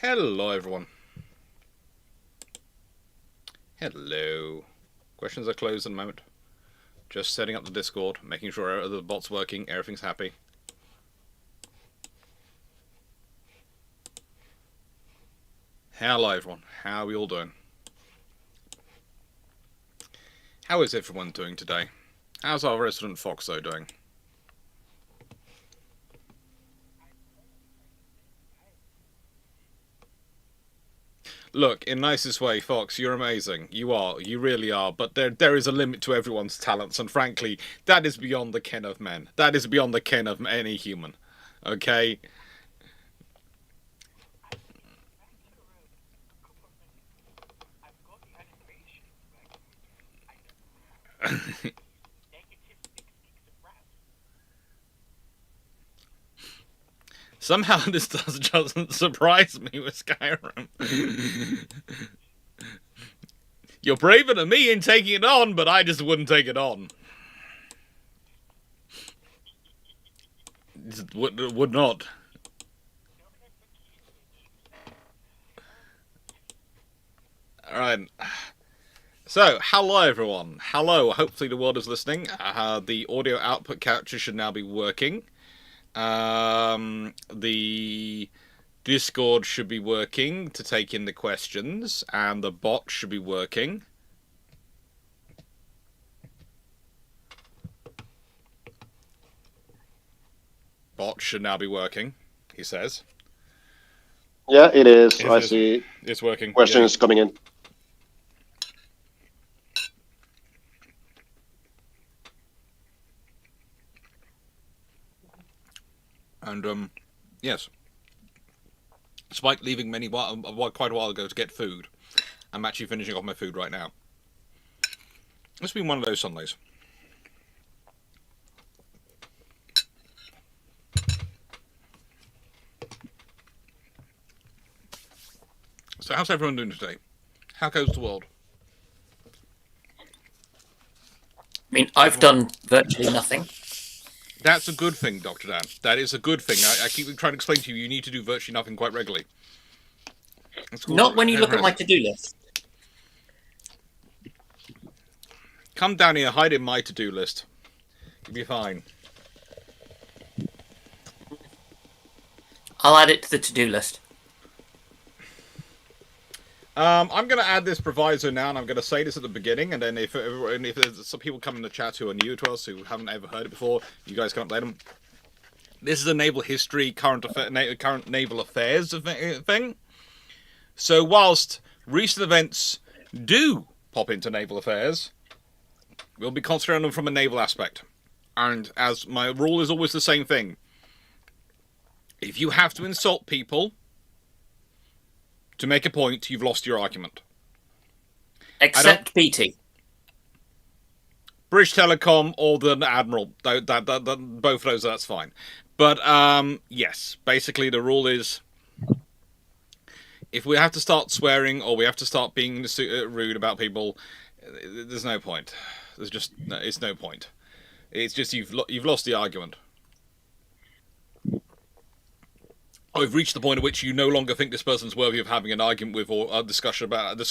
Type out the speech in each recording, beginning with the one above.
Hello, everyone. Hello. Questions are closed in a moment. Just setting up the Discord, making sure the bot's working, everything's happy. Hello, everyone. How are we all doing? How is everyone doing today? How's our resident Foxo doing? Look, in nicest way, Fox, you're amazing. You are. You really are. But there is a limit to everyone's talents, and frankly, that is beyond the ken of men. That is beyond the ken of any human. Okay? Somehow this doesn't surprise me with Skyrim. You're braver than me in taking it on, but I just wouldn't take it on. Would not. Alright. So, hello everyone. Hello, hopefully the world is listening. The audio output capture should now be working. The Discord should be working to take in the questions, and the bot should be working. Bot should now be working, he says. Yeah, it is. I see. It's working. Questions coming in. And yes, despite leaving quite a while ago to get food, I'm actually finishing off my food right now. It's been one of those Sundays. So how's everyone doing today? How goes the world? I mean, I've done virtually nothing. That's a good thing, Dr. Dan. That is a good thing. I keep trying to explain to you, you need to do virtually nothing quite regularly. Not when you look at my to-do list. Come down here, hide in my to-do list. You'll be fine. I'll add it to the to-do list. I'm going to add this proviso now, and I'm going to say this at the beginning, and then if there's some people come in the chat who are new to us, who haven't ever heard it before, you guys can update them. This is a naval history, current naval affairs thing. So whilst recent events do pop into naval affairs, we'll be concentrating on them from a naval aspect. And as my rule is always the same thing, if you have to insult people to make a point, you've lost your argument. Except BT. British Telecom or the Admiral, both of those, that's fine. But, yes, basically the rule is, if we have to start swearing or we have to start being rude about people, there's no point. It's no point. It's just you've lost the argument. Or you've reached the point at which you no longer think this person's worthy of having an argument with or a discussion about your.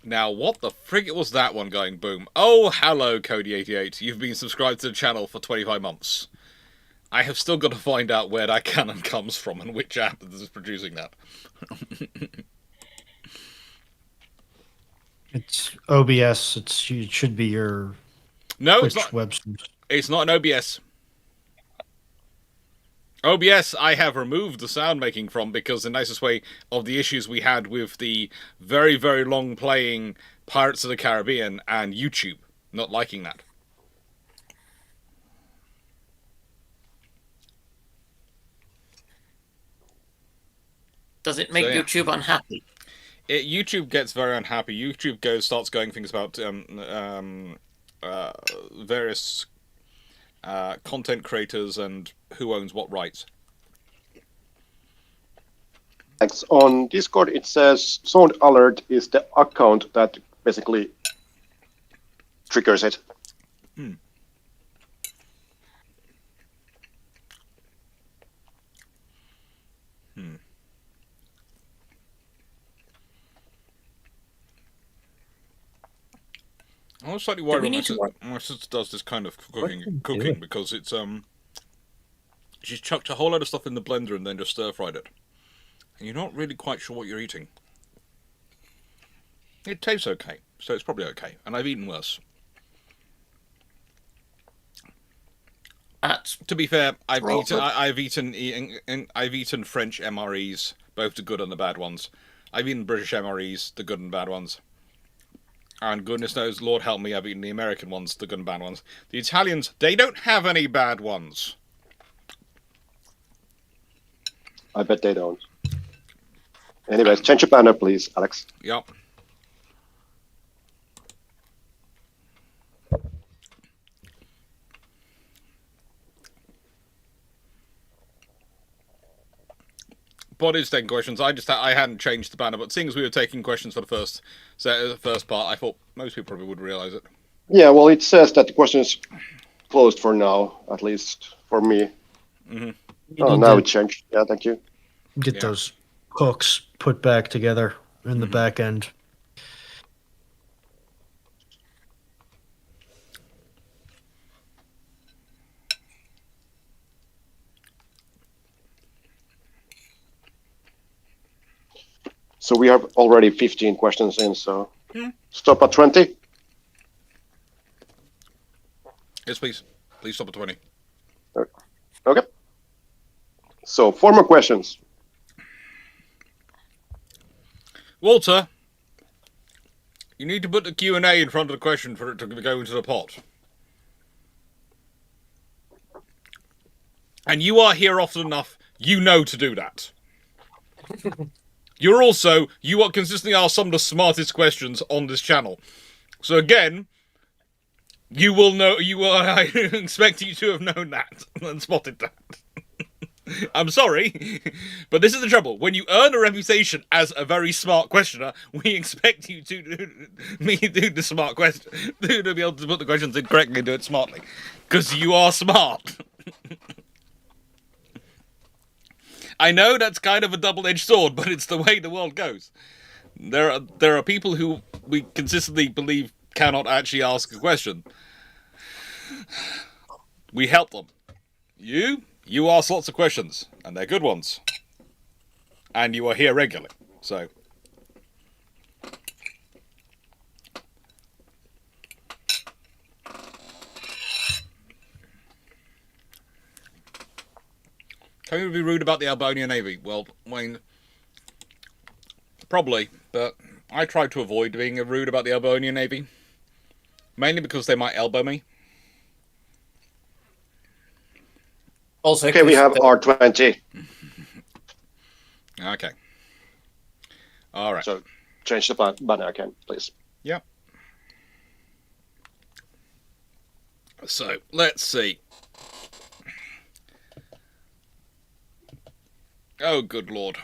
Now, what the frig was that one going boom? Oh, hello, Cody88. You've been subscribed to the channel for 25 months. I have still got to find out where that cannon comes from and which app is producing that. It's OBS. It should be your Twitch website. It's not an OBS. OBS I have removed the sound making from because the nicest way of the issues we had with the very, very long playing Pirates of the Caribbean and YouTube not liking that. Does it make YouTube unhappy? YouTube gets very unhappy. YouTube starts going things about various content creators and who owns what rights. Thanks. On Discord, it says Sound Alert is the account that basically triggers it. I'm slightly worried when my sister does this kind of cooking because it's she's chucked a whole load of stuff in the blender and then just stir-fried it. And you're not really quite sure what you're eating. It tastes okay, so it's probably okay. And I've eaten worse. To be fair, I've eaten French MREs, both the good and the bad ones. I've eaten British MREs, the good and bad ones. And goodness knows, Lord help me, I've eaten the American ones, the good and bad ones. The Italians, they don't have any bad ones. I bet they don't. Anyways, change your banner, please, Alex. Yep. What is 10 questions? I hadn't changed the banner, but seeing as we were taking questions for the first part, I thought most people probably would realise it. Yeah, well, it says that the question is closed for now, at least for me. Mm-hmm. Oh, now it changed. Yeah, thank you. Get those hooks put back together in the back end. So we have already 15 questions in, so stop at 20? Yes, please. Please stop at 20. Okay. So, 4 more questions. Walter, you need to put the Q&A in front of the question for it to go into the pot. And you are here often enough, you know to do that. You are consistently asked some of the smartest questions on this channel. So again, you will know, I expect you to have known that and spotted that. I'm sorry, but this is the trouble. When you earn a reputation as a very smart questioner, we expect you to do the smart question, to be able to put the questions in correctly and do it smartly. Because you are smart. I know that's kind of a double-edged sword, but it's the way the world goes. There are people who we consistently believe cannot actually ask a question. We help them. You ask lots of questions, and they're good ones. And you are here regularly, so... Can we be rude about the Albanian Navy? Well, Wayne, probably, but I try to avoid being rude about the Albanian Navy. Mainly because they might elbow me. Also, okay, we have R20. Okay. All right. So, change the banner again, please. Yep. So, let's see. Oh, good lord.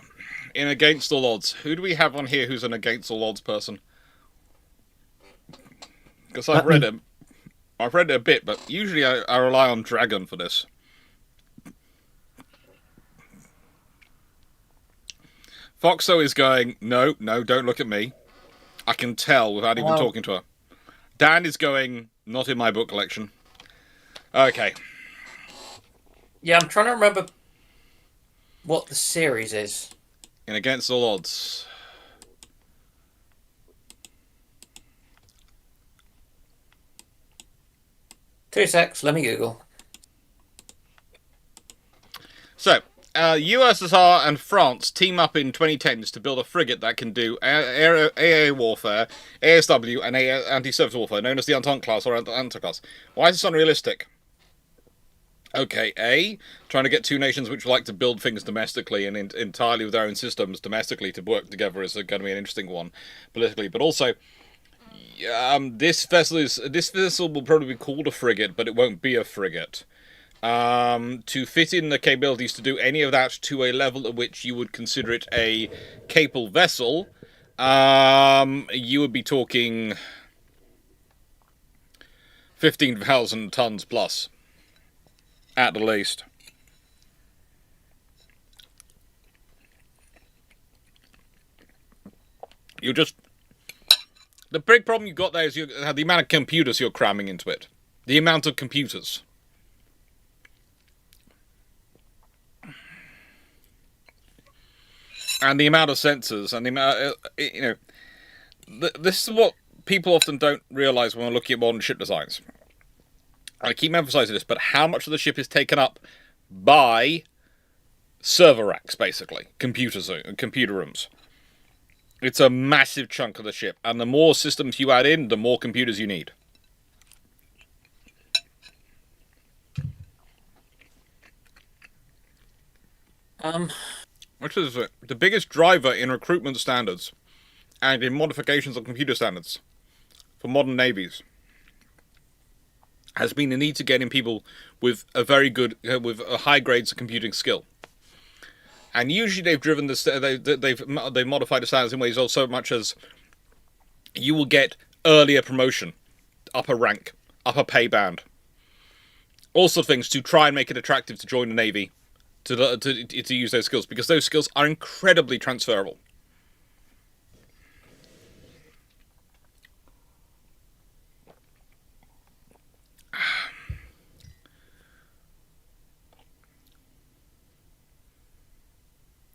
In Against All Odds. Who do we have on here who's an Against All Odds person? Because I've read it. I've read it a bit, but usually I rely on Dragon for this. Foxo is going, no, don't look at me. I can tell without even talking to her. Dan is going, not in my book collection. Okay. Yeah, I'm trying to remember what the series is. In Against All Odds. Two secs, let me Google. So, USSR and France team up in 2010s to build a frigate that can do AA warfare, ASW, and anti-surface warfare, known as the Entente class or Anti-class. Why is this unrealistic? Okay, A, trying to get two nations which like to build things domestically and entirely with their own systems domestically to work together is going to be an interesting one politically. But also, this vessel will probably be called a frigate, but it won't be a frigate. To fit in the capabilities to do any of that to a level at which you would consider it a capable vessel, you would be talking 15,000 tons plus. At the least. The big problem you got there is the amount of computers you're cramming into it. The amount of computers. And the amount of sensors, and the amount, this is what people often don't realise when we're looking at modern ship designs. I keep emphasising this, but how much of the ship is taken up by server racks, basically, computer rooms. It's a massive chunk of the ship, and the more systems you add in, the more computers you need. Which is the biggest driver in recruitment standards and in modifications of computer standards for modern navies has been the need to get in people with a very good, with a high grades of computing skill. And usually they've driven this, they've modified the standards in ways so much as you will get earlier promotion, upper rank, upper pay band, all sorts of things to try and make it attractive to join the Navy, to use those skills, because those skills are incredibly transferable.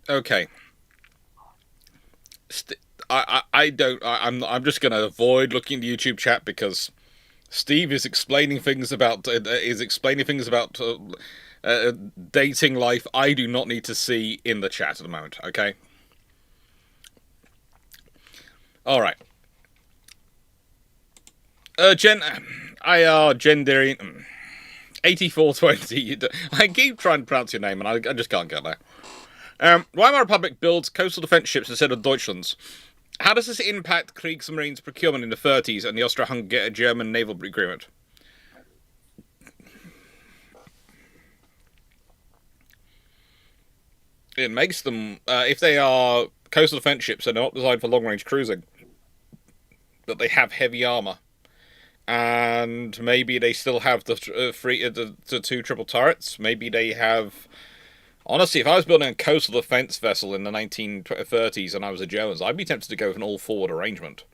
Okay. I'm just going to avoid looking at the YouTube chat because Steve is explaining things about dating life I do not need to see in the chat at the moment. Okay. All right. Jen Derry, 8420. I keep trying to pronounce your name and I just can't get there. Weimar Republic builds coastal defense ships instead of Deutschland's. How does this impact Kriegsmarine's procurement in the 30s and the Austro-German naval agreement? It makes them, if they are coastal defense ships, they're not designed for long-range cruising, but they have heavy armor, and maybe they still have the two triple turrets. Maybe they have. Honestly, if I was building a coastal defense vessel in the 1930s and I was a Germans, I'd be tempted to go with an all-forward arrangement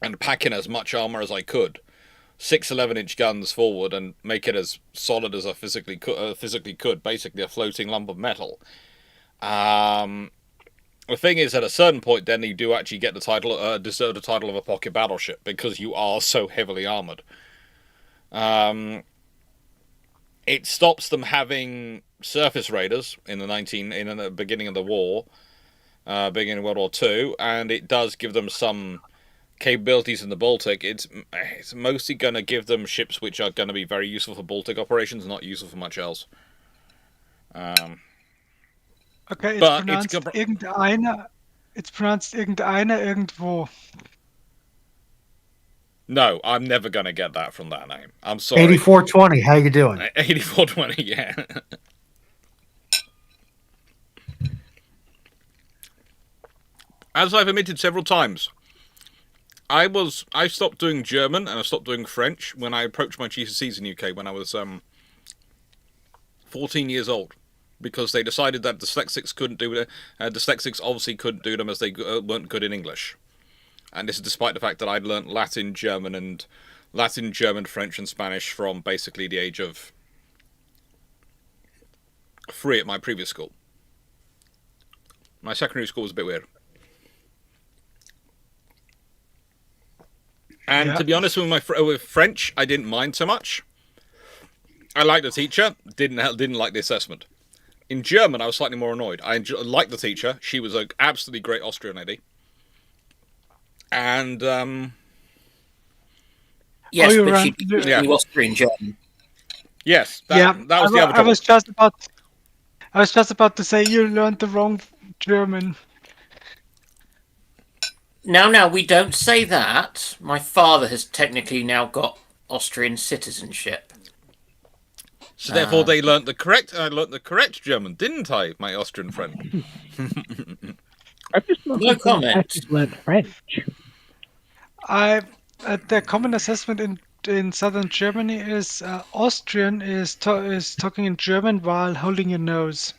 and pack in as much armor as I could. 6 11-inch guns forward and make it as solid as I physically could. Basically, a floating lump of metal. The thing is, at a certain point, then you do actually get the title, deserve the title of a pocket battleship because you are so heavily armored. It stops them having surface raiders in the beginning of the war, beginning of World War II, and it does give them some capabilities in the Baltic. It's mostly going to give them ships which are going to be very useful for Baltic operations, not useful for much else. Okay, it's pronounced irgendeiner. It's pronounced irgendeiner irgendwo. No, I'm never going to get that from that name. I'm sorry. 8420, how you doing? 8420, yeah. As I've admitted several times, I stopped doing German and I stopped doing French when I approached my GCSEs in UK when I was 14 years old, because they decided that dyslexics couldn't do it. Dyslexics obviously couldn't do them as they weren't good in English. And this is despite the fact that I'd learnt Latin, German, French, and Spanish from basically the age of 3 at my previous school. My secondary school was a bit weird. And to be honest with French, I didn't mind so much. I liked the teacher, didn't like the assessment. In German, I was slightly more annoyed. I liked the teacher. She was an absolutely great Austrian lady. And yes, but she knew Austrian German. Yes, that was the other problem. I was just about to say you learned the wrong German. Now, we don't say that. My father has technically now got Austrian citizenship. So therefore, I learnt the correct German, didn't I, my Austrian friend? No comment. I just learned French. The common assessment in southern Germany is Austrian is talking in German while holding your nose.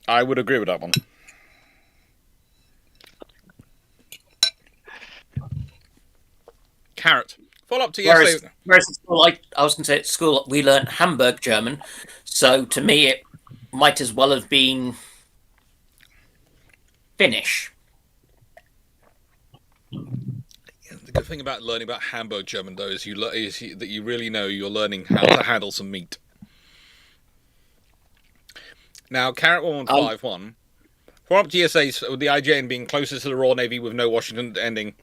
I would agree with that one. Carrot. Follow up to yesterday. Whereas at school, I was going to say at school we learned Hamburg German, so to me it might as well have been Finnish. The good thing about learning about Hamburg German, though, is that you really know you're learning how to handle some meat. Now, Carrot 1151, for up to GSA, with the IJN being closest to the Royal Navy with no Washington ending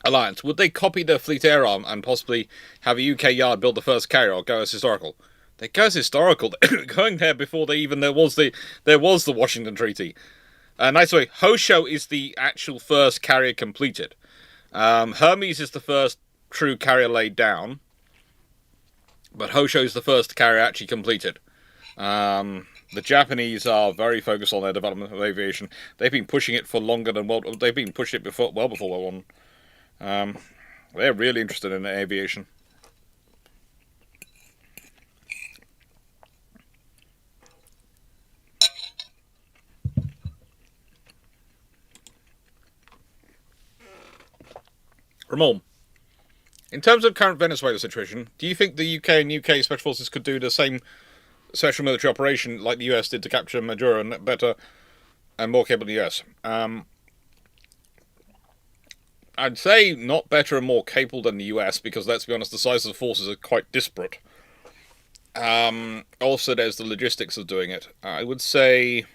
alliance, would they copy the Fleet Air Arm and possibly have a UK yard build the first carrier, or go as historical? They go as historical. Going there before there was the Washington Treaty. Nice way. Hosho is the actual first carrier completed. Hermes is the first true carrier laid down, but Hosho is the first carrier actually completed. The Japanese are very focused on their development of aviation. They've been pushing it for longer than they've been pushing it well before World War I. They're really interested in aviation. Ramon, in terms of current Venezuela situation, do you think the UK and UK Special Forces could do the same special military operation like the US did to capture Maduro and better and more capable than the US? I'd say not better and more capable than the US, because let's be honest, the size of the forces are quite disparate. Also, there's the logistics of doing it. I would say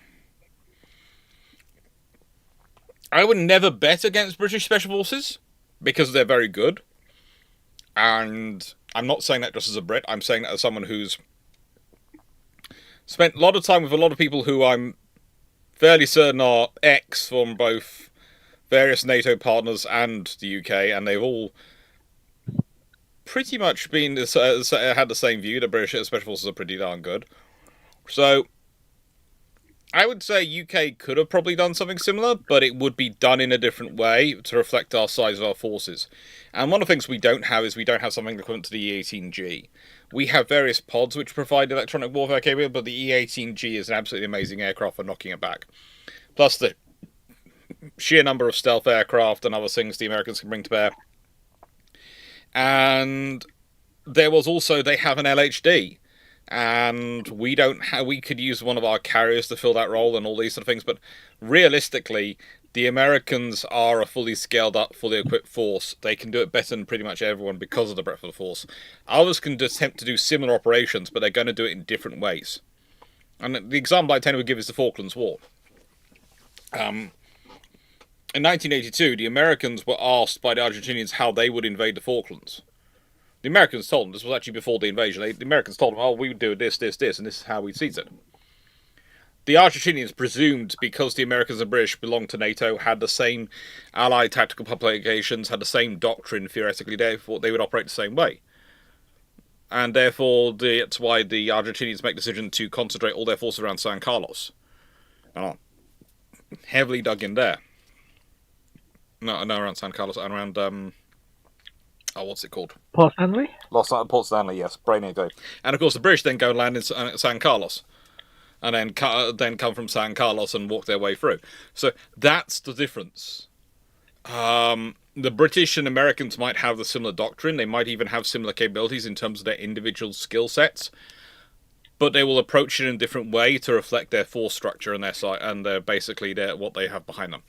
I would never bet against British Special Forces, because they're very good. And I'm not saying that just as a Brit, I'm saying that as someone who's spent a lot of time with a lot of people who I'm fairly certain are ex from both various NATO partners and the UK, and they've all pretty much had the same view that British Special Forces are pretty darn good. So I would say UK could have probably done something similar, but it would be done in a different way to reflect our size of our forces. And one of the things we don't have is we don't have something equivalent to the E-18G. We have various pods which provide electronic warfare capability, but the E-18G is an absolutely amazing aircraft for knocking it back. Plus the sheer number of stealth aircraft and other things the Americans can bring to bear. And there was also, they have an LHD. And we could use one of our carriers to fill that role and all these sort of things, but realistically, the Americans are a fully scaled up, fully equipped force. They can do it better than pretty much everyone because of the breadth of the force. Others can attempt to do similar operations, but they're going to do it in different ways. And the example I tend to give is the Falklands War. In 1982, the Americans were asked by the Argentinians how they would invade the Falklands. The Americans told them, this was actually before the invasion, the Americans told them, oh, we would do this, and this is how we'd seize it. The Argentinians presumed, because the Americans and British belonged to NATO, had the same Allied tactical publications, had the same doctrine, theoretically, therefore they would operate the same way. And therefore, that's why the Argentinians make the decision to concentrate all their forces around San Carlos. Heavily dug in there. No, around San Carlos, and around... what's it called? Port Stanley? Port Stanley, yes. Brainy day. And of course, the British then go and land in San Carlos, and then come from San Carlos and walk their way through. So that's the difference. The British and Americans might have the similar doctrine. They might even have similar capabilities in terms of their individual skill sets, but they will approach it in a different way to reflect their force structure and what they have behind them.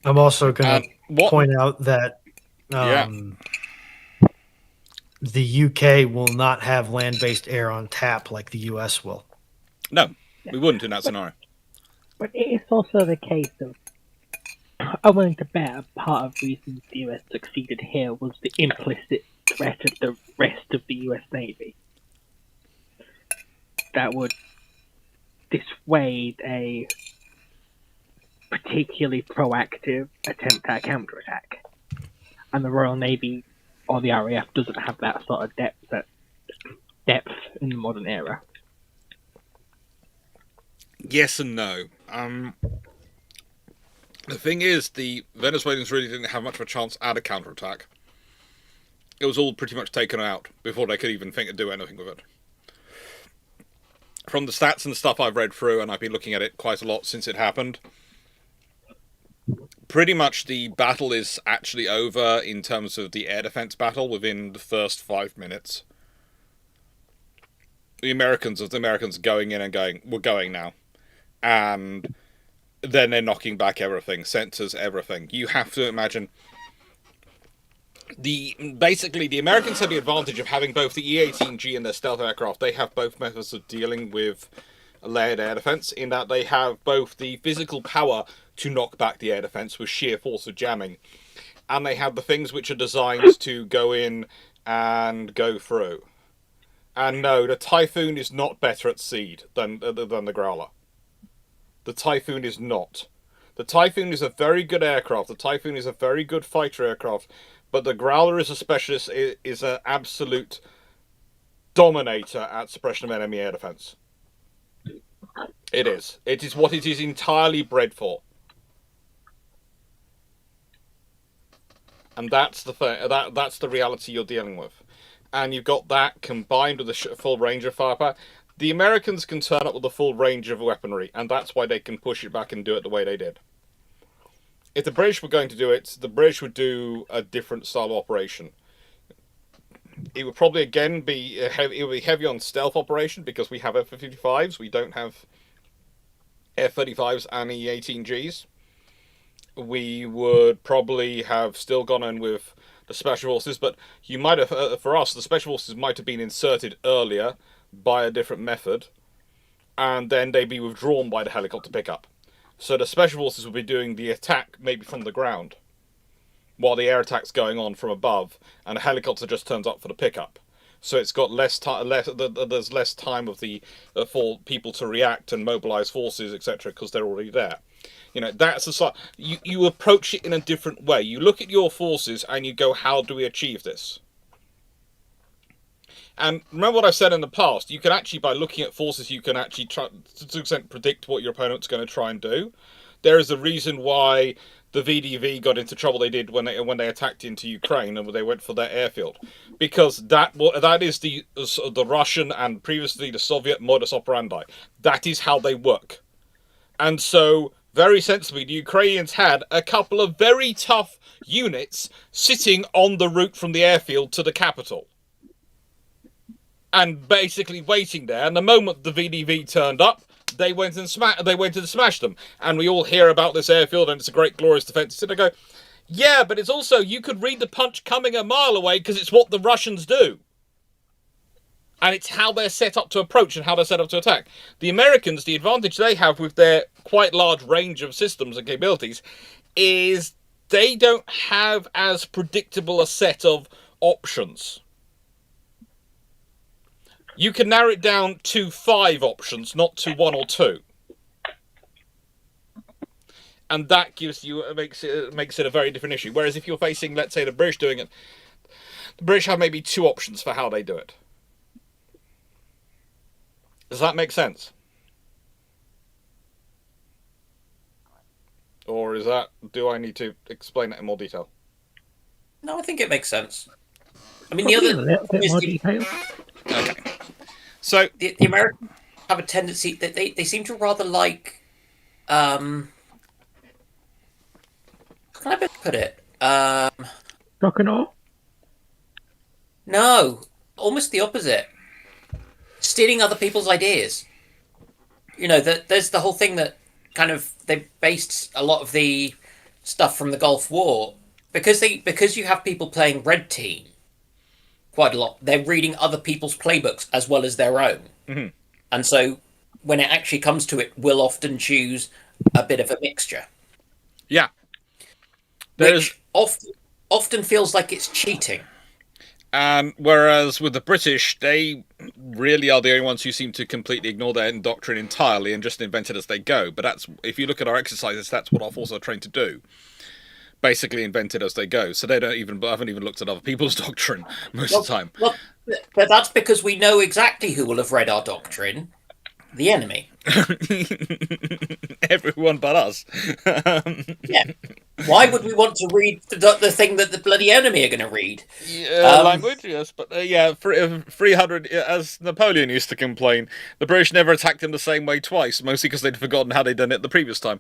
I'm also going to point out that the UK will not have land-based air on tap like the US will. No, we wouldn't in that scenario. But it's also the case of, I'm willing to bet a part of the reason the US succeeded here was the implicit threat of the rest of the US Navy. That would dissuade a particularly proactive attempt at a counterattack. And the Royal Navy or the RAF doesn't have that sort of depth in the modern era. Yes and no. The thing is, the Venezuelans really didn't have much of a chance at a counterattack. It was all pretty much taken out before they could even think of doing anything with it. From the stats and stuff I've read through, and I've been looking at it quite a lot since it happened, pretty much the battle is actually over in terms of the air defense battle within the first 5 minutes. The Americans going in and going, we're going now. And then they're knocking back everything, sensors, everything. You have to imagine the Americans have the advantage of having both the E-18G and their stealth aircraft. They have both methods of dealing with layered air defense, in that they have both the physical power to knock back the air defense with sheer force of jamming, and they have the things which are designed to go in and go through. And no, the Typhoon is not better at seed than the Growler. The Typhoon is not. The Typhoon is a very good aircraft. The Typhoon is a very good fighter aircraft, but the Growler is a specialist, is an absolute dominator at suppression of enemy air defense. It is. It is what it is entirely bred for. And that's the thing. That's the reality you're dealing with. And you've got that combined with the full range of firepower. The Americans can turn up with the full range of weaponry, and that's why they can push it back and do it the way they did. If the British were going to do it, the British would do a different style of operation. It would probably again be heavy on stealth operation, because we have F-55s. We don't have F-35s and E-18Gs. We would probably have still gone in with the Special Forces, but you might have, for us, the Special Forces might have been inserted earlier by a different method, and then they'd be withdrawn by the helicopter pickup. So the Special Forces would be doing the attack maybe from the ground, while the air attack's going on from above, and a helicopter just turns up for the pickup. So it's got less time. There's less time of for people to react and mobilize forces, etc., because they're already there. You know, that's the you approach it in a different way. You look at your forces and you go, how do we achieve this? And remember what I've said in the past. You can actually, by looking at forces, you can actually try to some extent predict what your opponent's going to try and do. There is a reason why the VDV got into trouble they did when they attacked into Ukraine and they went for their airfield, because that is the Russian and previously the Soviet modus operandi. That is how they work. And so, very sensibly, the Ukrainians had a couple of very tough units sitting on the route from the airfield to the capital, and basically waiting there. And the moment the VDV turned up, they went and smashed them. And we all hear about this airfield, and it's a great, glorious defense. And I go, yeah, but it's also, you could read the punch coming a mile away, because it's what the Russians do. And it's how they're set up to approach and how they're set up to attack. The Americans, the advantage they have with their quite large range of systems and capabilities is they don't have as predictable a set of options. You can narrow it down to 5 options, not to 1 or 2. And that gives you makes it a very different issue. Whereas if you're facing, let's say, the British doing it, the British have maybe 2 options for how they do it. Does that make sense? Or do I need to explain that in more detail? No, I think it makes sense. I mean, Probably a little bit more detail. Okay. So the Americans have a tendency that they seem to rather like, how can I best put it? Rock and roll? No, almost the opposite. Stealing other people's ideas. You know, there's the whole thing that kind of they based a lot of the stuff from the Gulf War because you have people playing Red Team quite a lot. They're reading other people's playbooks as well as their own, and so when it actually comes to it, we'll often choose a bit of a mixture. Yeah, which often feels like it's cheating. And whereas with the British, they really are the only ones who seem to completely ignore their doctrine entirely and just invent it as they go. But that's, if you look at our exercises, that's what our forces are trained to do. Basically invent it as they go. So they haven't even looked at other people's doctrine most of the time. Well, but that's because we know exactly who will have read our doctrine. The enemy. Everyone but us. Yeah. Why would we want to read the thing that the bloody enemy are going to read? Language, yes, but 300, as Napoleon used to complain, the British never attacked him the same way twice, mostly because they'd forgotten how they'd done it the previous time.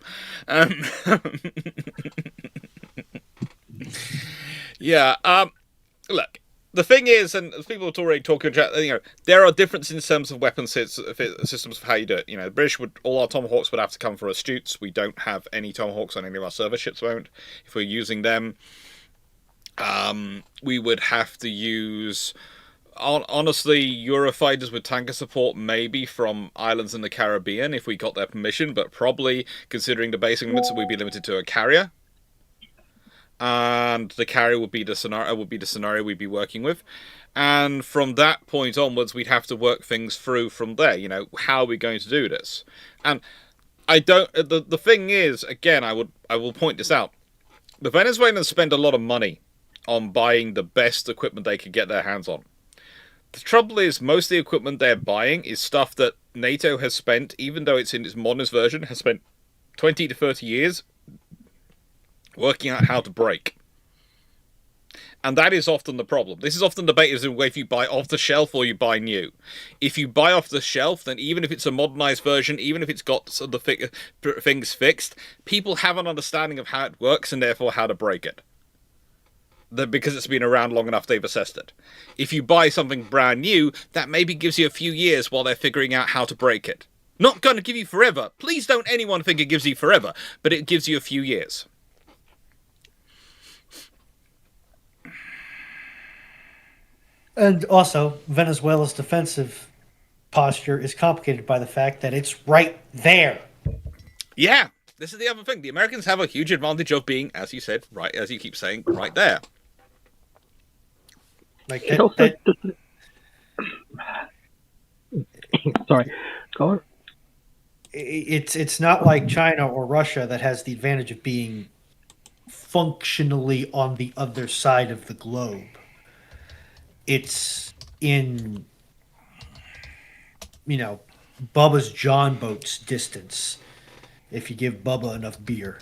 Yeah, look, the thing is, and as people are already talking, there are differences in terms of weapon systems of how you do it. The British all our Tomahawks would have to come from astutes. We don't have any Tomahawks on any of our service ships. Won't. If we're using them, we would have to use, honestly, Eurofighters with tanker support, maybe from islands in the Caribbean if we got their permission, but probably, considering the basing limits, we'd be limited to a carrier. And the carrier would be the scenario we'd be working with. And from that point onwards, we'd have to work things through from there. How are we going to do this? And I don't. The thing is, again, I will point this out. The Venezuelans spend a lot of money on buying the best equipment they could get their hands on. The trouble is, most of the equipment they're buying is stuff that NATO has spent, even though it's in its modernist version, has spent 20 to 30 years working out how to break. And that is often the problem. This is often debated as if you buy off the shelf or you buy new. If you buy off the shelf, then even if it's a modernized version, even if it's got the things fixed, people have an understanding of how it works and therefore how to break it. Because it's been around long enough, they've assessed it. If you buy something brand new, that maybe gives you a few years while they're figuring out how to break it. Not going to give you forever. Please don't anyone think it gives you forever, but it gives you a few years. And also, Venezuela's defensive posture is complicated by the fact that it's right there. Yeah, this is the other thing. The Americans have a huge advantage of being, as you said, right, as you keep saying, right there. Like sorry, go on. It's not like China or Russia that has the advantage of being functionally on the other side of the globe. It's in, Bubba's John boat's distance, if you give Bubba enough beer.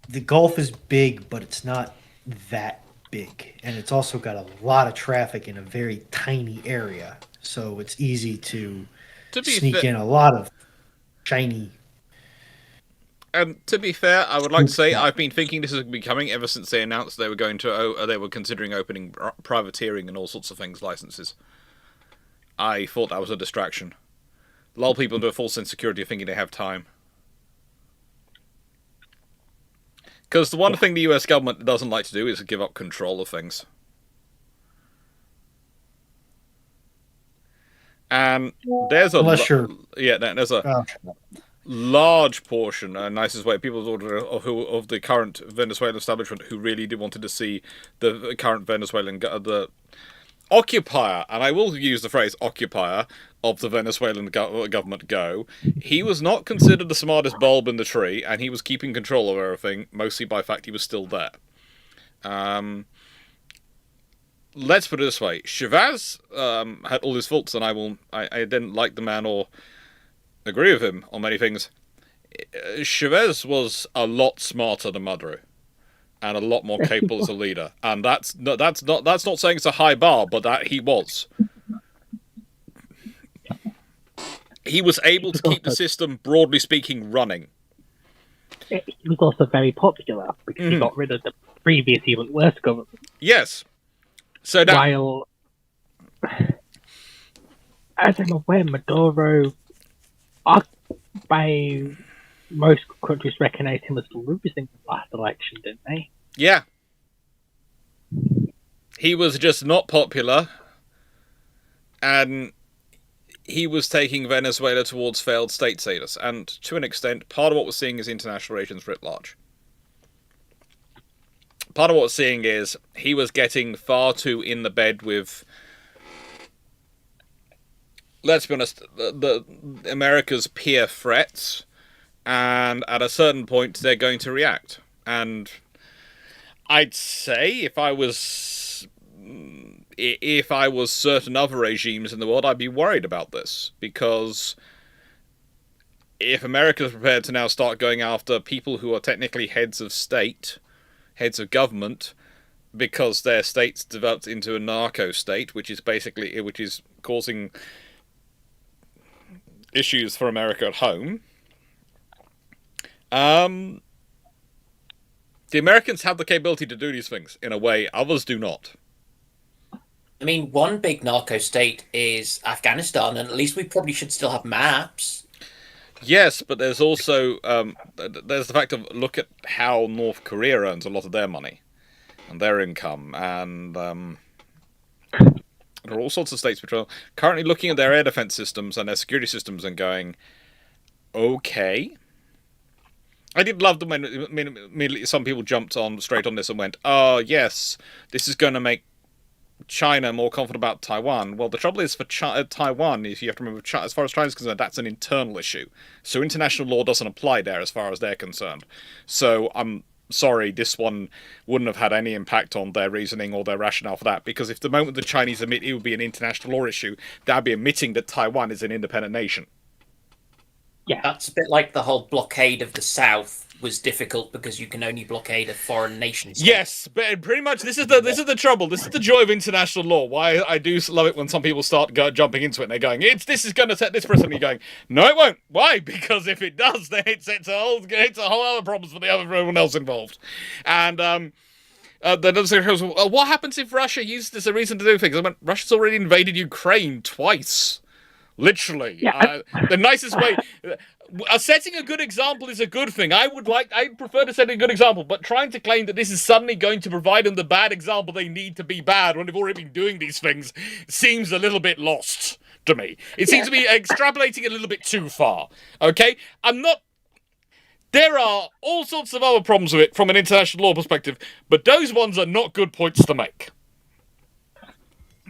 The Gulf is big, but it's not that big. And it's also got a lot of traffic in a very tiny area. So it's easy to sneak in a lot of shiny. And to be fair, I would like to say I've been thinking this is becoming ever since they announced they were considering opening privateering and all sorts of things licenses. I thought that was a distraction. Lull people into a false insecurity of thinking they have time. Because the one thing the US government doesn't like to do is give up control of things. And there's a large portion, nicest way, people of the current Venezuelan establishment who really did wanted to see the current Venezuelan the occupier, and I will use the phrase occupier, of the Venezuelan government go. He was not considered the smartest bulb in the tree, and he was keeping control of everything, mostly by the fact he was still there. Let's put it this way. Chavez had all his faults, and I didn't like the man or agree with him on many things. Chavez was a lot smarter than Maduro, and a lot more capable as a leader. And that's not saying it's a high bar, but that he was. He was able to keep the system, broadly speaking, running. He was also very popular because he got rid of the previous, even worse government. Yes. So that... While, as I'm aware, Maduro, by most countries, recognized him as losing the last election, didn't they? Yeah. He was just not popular, and he was taking Venezuela towards failed state status. And to an extent, part of what we're seeing is international relations writ large. Part of what we're seeing is he was getting far too in the bed with, let's be honest, the America's peer threats, and at a certain point they're going to react. And I'd say if I was certain other regimes in the world, I'd be worried about this, because if America is prepared to now start going after people who are technically heads of state, heads of government, because their state's developed into a narco state, which is causing issues for America at home. The Americans have the capability to do these things in a way others do not. I mean, one big narco state is Afghanistan, and at least we probably should still have maps. Yes, but there's also there's the fact of look at how North Korea earns a lot of their money and their income, and there are all sorts of states which are currently looking at their air defense systems and their security systems and going, okay. I did love them when immediately some people jumped on straight on this and went, oh, yes, this is going to make China more confident about Taiwan. Well, the trouble is for Taiwan, if you have to remember, as far as China's concerned, that's an internal issue. So international law doesn't apply there as far as they're concerned. So I'm sorry, this one wouldn't have had any impact on their reasoning or their rationale for that, because if the moment the Chinese admit it would be an international law issue, that'd be admitting that Taiwan is an independent nation. Yeah, that's a bit like the whole blockade of the South was difficult because you can only blockade a foreign nation. Yes, but pretty much this is the trouble. This is the joy of international law. Why I do love it when some people start jumping into it and they're going, this is going to set this precedent. You're going, no, it won't. Why? Because if it does, then it sets a whole other problems for everyone else involved. And then what happens if Russia used this as a reason to do things? I mean, Russia's already invaded Ukraine twice. Literally. Yeah, the nicest way. Setting a good example is a good thing. I prefer to set a good example, but trying to claim that this is suddenly going to provide them the bad example they need to be bad when they've already been doing these things seems a little bit lost to me. It seems to be extrapolating a little bit too far. Okay? There are all sorts of other problems with it from an international law perspective, but those ones are not good points to make.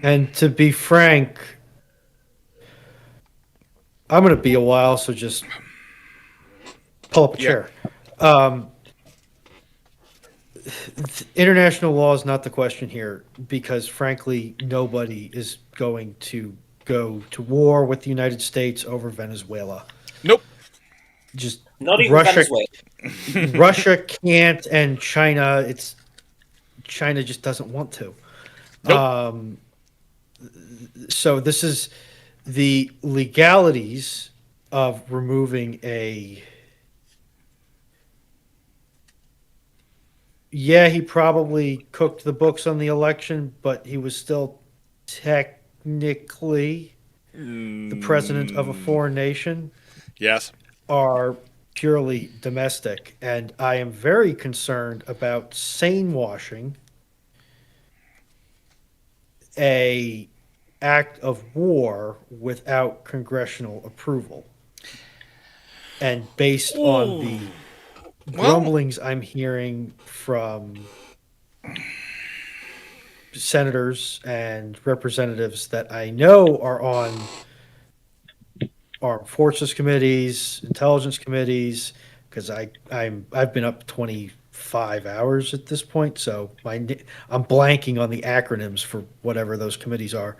And to be frank, I'm going to be a while, so just pull up a chair. International law is not the question here because, frankly, nobody is going to go to war with the United States over Venezuela. Nope. Just not even Russia, Venezuela. Russia can't, and China just doesn't want to. Nope. So this is the legalities of removing he probably cooked the books on the election, but he was still technically the president of a foreign nation. Yes. Are purely domestic. And I am very concerned about sane washing a act of war without congressional approval. And based on the grumblings I'm hearing from senators and representatives that I know are on armed forces committees, intelligence committees, because I've been up 25 hours at this point, so I'm blanking on the acronyms for whatever those committees are.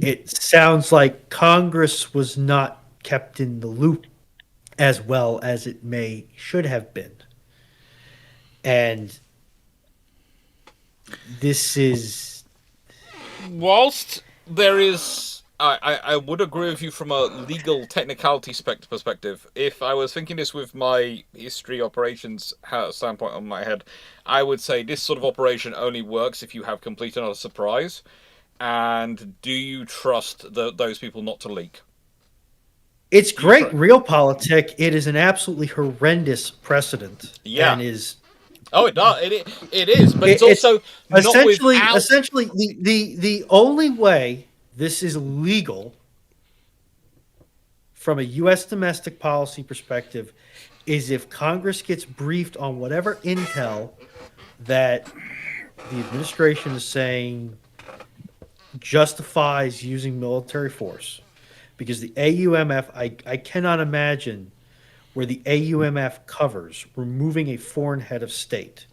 It sounds like Congress was not kept in the loop as well as it should have been. And this is... Whilst there is... I would agree with you from a legal technicality perspective. If I was thinking this with my history operations standpoint on my head, I would say this sort of operation only works if you have complete and utter surprise. And do you trust those people not to leak? It's great realpolitik. It is an absolutely horrendous precedent. Yeah. And is... Oh, it does. It is, but it's also essentially not essentially the only way this is legal from a U.S. domestic policy perspective is if Congress gets briefed on whatever intel that the administration is saying justifies using military force. Because the AUMF, I cannot imagine where the AUMF covers removing a foreign head of state.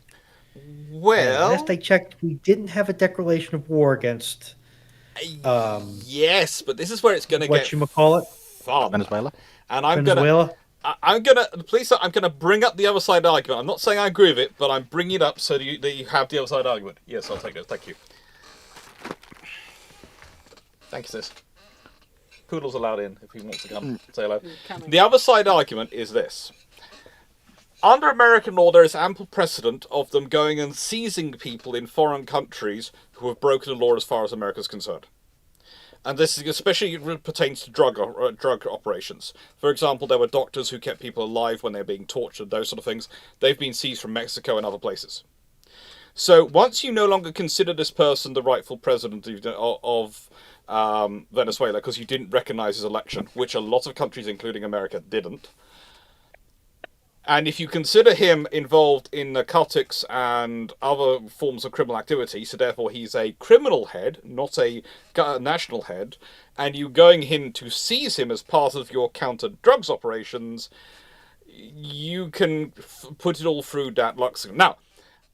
Well, last I checked, we didn't have a declaration of war against Yes, but this is where it's going to what get you call it, fun. Venezuela. And I'm Venezuela. I'm gonna bring up the other side argument. I'm not saying I agree with it, but I'm bringing it up so that you have the other side argument. Yes, I'll take it. Thank you. Thank you, sis. Poodle's allowed in if he wants to come say hello. The other side argument is this. Under American law, there is ample precedent of them going and seizing people in foreign countries who have broken the law as far as America is concerned. And this is especially pertains to drug operations. For example, there were doctors who kept people alive when they were being tortured, those sort of things. They've been seized from Mexico and other places. So once you no longer consider this person the rightful president of Venezuela, because you didn't recognize his election, which a lot of countries, including America, didn't. And if you consider him involved in narcotics and other forms of criminal activity, so therefore he's a criminal head, not a national head, and you going in to seize him as part of your counter-drugs operations, you can put it all through that Luxembourg. Now,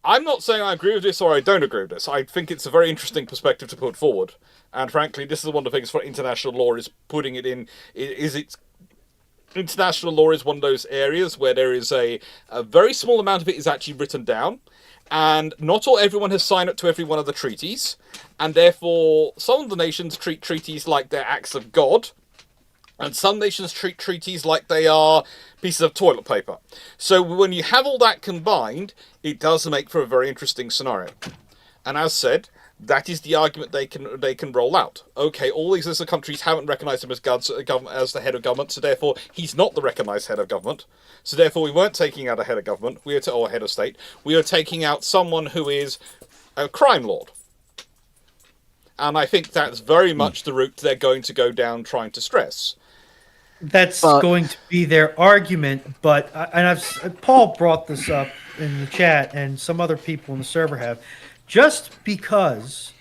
I'm not saying I agree with this or I don't agree with this. I think it's a very interesting perspective to put forward. And frankly, this is one of the things for international law is putting it in, international law is one of those areas where there is a very small amount of it is actually written down, and not everyone has signed up to every one of the treaties, and therefore some of the nations treat treaties like they're acts of God, and some nations treat treaties like they are pieces of toilet paper. So when you have all that combined, it does make for a very interesting scenario. And as said, that is the argument they can roll out. Okay, all these other countries haven't recognised him as the head of government, so therefore he's not the recognised head of government. So therefore we weren't taking out a head of government, or a head of state. We are taking out someone who is a crime lord. And I think that's very much the route they're going to go down trying to stress. That's going to be their argument, but Paul brought this up in the chat, and some other people in the server have. Just because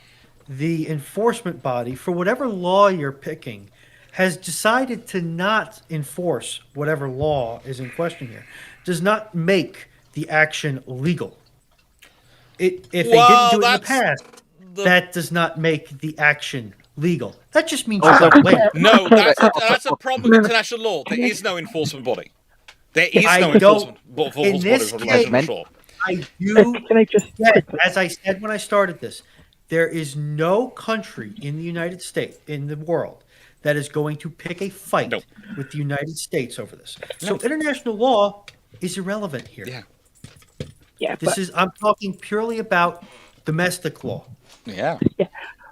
the enforcement body, for whatever law you're picking, has decided to not enforce whatever law is in question here, does not make the action legal. If they didn't do it in the past, that does not make the action legal. That just means no, that's a problem with international law. There is no enforcement body. There is no enforcement body. In this case, I do. Can I just as I said when I started this, there is no country in the United States, in the world, that is going to pick a fight with the United States over this. So international law is irrelevant here. Yeah. I'm talking purely about domestic law. Yeah.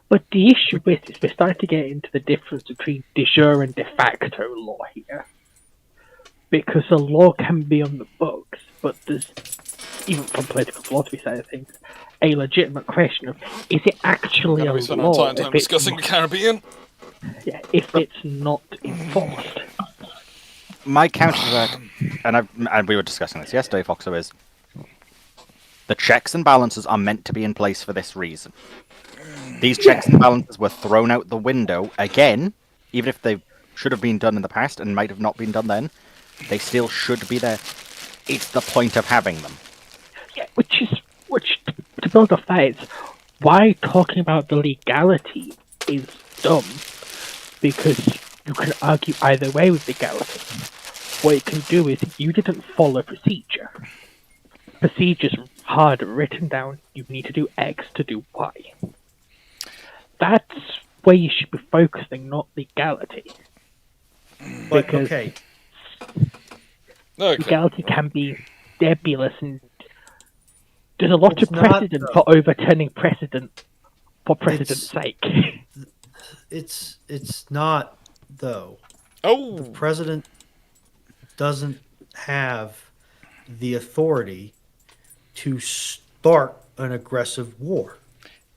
But the issue with this, we're starting to get into the difference between de jure and de facto law here. Because a law can be on the books, but there's, even from political philosophy side of things, a legitimate question of, is it actually a law time discussing the Caribbean? Yeah, if it's not enforced. My counter to that, and we were discussing this yesterday, Foxo, is the checks and balances are meant to be in place for this reason. These checks and balances were thrown out the window again, even if they should have been done in the past and might have not been done then. They still should be there. It's the point of having them. Yeah, which to build off that, it's why talking about the legality is dumb, because you can argue either way with legality. What it can do is you didn't follow procedure. Procedure's hard written down. You need to do X to do Y. That's where you should be focusing, not legality. But because legality can be nebulous, and there's a lot of precedent for overturning precedent for precedent's sake. It's not, though. The president doesn't have the authority to start an aggressive war.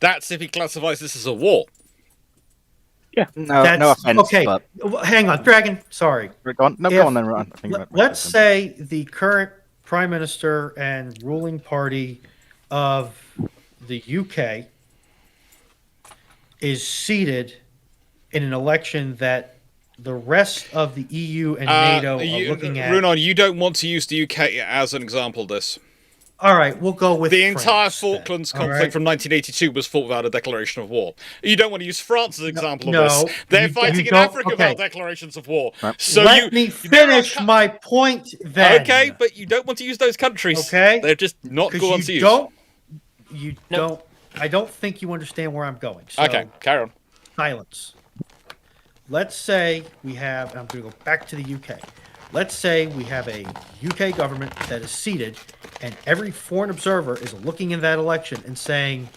That's if he classifies this as a war. Yeah. No offense. Okay, but... hang on, Dragon. Sorry. Go on then, Ron. Let's say the current Prime Minister and ruling party of the UK is seated in an election that the rest of the EU and NATO are looking at. Runon, you don't want to use the UK as an example of this. All right, we'll go with The France, entire then. Falklands All conflict right? from 1982 was fought without a declaration of war. You don't want to use France as an example no, of this. They're you fighting in don't- Africa okay. without declarations of war. Right. So Let me there are finish my point then. Okay, but you don't want to use those countries. Okay? They're just not good ones to you use. don't. I don't think you understand where I'm going. So, Okay, carry on. silence. Let's say we have, and I'm going to go back to the UK. Let's say we have a UK government that is seated, and every foreign observer is looking in that election and saying,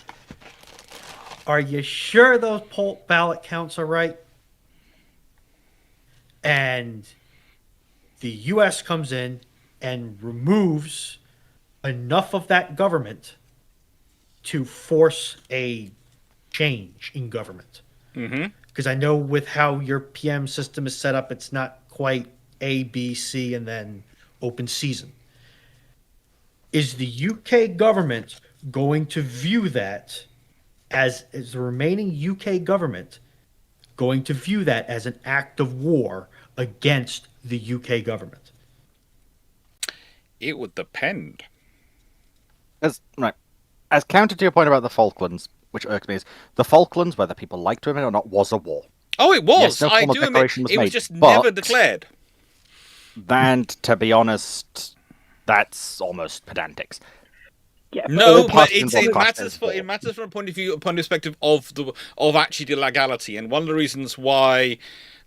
"Are you sure those ballot counts are right?" And the US comes in and removes enough of that government to force a change in government. Because I know with how your PM system is set up, it's not quite A, B, C, and then open season. Is the UK government going to view that as the remaining UK government going to view that as an act of war against the UK government? It would depend. As counter to your point about the Falklands, which irks me, is the Falklands, whether people like to admit it or not, was a war. Oh, it was. Yes, no I formal do admit declaration was it was made, just but- never declared. And to be honest, that's almost pedantic. Yeah, No, all but parties it involved matters class it matters from a point of view, upon perspective of actually the legality, and one of the reasons why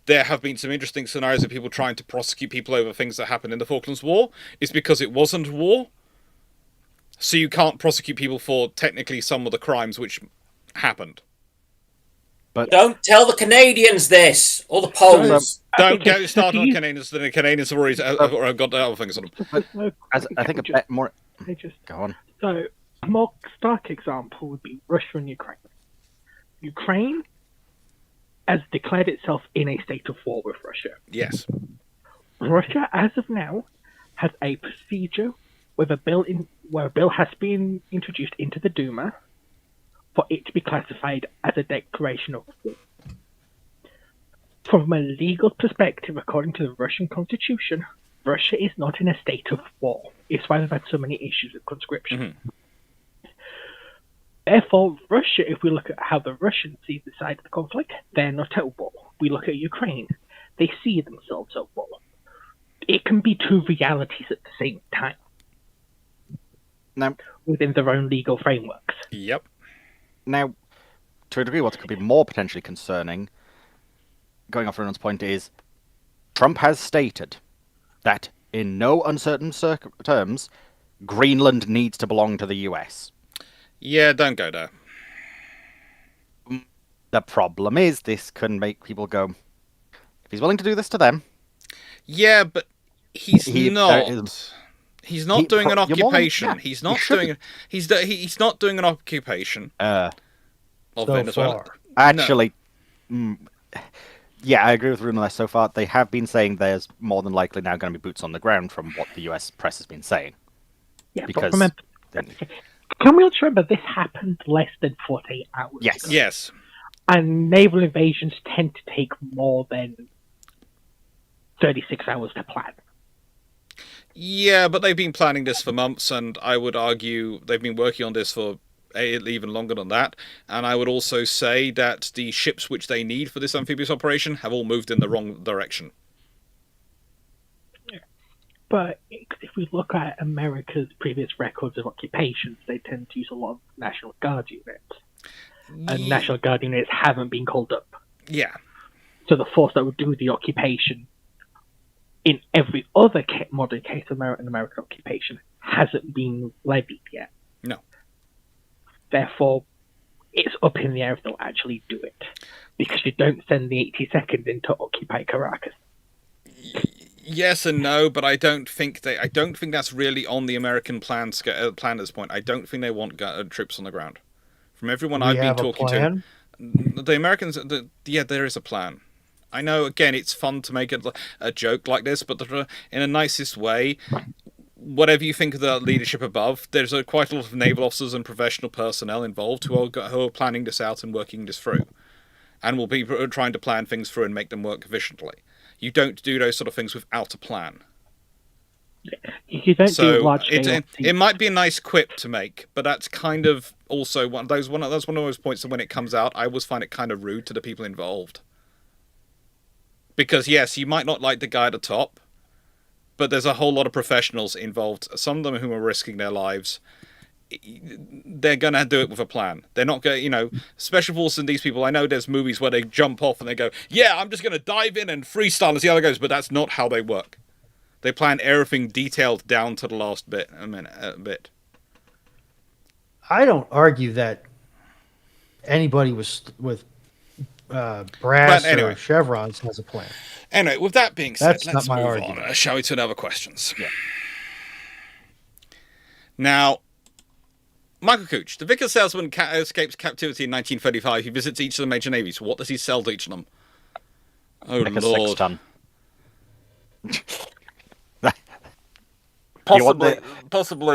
there have been some interesting scenarios of people trying to prosecute people over things that happened in the Falklands War is because it wasn't a war. So you can't prosecute people for technically some of the crimes which happened. Don't tell the Canadians this or the Poles. Don't get Okay, started on you- Canadians. The Canadians have already got other things on them. But No, as I think a just- bit more. I just Go on. So, a more stark example would be Russia and Ukraine. Ukraine has declared itself in a state of war with Russia. Yes. Russia, as of now, has a procedure with where a bill has been introduced into the Duma for it to be classified as a declaration of war. From a legal perspective, according to the Russian constitution, Russia is not in a state of war. It's why they've had so many issues with conscription. Therefore, Russia, if we look at how the Russians see the side of the conflict, they're not at war. We look at Ukraine, they see themselves at war. It can be two realities at the same time Now, within their own legal frameworks. Yep. Now, to a degree, what could be more potentially concerning, going off Ronan's point, is Trump has stated that in no uncertain terms, Greenland needs to belong to the US. Yeah, don't go there. The problem is this can make people go, if he's willing to do this to them, Yeah, but he's He- not. there is- He's not doing an you're more than- occupation. yeah, He's he not should doing. He's not doing an occupation of So Venezuela. far. actually, yeah, I agree with Runa so far. They have been saying there's more than likely now going to be boots on the ground from what the US press has been saying. Yeah, Because but remember, can we also remember this happened less than 48 hours Yes. ago? Yes. And naval invasions tend to take more than 36 hours to plan. Yeah, but they've been planning this for months, and I would argue they've been working on this for even longer than that. And I would also say that the ships which they need for this amphibious operation have all moved in the wrong direction. But if we look at America's previous records of occupations, they tend to use a lot of National Guard units. And National Guard units haven't been called up. Yeah. So the force that would do the occupation in every other modern case of an American occupation hasn't been levied yet. No. Therefore, it's up in the air if they'll actually do it. Because you don't send the 82nd in to occupy Caracas. Yes and no, but I don't think that's really on the American plan at this point. I don't think they want troops on the ground. From everyone I've been talking to, the Americans, yeah, there is a plan. I know, again, it's fun to make a joke like this, but in a nicest way, whatever you think of the leadership above, there's quite a lot of naval officers and professional personnel involved who are planning this out and working this through. And will be trying to plan things through and make them work efficiently. You don't do those sort of things without a plan. You don't do So large scale. it might be a nice quip to make, but that's kind of also that's one of those points that when it comes out, I always find it kind of rude to the people involved. Because yes, you might not like the guy at the top, but there's a whole lot of professionals involved. Some of them who are risking their lives. They're going to do it with a plan. They're not going, Special Forces and these people, I know there's movies where they jump off and they go, yeah, I'm just going to dive in and freestyle and see how it goes, but that's not how they work. They plan everything detailed down to the last bit. I don't argue that anybody with brass anyway. or chevrons has a plan. Anyway, with that being said, That's let's not my move argument. on. Shall we to other questions? Yeah. Now, Michael Cooch, the Vickers salesman escapes captivity in 1935. He visits each of the major navies. What does he sell to each of them? Oh, Like a Lord. 6-ton. Possibly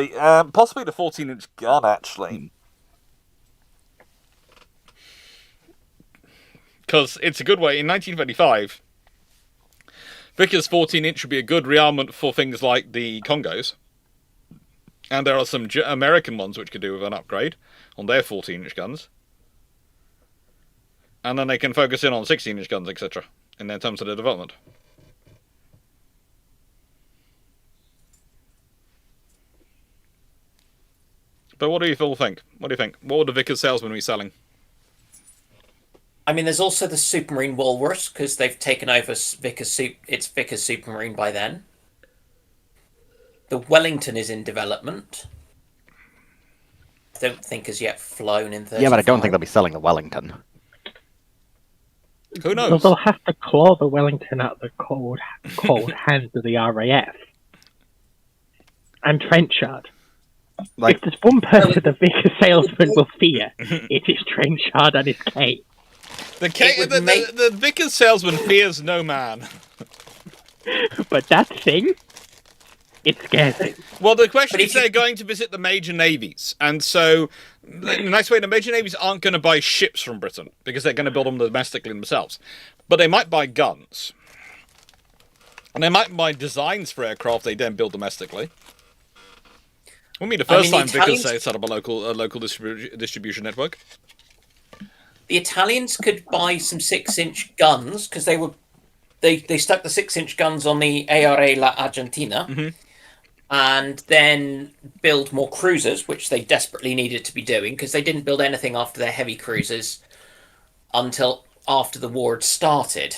the 14-inch gun, actually. Because it's a good way. In 1935, Vickers 14-inch would be a good rearmament for things like the Congos. And there are some American ones which could do with an upgrade on their 14-inch guns. And then they can focus in on 16-inch guns, etc. in their terms of their development. But what do you all think? What do you think? What would the Vickers salesman be selling? I mean, there's also the Supermarine Walrus, because they've taken over it's Vickers Supermarine by then. The Wellington is in development. I don't think has yet flown in 35. Yeah, but I don't think they'll be selling the Wellington. Who knows? So they'll have to claw the Wellington out of the cold hands of the RAF. And Trenchard. Like, If there's one person the Vickers salesman will fear, it is Trenchard and his K. The Vickers salesman fears no man. But that thing, it scares him. Well, the question is they're going to visit the major navies. And so, in a nice way, the major navies aren't going to buy ships from Britain because they're going to build them domestically themselves. But they might buy guns. And they might buy designs for aircraft they then build domestically. Wouldn't be the first time Vickers set up a local distribution network. The Italians could buy some 6-inch guns because they stuck the 6-inch guns on the ARA La Argentina, and then build more cruisers, which they desperately needed to be doing because they didn't build anything after their heavy cruisers until after the war had started.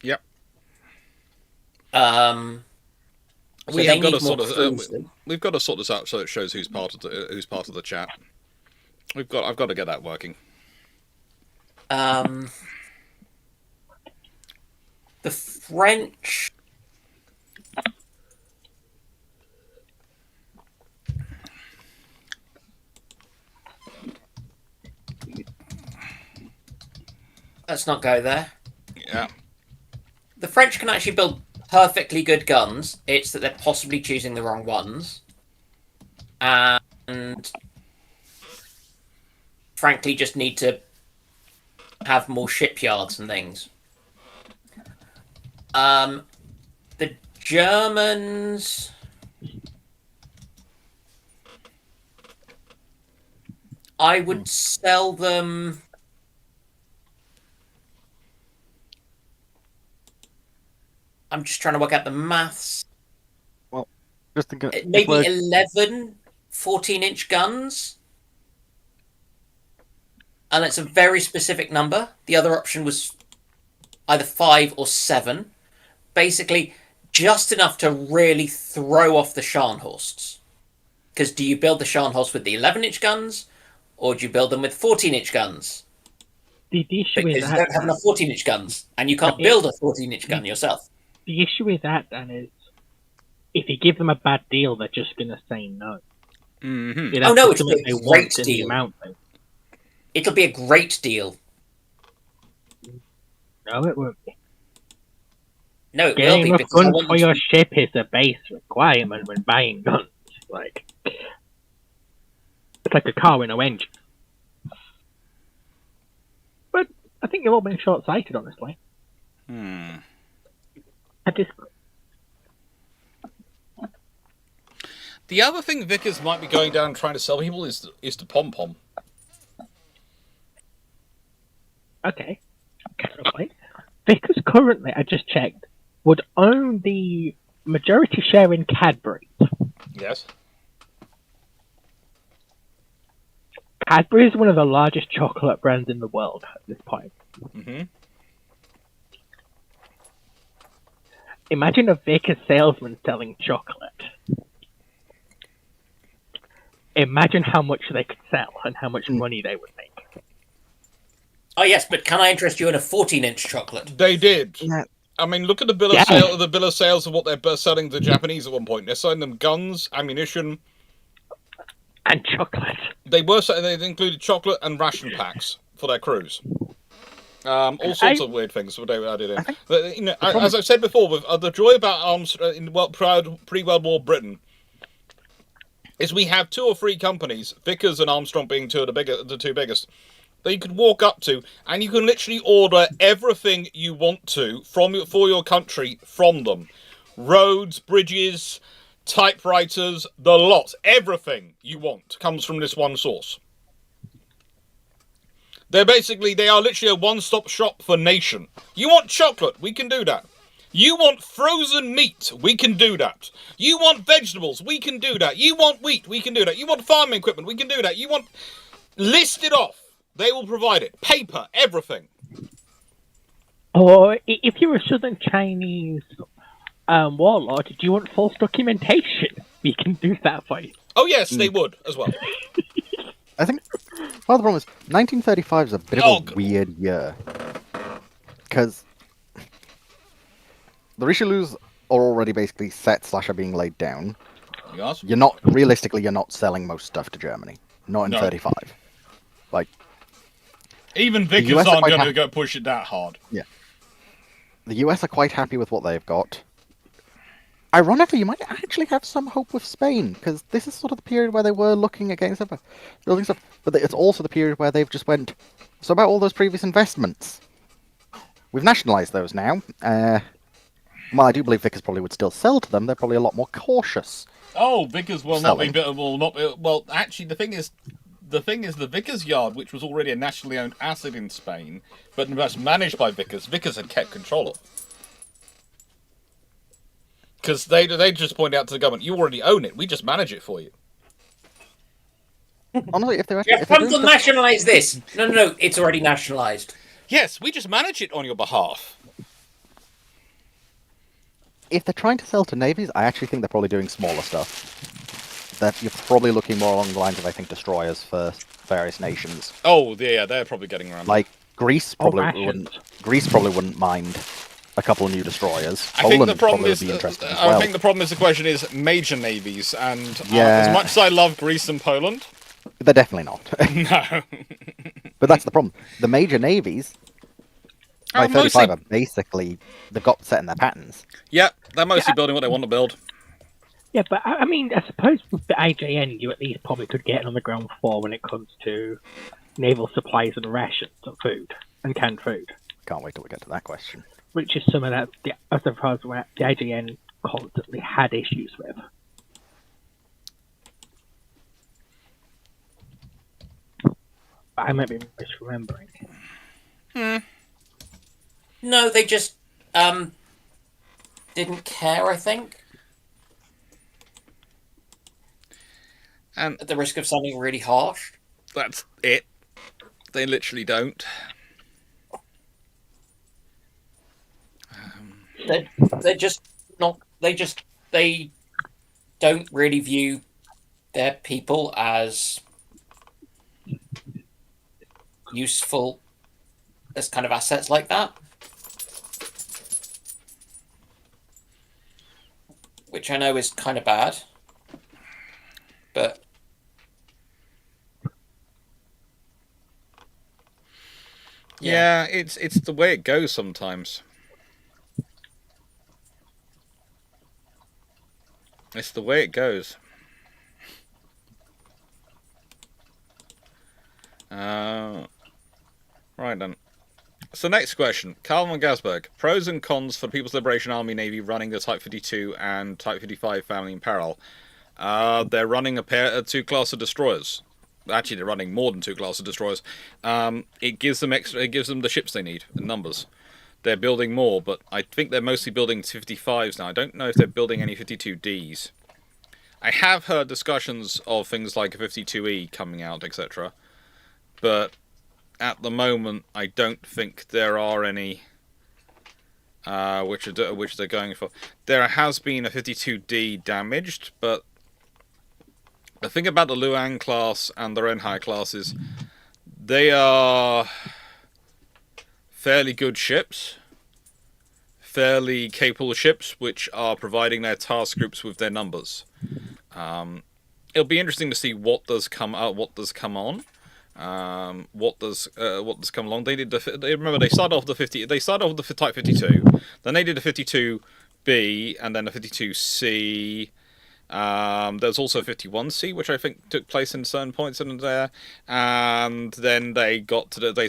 Yep. So we've got to sort this out so it shows who's part of the chat. I've got to get that working. The French. Let's not go there. Yeah. The French can actually build perfectly good guns. It's that they're possibly choosing the wrong ones. And frankly just need to have more shipyards and things. The Germans... I would sell them... I'm just trying to work out the maths. well, just think Maybe 11 14-inch guns. And it's a very specific number. The other option was either 5 or 7. Basically, just enough to really throw off the Scharnhorsts. Because do you build the Scharnhorst with the 11-inch guns, or do you build them with 14-inch guns? The issue Because is you don't have enough 14-inch guns, and you can't build a 14-inch gun yourself. The issue with that, then, is if you give them a bad deal, they're just going to say no. Mm-hmm. Oh, no, it's a great deal. It'll be a great deal. No, it won't be. No, it will Getting be. enough Because guns for your ship is a base requirement when buying guns. Like, it's like a car with no engine. But I think you've all been short-sighted, honestly. I disagree. The other thing Vickers might be going down and trying to sell people is to Pom Pom. Okay. Right. Vickers currently, I just checked, would own the majority share in Cadbury. Yes. Cadbury is one of the largest chocolate brands in the world at this point. Mm-hmm. Imagine a Vickers salesman selling chocolate. Imagine how much they could sell and how much money they would make. Oh yes, but can I interest you in a 14-inch chocolate? They did. Yeah. I mean, look at the bill of sale. The bill of sales of what they're selling to the Japanese at one point. They're selling them guns, ammunition, and chocolate. They included chocolate and ration packs for their crews. All sorts of weird things were they added in. But, you know, as I've said before, with the joy about arms in pre-World War Britain is we have 2 or 3 companies, Vickers and Armstrong being the two biggest, that you could walk up to, and you can literally order everything you want to for your country from them. Roads, bridges, typewriters, the lot. Everything you want comes from this one source. They are literally a one-stop shop for nation. You want chocolate? We can do that. You want frozen meat? We can do that. You want vegetables? We can do that. You want wheat? We can do that. You want farming equipment? We can do that. You want... List it off. They will provide it. Paper, everything. Or if you're a Southern Chinese warlord, do you want false documentation? We can do that for you. Oh yes, they would as well. I think part of the problem is 1935 is a bit of a weird year because the Richelieus are already basically set / are being laid down. Yes. You're not selling most stuff to Germany. Not in 35. Like even Vickers aren't going to go push it that hard. Yeah. The US are quite happy with what they've got. Ironically, you might actually have some hope with Spain, because this is sort of the period where they were looking against building stuff, but it's also the period where they've just went, so about all those previous investments. We've nationalised those now. While I do believe Vickers probably would still sell to them, they're probably a lot more cautious. Oh, Vickers will not be... Well, actually, the thing is the Vickers yard, which was already a nationally owned asset in Spain, but was managed by Vickers had kept control of it. Because they just point out to the government, you already own it, we just manage it for you. Honestly, if they're come to nationalise this. No, it's already nationalised. Yes, we just manage it on your behalf. If they're trying to sell to navies, I actually think they're probably doing smaller stuff. That you're probably looking more along the lines of, I think, destroyers for various nations. Oh, yeah, they're probably getting around. Like Greece probably wouldn't mind a couple of new destroyers. I think the problem is the question is major navies, and as much as I love Greece and Poland, they're definitely not. No. But that's the problem. The major navies by 35 are basically they've got set in their patterns. Yeah, they're mostly building what they want to build. Yeah, but I mean, I suppose with the IJN, you at least probably could get on the ground floor when it comes to naval supplies and rations of food and canned food. Can't wait till we get to that question. Which is some of that, I suppose, where the IJN constantly had issues with. But I might be misremembering. No, they just didn't care, I think. And at the risk of sounding really harsh. That's it. They literally don't. They're just not. They don't really view their people as useful as kind of assets like that. Which I know is kind of bad. But yeah, it's the way it goes sometimes. It's the way it goes. Right then. So next question. Carl von Gasberg. Pros and cons for the People's Liberation Army Navy running the Type 52 and Type 55 family in parallel. They're running two class of destroyers. Actually, they're running more than two class of destroyers. It gives them extra. It gives them the ships they need in numbers. They're building more, but I think they're mostly building 55s now. I don't know if they're building any 52Ds. I have heard discussions of things like a 52E coming out, etc. But at the moment, I don't think there are any which they're going for. There has been a 52D damaged, but the thing about the Luang class and the Renhai class is they are fairly good ships, fairly capable ships, which are providing their task groups with their numbers. It'll be interesting to see what does come out, what does come on, what does come along. They did remember they started off with the 50. They started off with the Type 52. Then they did a 52B and then a 52C. There's also 51C, which I think took place in certain points in there, and then they got to they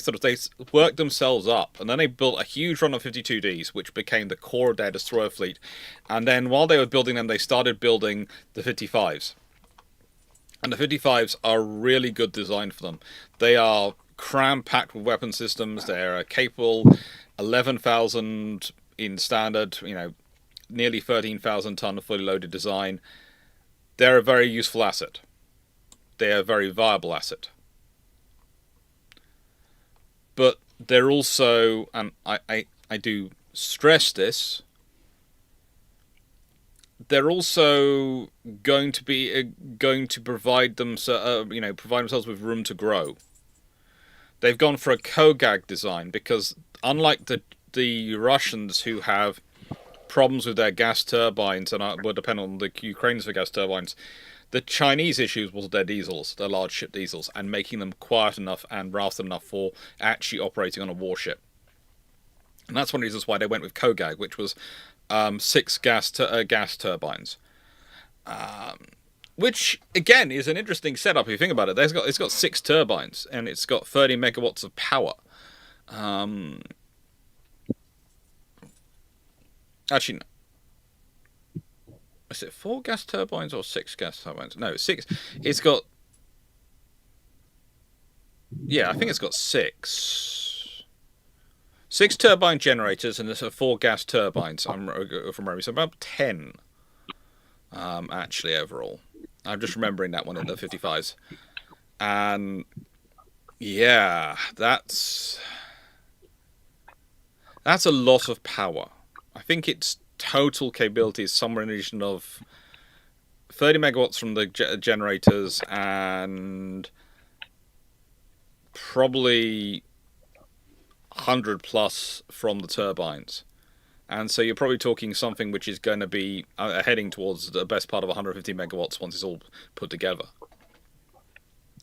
worked themselves up, and then they built a huge run of 52Ds, which became the core of their destroyer fleet. And then while they were building them, they started building the 55s, and the 55s are really good design for them. They are cram-packed with weapon systems. They're capable 11,000 in standard, nearly 13,000 ton of fully loaded design. They're a very useful asset. They're a very viable asset. But they're also, and I do stress this, they're also going to provide them, provide themselves with room to grow. They've gone for a Kogag design because, unlike the Russians, who have problems with their gas turbines and were dependent on the Ukrainians for gas turbines, the Chinese issues was their diesels, their large ship diesels, and making them quiet enough and fast enough for actually operating on a warship. And that's one of the reasons why they went with Kogag, which was 6 gas turbines. Which, again, is an interesting setup if you think about it. It's got 6 turbines, and it's got 30 megawatts of power. Actually, no. Is it 4 gas turbines or 6 gas turbines? No, 6. It's got... Yeah, I think it's got 6. 6 turbine generators and there's 4 gas turbines from memory. So about 10, actually, overall. I'm just remembering that one in the 55s. And, yeah, that's a lot of power. I think its total capability is somewhere in the region of 30 megawatts from the generators and probably 100 plus from the turbines. And so you're probably talking something which is going to be heading towards the best part of 150 megawatts once it's all put together.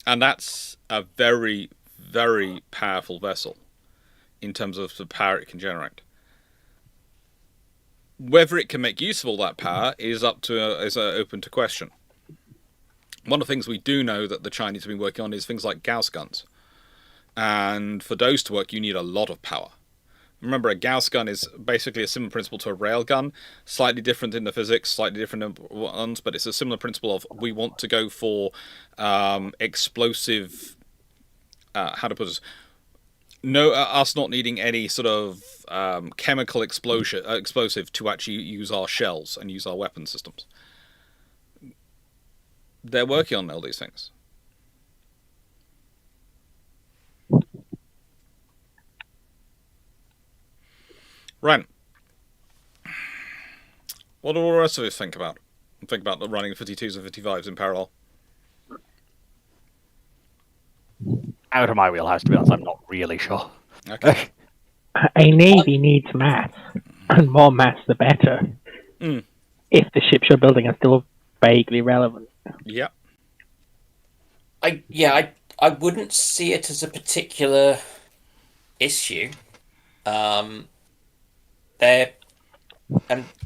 And that's a very, very powerful vessel in terms of the power it can generate. Whether it can make use of all that power is open to question. One of the things we do know that the Chinese have been working on is things like Gauss guns. And for those to work, you need a lot of power. Remember, a Gauss gun is basically a similar principle to a rail gun, slightly different in the physics, slightly different in ones, but it's a similar principle of we want to go for explosive... how to put this... us not needing any sort of chemical explosive to actually use our shells and use our weapon systems. They're working on all these things. Ren, what do all the rest of us think about? Think about the running 52s and 55s in parallel. Out of my wheelhouse, to be honest, I'm not really sure. Okay. A navy needs maths, and more maths the better. If the ships you're building are still vaguely relevant. Yeah. I wouldn't see it as a particular issue. And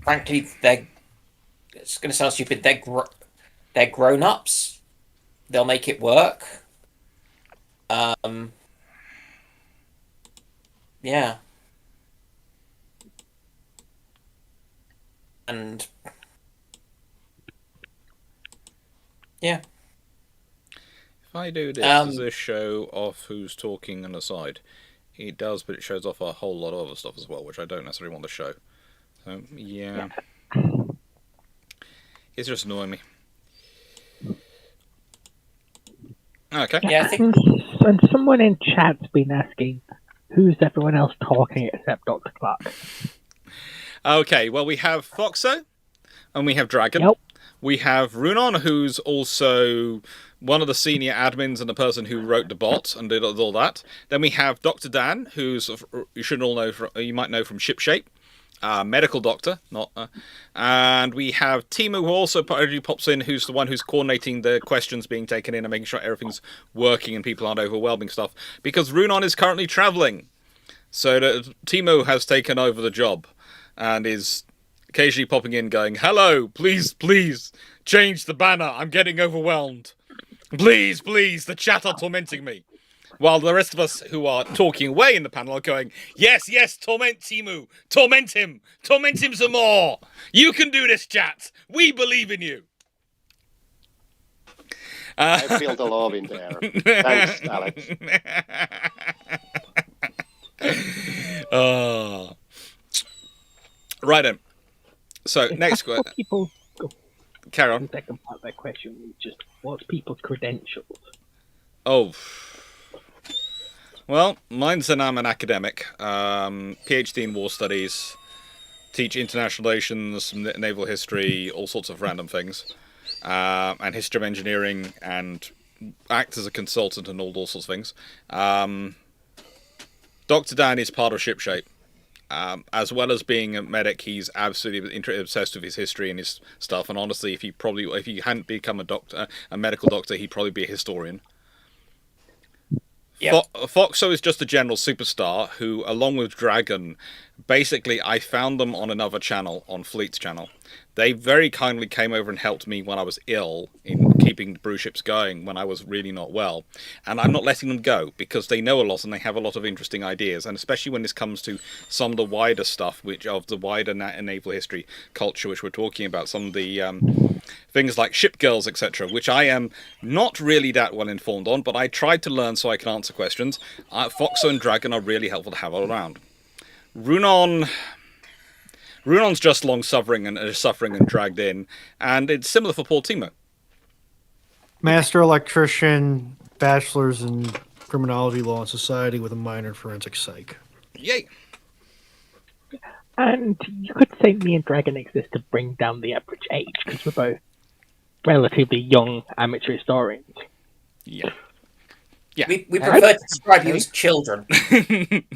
frankly, it's going to sound stupid. They're grown-ups. They'll make it work. Yeah. And Yeah. If I do this, does this show off who's talking and aside? It does, but it shows off a whole lot of other stuff as well, which I don't necessarily want to show. So, yeah. It's just annoying me. Okay. Yeah, I think... And someone in chat's been asking, who's everyone else talking except Dr. Clarke? Okay, well, we have Foxo, and we have Dragon. Yep. We have Runon, who's also one of the senior admins and the person who wrote the bot and did all that. Then we have Dr. Dan, who's you should all know, you might know from Shipshape, medical doctor, and we have Timu, who also pops in, who's the one who's coordinating the questions being taken in and making sure everything's working and people aren't overwhelming stuff. Because Runon is currently traveling, so Timu has taken over the job and is occasionally popping in going, hello, please, change the banner, I'm getting overwhelmed. Please, the chat are tormenting me. While the rest of us who are talking away in the panel are going, yes, torment Timu, torment him some more. You can do this, chat. We believe in you. I feel the love in there. Thanks, Alex. Right then. So, next question. People Carry on. The second part of that question was just, what's people's credentials? Oh. Well, mine's I'm an academic. PhD in war studies. Teach international relations, naval history, all sorts of random things. And history of engineering, and act as a consultant and all sorts of things. Dr. Dan is part of Shipshape. As well as being a medic, he's absolutely obsessed with his history and his stuff. And honestly, if he hadn't become a medical doctor, he'd probably be a historian. Yeah. Foxo is just a general superstar who, along with Dragon, basically I found them on another channel, on Fleet's channel. They very kindly came over and helped me when I was ill in keeping the Bruships going when I was really not well. And I'm not letting them go because they know a lot and they have a lot of interesting ideas. And especially when this comes to some of the wider stuff, which of the wider naval history culture, which we're talking about, some of the things like ship girls, etc., which I am not really that well informed on, but I tried to learn so I can answer questions. Foxo and Dragon are really helpful to have all around. Runon's just suffering and dragged in, and it's similar for Paul Timo. Master electrician, bachelor's in criminology, law, and society with a minor in forensic psych. Yay! And you could say me and Dragon exist to bring down the average age, because we're both relatively young amateur historians. Yeah. Yeah. We prefer to describe you as children. We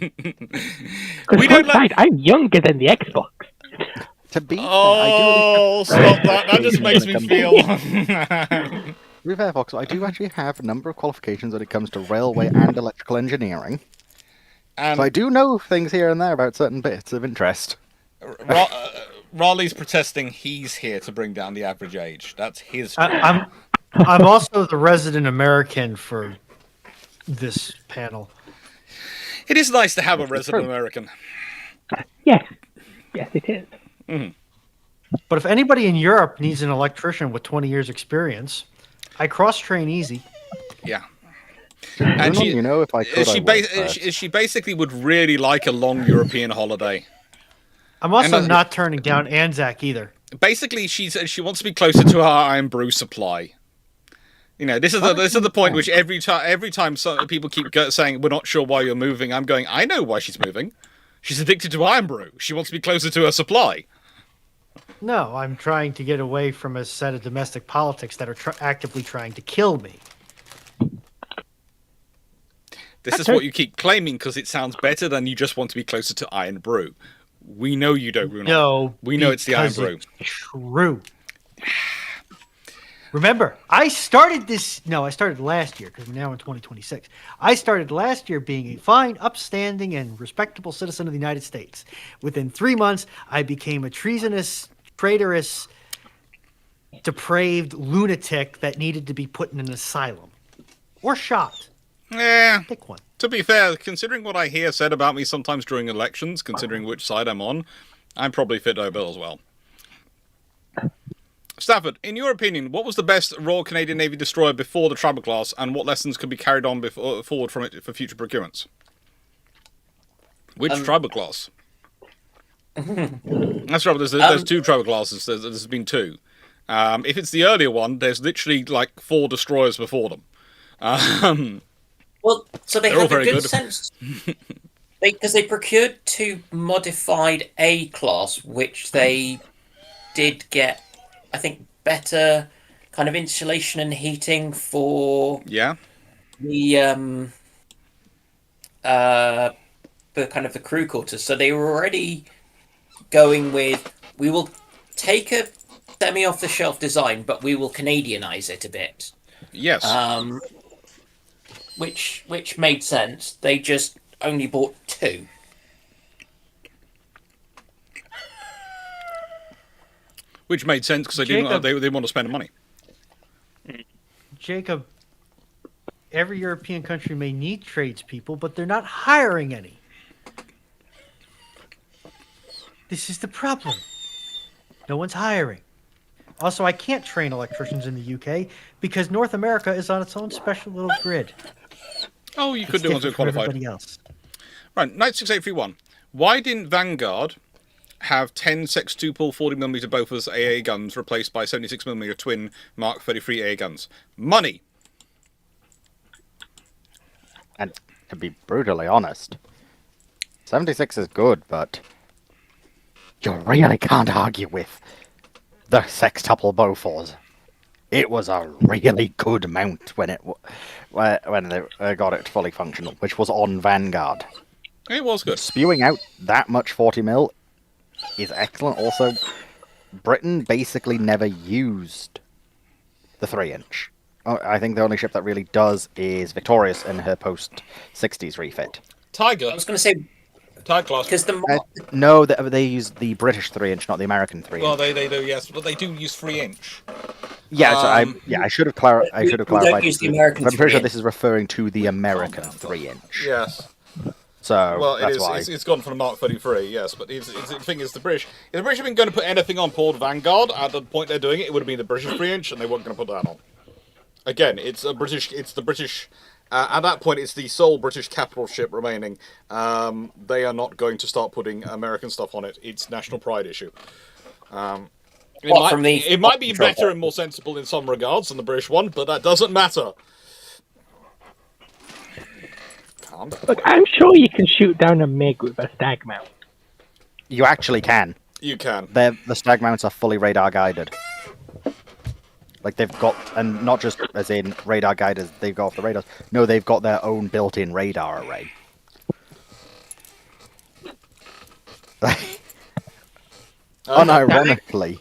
don't like... I'm younger than the Xbox. To be fair, stop that. That just makes me feel... To be fair, Fox, I do actually have a number of qualifications when it comes to railway and electrical engineering. So I do know things here and there about certain bits of interest. Raleigh's protesting he's here to bring down the average age. That's his job. I'm also the resident American for this panel. It is nice to have a resident American. Yes, it is. Mm-hmm. But if anybody in Europe needs an electrician with 20 years experience, I cross-train easy. Yeah. And she, if I could, she basically would really like a long European holiday. I'm also not turning down Anzac either. Basically, she wants to be closer to her Iron Brew supply. This is the point which every time people keep saying we're not sure why you're moving, I'm going, I know why she's moving. She's addicted to Iron Brew. She wants to be closer to her supply. No, I'm trying to get away from a set of domestic politics that are actively trying to kill me. This is what you keep claiming because it sounds better than you just want to be closer to Iron Brew. We know you don't, Runo. No, we know it's the Iron Brew. True. Remember, I started last year because we're now in 2026. I started last year being a fine, upstanding, and respectable citizen of the United States. Within 3 months, I became a treasonous, traitorous, depraved lunatic that needed to be put in an asylum. Or shot. Yeah. Pick one. To be fair, considering what I hear said about me sometimes during elections, considering which side I'm on, I'm probably fit over as well. Stafford, in your opinion, what was the best Royal Canadian Navy destroyer before the Tribal class, and what lessons could be carried on forward from it for future procurements? Which Tribal class? That's right. There's two Tribal classes. There's been two. If it's the earlier one, there's literally like 4 destroyers before them. Well, so they They're all have a very good good. sense. Because they procured 2 modified A class, which they did get, I think, better kind of insulation and heating for Yeah. the kind of the crew quarters. So they were already going with, we will take a semi-off-the-shelf design, but we will Canadianize it a bit. Yes. Which made sense. They just only bought 2. Which made sense because they didn't. They want to spend the money. Jacob, every European country may need tradespeople, but they're not hiring any. This is the problem. No one's hiring. Also, I can't train electricians in the UK because North America is on its own special little grid. Oh, you could do once you're qualified. Everybody else. Right, 96831. Why didn't Vanguard have 10 sextuple 40mm Bofors AA guns replaced by 76mm twin Mark 33 AA guns? Money. And to be brutally honest, 76 is good, but you really can't argue with the sextuple Bofors. It was a really good mount when they got it fully functional, which was on Vanguard. It was good. Spewing out that much 40mm is excellent. Also, Britain basically never used the 3-inch. I think the only ship that really does is Victorious in her post-60s refit. Tiger. I was going to say, Tiger class. because No, they use the British 3-inch, not the American 3-inch. Well, they do, yes, but they do use 3-inch. Yeah, so I should have clarified. I should have we don't clarified. use the American I'm pretty sure 3-inch. this is referring to the American 3-inch. Yes. So Well, that's it is. why. It's gone from the Mark 33, yes, but the thing is, the British. If the British had been going to put anything on board Vanguard at the point they're doing it, it would have been the British 3-inch, and they weren't going to put that on. Again, it's a British. It's the British. At that point, it's the sole British capital ship remaining. They are not going to start putting American stuff on it. It's national pride issue. It might be better and more sensible in some regards than the British one, but that doesn't matter. Look, I'm sure you can shoot down a MiG with a stag mount. You actually can. You can. The stag mounts are fully radar guided. Like they've got, and not just as in radar guided, they've got off the radars. No, they've got their own built-in radar array. Unironically,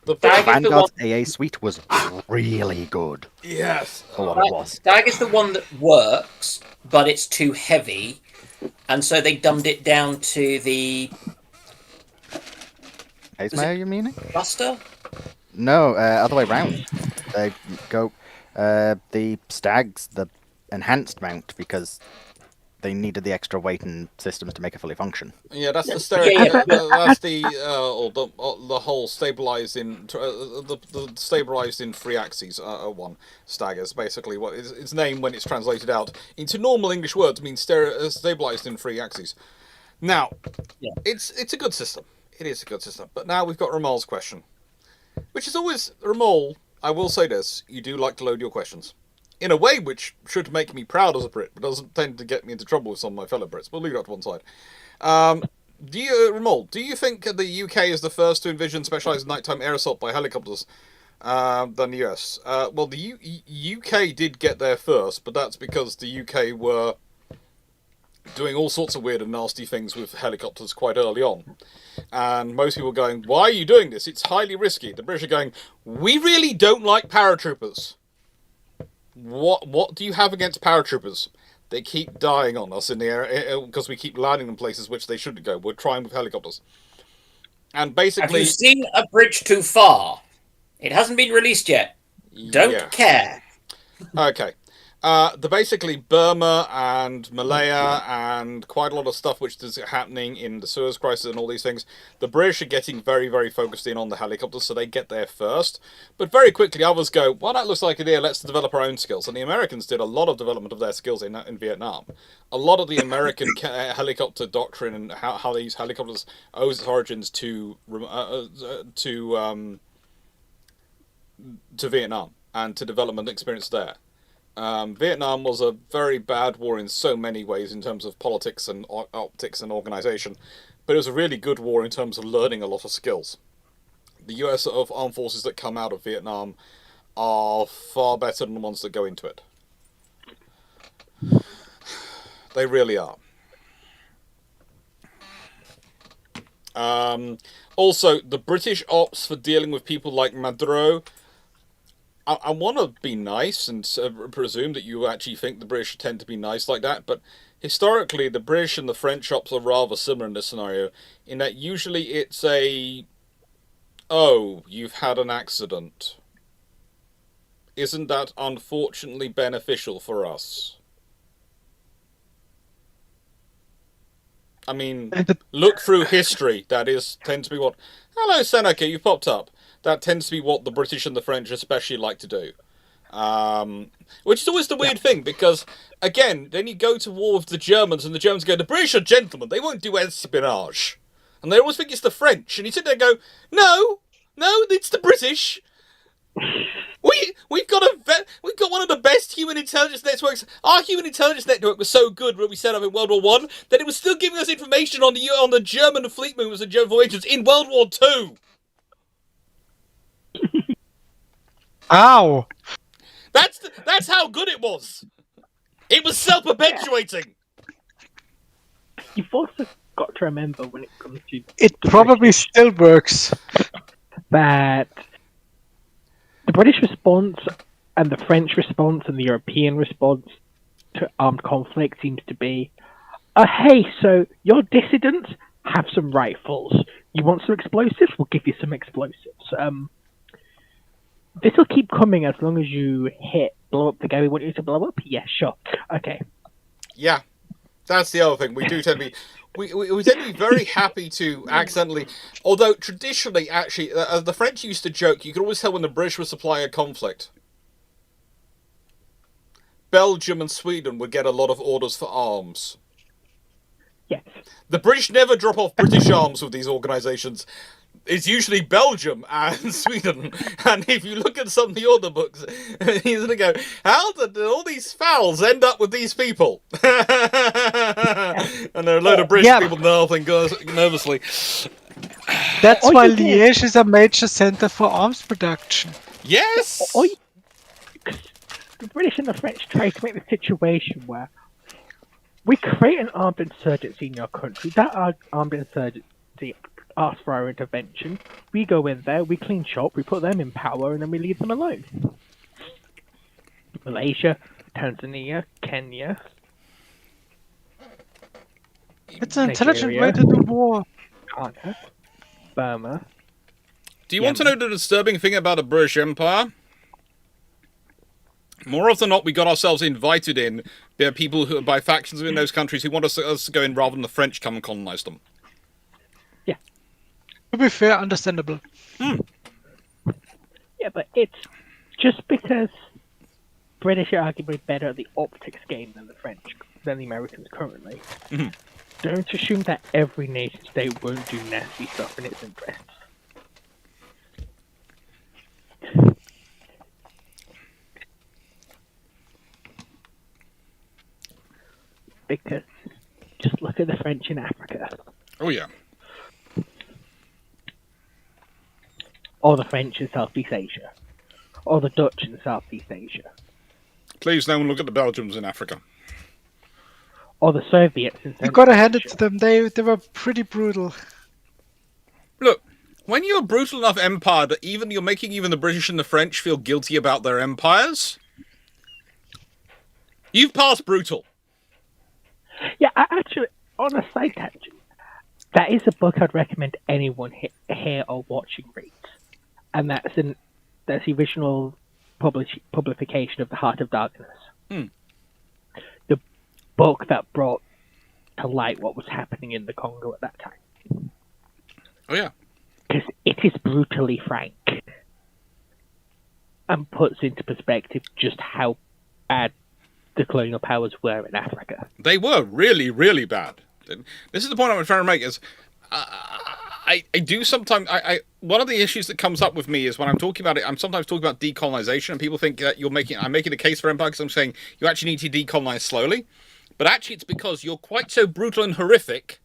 The Vanguard's AA suite was really good Yes. for what it was. Stag is the one that works, but it's too heavy, and so they dumbed it down to the Ace you meaning? Buster. No, other way round. They go the Stags, the enhanced mount, because they needed the extra weight and systems to make it fully function. Yeah, that's the that's the whole stabilized in the stabilized in 3 axes one staggers basically what its name when it's translated out into normal English words means stabilized in 3 axes. Now, it's a good system. It is a good system. But now we've got Ramal's question, which is always Ramal. I will say this: you do like to load your questions. In a way which should make me proud as a Brit, but doesn't tend to get me into trouble with some of my fellow Brits. We'll leave that to one side. Ramal, do you think the UK is the first to envision specialised nighttime air assault by helicopters than the US? Well, the UK did get there first, but that's because the UK were doing all sorts of weird and nasty things with helicopters quite early on. And most people are going, why are you doing this? It's highly risky. The British are going, we really don't like paratroopers. What do you have against paratroopers? They keep dying on us in the air because we keep landing in places which they shouldn't go. We're trying with helicopters. And basically... Have you seen A Bridge Too Far? It hasn't been released yet. Don't care. Okay. Basically Burma and Malaya and quite a lot of stuff which is happening in the Suez Crisis and all these things. The British are getting very, very focused in on the helicopters, so they get there first. But very quickly, others go, well, that looks like an idea, let's develop our own skills. And the Americans did a lot of development of their skills in Vietnam. A lot of the American helicopter doctrine and how they use helicopters owes its origins to Vietnam and to development experience there. Vietnam was a very bad war in so many ways in terms of politics and optics and organization, but it was a really good war in terms of learning a lot of skills. The US armed forces that come out of Vietnam are far better than the ones that go into it. They really are. Also, the British ops for dealing with people like Maduro, I want to be nice and presume that you actually think the British tend to be nice like that, but historically the British and the French ops are rather similar in this scenario, in that usually it's oh, you've had an accident. Isn't that unfortunately beneficial for us? I mean, look through history, tends to be what... Hello, Seneca, you popped up. That tends to be what the British and the French especially like to do. Which is always the weird thing, because, again, then you go to war with the Germans, and the Germans go, the British are gentlemen, they won't do espionage. And they always think it's the French, and you sit there and go, no, it's the British. We've got one of the best human intelligence networks. Our human intelligence network was so good when we set up in World War One that it was still giving us information on the German fleet movements and German formations in World War Two. Ow! That's how good it was. It was self-perpetuating. You've also got to remember when it comes to It probably still works. that the British response and the French response and the European response to armed conflict seems to be, hey, so your dissidents have some rifles. You want some explosives? We'll give you some explosives. This will keep coming as long as you blow up the guy we want you to blow up? Yeah, sure. Okay. Yeah, that's the other thing. We do tend to be... We tend to be very happy to accidentally... Although, traditionally, actually, the French used to joke, you could always tell when the British were supplying a conflict. Belgium and Sweden would get a lot of orders for arms. Yes. The British never drop off British arms with these organisations. It's usually Belgium and Sweden. And if you look at some of the order books, he's going to go, how did all these fouls end up with these people? And there are a load of British people laughing nervously. That's why Liège is a major center for arms production. Yes! The British and the French try to make the situation where we create an armed insurgency in your country. That armed insurgency asks for our intervention. We go in there, we clean shop, we put them in power, and then we leave them alone. Malaysia, Tanzania, Kenya. It's an intelligent way to do war. Ghana, Burma. Do you want to know the disturbing thing about the British Empire? More often than not, we got ourselves invited in by people by factions in those countries who want us to go in rather than the French come and colonize them. Yeah. To be fair, understandable. Yeah, but it's just because British are arguably better at the optics game than the Americans currently. Mm-hmm. Don't assume that every nation state won't do nasty stuff in its interests. Because just look at the French in Africa. Oh yeah. Or the French in Southeast Asia. Or the Dutch in Southeast Asia. Please no one look at the Belgians in Africa. Or the Soviets in Central You gotta hand it Asia. to them, they were pretty brutal. Look, when you're a brutal enough empire that you're making even the British and the French feel guilty about their empires, you've passed brutal. Yeah, actually, on a side tangent, that is a book I'd recommend anyone hear or watching read. And that's the original publication of The Heart of Darkness. The book that brought to light what was happening in the Congo at that time. Oh yeah. Because it is brutally frank and puts into perspective just how bad the colonial powers were in Africa. They were really, really bad. This is the point I'm trying to make. Is I do sometimes. One of the issues that comes up with me is when I'm talking about it. I'm sometimes talking about decolonization, and people think that I'm making a case for empire because I'm saying you actually need to decolonize slowly, but actually it's because you're quite so brutal and horrific,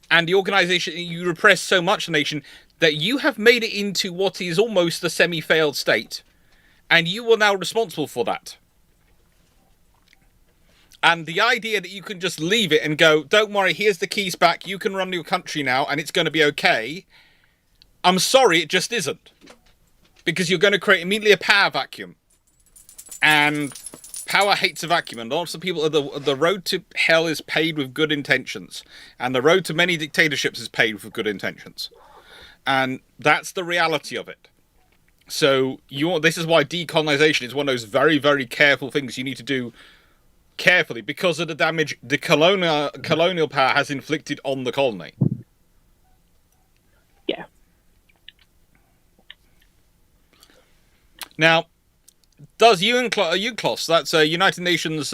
and the organization you repress so much the nation that you have made it into what is almost a semi-failed state, and you are now responsible for that. And the idea that you can just leave it and go, don't worry, here's the keys back, you can run your country now, and it's going to be okay. I'm sorry, it just isn't. Because you're going to create immediately a power vacuum. And power hates a vacuum. And lots of people, the road to hell is paved with good intentions. And the road to many dictatorships is paved with good intentions. And that's the reality of it. So this is why decolonization is one of those very, very careful things you need to do carefully because of the damage the colonial power has inflicted on the colony. Yeah. Now, does UNCLOS, that's a United Nations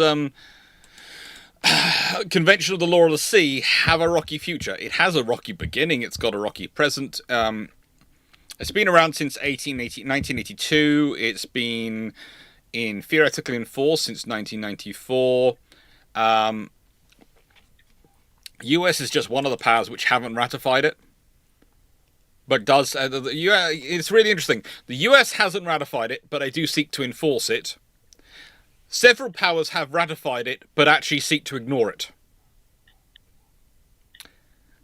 Convention of the Law of the Sea, have a rocky future? It has a rocky beginning. It's got a rocky present. It's been around since 1982. It's been theoretically in force since 1994. US is just one of the powers which haven't ratified it, but does. It's really interesting. The US hasn't ratified it, but they do seek to enforce it. Several powers have ratified it, but actually seek to ignore it.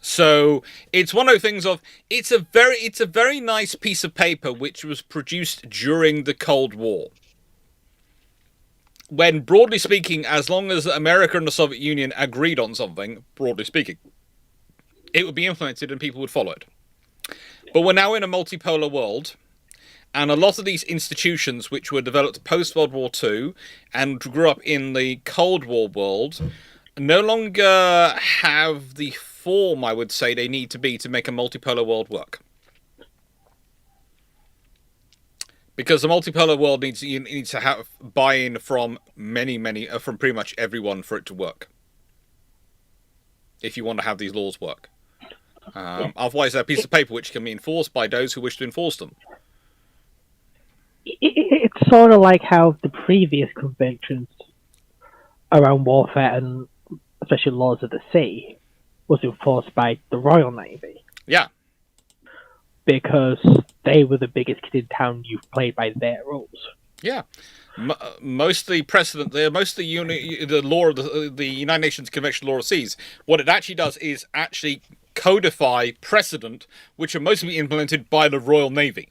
So it's one of those things of it's a very nice piece of paper which was produced during the Cold War. When, broadly speaking, as long as America and the Soviet Union agreed on something, broadly speaking, it would be implemented and people would follow it. But we're now in a multipolar world, and a lot of these institutions which were developed post-World War II and grew up in the Cold War world no longer have the form, I would say, they need to be to make a multipolar world work. Because the multipolar world needs to have buy-in from from pretty much everyone for it to work. If you want to have these laws work. Otherwise, they're a piece of paper which can be enforced by those who wish to enforce them. It's sort of like how the previous conventions around warfare and especially laws of the sea was enforced by the Royal Navy. Yeah. Because they were the biggest kid in town. You played by their rules. Yeah, most of the precedent there, most of the law of the United Nations Convention Law of Seas. What it actually does is actually codify precedent, which are mostly implemented by the Royal Navy,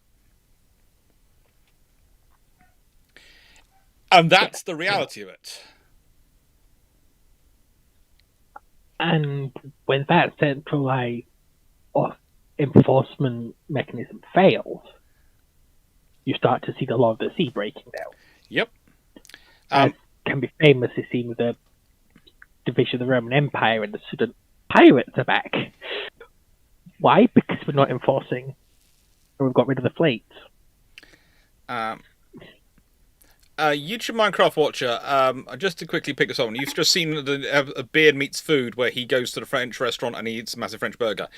and that's the reality of it. And when that centralized enforcement mechanism fails, you start to see the law of the sea breaking down. Yep. As can be famously seen with the division of the Roman Empire and the sudden pirates are back. Why? Because we're not enforcing, or we've got rid of the fleets. YouTube Minecraft Watcher, just to quickly pick this on, you've just seen the Beard Meets Food, where he goes to the French restaurant and he eats a massive French burger.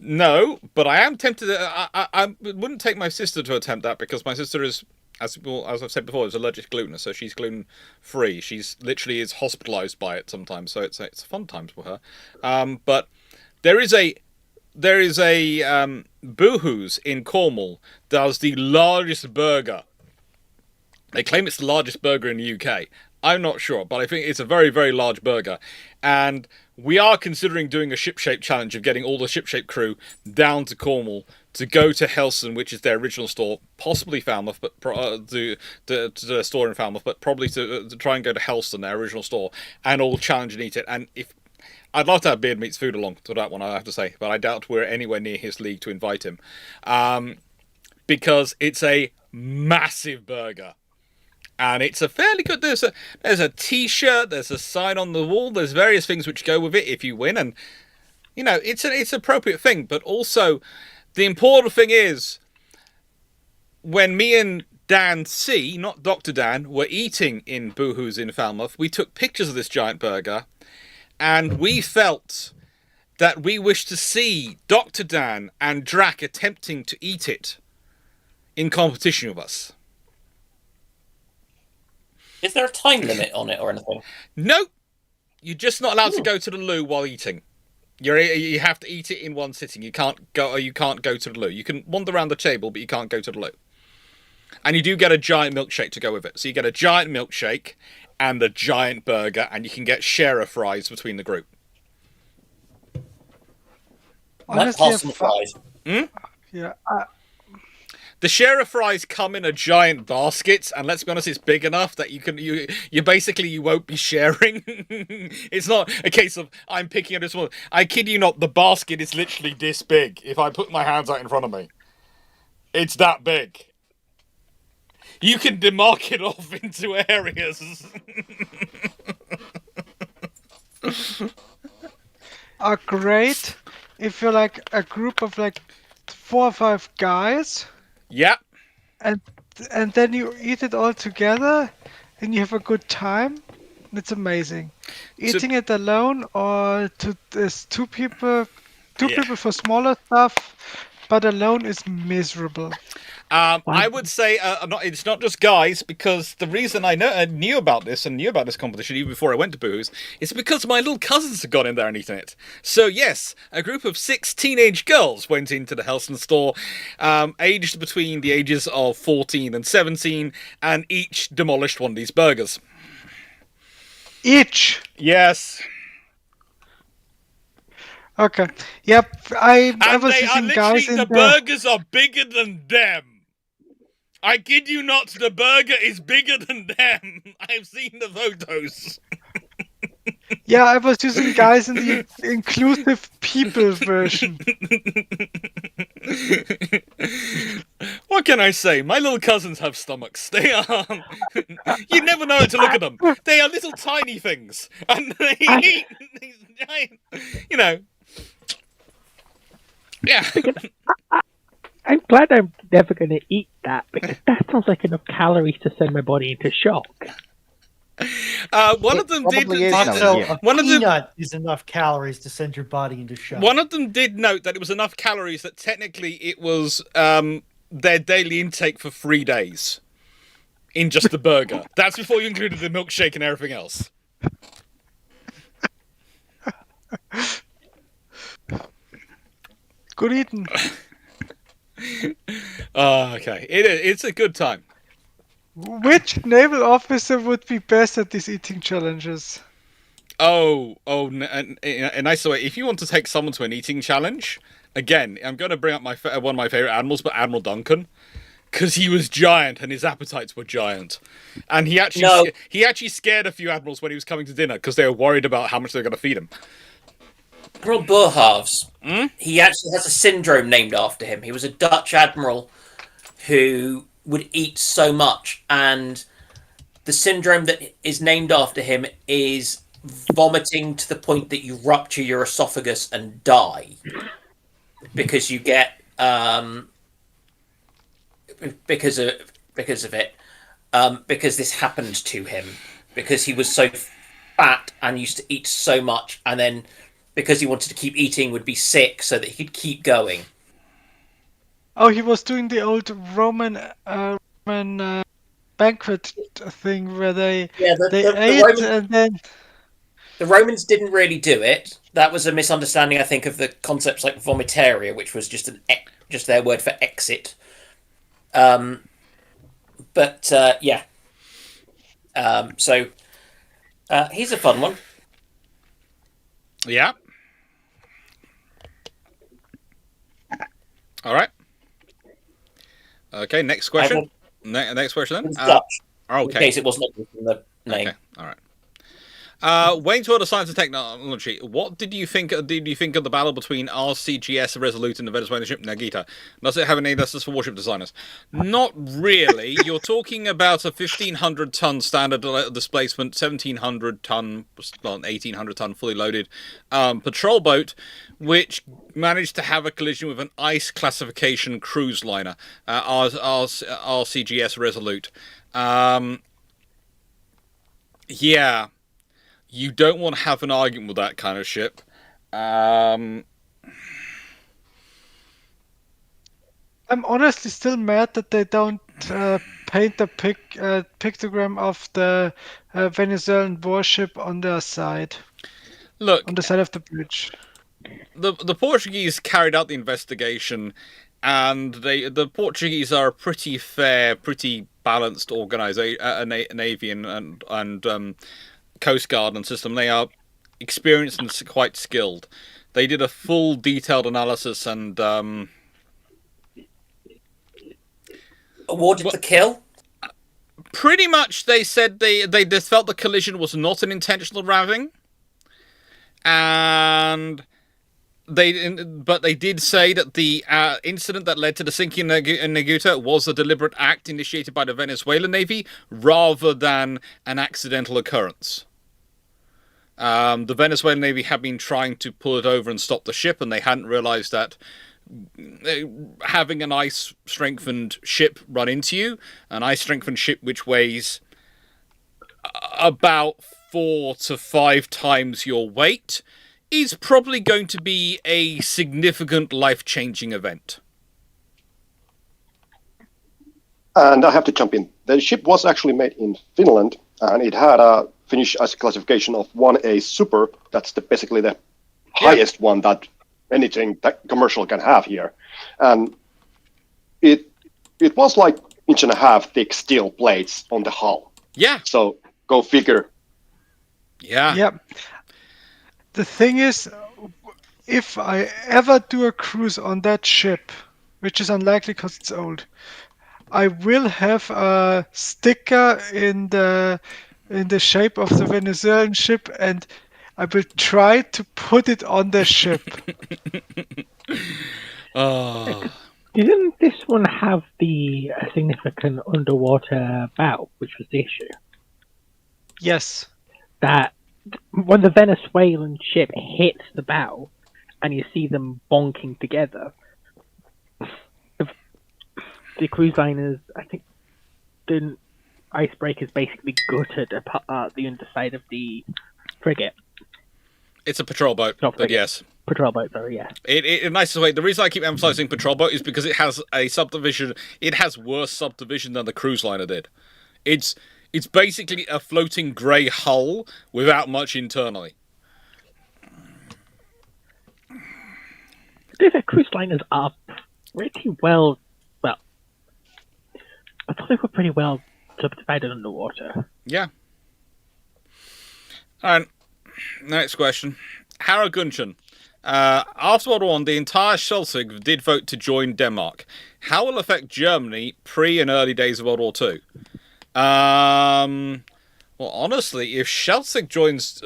No, but I am tempted. I wouldn't take my sister to attempt that because my sister is, as I've said before, is allergic to gluten, so she's gluten free. She's literally is hospitalized by it sometimes, so it's fun times for her. But there is a Boohoo's in Cornwall does the largest burger. They claim it's the largest burger in the UK. I'm not sure, but I think it's a very, very large burger. And we are considering doing a ship-shape challenge of getting all the ship-shape crew down to Cornwall to go to Helston, which is their original store, possibly Falmouth, but to the store in Falmouth, but probably to try and go to Helston, their original store, and all challenge and eat it. And I'd love to have Beard Meets Food along to that one, I have to say, but I doubt we're anywhere near his league to invite him, because it's a massive burger. And it's a fairly good. There's a T-shirt. There's a sign on the wall. There's various things which go with it if you win, and it's an appropriate thing. But also, the important thing is when me and Dan C, not Dr. Dan, were eating in Boohoo's in Falmouth, we took pictures of this giant burger, and we felt that we wished to see Dr. Dan and Drac attempting to eat it in competition with us. Is there a time limit on it or anything? No, you're just not allowed to go to the loo while eating. You have to eat it in one sitting. You can't go to the loo. You can wander around the table, but you can't go to the loo. And you do get a giant milkshake to go with it. So you get a giant milkshake and a giant burger, and you can get sharer fries between the group. Honestly, Pass some fries. yeah, The sharer fries come in a giant basket, and let's be honest, it's big enough that you won't be sharing. It's not a case of I'm picking up this one. I kid you not, the basket is literally this big. If I put my hands out in front of me, it's that big. You can demark it off into areas. are great if you're like a group of like 4 or 5 guys, Yeah. and then you eat it all together, and you have a good time. It's amazing. Eating it alone or there's two people for smaller stuff, but alone is miserable. I would say it's not just guys, because the reason I knew about this competition even before I went to Boohoo's is because my little cousins had gone in there and eaten it. So yes, a group of 6 teenage girls went into the Helston store, aged between the ages of 14 and 17, and each demolished one of these burgers. Each. Yes. Okay. Yep. I And was they are using guys literally, in the there. burgers are bigger than them. I kid you not, the burger is bigger than them. I've seen the photos. Yeah, I was using guys in the inclusive people version. What can I say? My little cousins have stomachs. They are... You never know to look at them. They are little tiny things. And they eat these giant... Yeah. I'm glad I'm never going to eat that, because that sounds like enough calories to send my body into shock. One of them did... probably is Also, Yeah. a One of the- peanut is enough calories to send your body into shock. One of them did note that it was enough calories that technically it was their daily intake for 3 days in just the burger. That's before you included the milkshake and everything else. Good eating. Okay. It's a good time. Which naval officer would be best at these eating challenges? And I say, if you want to take someone to an eating challenge, again, I'm going to bring up one of my favorite admirals, but Admiral Duncan, because he was giant and his appetites were giant, and he actually scared a few admirals when he was coming to dinner because they were worried about how much they were going to feed him. Admiral Boerhaave, he actually has a syndrome named after him. He was a Dutch admiral who would eat so much, and the syndrome that is named after him is vomiting to the point that you rupture your esophagus and die because you get because of it, because this happened to him because he was so fat and used to eat so much, and then because he wanted to keep eating would be sick so that he could keep going. Oh, he was doing the old Roman banquet thing where they ate and then the Romans didn't really do it. That was a misunderstanding, I think, of the concepts like vomitaria, which was just their word for exit. So here's a fun one. Yeah. All right. Okay, next question. Next question then. It's Dutch. Okay. In case it wasn't from the name. Okay, all right. Wayne's World of Science and Technology. What did you think? Did you think of the battle between RCGS Resolute and the Venezuelan ship Nagita? Does it have any lessons for warship designers? Not really. You're talking about a 1,500-ton standard displacement, 1,700-ton, 1,800-ton fully loaded patrol boat, which managed to have a collision with an ice classification cruise liner, RCGS Resolute. Yeah. You don't want to have an argument with that kind of ship. I'm honestly still mad that they don't paint the pictogram of the Venezuelan warship on their side. Look, on the side of the bridge. The Portuguese carried out the investigation, and the Portuguese are a pretty fair, pretty balanced navy and Coast Guard and system. They are experienced and quite skilled. They did a full detailed analysis and awarded the kill. Pretty much, they said they just felt the collision was not an intentional ramming, and but they did say that the incident that led to the sinking in Naguta was a deliberate act initiated by the Venezuelan Navy rather than an accidental occurrence. The Venezuelan Navy had been trying to pull it over and stop the ship, and they hadn't realized that having an ice-strengthened ship run into you, an ice-strengthened ship which weighs about 4 to 5 times your weight, is probably going to be a significant life-changing event. And I have to jump in. The ship was actually made in Finland, and it had a Finnish ice classification of 1A Super. That's basically the highest one that anything that commercial can have here. And it was like 1.5 inch thick steel plates on the hull. Yeah. So go figure. Yeah. Yep. The thing is, if I ever do a cruise on that ship, which is unlikely because it's old, I will have a sticker in the shape of the Venezuelan ship, and I will try to put it on the ship. Oh. Didn't this one have the significant underwater bow, which was the issue? Yes. That when the Venezuelan ship hits the bow and you see them bonking together, the cruise liners, I think, the icebreakers basically gutted the underside of the frigate. It's a patrol boat, but yes. Patrol boat, sorry, yeah. In nicest way, the reason I keep emphasizing patrol boat is because it has a subdivision. It has worse subdivision than the cruise liner did. It's basically a floating grey hull without much internally. The cruise liners are pretty well. Well, I thought they were pretty well subdivided underwater. Yeah. Alright, next question. Harald Gunchen. After World War I, the entire Schleswig did vote to join Denmark. How will it affect Germany pre and early days of World War II? Well, honestly, if Schleswig joins...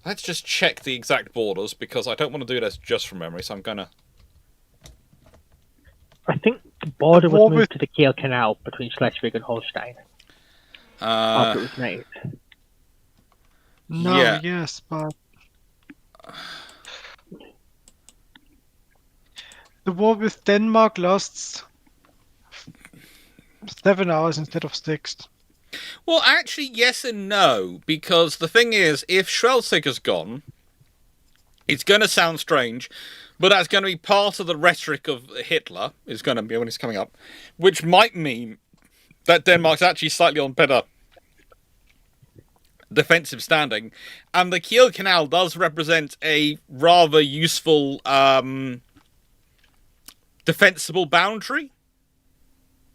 Let's just check the exact borders, because I don't want to do this just from memory, so I'm gonna... I think the border was moved to the Kiel Canal between Schleswig and Holstein. After it was made. No, yeah. yes, but the war with Denmark lost 7 hours instead of 6. Well, actually, yes and no, because the thing is, if Schleswig has gone, it's going to sound strange, but that's going to be part of the rhetoric of Hitler, is going to be when it's coming up, which might mean that Denmark's actually slightly on better defensive standing, and the Kiel Canal does represent a rather useful defensible boundary,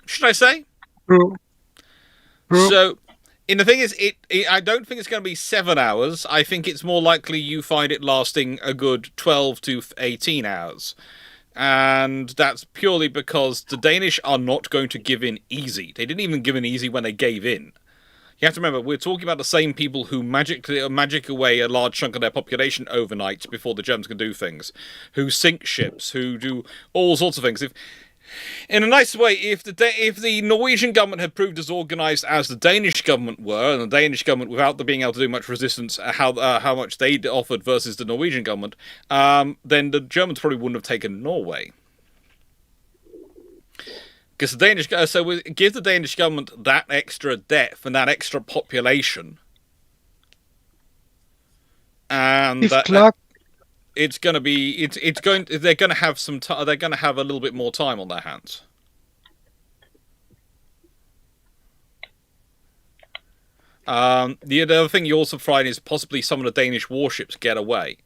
should I say? True. So, and the thing is, I don't think it's going to be 7 hours. I think it's more likely you find it lasting a good 12 to 18 hours. And that's purely because the Danish are not going to give in easy. They didn't even give in easy when they gave in. You have to remember, we're talking about the same people who magic away a large chunk of their population overnight before the Germans can do things, who sink ships, who do all sorts of things. If, in a nice way, if the Norwegian government had proved as organised as the Danish government were, and the Danish government, without them being able to do much resistance, how much they offered versus the Norwegian government, then the Germans probably wouldn't have taken Norway. Because give the Danish government that extra depth and that extra population, and If Clarke, it's going to be they're going to have they're going to have a little bit more time on their hands. The other thing you also find is possibly some of the Danish warships get away.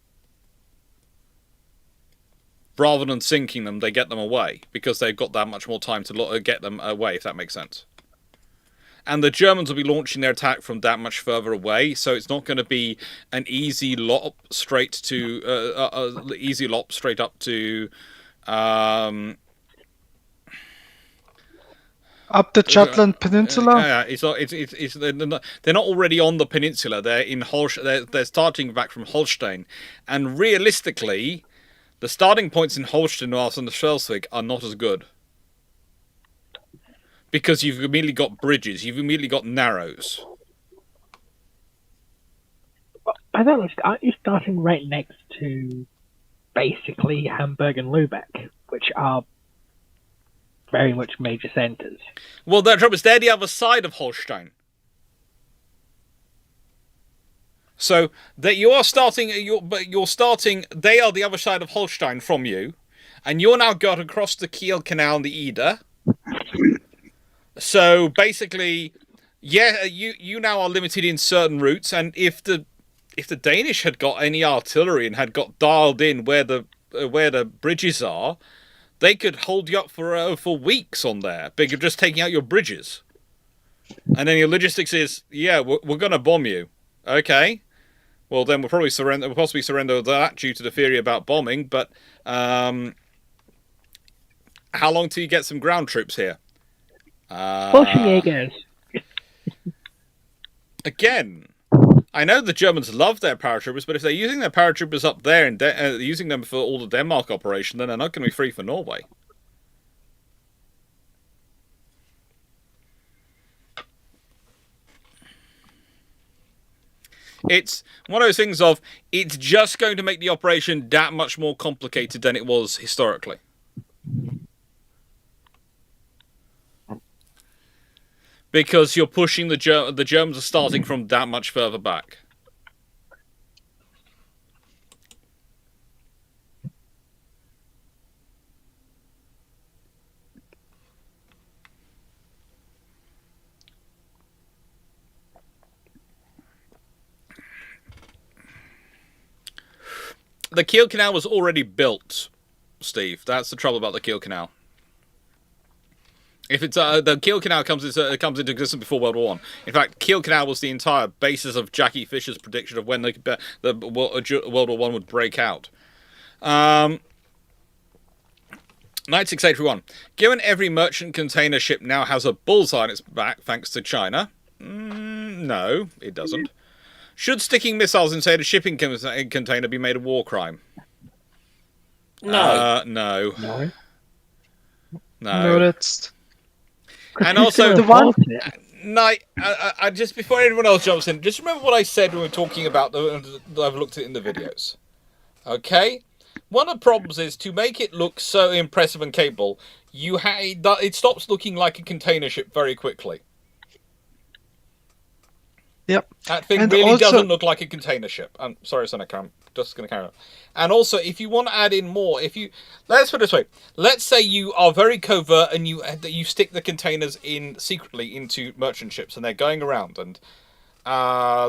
Rather than sinking them, they get them away because they've got that much more time to get them away, if that makes sense. And the Germans will be launching their attack from that much further away, so it's not going to be an easy lop straight up to up the Jutland Peninsula. Yeah, they're not already on the peninsula. They're in they're starting back from Holstein, and realistically, the starting points in Holstein rather than the Schleswig are not as good. Because you've immediately got bridges, you've immediately got narrows. By that list, aren't you starting right next to basically Hamburg and Lubeck, which are very much major centres? Well, the trouble is, they're the other side of Holstein. So that they are the other side of Holstein from you, and you're now got across the Kiel Canal and the Eder. So basically, yeah, you now are limited in certain routes, and if the Danish had got any artillery and had got dialed in where the bridges are, they could hold you up for weeks on there, because just taking out your bridges. And then your logistics is, yeah, we're going to bomb you. Okay. Well, then we'll probably surrender. We'll possibly surrender that due to the theory about bombing. But how long till you get some ground troops here? Bolsheviks. Again, I know the Germans love their paratroopers, but if they're using their paratroopers up there and using them for all the Denmark operation, then they're not going to be free for Norway. It's one of those things of, it's just going to make the operation that much more complicated than it was historically. Because you're pushing the Germans are starting from that much further back. The Kiel Canal was already built, Steve. That's the trouble about the Kiel Canal. If it's the Kiel Canal comes into existence before World War I. In fact, Kiel Canal was the entire basis of Jackie Fisher's prediction of when the World War I would break out. 9681. Given every merchant container ship now has a bullseye on its back, thanks to China. No, it doesn't. Should sticking missiles inside a shipping container be made a war crime? No. No. No. No, that's. And also, The one. I just before anyone else jumps in, just remember what I said when we were talking about I've looked at it in the videos. Okay? One of the problems is to make it look so impressive and capable, it stops looking like a container ship very quickly. Yep. That thing And really also- doesn't look like a container ship. I'm sorry, Seneca, I'm just going to carry on. And also, if you want to add in more, let's put it this way. Let's say you are very covert and you stick the containers in secretly into merchant ships and they're going around and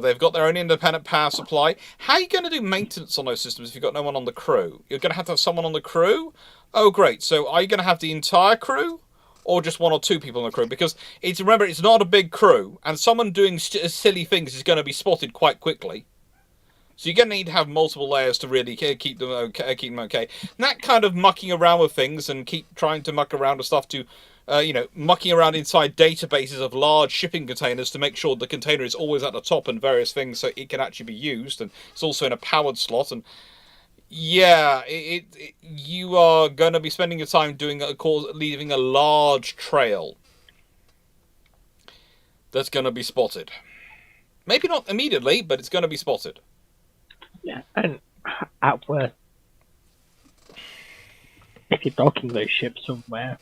they've got their own independent power supply. How are you going to do maintenance on those systems if you've got no one on the crew? You're going to have someone on the crew? Oh, great. So are you going to have the entire crew? Or just one or two people in the crew? Because remember, it's not a big crew, and someone doing silly things is going to be spotted quite quickly. So you're going to need to have multiple layers to really keep them okay. And that kind of mucking around with things and keep trying to muck around with stuff to mucking around inside databases of large shipping containers to make sure the container is always at the top and various things so it can actually be used, and it's also in a powered slot. And yeah, you are going to be spending your time leaving a large trail that's going to be spotted. Maybe not immediately, but it's going to be spotted. Yeah, and at worst, if you're docking those ships somewhere,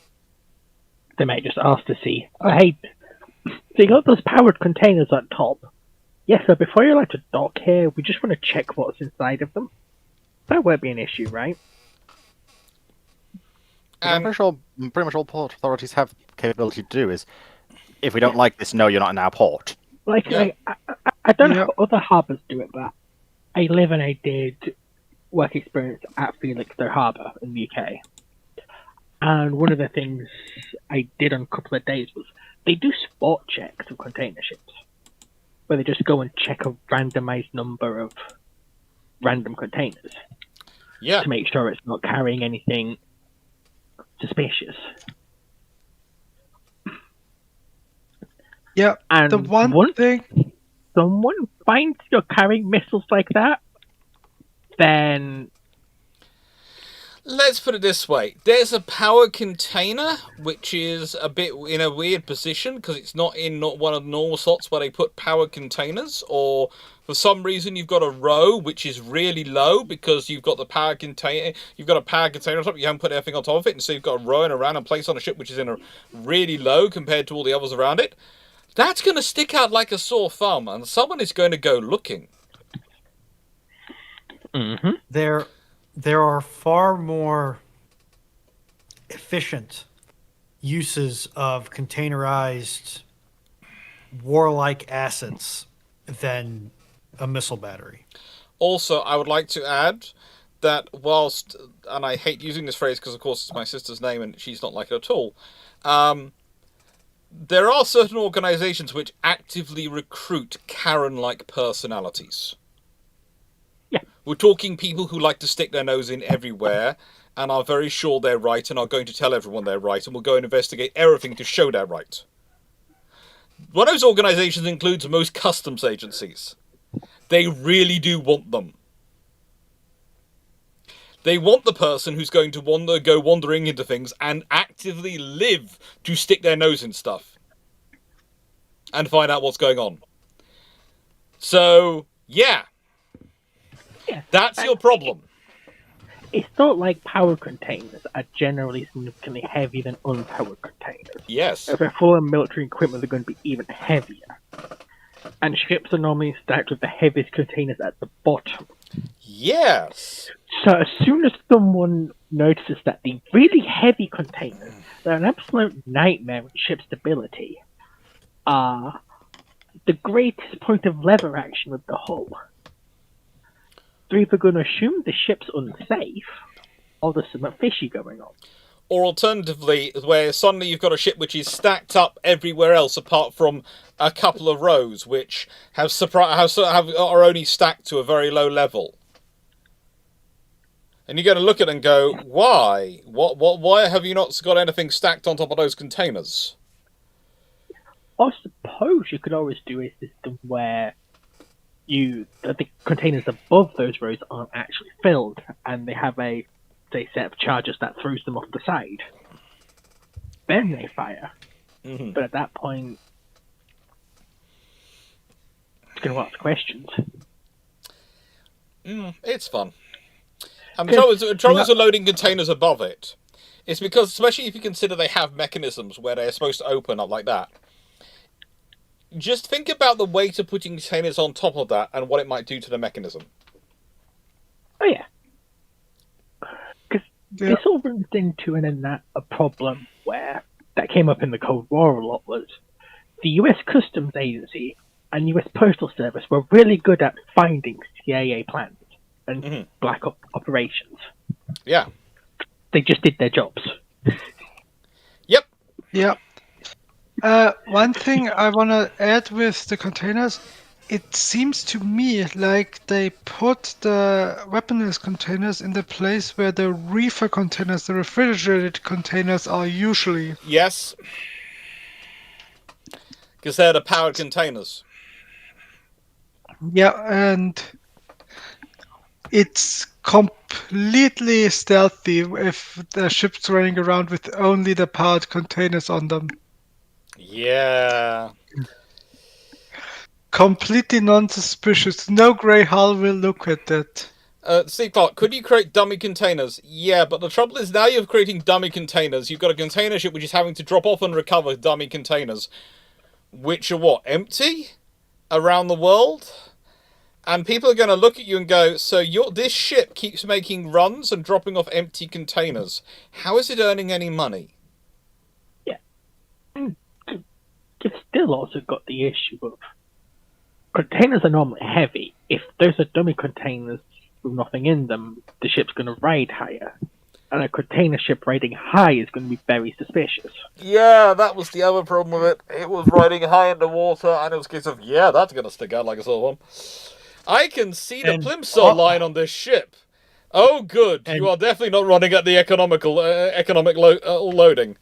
they might just ask to see, oh, hey, so you got those powered containers at top. Yeah, so before you like to dock here, we just want to check what's inside of them. That won't be an issue, right? I'm pretty much all port authorities have the capability to do is, if we don't like this, no, you're not in our port. Like, Yeah. I don't know how other harbours do it, but I live and I did work experience at Felixstowe Harbour in the UK. And one of the things I did on a couple of days was they do spot checks of container ships, where they just go and check a randomized number of random containers to make sure it's not carrying anything suspicious. Yeah, And the one thing. someone finds you're carrying missiles like that, then Let's put it this way. There's a power container, which is a bit in a weird position, because it's not one of the normal slots where they put power containers, or for some reason you've got a row, which is really low, because you've got the power container, you've got a power container on top, you haven't put anything on top of it, and so you've got a row in a random place on a ship, which is in a really low compared to all the others around it. That's going to stick out like a sore thumb, and someone is going to go looking. There are far more efficient uses of containerized warlike assets than a missile battery. Also, I would like to add that whilst, and I hate using this phrase because of course it's my sister's name and she's not like it at all, there are certain organizations which actively recruit Karen-like personalities. We're talking people who like to stick their nose in everywhere and are very sure they're right and are going to tell everyone they're right and will go and investigate everything to show they're right. One of those organizations includes most customs agencies. They really do want them. They want the person who's going to go wandering into things and actively live to stick their nose in stuff and find out what's going on. So, yeah. That's your problem. It's not like power containers are generally significantly heavier than unpowered containers. Yes. If they're full of military equipment, they're going to be even heavier. And ships are normally stacked with the heaviest containers at the bottom. Yes. So as soon as someone notices that the really heavy containers, they're an absolute nightmare with ship stability, are the greatest point of lever action with the hull. They're either going to assume the ship's unsafe, or there's something fishy going on. Or alternatively, where suddenly you've got a ship which is stacked up everywhere else apart from a couple of rows, which are only stacked to a very low level. And you're going to look at it and go, why? Why have you not got anything stacked on top of those containers? I suppose you could always do a system where the containers above those rows aren't actually filled, and they have a set of charges that throws them off the side. Then they fire. Mm-hmm. But at that point, it's going to ask questions. It's fun. And the trouble is with loading containers above it. It's because, especially if you consider they have mechanisms where they're supposed to open up like that. Just think about the weight of putting containers on top of that and what it might do to the mechanism. Oh, yeah. Because this all runs into a problem where that came up in the Cold War a lot was the US Customs Agency and US Postal Service were really good at finding CIA plans and black operations. Yeah. They just did their jobs. Yep. Yeah. One thing I want to add with the containers, it seems to me like they put the weapons containers in the place where the reefer containers, the refrigerated containers, are usually. Yes. Because they're the powered containers. Yeah, and it's completely stealthy if the ship's running around with only the powered containers on them. Yeah. Completely non-suspicious. No grey hull will look at that. Steve Clarke, could you create dummy containers? Yeah, but the trouble is now you're creating dummy containers. You've got a container ship which is having to drop off and recover dummy containers, which are what, empty around the world? And people are going to look at you and go, so this ship keeps making runs and dropping off empty containers. How is it earning any money? Yeah. You've still also got the issue of containers are normally heavy. If those are dummy containers with nothing in them, the ship's going to ride higher. And a container ship riding high is going to be very suspicious. Yeah, that was the other problem with it. It was riding high in the water, and it was a case of, yeah, that's going to stick out like a sore one. I can see the plimsoll line on this ship. Oh, good. You are definitely not running at the economic loading.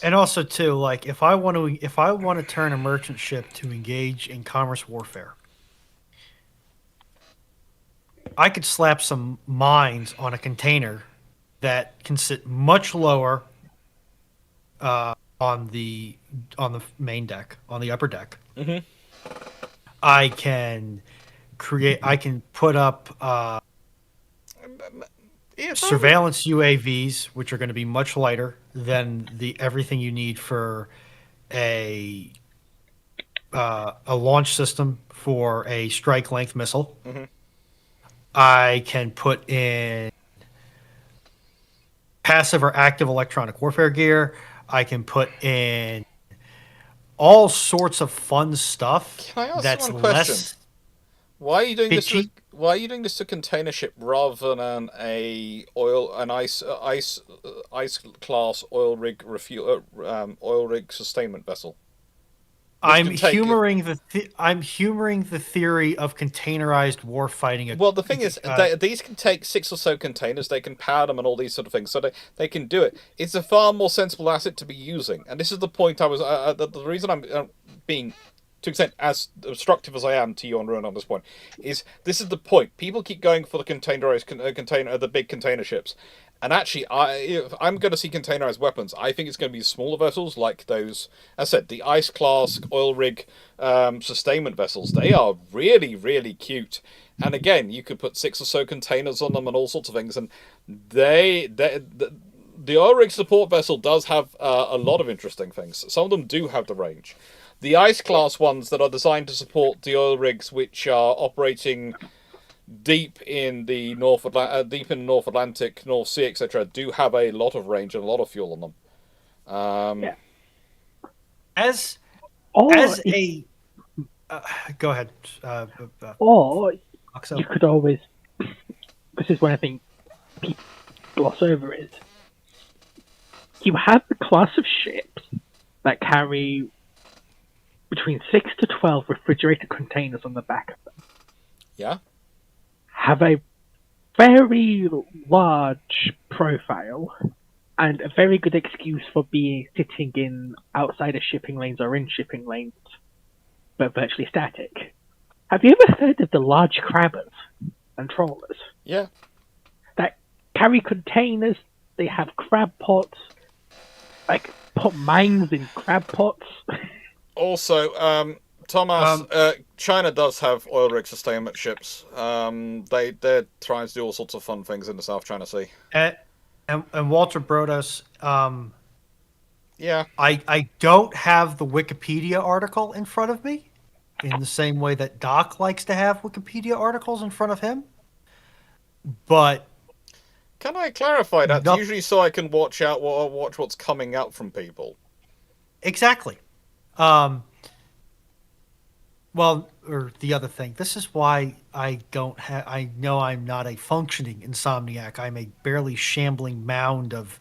And also, too, like if I want to turn a merchant ship to engage in commerce warfare, I could slap some mines on a container that can sit much lower on the main deck, on the upper deck. Mm-hmm. I can put up surveillance UAVs, which are going to be much lighter than everything you need for a launch system for a strike length missile. Mm-hmm. I can put in passive or active electronic warfare gear. I can put in all sorts of fun stuff. Can I ask that's one question? less. Why are you doing this? Bitchy. Why are you doing this to container ship rather than an ice class oil rig sustainment vessel? I'm humoring the theory of containerized war fighting. Well, the thing is, these can take 6 or so containers. They can power them and all these sort of things, so they can do it. It's a far more sensible asset to be using, and this is the point I was. The reason I'm being, to an extent, as obstructive as I am to you on Ruin on this point, is this is the point. People keep going for the containerized the big container ships. And actually, if I'm going to see containerized weapons, I think it's going to be smaller vessels like those, as I said, the ice class oil rig sustainment vessels. They are really, really cute. And again, you could put 6 or so containers on them and all sorts of things. And the oil rig support vessel does have a lot of interesting things. Some of them do have the range. The ice class ones that are designed to support the oil rigs which are operating deep in the North Atlantic, North Sea, etc., do have a lot of range and a lot of fuel on them. Yeah. Go ahead. Or you could always. This is one I think people gloss over is you have the class of ships that carry between 6 to 12 refrigerated containers on the back of them. Yeah. Have a very large profile and a very good excuse for sitting in outside of shipping lanes or in shipping lanes, but virtually static. Have you ever heard of the large crabbers and trawlers? Yeah. That carry containers, they have crab pots, like put mines in crab pots. Also, Thomas, China does have oil rig sustainment ships. They're trying to do all sorts of fun things in the South China Sea. And Walter Brodos, yeah. I don't have the Wikipedia article in front of me, in the same way that Doc likes to have Wikipedia articles in front of him. But can I clarify that? Usually, so I can watch what's coming out from people. Exactly. Well, or the other thing. This is why I don't have. I know I'm not a functioning insomniac. I'm a barely shambling mound of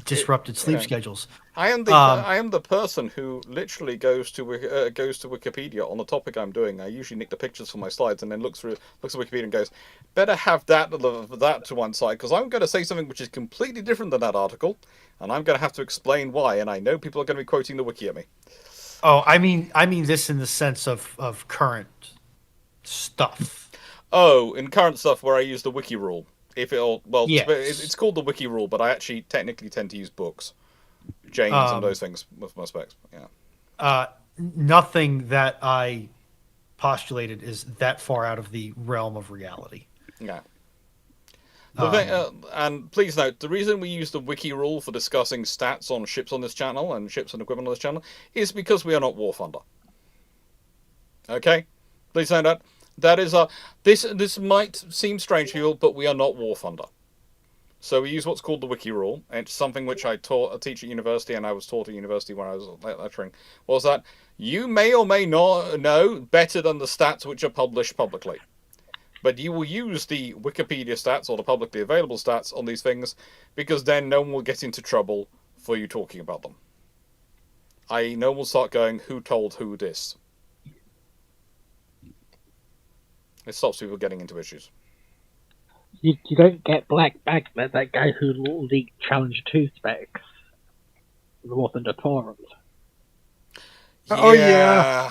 disrupted sleep schedules. I am the person who literally goes to Wikipedia on the topic I'm doing. I usually nick the pictures for my slides and then looks at Wikipedia and goes, better have that to one side because I'm going to say something which is completely different than that article, and I'm going to have to explain why. And I know people are going to be quoting the wiki at me. Oh, I mean this in the sense of current stuff. Oh, in current stuff where I use the wiki rule. Yes. It's called the wiki rule, but I actually technically tend to use books, James, and those things with my specs. Yeah. Nothing that I postulated is that far out of the realm of reality. Yeah. And please note, the reason we use the wiki rule for discussing stats on ships on this channel and ships and equipment on this channel is because we are not War Thunder. Okay? Please note that. That is this might seem strange to you, but we are not War Thunder. So we use what's called the wiki rule. It's something which I teach at university, and I was taught at university when I was lecturing. Was that you may or may not know better than the stats which are published publicly, but you will use the Wikipedia stats or the publicly available stats on these things because then no one will get into trouble for you talking about them. No one will start going, "Who told who this?" It stops people getting into issues. You don't get black bag like that guy who leaked Challenge 2 specs. The War Thunder forums. Oh, yeah.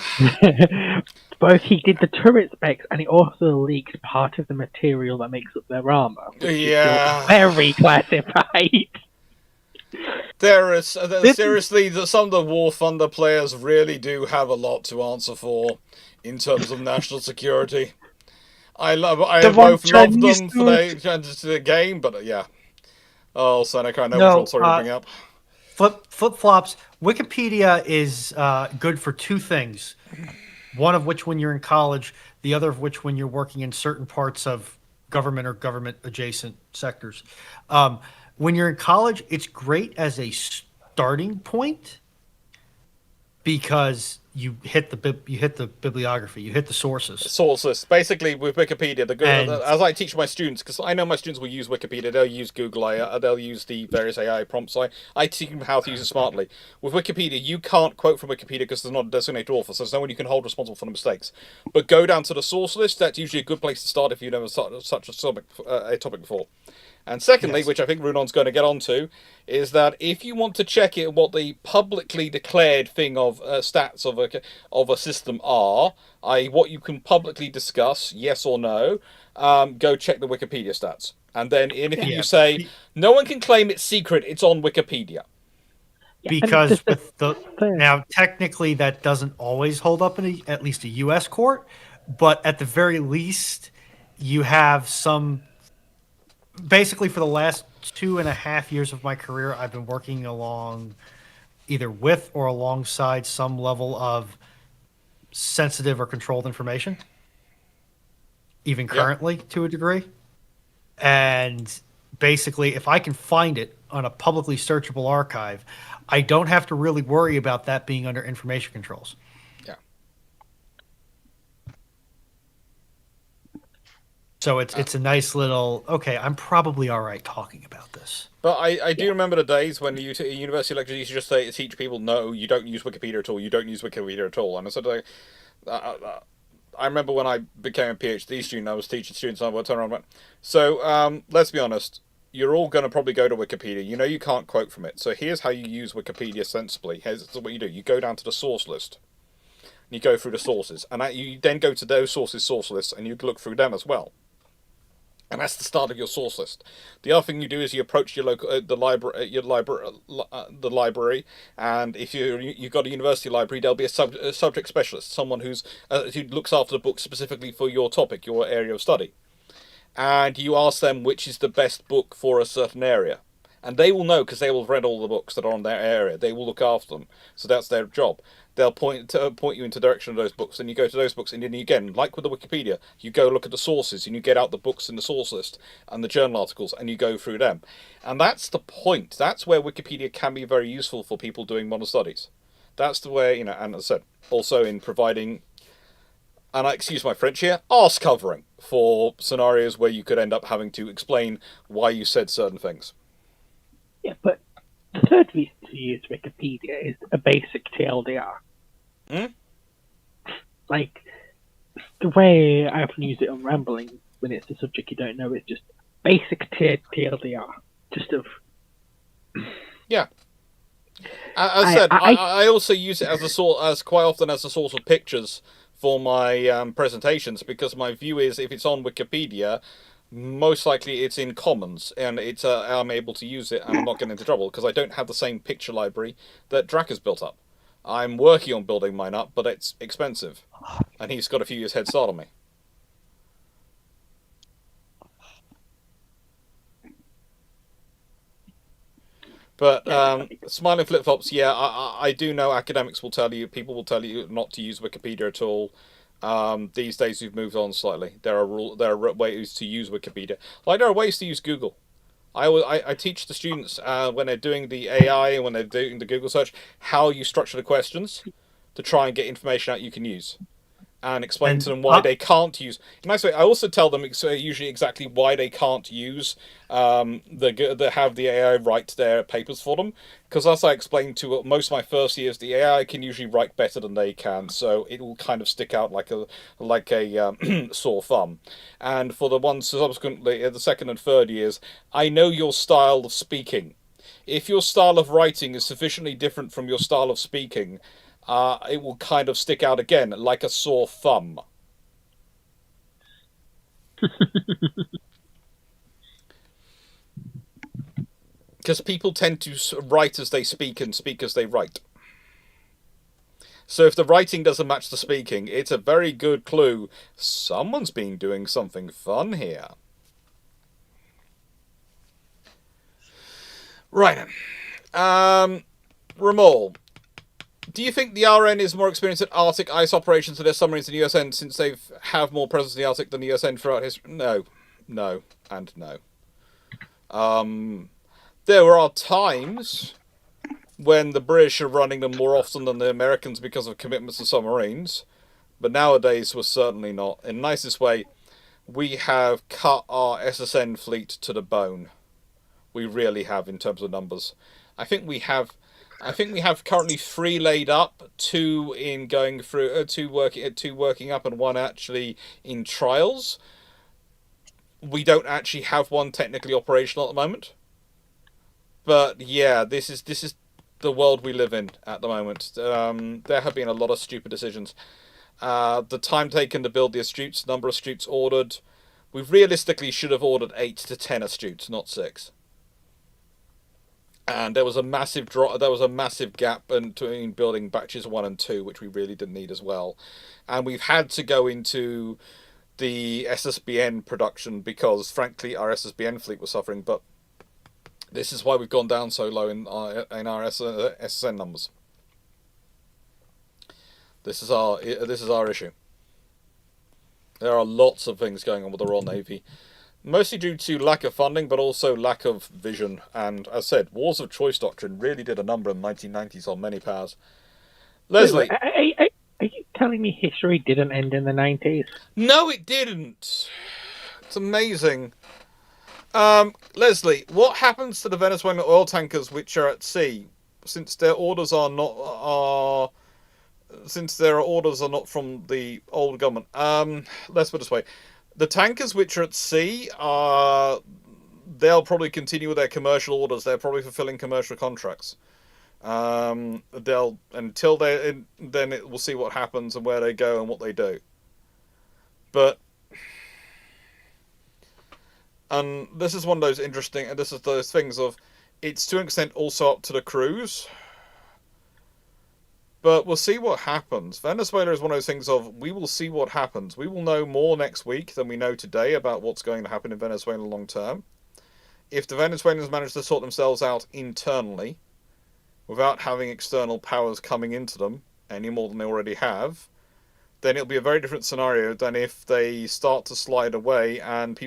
Both he did the turret specs and he also leaked part of the material that makes up their armor. Which is very classified. Seriously, some of the War Thunder players really do have a lot to answer for in terms of national security. I both love them for the game, but yeah. Oh, Seneca, I know which one sorry to bring up. Flip-flops. Wikipedia is good for two things. One of which when you're in college, the other of which when you're working in certain parts of government or government-adjacent sectors. When you're in college, it's great as a starting point because you hit the bibliography, you hit the sources. Source list. Basically, with Wikipedia, as I teach my students, because I know my students will use Wikipedia, they'll use Google AI, they'll use the various AI prompts. I teach them how to use it smartly. With Wikipedia, you can't quote from Wikipedia because there's not a designated author, so there's no one you can hold responsible for the mistakes. But go down to the source list. That's usually a good place to start if you've never started such a topic before. And secondly, which I think Runon's going to get onto, is that if you want to check it, what the publicly declared thing of stats of a system are, i.e. what you can publicly discuss, yes or no, go check the Wikipedia stats. And then if you say, no one can claim it's secret, it's on Wikipedia. Because now technically that doesn't always hold up in at least a U.S. court, but at the very least you have some. Basically, for the last 2.5 years of my career, I've been working along either with or alongside some level of sensitive or controlled information, even currently to a degree. And basically, if I can find it on a publicly searchable archive, I don't have to really worry about that being under information controls. So it's a nice little, okay, I'm probably all right talking about this. But I do remember the days when university lectures used to just teach people, no, you don't use Wikipedia at all, you don't use Wikipedia at all. And I said, I remember when I became a PhD student, I was teaching students, and I would turn around and went, so let's be honest, you're all going to probably go to Wikipedia. You know you can't quote from it. So here's how you use Wikipedia sensibly. Here's what you do. You go down to the source list. And you go through the sources. And you then go to those sources' source lists, and you look through them as well. And that's the start of your source list. The other thing you do is you approach your local the library, and if you've got a university library, there'll be a subject specialist, someone who looks after the book specifically for your topic, your area of study, and you ask them which is the best book for a certain area, and they will know because they will have read all the books that are on their area. They will look after them, so that's their job. They'll point you into the direction of those books, and you go to those books, and then again, like with the Wikipedia, you go look at the sources, and you get out the books in the source list, and the journal articles, and you go through them. And that's the point. That's where Wikipedia can be very useful for people doing modern studies. That's the way, and as I said, also in providing, and I excuse my French here, arse covering for scenarios where you could end up having to explain why you said certain things. Yeah, but third reason to use Wikipedia is a basic TLDR. Hmm? Like, the way I often use it on Rambling when it's a subject you don't know is just basic TLDR. Just of. Yeah. As I said, I also use it as quite often as a source of pictures for my presentations, because my view is if it's on Wikipedia, most likely it's in Commons, and it's I'm able to use it and I'm not getting into trouble because I don't have the same picture library that Drac has built up. I'm working on building mine up, but it's expensive, and he's got a few years head start on me. But smiling flip-flops, yeah, I do know academics will tell you, people will tell you not to use Wikipedia at all. These days we've moved on slightly. There are ways to use Wikipedia. Like there are ways to use Google. I teach the students when they're doing the AI and when they're doing the Google search how you structure the questions to try and get information out you can use. And explain to them why they can't use. Nice way. I also tell them usually exactly why they can't use have the AI write their papers for them. Because as I explained to most of my first years, the AI can usually write better than they can, so it will kind of stick out like a sore thumb. And for the ones subsequently, the second and third years, I know your style of speaking. If your style of writing is sufficiently different from your style of speaking, it will kind of stick out again, like a sore thumb. Because people tend to write as they speak and speak as they write. So if the writing doesn't match the speaking, it's a very good clue. Someone's been doing something fun here. Right. Ramol. Do you think the RN is more experienced at Arctic ice operations for their submarines than the USN, since they have more presence in the Arctic than the USN throughout history? No, and no. There are times when the British are running them more often than the Americans because of commitments to submarines, but nowadays we're certainly not. In the nicest way, we have cut our SSN fleet to the bone. We really have in terms of numbers. I think we have currently 3 laid up, 2 in going through, 2 working up, and 1 actually in trials. We don't actually have 1 technically operational at the moment. But yeah, this is the world we live in at the moment. There have been a lot of stupid decisions. The time taken to build the astutes, number of astutes ordered. We realistically should have ordered 8 to 10 astutes, not 6. And there was a massive gap between building batches 1 and 2, which we really didn't need as well. And we've had to go into the SSBN production because, frankly, our SSBN fleet was suffering. But this is why we've gone down so low in our SSN numbers. This is our issue. There are lots of things going on with the Royal Navy. Mostly due to lack of funding, but also lack of vision. And as I said, Wars of Choice Doctrine really did a number in the 1990s on many powers. Leslie. Are you telling me history didn't end in the 90s? No, it didn't. It's amazing. Leslie, what happens to the Venezuelan oil tankers which are at sea, since their orders are not from the old government? Let's put it this way. The tankers which are at sea they'll probably continue with their commercial orders. They're probably fulfilling commercial contracts. Then we'll see what happens and where they go and what they do. But this is one of those interesting, and this is those things of, it's to an extent also up to the crews. But we'll see what happens. Venezuela is one of those things of, we will see what happens. We will know more next week than we know today about what's going to happen in Venezuela long term. If the Venezuelans manage to sort themselves out internally, without having external powers coming into them any more than they already have, then it'll be a very different scenario than if they start to slide away and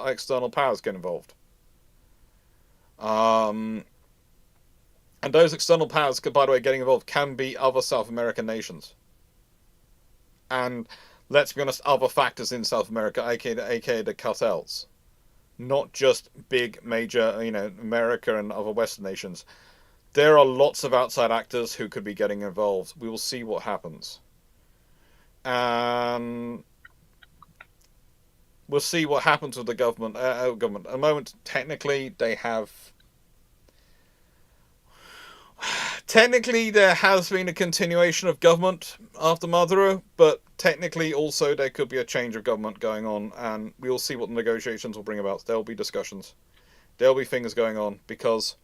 external powers get involved. And those external powers, by the way, getting involved can be other South American nations. And let's be honest, other factors in South America, aka the cartels. Not just big, major, America and other Western nations. There are lots of outside actors who could be getting involved. We will see what happens. We'll see what happens with the government. At the moment, technically, they have. Technically, there has been a continuation of government after Maduro, but technically, also, there could be a change of government going on, and we will see what the negotiations will bring about. There will be discussions. There will be things going on, because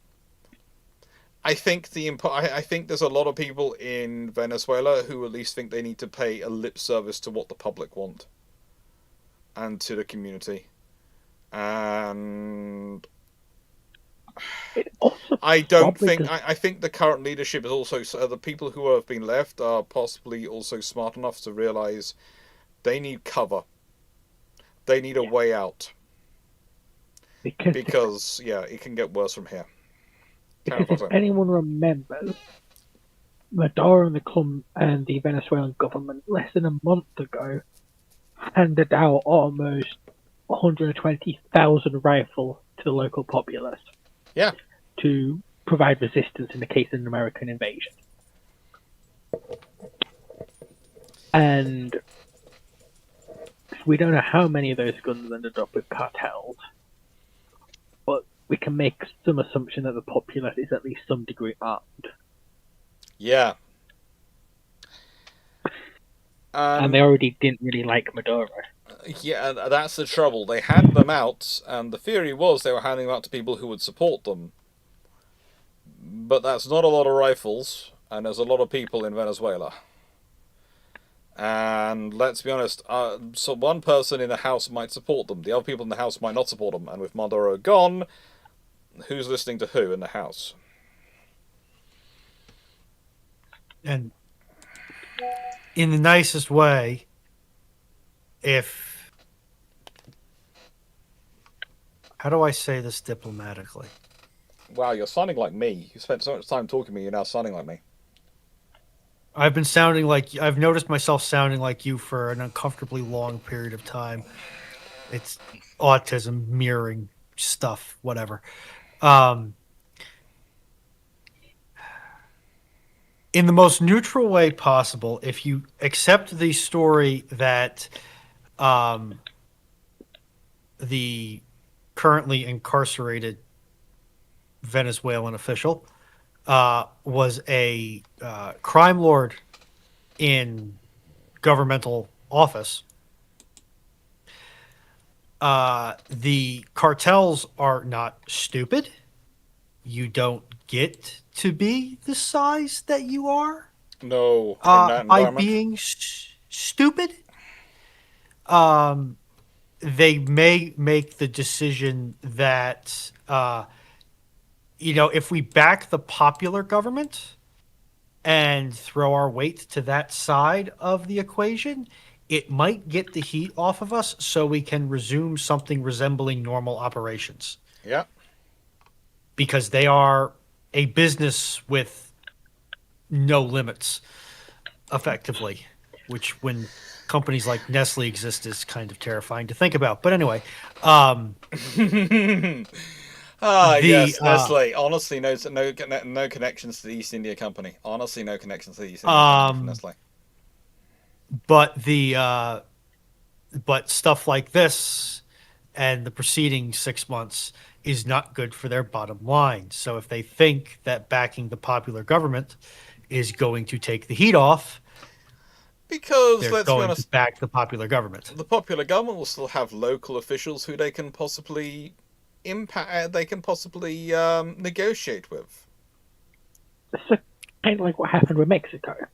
I think there's a lot of people in Venezuela who at least think they need to pay a lip service to what the public want and to the community. And I think the current leadership is also the people who have been left are possibly also smart enough to realize they need cover. They need a way out. Because it can get worse from here. Because if anyone remembers, Maduro and the Venezuelan government less than a month ago handed out almost 120,000 rifles to the local populace. Yeah. To provide resistance in the case of an American invasion. And we don't know how many of those guns ended up with cartels, but we can make some assumption that the populace is at least some degree armed. Yeah. And they already didn't really like Maduro. Yeah, that's the trouble. They handed them out, and the theory was they were handing them out to people who would support them. But that's not a lot of rifles, and there's a lot of people in Venezuela. And let's be honest, so one person in the house might support them, the other people in the house might not support them, and with Maduro gone, who's listening to who in the house? And in the nicest way, how do I say this diplomatically? Wow, you're sounding like me. You spent so much time talking to me, you're now sounding like me. I've noticed myself sounding like you for an uncomfortably long period of time. It's autism, mirroring stuff, whatever. In the most neutral way possible, if you accept the story that the currently incarcerated Venezuelan official was a crime lord in governmental office, the cartels are not stupid. You don't get to be the size that you are. No, in that by being stupid. They may make the decision that, if we back the popular government and throw our weight to that side of the equation, it might get the heat off of us so we can resume something resembling normal operations. Yeah. Because they are a business with no limits, effectively, which when companies like Nestle exist is kind of terrifying to think about. But anyway, yes, Nestle. Honestly, no connections to the East India Company. Honestly, no connections to the East India Company from Nestle. But stuff like this and the preceding 6 months is not good for their bottom line. So if they think that backing the popular government is going to take the heat off, because they're let's going be honest, to back the popular government. The popular government will still have local officials who they can possibly negotiate with. It's kind of like what happened with Mexico.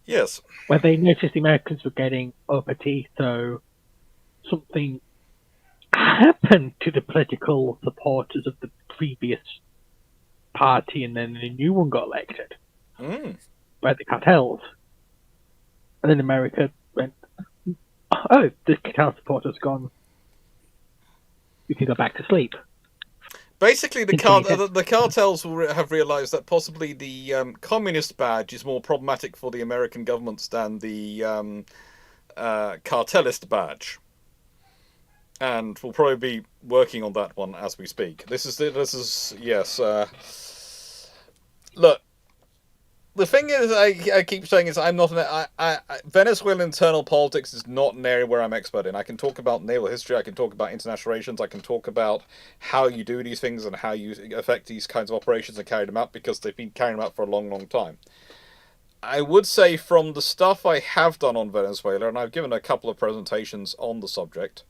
Yes. Where they noticed the Americans were getting uppity, so something happened to the political supporters of the previous party, and then the new one got elected by the cartels. And then America went, oh, the cartel supporter's gone. We can go back to sleep. Basically, the cartels will have realized that possibly the communist badge is more problematic for the American governments than the cartelist badge. And we'll probably be working on that one as we speak. This is yes. Look, the thing is, I keep saying is I'm not Venezuelan internal politics is not an area where I'm expert in. I can talk about naval history, I can talk about international relations, I can talk about how you do these things and how you affect these kinds of operations and carry them out because they've been carrying them out for a long, long time. I would say from the stuff I have done on Venezuela, and I've given a couple of presentations on the subject,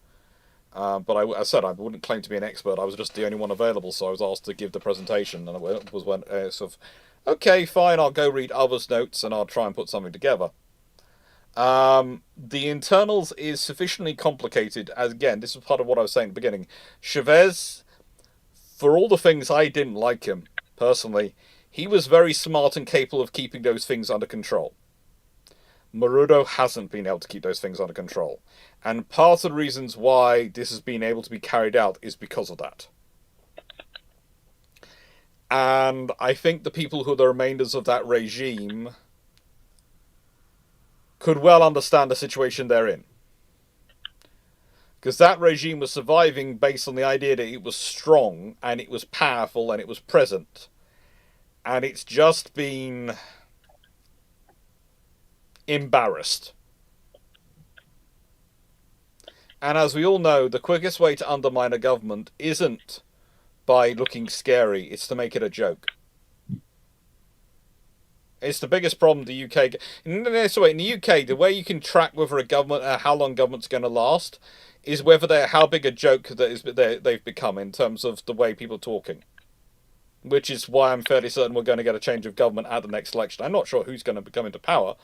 but I said I wouldn't claim to be an expert. I was just the only one available, so I was asked to give the presentation, and it was when sort of, okay, fine, I'll go read others' notes and I'll try and put something together. The internals is sufficiently complicated, as again, this is part of what I was saying at the beginning. Chavez, for all the things I didn't like him, personally, he was very smart and capable of keeping those things under control. Maduro hasn't been able to keep those things under control. And part of the reasons why this has been able to be carried out is because of that. And I think the people who are the remainders of that regime could well understand the situation they're in. Because that regime was surviving based on the idea that it was strong, and it was powerful, and it was present. And it's just been embarrassed. And as we all know, the quickest way to undermine a government isn't by looking scary, it's to make it a joke. It's the biggest problem the UK... In the UK, the way you can track whether a government, how long government's going to last, is whether how big a joke they've become in terms of the way people are talking. Which is why I'm fairly certain we're going to get a change of government at the next election. I'm not sure who's going to come into power,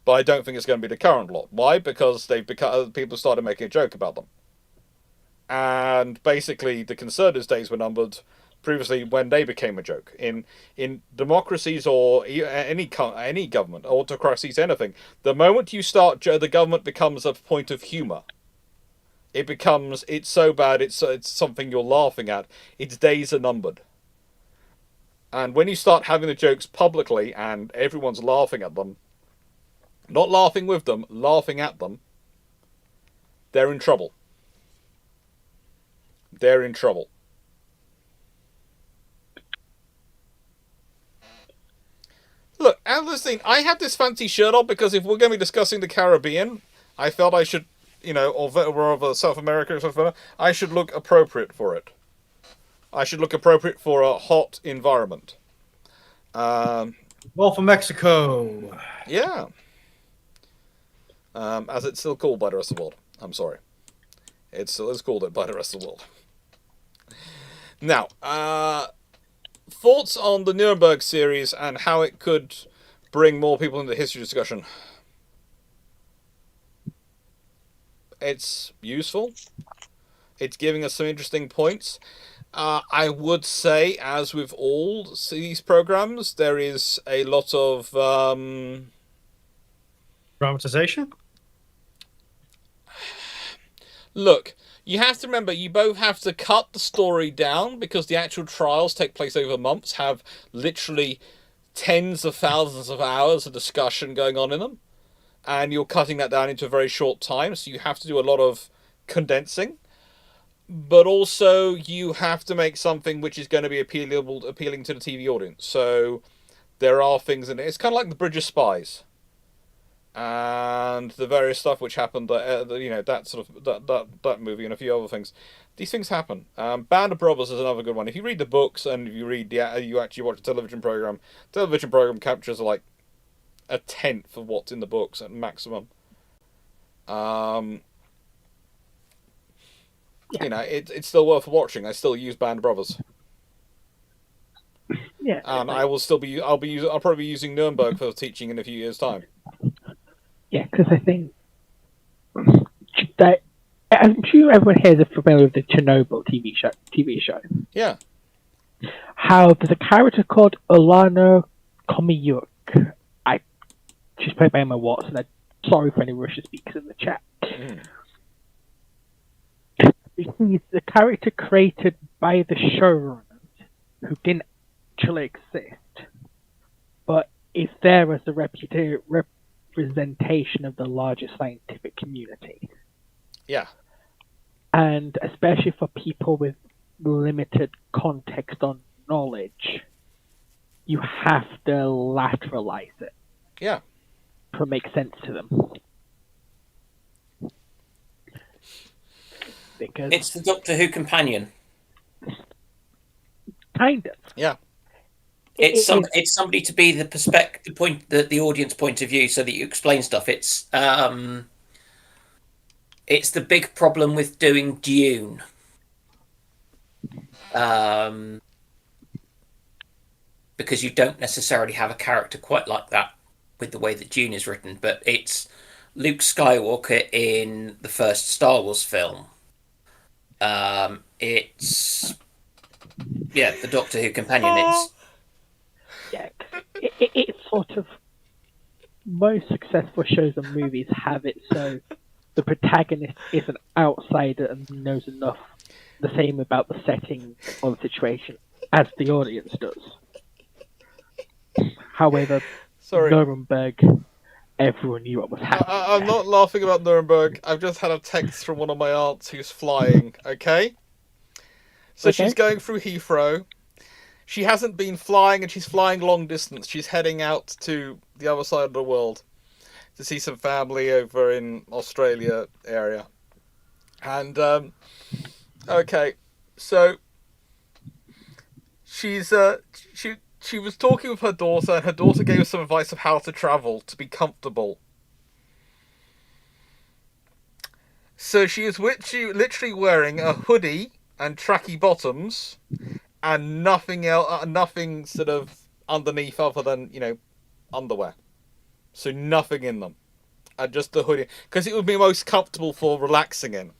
but I don't think it's going to be the current lot. Why? Because people started making a joke about them. And basically, the Conservatives' days were numbered previously when they became a joke. In democracies or any government, autocracies, anything, the moment you start, the government becomes a point of humour. It's so bad, it's something you're laughing at. Its days are numbered. And when you start having the jokes publicly and everyone's laughing at them, not laughing with them, laughing at them, they're in trouble. They're in trouble. Look, Alistair, I had this fancy shirt on because if we're going to be discussing the Caribbean, I felt I should, or South America or something, I should look appropriate for it. I should look appropriate for a hot environment. Gulf of Mexico. Yeah. As it's still called by the rest of the world. I'm sorry. It still is called it by the rest of the world. Now, thoughts on the Nuremberg series and how it could bring more people into the history discussion? It's useful. It's giving us some interesting points. I would say, as with all these programs, there is a lot of Dramatization? Look, you have to remember, you both have to cut the story down because the actual trials take place over months, have literally tens of thousands of hours of discussion going on in them, and you're cutting that down into a very short time, so you have to do a lot of condensing. But also, you have to make something which is going to be appealing to the TV audience. So, there are things in it. It's kind of like the Bridge of Spies, and the various stuff which happened. That sort of that movie and a few other things. These things happen. Band of Brothers is another good one. If you read the books and if you read you actually watch a television program. Television program captures like a tenth of what's in the books at maximum. It's still worth watching. I still use Band of Brothers. Yeah. And I'll probably be using Nuremberg for teaching in a few years' time. Yeah, because I think that I'm sure everyone here is familiar with the Chernobyl TV show. Yeah. How there's a character called Olana Komiyuk. She's played by Emma Watson. I'm sorry for any Russian speakers in the chat. He's the character created by the showrunners who didn't actually exist, but is there as a representation of the larger scientific community. Yeah. And especially for people with limited context on knowledge, you have to lateralize it Yeah. to make sense to them. Because It's the Doctor Who companion. kind of. Yeah. It's somebody to be the the audience point of view, so that you explain stuff. It's the big problem with doing Dune. Because you don't necessarily have a character quite like that with the way that Dune is written, but it's Luke Skywalker in the first Star Wars film. It's the Doctor Who companion. It's sort of most successful shows and movies have it so the protagonist is an outsider and knows enough, the same about the setting or the situation as the audience does. However, Nuremberg, everyone knew what was happening. I'm not laughing about Nuremberg. I've just had a text from one of my aunts who's flying, okay? So she's going through Heathrow. She hasn't been flying, and she's flying long distance. She's heading out to the other side of the world to see some family over in Australia area. And, okay, so she's, she was talking with her daughter, and her daughter gave her some advice of how to travel to be comfortable. So she is literally wearing a hoodie and tracky bottoms, and nothing else, nothing sort of underneath other than, underwear. So nothing in them, and just the hoodie, because it would be most comfortable for relaxing in.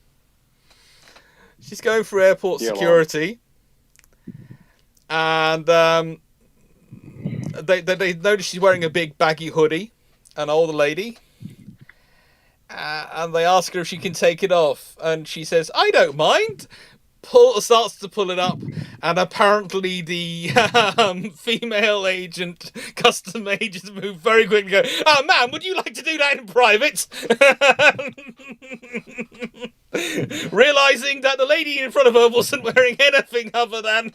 She's going through airport security, and they notice she's wearing a big baggy hoodie, an older lady, and they ask her if she can take it off, and she says, "I don't mind." Starts to pull it up, and apparently the female agent, custom agents, move very quickly and go, "Oh, ma'am, would you like to do that in private?" Realising that the lady in front of her wasn't wearing anything other than...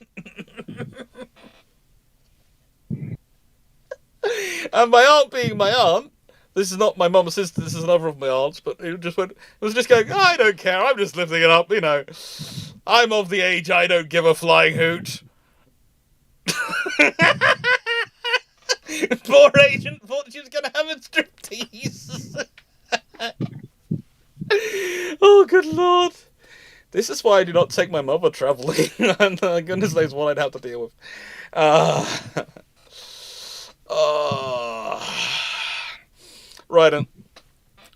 And my aunt being my aunt, this is not my mum's sister, this is another of my aunts, but it was just going, "I don't care, I'm just lifting it up, I'm of the age I don't give a flying hoot." Poor agent thought she was going to have a striptease. Oh, good lord. This is why I do not take my mother travelling. And goodness knows what I'd have to deal with. Right on.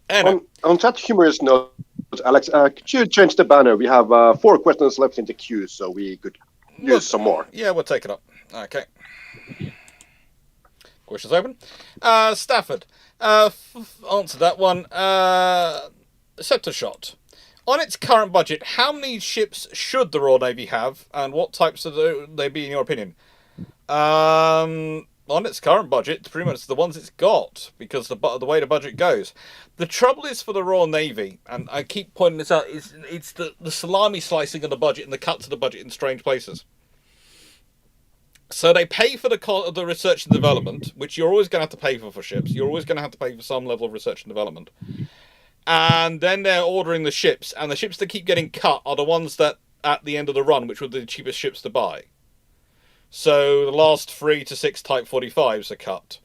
Anyway. On that humorous note, Alex, could you change the banner? We have 4 questions left in the queue, so we could use some more. Yeah, we'll take it up. Okay. Questions open. Stafford. Answer that one. Scepter Shot. On its current budget, how many ships should the Royal Navy have, and what types of they be in your opinion? On its current budget, pretty much the ones it's got, because the way the budget goes. The trouble is for the Royal Navy, and I keep pointing this out, it's the salami slicing of the budget and the cuts of the budget in strange places. So they pay for the research and development, which you're always going to have to pay for ships. You're always going to have to pay for some level of research and development. And then they're ordering the ships, and the ships that keep getting cut are the ones that, at the end of the run, which were the cheapest ships to buy. So the last 3 to 6 Type 45s are cut.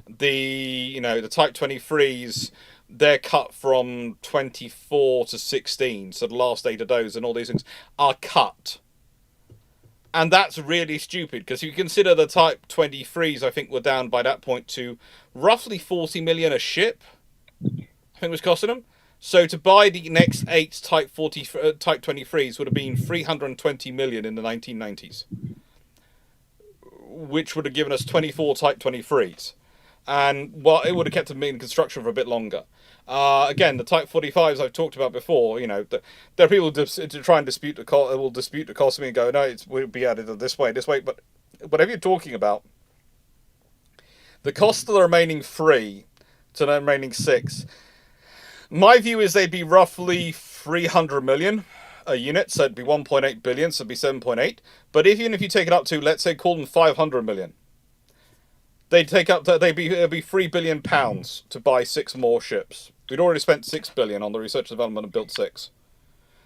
The Type 23s, they're cut from 24 to 16. So the last 8 of those and all these things are cut. And that's really stupid, because if you consider the Type 23s, I think, were down by that point to roughly 40 million a ship, I think it was costing them. So to buy the next 8 Type 23s would have been 320 million in the 1990s. Which would have given us 24 Type 23s. And, it would have kept them in construction for a bit longer. Again, the Type 45s I've talked about before, there are people to try and dispute the cost, will dispute the cost of me and go, no, it will be added this way, but whatever you're talking about, the cost of the remaining 3 to the remaining 6, my view is they'd be roughly 300 million a unit, so it'd be 1.8 billion, so it'd be 7.8. But even if you take it up to, let's say, call them 500 million, They'd take up. It'd be £3 billion to buy 6 more ships. We'd already spent 6 billion on the research and development and built 6.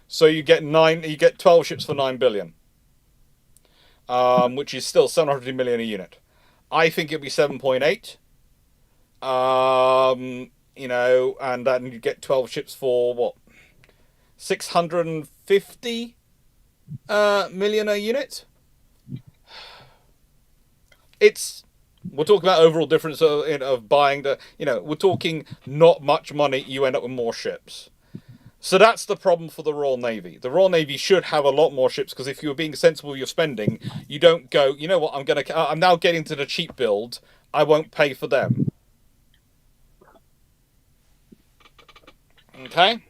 So you get 9. You get 12 ships for 9 billion, which is still 750 million a unit. I think it'd be 7.8. And then you get 12 ships for what? 650 million a unit. We're talking about overall difference of buying we're talking not much money. You end up with more ships. So that's the problem for the Royal Navy. The Royal Navy should have a lot more ships, because if you're being sensible with your spending, you don't go, you know what, I'm now getting to the cheap build, I won't pay for them. Okay?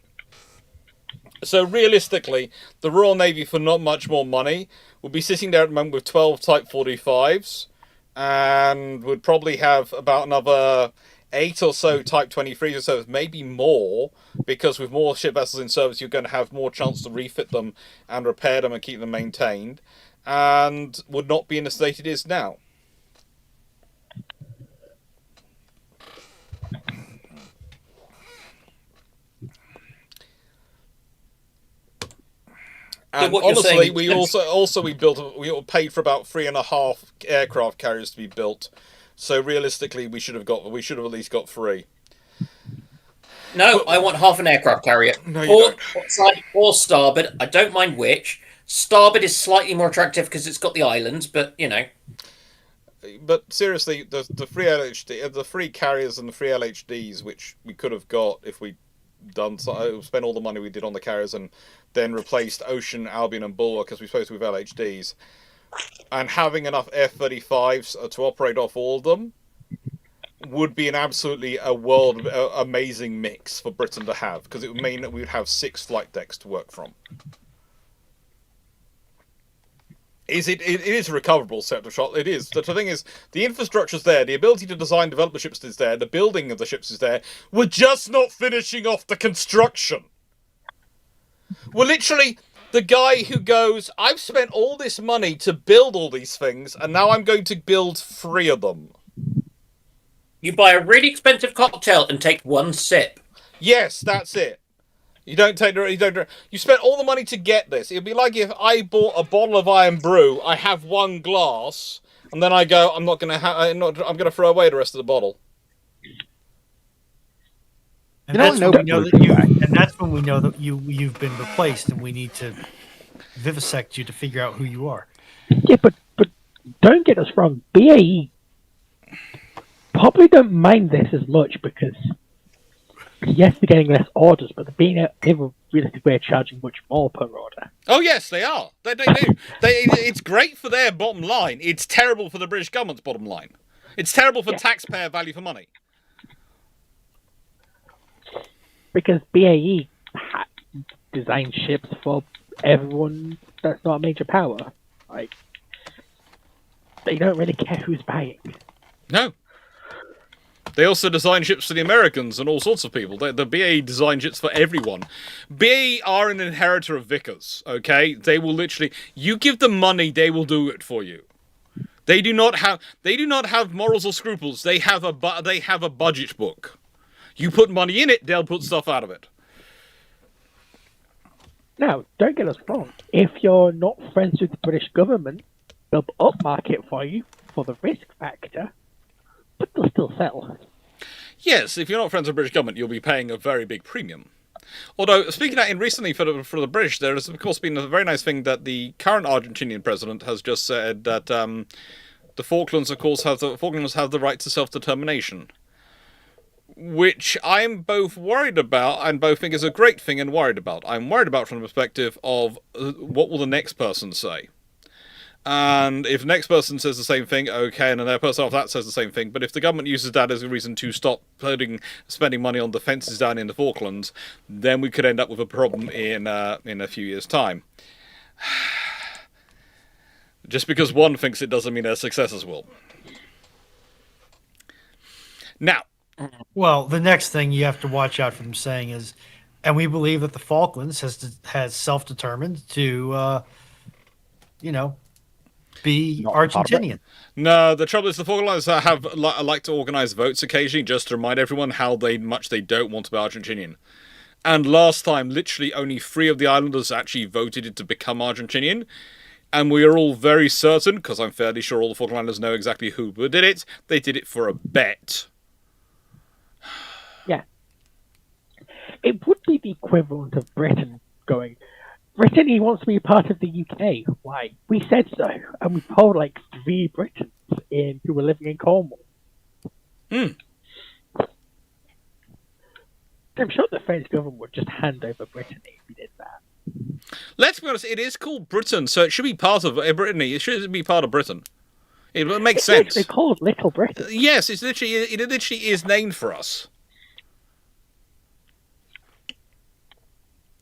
So realistically, the Royal Navy, for not much more money, will be sitting there at the moment with 12 Type 45s, and would probably have about another 8 or so Type 23s or so, maybe more, because with more ship vessels in service, you're going to have more chance to refit them and repair them and keep them maintained, and would not be in the state it is now. And honestly, we paid for about 3.5 aircraft carriers to be built. So realistically, we should have at least got 3. No, I want half an aircraft carrier. No, you don't. Side or starboard. I don't mind which. Starboard is slightly more attractive because it's got the islands, but But seriously, the free LHD, the free carriers and the free LHDs, which we could have got if we spent all the money we did on the carriers and then replaced Ocean, Albion, and Bulwark, because we're supposed to with LHDs, and having enough F-35s to operate off all of them would be an absolutely amazing mix for Britain to have, because it would mean that we would have 6 flight decks to work from. It is a recoverable set of shot. It is. The thing is, the infrastructure's there, the ability to design, develop the ships is there, the building of the ships is there. We're just not finishing off the construction. We're literally the guy who goes, I've spent all this money to build all these things, and now I'm going to build 3 of them. You buy a really expensive cocktail and take 1 sip. Yes, that's it. You spent all the money to get this. It'd be like if I bought a bottle of Iron Brew, I have 1 glass, and then I go, I'm going to throw away the rest of the bottle. And that's when we know that you've been replaced, and we need to vivisect you to figure out who you are. Yeah, but don't get us wrong. BAE probably don't mind this as much because yes, they're getting less orders, but they were realistically charging much more per order. Oh yes, they are. They do. It's great for their bottom line. It's terrible for the British government's bottom line. It's terrible for taxpayer value for money. Because BAE designed ships for everyone that's not a major power. Like, they don't really care who's buying. No. They also design ships for the Americans and all sorts of people. The BAE design ships for everyone. BAE are an inheritor of Vickers, okay? They will literally... You give them money, they will do it for you. They do not have morals or scruples. They have a budget book. You put money in it, they'll put stuff out of it. Now, don't get us wrong. If you're not friends with the British government, they'll upmarket for you for the risk factor, but they'll still sell. Yes, if you're not friends with the British government, you'll be paying a very big premium. Although, speaking of that, recently for the British, there has, of course, been a very nice thing that the current Argentinian president has just said that the Falklands, of course, have the right to self-determination. Which I'm both worried about and both think is a great thing and worried about. I'm worried about from the perspective of what will the next person say. And if the next person says the same thing, okay, and then the person after that says the same thing. But if the government uses that as a reason to stop spending money on defences down in the Falklands, then we could end up with a problem in a few years' time. Just because one thinks it doesn't mean their successors will. Now, well, the next thing you have to watch out for them saying is, and we believe that the Falklands has self-determined to, be Not part of it. Argentinian. No, the trouble is the Falklands have like to organise votes occasionally just to remind everyone how much they don't want to be Argentinian. And last time, literally only 3 of the islanders actually voted to become Argentinian. And we are all very certain, because I'm fairly sure all the Falklanders know exactly who did it, they did it for a bet. Yeah. It would be the equivalent of Britain going, Brittany wants to be part of the UK. Why? We said so. And we told like 3 Britons who were living in Cornwall. I'm sure the French government would just hand over Brittany if we did that. Let's be honest, it is called Britain, so it should be part of Brittany. It should be part of Britain. It makes sense. It's called Little Britain. Yes, it literally is named for us.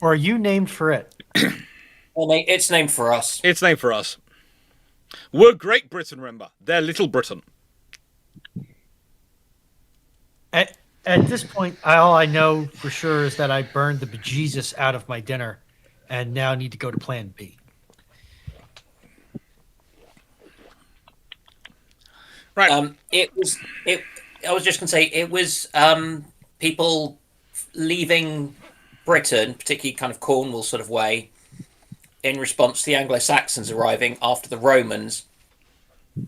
Or are you named for it? It's named for us. It's named for us. We're Great Britain, remember. They're Little Britain. At this point, all I know for sure is that I burned the bejesus out of my dinner and now need to go to plan B. Right. I was just going to say, it was people leaving Britain, particularly kind of Cornwall sort of way, in response to the Anglo-Saxons arriving after the Romans,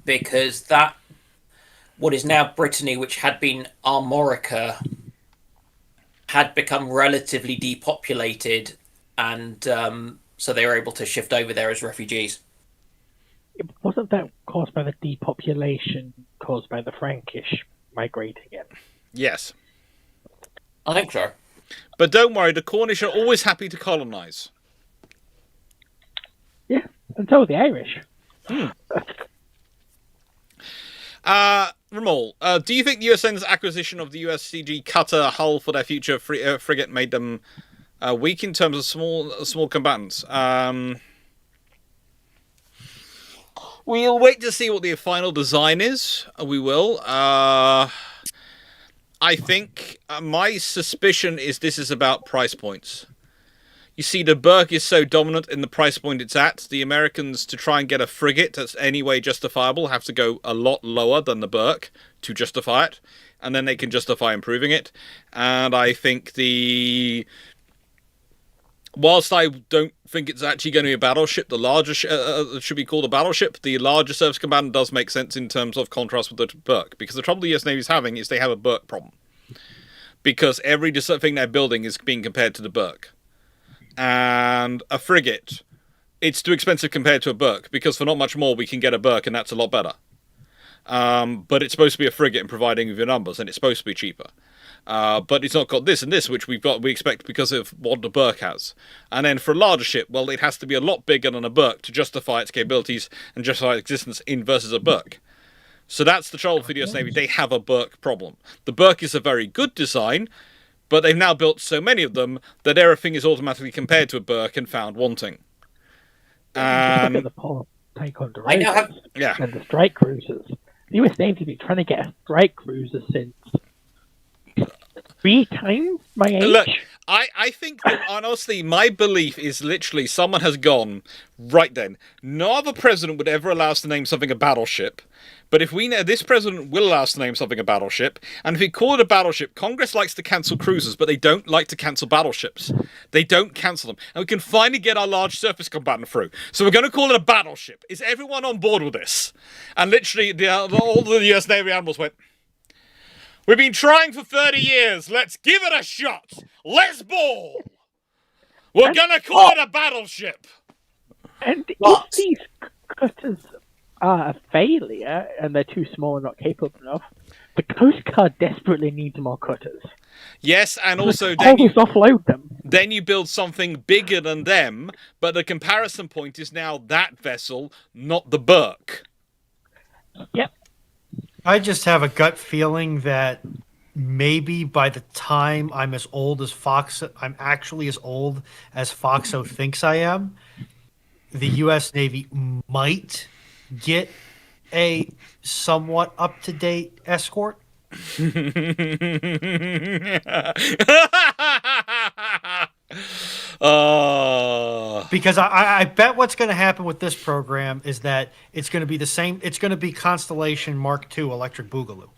because that, what is now Brittany, which had been Armorica, had become relatively depopulated, and so they were able to shift over there as refugees. Wasn't that caused by the depopulation caused by the Frankish migrating in? Yes. I think so. But don't worry, the Cornish are always happy to colonise. Yeah, and so are the Irish. Ramol, do you think the USN's acquisition of the USCG cutter hull for their future frigate made them weak in terms of small combatants? We'll wait to see what the final design is. We will. I think my suspicion is this is about price points. You see, the Burke is so dominant in the price point it's at. The Americans, to try and get a frigate that's anyway justifiable, have to go a lot lower than the Burke to justify it. And then they can justify improving it. And I think whilst I don't think it's actually going to be a battleship, the larger should be called a battleship. The larger surface combatant does make sense in terms of contrast with the Burke. Because the trouble the US Navy is having is they have a Burke problem. Because every thing they're building is being compared to the Burke. And a frigate, it's too expensive compared to a Burke, because for not much more we can get a Burke, and that's a lot better. But it's supposed to be a frigate in providing with your numbers, and it's supposed to be cheaper. But it's not got this and this, which we expect because of what the Burke has. And then for a larger ship, well, it has to be a lot bigger than a Burke to justify its capabilities and justify its existence in versus a Burke. So that's the trouble for the US Navy. They have a Burke problem. The Burke is a very good design, but they've now built so many of them that everything is automatically compared to a Burke and found wanting. Look at the Paul take on I now have... and the strike cruisers. The US Navy has been trying to get a strike cruiser since 3 times my age. Look, I think that, honestly, my belief is literally someone has gone, right then, no other president would ever allow us to name something a battleship, but if we know this president will allow us to name something a battleship, and if we call it a battleship, Congress likes to cancel cruisers, but they don't like to cancel battleships. They don't cancel them. And we can finally get our large surface combatant through. So we're going to call it a battleship. Is everyone on board with this? And literally, all the US Navy admirals went, we've been trying for 30 years. Let's give it a shot. Let's ball. We're going to call it a battleship. And if these cutters are a failure and they're too small and not capable enough, the Coast Guard desperately needs more cutters. Yes, and also always offload them. Then you build something bigger than them, but the comparison point is now that vessel, not the Burke. Yep. I just have a gut feeling that maybe by the time I'm as old as I'm actually as old as Foxo thinks I am, the U.S. Navy might get a somewhat up-to-date escort. Because I bet what's going to happen with this program is that it's going to be the same. It's going to be Constellation Mark II Electric Boogaloo.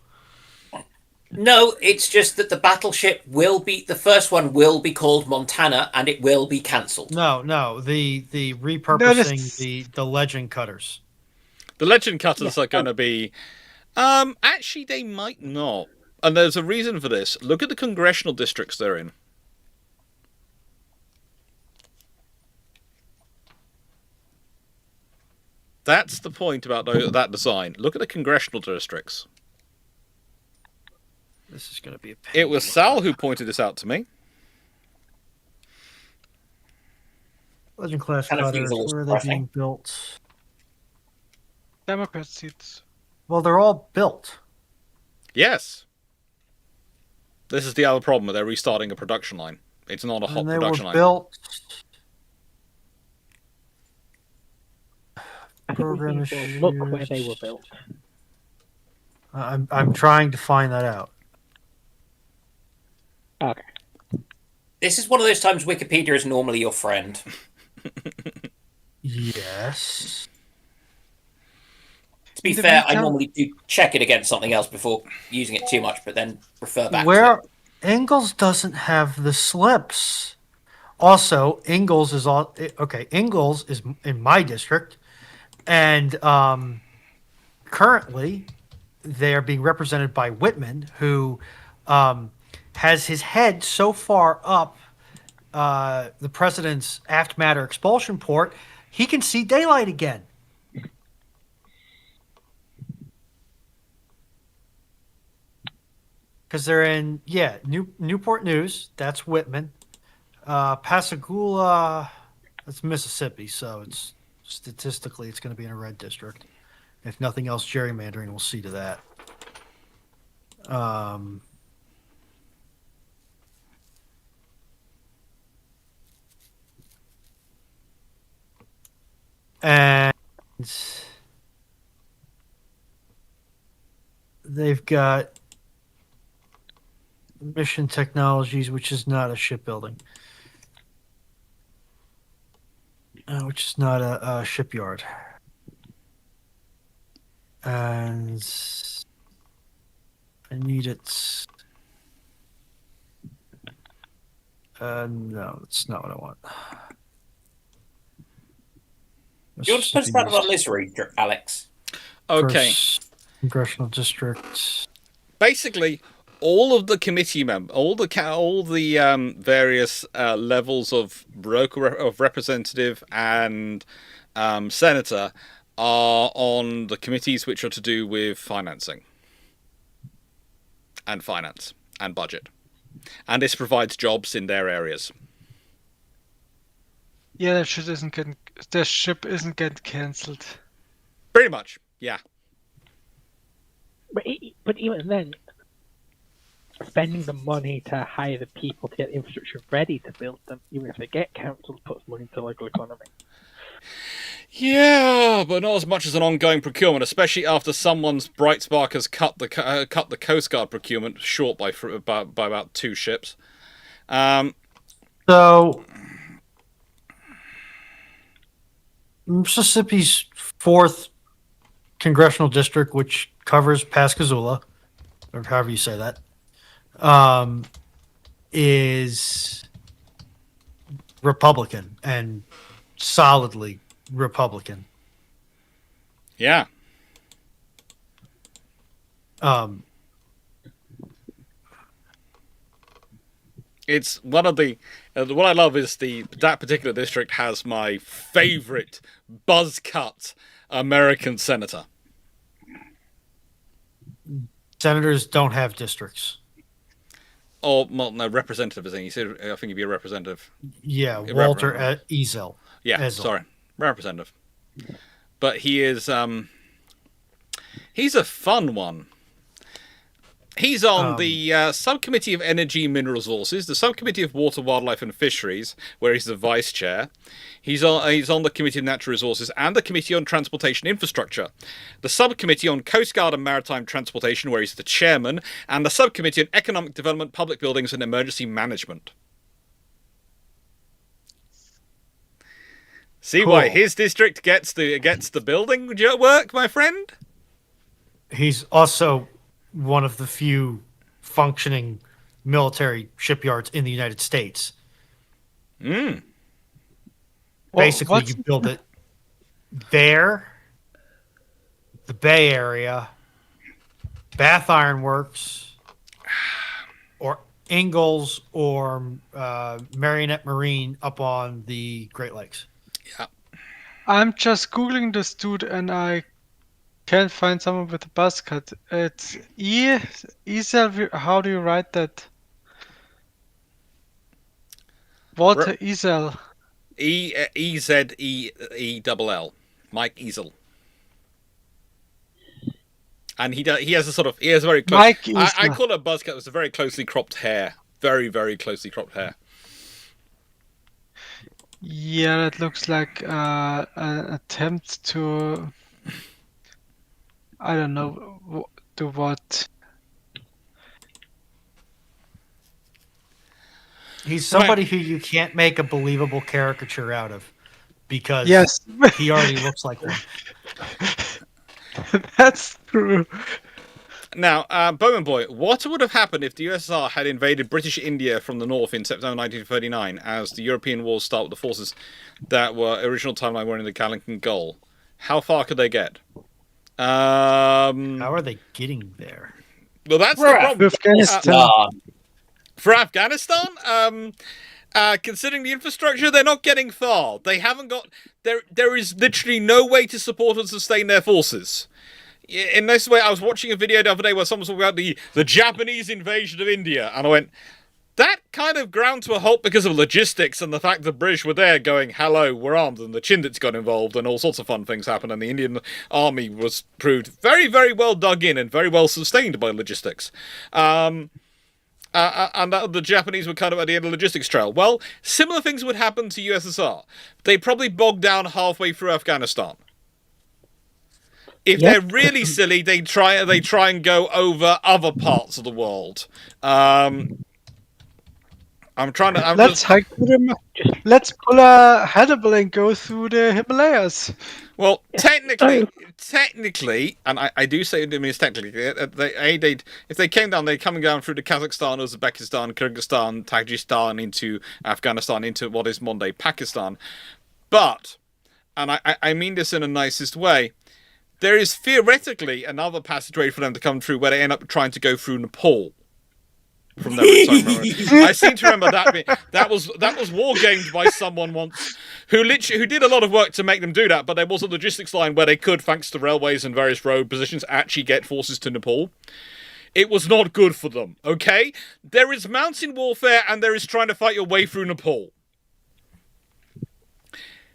No, it's just that the battleship will be the first one will be called Montana, and it will be cancelled. No, the repurposing the Legend Cutters. The Legend Cutters are going to be. Actually, they might not, and there's a reason for this. Look at the congressional districts they're in. That's the point about that design. Look at the congressional districts. This is going to be a pain. It was Sal who pointed this out to me. Legend class Kind of cutters, feels where are they depressing. being built? Democrat seats. Well, they're all built. Yes. This is the other problem. They're restarting a production line. It's not a hot And they production were line. built. I think we Program need to look where they were built. I'm trying to find that out. Okay. This is one of those times Wikipedia is normally your friend. Yes. To be In the fair, I meantime- normally do check it against something else before using it too much, but then refer back to Where it. Ingalls doesn't have the slips. Also, Ingalls is all okay. Ingalls is in my district, and currently they are being represented by Whitman, who has his head so far up the president's aft matter expulsion port, he can see daylight again. Because they're in, Newport News. That's Whitman. Pascagoula, that's Mississippi. So it's statistically it's going to be in a red district. If nothing else, gerrymandering will see to that. And they've got Mission Technologies, which is not a shipbuilding, which is not a shipyard. And I need it. No, that's not what I want. You want to post that on Lisery, Alex? Okay. First congressional district. Basically, all of the committee members, all the various levels of representative and senator are on the committees which are to do with financing and finance and budget, and this provides jobs in their areas. Yeah, that ship isn't getting cancelled. Pretty much, yeah. But even then, spending the money to hire the people to get the infrastructure ready to build them, even if they get cancelled, puts money into the local economy. Yeah, but not as much as an ongoing procurement, especially after someone's bright spark has cut the Coast Guard procurement short by about 2 ships. So Mississippi's 4th congressional district, which covers Pascagoula, or however you say that, is Republican and solidly Republican. Yeah. It's one of the what I love is that particular district has my favorite buzz cut American senator. Senators don't have districts. Oh, well, no, representative is in. You said I think he'd be a representative. Yeah, Walter Ezel. Yeah, Ezel. sorry, representative. But he is he's a fun one. He's on the Subcommittee of Energy and Mineral Resources, the Subcommittee of Water, Wildlife and Fisheries, where he's the Vice Chair. He's on the Committee of Natural Resources and the Committee on Transportation Infrastructure, the Subcommittee on Coast Guard and Maritime Transportation, where he's the Chairman, and the Subcommittee on Economic Development, Public Buildings and Emergency Management. See Cool. why his district gets the building work, my friend? He's also one of the few functioning military shipyards in the United States. Mm. Basically, what's- you build it there, the Bay Area, Bath Iron Works, or Ingalls, or Marionette Marine up on the Great Lakes. Yeah. I'm just googling this dude and I can't find someone with a buzz cut. It's Ezel. How do you write that? Walter Ezel. EZEELL. Mike Ezel. And he has a very close. Mike I Ezel. call it a buzz cut. It's a very closely cropped hair. Very, very closely cropped hair. Yeah, that looks like an attempt to. I don't know. To what? He's somebody who you can't make a believable caricature out of because Yes, he already looks like one. that's true. Now, Bowman Boy, what would have happened if the USSR had invaded British India from the north in September 1939 as the European wars start with the forces that were original timeline were in the Callington Gulf? How far could they get? How are they getting there? Well, that's the problem. Afghanistan. For Afghanistan, considering the infrastructure, they're not getting far. They haven't got. There is literally no way to support and sustain their forces. In this way, I was watching a video the other day where someone was talking about the Japanese invasion of India, and I went, that kind of ground to a halt because of logistics and the fact the British were there going, hello, we're armed, and the Chindits got involved, and all sorts of fun things happened, and the Indian army was proved very, very well dug in and very well sustained by logistics. And the Japanese were kind of at the end of the logistics trail. Well, similar things would happen to USSR. They probably bogged down halfway through Afghanistan. If they're really silly, they try and go over other parts of the world. Let's pull a Hannibal and go through the Himalayas. Well, technically, and I do say it means technically, if they came down, they're coming down through the Kazakhstan, Uzbekistan, Kyrgyzstan, Tajikistan into Afghanistan, into what is modern day Pakistan. But, and I mean this in the nicest way, there is theoretically another passageway for them to come through where they end up trying to go through Nepal. From their I seem to remember that was war gamed by someone once who did a lot of work to make them do that, but there was a logistics line where they could, thanks to railways and various road positions, actually get forces to Nepal. It was not good for them, okay? There is mountain warfare and there is trying to fight your way through Nepal.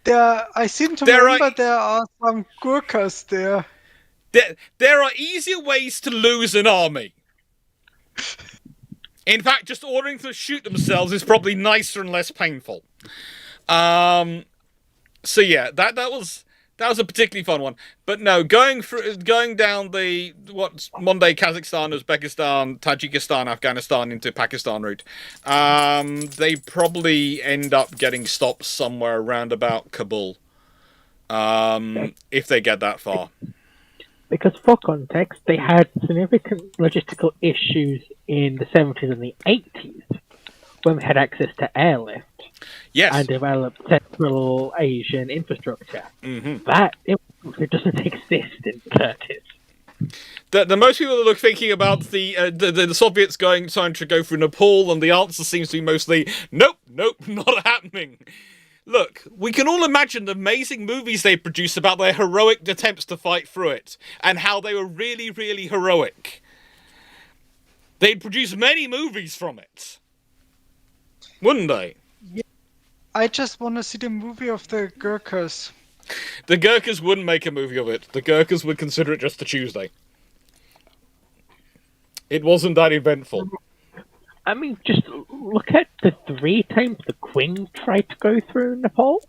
I seem to remember there are some Gurkhas there. There are easier ways to lose an army. In fact, just ordering them to shoot themselves is probably nicer and less painful. So yeah, that was a particularly fun one. But no, going down the modern day Kazakhstan, Uzbekistan, Tajikistan, Afghanistan into Pakistan route, they probably end up getting stopped somewhere around about Kabul, if they get that far. Because for context, they had significant logistical issues in the 70s and the 80s when they had access to airlift. Yes. And developed Central Asian infrastructure. Mm-hmm. That it doesn't exist in the 30s. The most people are thinking about the Soviets trying to go through Nepal, and the answer seems to be mostly nope, not happening. Look, we can all imagine the amazing movies they produced about their heroic attempts to fight through it, and how they were really, really heroic. They'd produce many movies from it. Wouldn't they? Yeah. I just want to see the movie of the Gurkhas. The Gurkhas wouldn't make a movie of it. The Gurkhas would consider it just a Tuesday. It wasn't that eventful. I mean, just look at the 3 times the Queen tried to go through Nepal.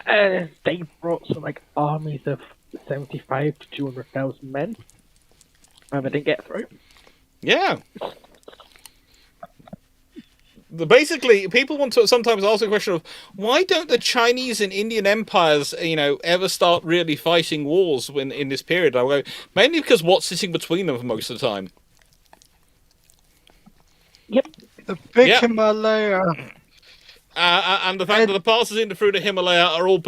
They brought some armies of 75 to 200,000 men, and they didn't get through. Yeah. Basically, people want to sometimes ask the question of why don't the Chinese and Indian empires, ever start really fighting wars in this period? I go, mainly because what's sitting between them for most of the time. Yep. The big Yeah. Himalaya. And the fact that the passes into through the Himalaya are all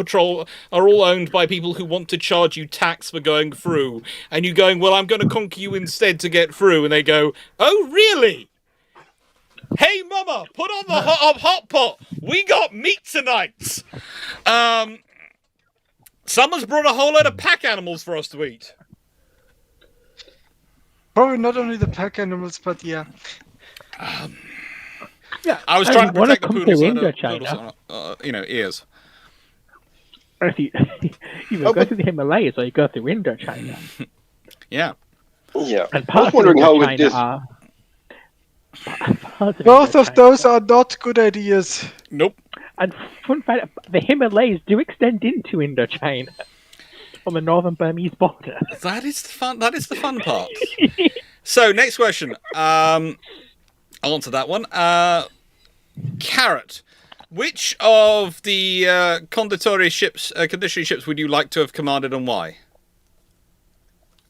owned by people who want to charge you tax for going through, and you going, well, I'm going to conquer you instead to get through, and they go, oh, really? Hey, Mama, put on the hot pot. We got meat tonight. Someone's brought a whole load of pack animals for us to eat. Probably not only the pack animals, but yeah. Yeah. I was and trying to you wanna protect the come poodles, to poodles Indochina. ears. If you either go through the Himalayas or you go through Indochina. Yeah. Yeah. And I was parts of wondering how with Indochina this. are. Both of those are not good ideas. Nope. And fun fact, the Himalayas do extend into Indochina on the northern Burmese border. That is the fun part. So, next question. I'll answer that one. Carrot. Which of the conditori ships, would you like to have commanded, and why?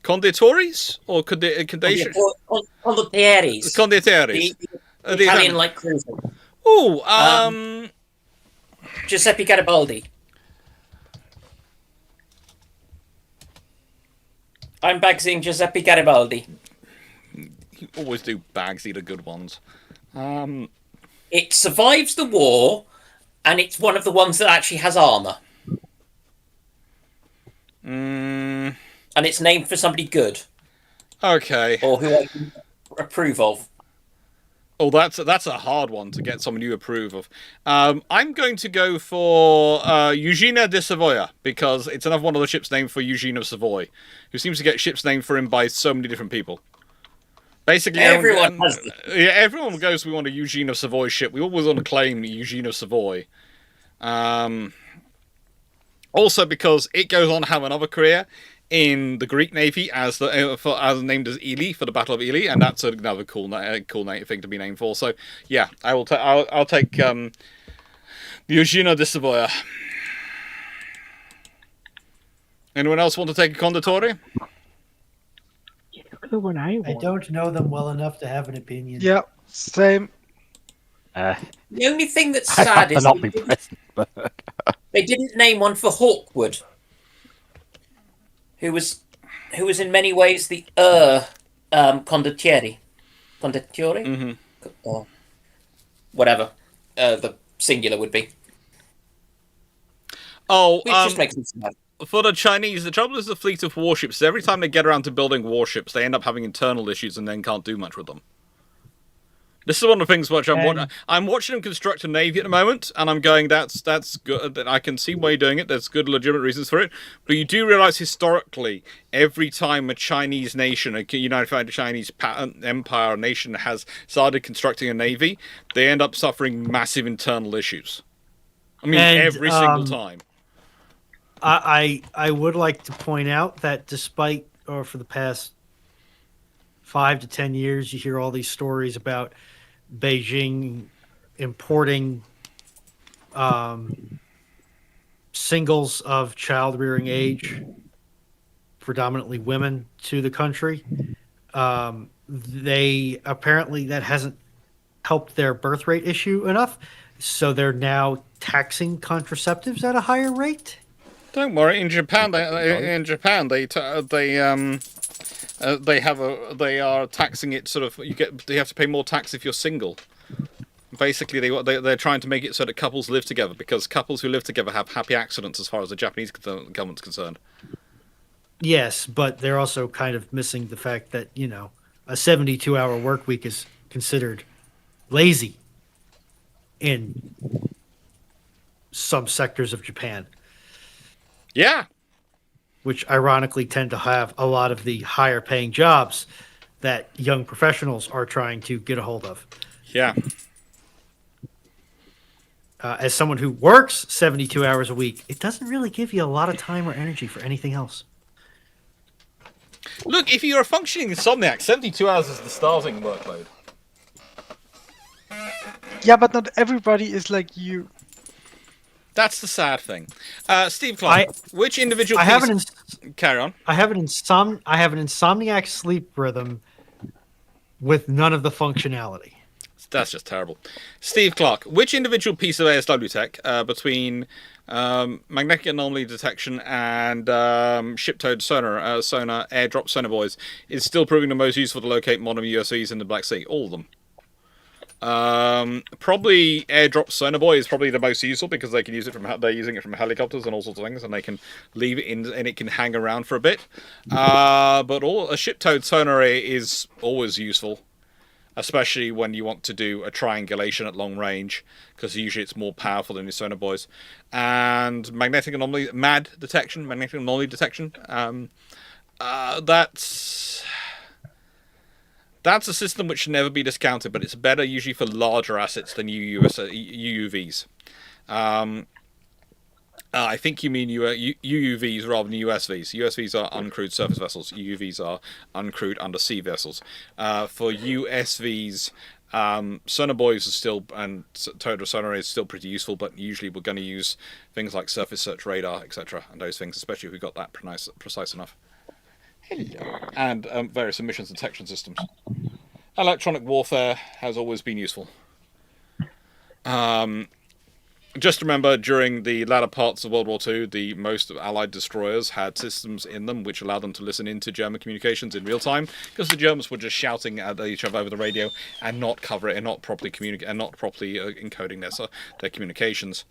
Conditories or Condottieri. Condottieri. The Italian light cruiser. Oh, Giuseppe Garibaldi. I'm bagsing Giuseppe Garibaldi. you always do Bagsy the good ones. It survives the war, and it's one of the ones that actually has armor. And it's named for somebody good. Okay. Or who I approve of. Oh, that's a hard one to get someone you approve of. I'm going to go for Eugenia de Savoia, because it's another one of the ships named for Eugene of Savoy, who seems to get ships named for him by so many different people. Basically, everyone goes, we want a Eugene of Savoy ship. We always want to claim Eugene of Savoy. Also because it goes on to have another career in the Greek Navy as named as Ely for the Battle of Ely, and that's another cool thing to be named for. So yeah, I'll take the Eugenia de Savoia. Anyone else want to take a Condottieri? The one I want. I don't know them well enough to have an opinion. Yeah, same. The only thing that's I'd sad rather is not be present. they didn't name one for Hawkwood, who was in many ways the Condottieri. Condottieri? Mm-hmm. Whatever the singular would be. Oh, Which just makes me sad. For the Chinese, the trouble is the fleet of warships. Every time they get around to building warships, they end up having internal issues and then can't do much with them. This is one of the things which I'm watching them construct a navy at the moment, and I'm going, that's good. I can see why you're doing it. There's good, legitimate reasons for it. But you do realize historically, every time a Chinese nation, a unified Chinese empire nation has started constructing a navy, they end up suffering massive internal issues. I mean, every single time. I would like to point out that for the past 5 to 10 years, you hear all these stories about Beijing importing singles of child-rearing age, predominantly women, to the country. They apparently that hasn't helped their birth rate issue enough, so they're now taxing contraceptives at a higher rate. Don't worry. In Japan, they are taxing it sort of. You have to pay more tax if you're single. Basically, they're trying to make it so that couples live together, because couples who live together have happy accidents as far as the Japanese government's concerned. Yes, but they're also kind of missing the fact that a 72-hour work week is considered lazy in some sectors of Japan. Yeah. Which ironically tend to have a lot of the higher paying jobs that young professionals are trying to get a hold of. Yeah. As someone who works 72 hours a week, it doesn't really give you a lot of time or energy for anything else. Look, if you're a functioning insomniac, 72 hours is the starting workload. Yeah, but not everybody is like you. That's the sad thing. Steve Clarke, which individual I piece... have Carry on. I have an insomniac sleep rhythm with none of the functionality. That's just terrible. Steve Clarke, which individual piece of ASW tech between magnetic anomaly detection and ship-towed sonar airdrop sonar buoys is still proving the most useful to locate modern USVs in the Black Sea? All of them. Probably airdrop sonar buoy is probably the most useful because they can use it they're using it from helicopters and all sorts of things, and they can leave it in and it can hang around for a bit. But a ship-towed sonar is always useful, especially when you want to do a triangulation at long range, because usually it's more powerful than your sonar buoys. And magnetic anomaly detection. That's a system which should never be discounted, but it's better usually for larger assets than UUVs. I think you mean UUVs rather than USVs. USVs are uncrewed surface vessels. UUVs are uncrewed undersea vessels. For USVs, sonar buoys are still, and total sonar is still pretty useful, but usually we're going to use things like surface search radar, etc., and those things, especially if we've got that precise enough. Hello. And various emissions detection systems. Electronic warfare has always been useful. Just remember, during the latter parts of World War II, the most Allied destroyers had systems in them which allowed them to listen into German communications in real time, because the Germans were just shouting at each other over the radio and not cover it and not properly communicate and not properly encoding their communications.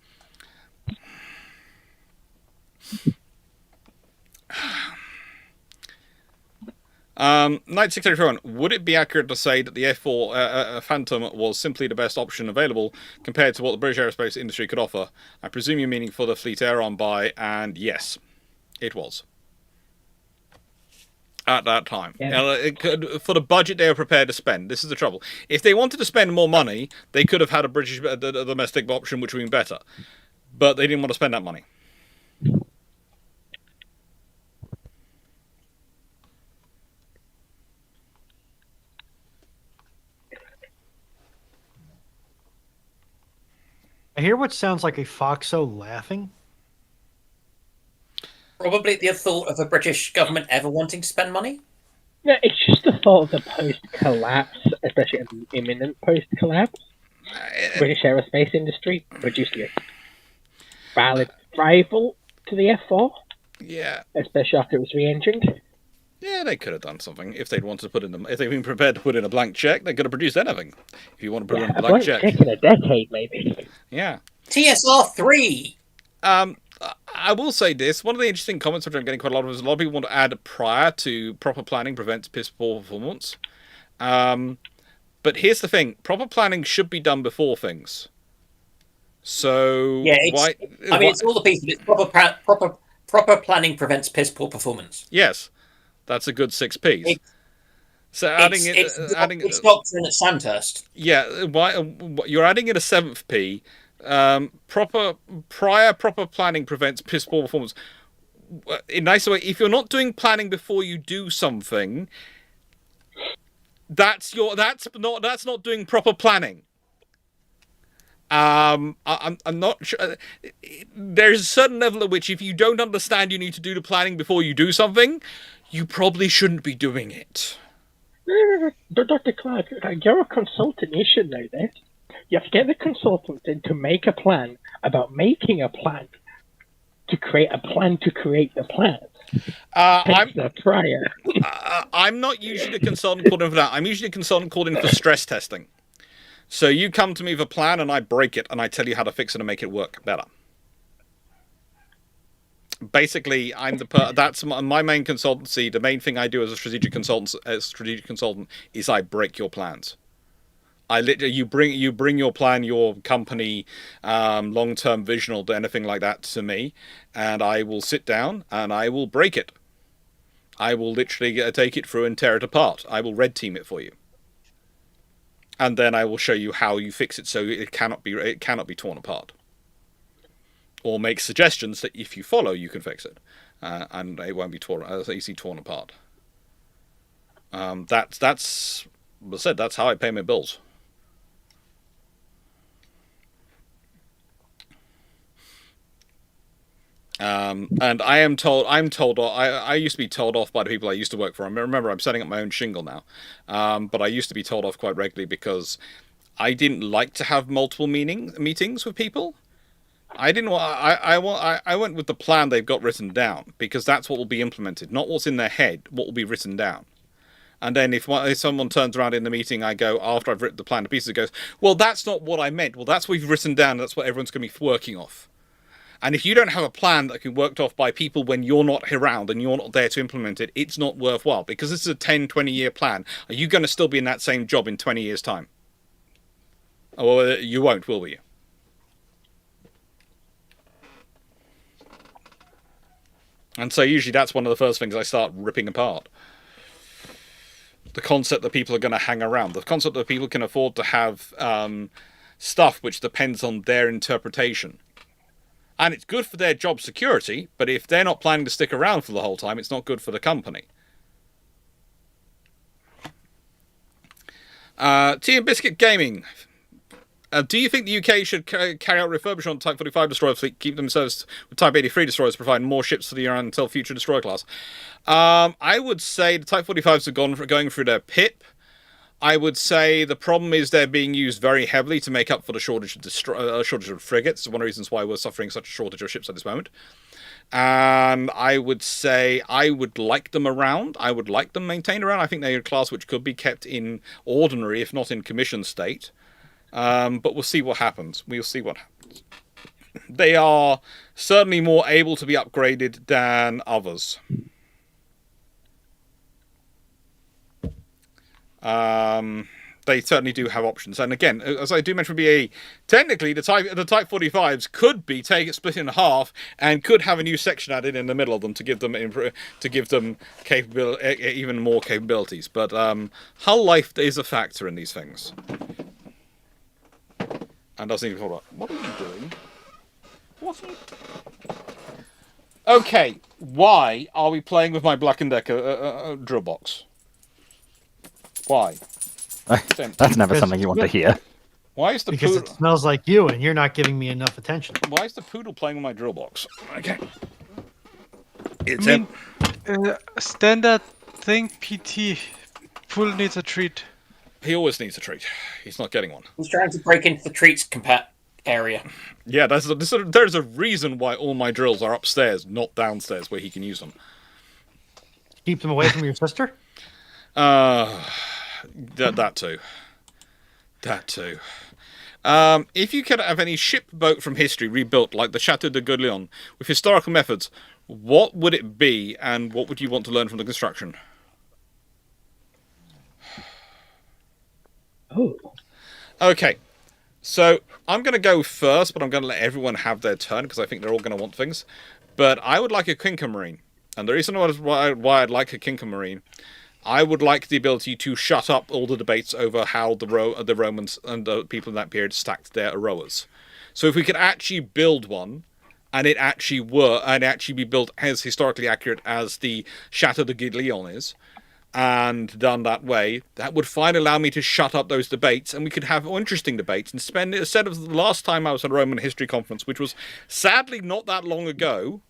Knight 631, would it be accurate to say that the F4 Phantom was simply the best option available compared to what the British aerospace industry could offer? I presume you're meaning for the Fleet Air on buy, and yes, it was. At that time. Yeah. For the budget they were prepared to spend. This is the trouble. If they wanted to spend more money, they could have had a British domestic option which would have been better. But they didn't want to spend that money. I hear what sounds like a Foxo laughing. Probably the thought of a British government ever wanting to spend money. No, it's just the thought of the post-collapse, especially an imminent post-collapse. British aerospace industry produced a valid rival to the F4. Yeah. Especially after it was re-engined. Yeah, they could have done something if they'd wanted to put in them. If they'd been prepared to put in a blank check, they could have produced anything. If you want to put in a blank check in a decade, maybe. Yeah. TSR-3. I will say this. One of the interesting comments which I'm getting quite a lot of is a lot of people want to add prior to proper planning prevents piss poor performance. But here's the thing: proper planning should be done before things. So yeah, it's all the pieces. It's proper planning prevents piss poor performance. Yes. That's a good 6 Ps. It's doctrine at Sandhurst. Yeah, you're adding in a 7th P. Proper planning prevents piss poor performance. In a nicer way, if you're not doing planning before you do something, that's not doing proper planning. I'm not sure. There's a certain level at which if you don't understand you need to do the planning before you do something, you probably shouldn't be doing it. But Dr. Clarke, you're a consultant. You should know this. You have to get the consultant in to make a plan about making a plan to create a plan to create the plan. I'm not usually the consultant called in for that. I'm usually a consultant called in for stress testing. So you come to me with a plan and I break it and I tell you how to fix it and make it work better. Basically, that's my main consultancy. The main thing I do as a strategic consultant is I break your plans. You bring your plan, your company, long-term vision or anything like that to me, and I will sit down and I will break it. I will literally take it through and tear it apart. I will red team it for you, and then I will show you how you fix it so it cannot be torn apart. Or make suggestions that if you follow, you can fix it, and it won't be easily torn apart. That's as I said. That's how I pay my bills. And I'm told, I used to be told off by the people I used to work for. I remember I'm setting up my own shingle now. But I used to be told off quite regularly because I didn't like to have multiple meetings with people. I didn't want. I went with the plan they've got written down because that's what will be implemented, not what's in their head. What will be written down. And then if someone turns around in the meeting, I go after I've written the plan to pieces. It goes, well, that's not what I meant. Well, that's what you've written down. That's what everyone's going to be working off. And if you don't have a plan that can be worked off by people when you're not around and you're not there to implement it, it's not worthwhile because this is a 10, 20-year plan. Are you going to still be in that same job in 20 years' time? Oh, well, you won't, will you? And so usually that's one of the first things I start ripping apart. The concept that people are going to hang around. The concept that people can afford to have stuff which depends on their interpretation. And it's good for their job security, but if they're not planning to stick around for the whole time, it's not good for the company. Tea and Biscuit Gaming. Do you think the UK should carry out refurbishment on Type 45 destroyer fleet, keep them serviced with Type 83 destroyers, provide more ships to the Iran until future destroyer class? I would say the Type 45s are going through their PIP. I would say the problem is they're being used very heavily to make up for the shortage of frigates. It's one of the reasons why we're suffering such a shortage of ships at this moment. And I would say I would like them around. I would like them maintained around. I think they're a class which could be kept in ordinary, if not in commission state. But we'll see what happens. We'll see what happens. They are certainly more able to be upgraded than others. They certainly do have options. And again, as I do mention BAE, technically the Type 45s could be split in half and could have a new section added in the middle of them to give them even more capabilities. But hull life is a factor in these things. And doesn't even hold up. What are you doing? What are you... Okay, why are we playing with my Black & Decker drill box? Why? That's never something you want to hear. Why is the because it smells like you and you're not giving me enough attention. Why is the poodle playing with my drill box? Okay. It's standard thing, PT. Poodle needs a treat. He always needs a treat. He's not getting one. He's trying to break into the treats area. Yeah, there's a reason why all my drills are upstairs, not downstairs, where he can use them. Keep them away from your sister? That too. That too. If you could have any ship boat from history rebuilt like the Chateau de Gourlion with historical methods, what would it be and what would you want to learn from the construction? Oh. Okay. So I'm going to go first, but I'm going to let everyone have their turn because I think they're all going to want things. But I would like a Kinker Marine. And the reason why I'd like a Kinker Marine, I would like the ability to shut up all the debates over how the Romans and the people in that period stacked their rowers. So if we could actually build one, and it actually be built as historically accurate as the Chateau de Gourlion is, and done that way, that would finally allow me to shut up those debates, and we could have interesting debates, and instead of the last time I was at a Roman history conference, which was sadly not that long ago,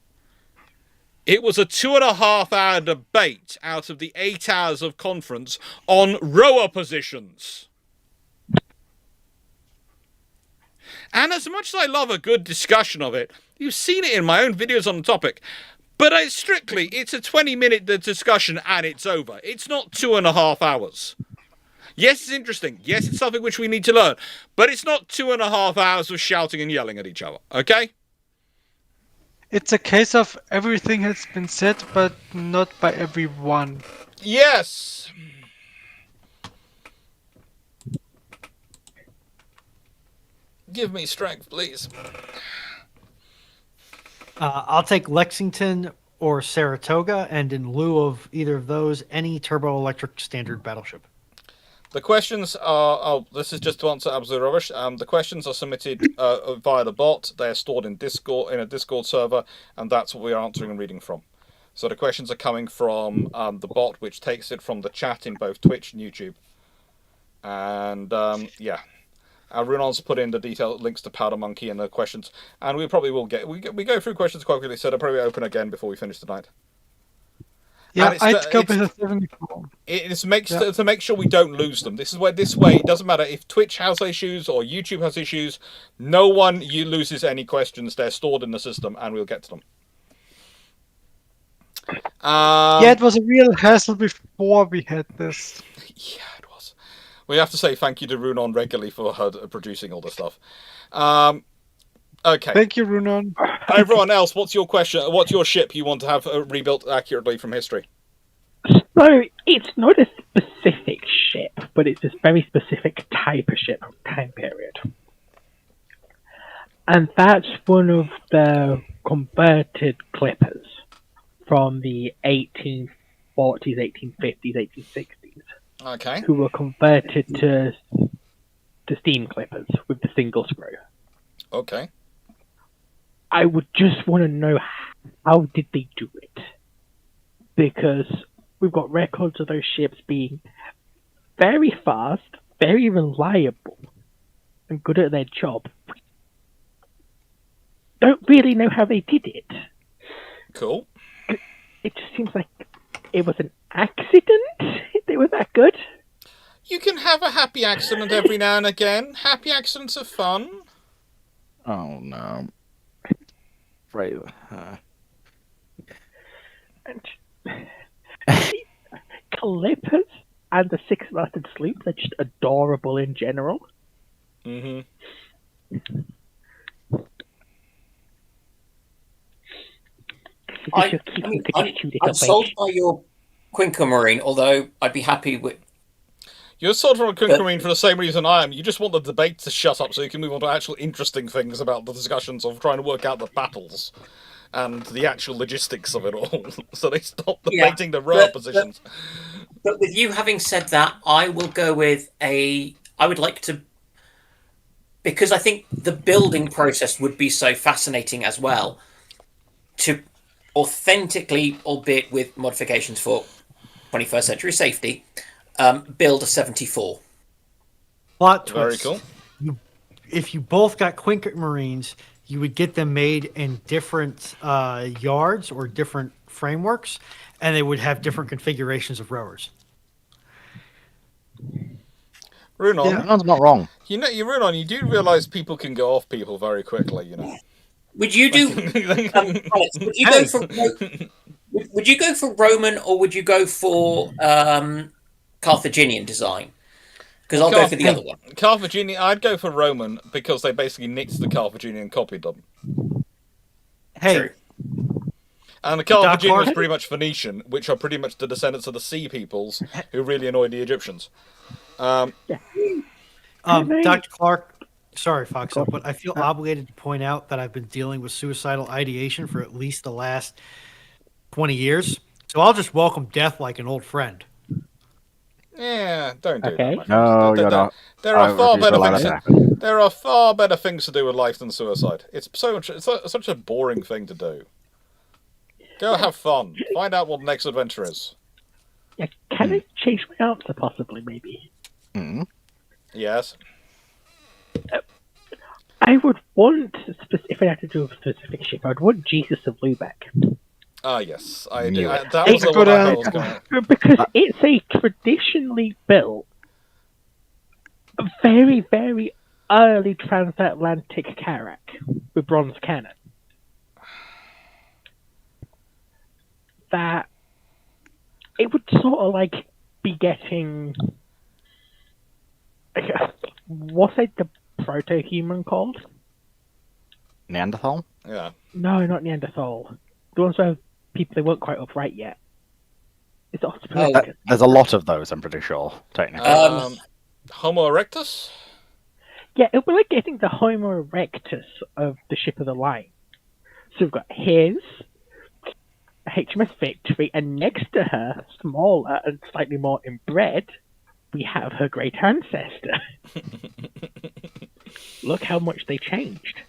it was a 2.5-hour debate out of the 8 hours of conference on rower positions. And as much as I love a good discussion of it, you've seen it in my own videos on the topic, but it's a 20-minute discussion and it's over. It's not 2.5 hours. Yes, it's interesting. Yes, it's something which we need to learn. But it's not 2.5 hours of shouting and yelling at each other. Okay? It's a case of everything has been said, but not by everyone. Yes! Give me strength, please. I'll take Lexington or Saratoga, and in lieu of either of those, any turbo-electric standard battleship. The questions are... Oh, this is just to answer absolute rubbish. The questions are submitted via the bot. They're stored in a Discord server, and that's what we are answering and reading from. So the questions are coming from the bot, which takes it from the chat in both Twitch and YouTube. And, yeah. Runon's put in the detailed links to Powder Monkey and the questions, and we probably will we go through questions quite quickly, so they'll probably open again before we finish tonight. Yeah, I'd go with the 74. It's to make sure we don't lose them. This way it doesn't matter if Twitch has issues or YouTube has issues. No one loses any questions. They're stored in the system, and we'll get to them. Yeah, it was a real hassle before we had this. Yeah, it was. We have to say thank you to Runon regularly for her producing all this stuff. Okay. Thank you, Runon. Everyone else, what's your question? What's your ship you want to have rebuilt accurately from history? So it's not a specific ship, but it's a very specific type of ship time period. And that's one of the converted clippers from the 1840s, 1850s, 1860s. Okay. Who were converted to steam clippers with the single screw. Okay. I would just want to know how did they do it? Because we've got records of those ships being very fast, very reliable, and good at their job. Don't really know how they did it. Cool. It just seems like it was an accident if they were that good. You can have a happy accident every now and again. Happy accidents are fun. Oh no. Right. And clippers and the six-masted sloop, they're just adorable in general. Mm-hmm. I'm sold by your Quinker Marine, although I'd be happy with... You're sold for a Quinker Marine for the same reason I am. You just want the debate to shut up so you can move on to actual interesting things about the discussions of trying to work out the battles and the actual logistics of it all. So they stop debating the row positions. But with you having said that, I will go with I would like to... Because I think the building process would be so fascinating as well, to authentically, albeit with modifications for 21st century safety, build a 74. Plot Very twist. cool. If you both got Quinket Marines, you would get them made in different yards or different frameworks, and they would have different configurations of rowers. Runon, Runon's not wrong. Runon, you do realise people can go off people very quickly, you know. Would you do? Alex, would you go for Roman or would you go for Carthaginian design? Because I'll go for the other one. Carthaginian, I'd go for Roman because they basically nicked the Carthaginian and copied them. Hey, True. And the Carthaginian was pretty much Phoenician, which are pretty much the descendants of the sea peoples who really annoyed the Egyptians. Dr. Clarke, sorry, Foxo, but I feel obligated to point out that I've been dealing with suicidal ideation for at least the last 20 years. So I'll just welcome death like an old friend. Yeah, don't do Okay. that. No, you're not. There are far better things to do with life than suicide. It's such a boring thing to do. Go have fun. Find out what the next adventure is. Yeah, can I change my answer possibly, maybe? Yes. I would want, if I had to do a specific ship, I'd want Jesus of Lubeck. Ah, yes. I Knew do. it. That was the one I thought was going. Because it's a traditionally built, very, very early transatlantic carrack with bronze cannon. That it would sort of like be getting. What's it the proto-human called? Neanderthal? Yeah. No, not Neanderthal. The ones where people they weren't quite upright yet. It's Australopithecus. There's a lot of those, I'm pretty sure, technically. Homo erectus? Yeah, it was like getting the Homo erectus of the ship of the line. So we've got his, HMS Victory, and next to her, smaller and slightly more inbred, we have her great ancestor. Look how much they changed.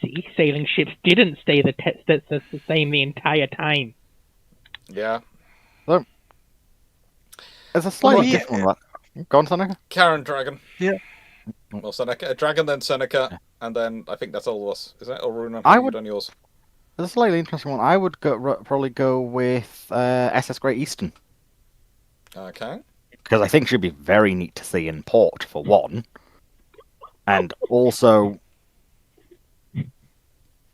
See, sailing ships didn't stay the same the entire time. Yeah. There's a slightly different one. Go on, Sonic. Karen Dragon. Yeah. Well, Seneca, Dragon, then Seneca, and then I think that's all of us. Is that? Or Runa, I you've would- done yours. That's a slightly interesting one. I would probably go with SS Great Eastern. Okay. Because I think she'd be very neat to see in port, for one. And also,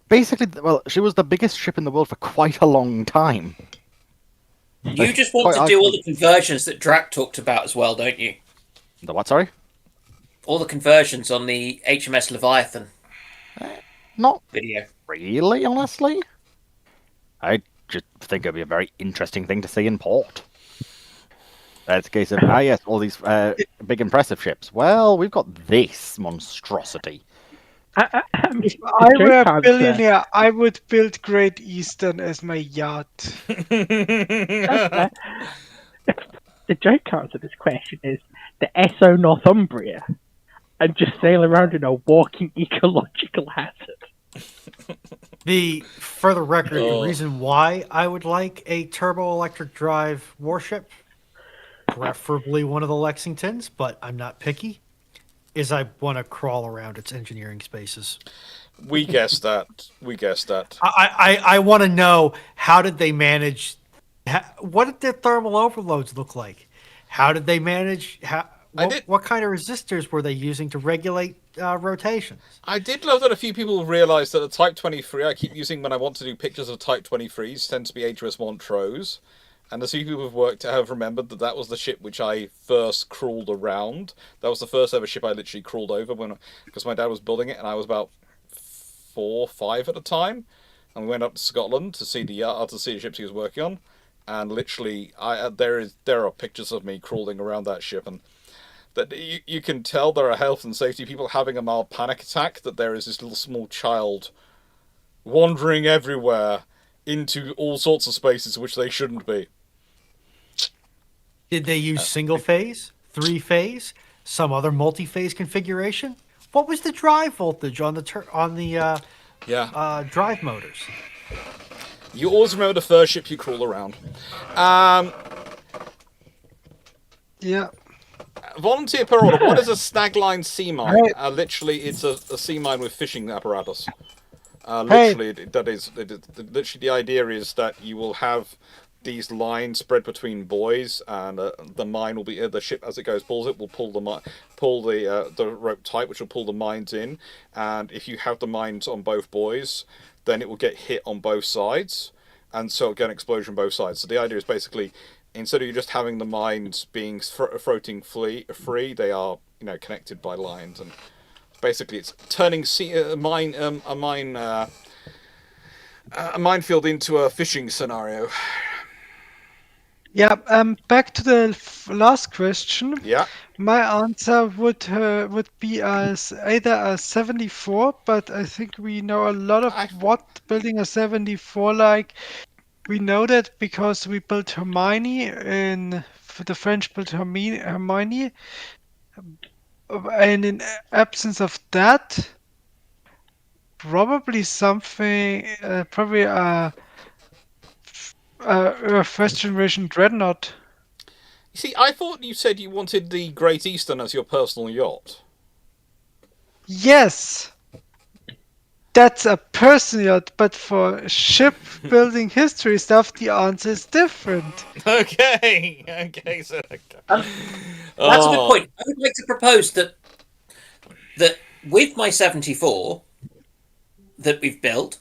basically, well, she was the biggest ship in the world for quite a long time. You just want to do all the conversions that Drac talked about as well, don't you? The what, sorry? All the conversions on the HMS Leviathan Not video. really, honestly. I just think it'd be a very interesting thing to see in port. It's a case of, yes, all these big impressive ships. Well, we've got this monstrosity. If I were a billionaire, I would build Great Eastern as my yacht. The joke answer to this question is the SO Northumbria, and just sail around in a walking ecological hazard. For the record, the reason why I would like a turbo electric drive warship, preferably one of the Lexingtons, but I'm not picky, is I want to crawl around its engineering spaces. We guessed that. I want to know, how did they manage? What did their thermal overloads look like? How did they manage? What kind of resistors were they using to regulate rotations? I did love that a few people realised that the Type 23 I keep using when I want to do pictures of Type 23s tend to be HMS Montrose. And a few people have remembered that that was the ship which I first crawled around. That was the first ever ship I literally crawled over because my dad was building it, and I was about 4 or 5 at the time. And we went up to Scotland to see the ships he was working on, and literally, there are pictures of me crawling around that ship, and that you can tell there are health and safety people having a mild panic attack. That there is this little small child wandering everywhere into all sorts of spaces which they shouldn't be. Did they use single phase, 3-phase, some other multi-phase configuration? What was the drive voltage on the drive motors? You always remember the first ship you crawl around. Yeah. Volunteer per order. What is a stagline sea mine? Literally, it's a sea mine with fishing apparatus. Literally, literally the idea is that you will have these lines spread between buoys, and the mine will be the ship as it goes will pull the rope tight, which will pull the mines in. And if you have the mines on both buoys, then it will get hit on both sides, and so it'll get an explosion on both sides. So the idea is basically, instead of you just having the mines being floating free, they are connected by lines, and basically it's turning a minefield into a fishing scenario. Yeah. Back to the last question. Yeah. My answer would be as either a 74, but I think we know a lot of what building a 74 like. We know that because we built Hermione, and the French built Hermione, and in absence of that, probably a first generation dreadnought. You see, I thought you said you wanted the Great Eastern as your personal yacht. Yes, that's a personal yacht, but for shipbuilding history stuff, the answer is different. Okay, so that's a good point. I would like to propose that with my 74 that we've built,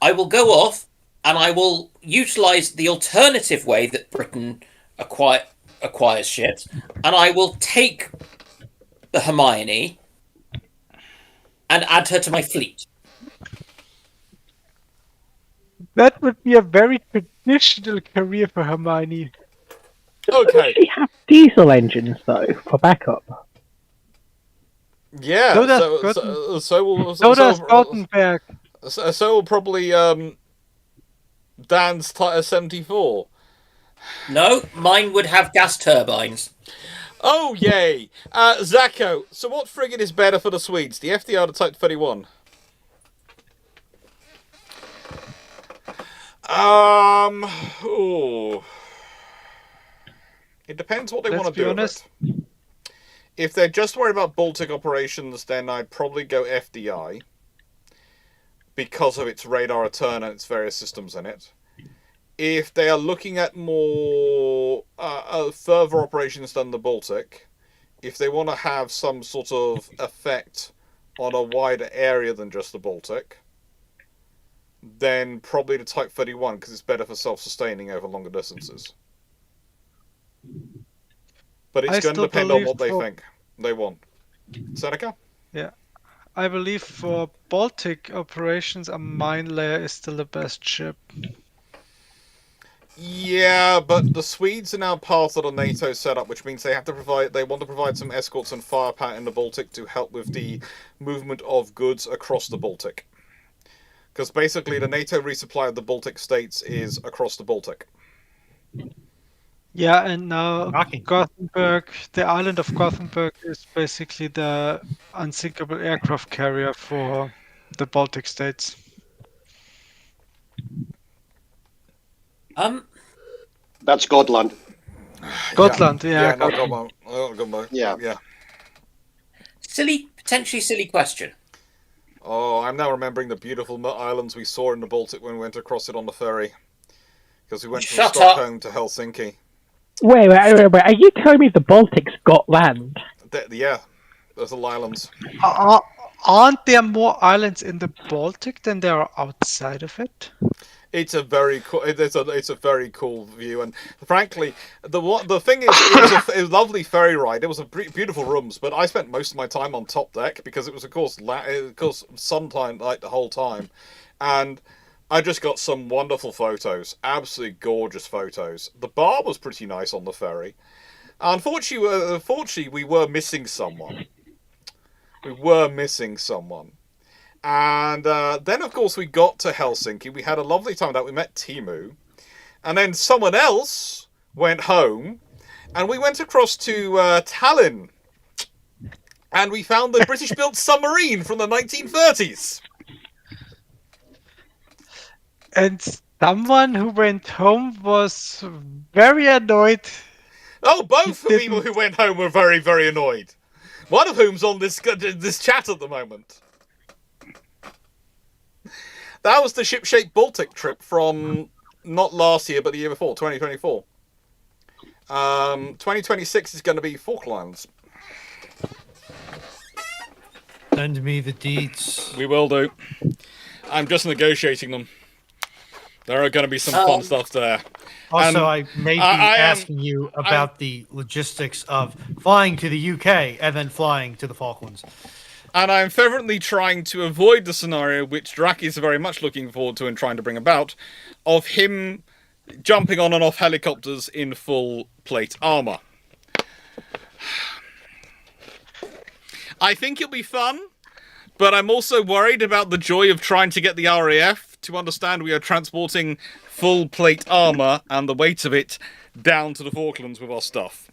I will go off and I will utilise the alternative way that Britain acquires ships, and I will take the Hermione and add her to my fleet. That would be a very traditional career for Hermione. Okay. Does she have diesel engines though for backup? Yeah. So does Stoltenberg. So will probably Dan's 74. No, mine would have gas turbines. Oh, yay! Zacco, so what frigate is better for the Swedes? The FDR or the Type 31? It depends what they want to do with it. If they're just worried about Baltic operations, then I'd probably go FDI because of its radar return and its various systems in it. If they are looking at more further operations than the Baltic, if they want to have some sort of effect on a wider area than just the Baltic, then probably the Type 31 because it's better for self-sustaining over longer distances. But it's going to depend on what they think they want. Seneca? Yeah. I believe for Baltic operations, a mine layer is still the best ship. Yeah, but the Swedes are now part of the NATO setup, which means they want to provide some escorts and firepower in the Baltic to help with the movement of goods across the Baltic. Because basically the NATO resupply of the Baltic states is across the Baltic. Yeah, and now Gothenburg, the island of Gothenburg is basically the unsinkable aircraft carrier for the Baltic states. That's Gotland. Gotland, Yeah, not Gotland. Gotland. Yeah. Potentially silly question. Oh, I'm now remembering the beautiful islands we saw in the Baltic when we went across it on the ferry. Because we went from Stockholm to Helsinki. Wait. Are you telling me the Baltic's got land? Yeah, there's all islands. Aren't there more islands in the Baltic than there are outside of it? It's a very cool. It's a very cool view, and frankly, the thing is, it was a lovely ferry ride. It was a beautiful rooms, but I spent most of my time on top deck because it was, of course, sunshine like the whole time, and I just got some wonderful photos, absolutely gorgeous photos. The bar was pretty nice on the ferry. Unfortunately, we were missing someone. And then, of course, we got to Helsinki. We had a lovely time that we met Timu. And then someone else went home. And we went across to Tallinn. And we found the British-built submarine from the 1930s. And someone who went home was very annoyed. Oh, both the people who went home were very, very annoyed. One of whom's on this chat at the moment. That was the ship-shaped Baltic trip from not last year, but the year before, 2024. 2026 is going to be Falklands. Send me the deets. We will do. I'm just negotiating them. There are going to be some fun stuff there. Also, I may be asking you about the logistics of flying to the UK and then flying to the Falklands. And I'm fervently trying to avoid the scenario, which Drac is very much looking forward to and trying to bring about, of him jumping on and off helicopters in full plate armor. I think it'll be fun, but I'm also worried about the joy of trying to get the RAF to understand we are transporting full plate armor and the weight of it down to the Falklands with our stuff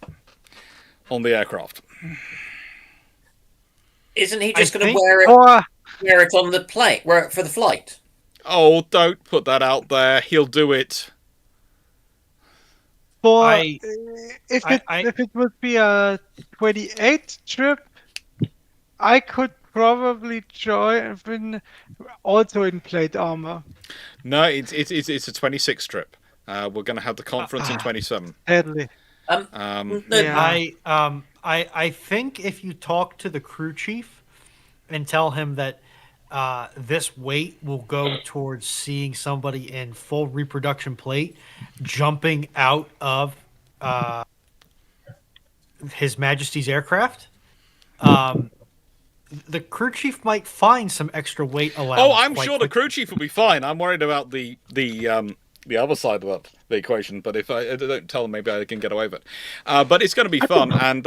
on the aircraft. Isn't he just going to wear it on the plane, wear it for the flight? Oh, don't put that out there. He'll do it. If it would be a 28 trip, I could probably join also in plate armor. No, it's a 26 trip. We're going to have the conference in 27. Deadly. I think if you talk to the crew chief and tell him that this weight will go towards seeing somebody in full reproduction plate jumping out of His Majesty's aircraft, the crew chief might find some extra weight allowance. Oh, I'm sure the crew chief will be fine. I'm worried about the other side of the equation, but if I don't tell them, maybe I can get away with it. But it's going to be fun, and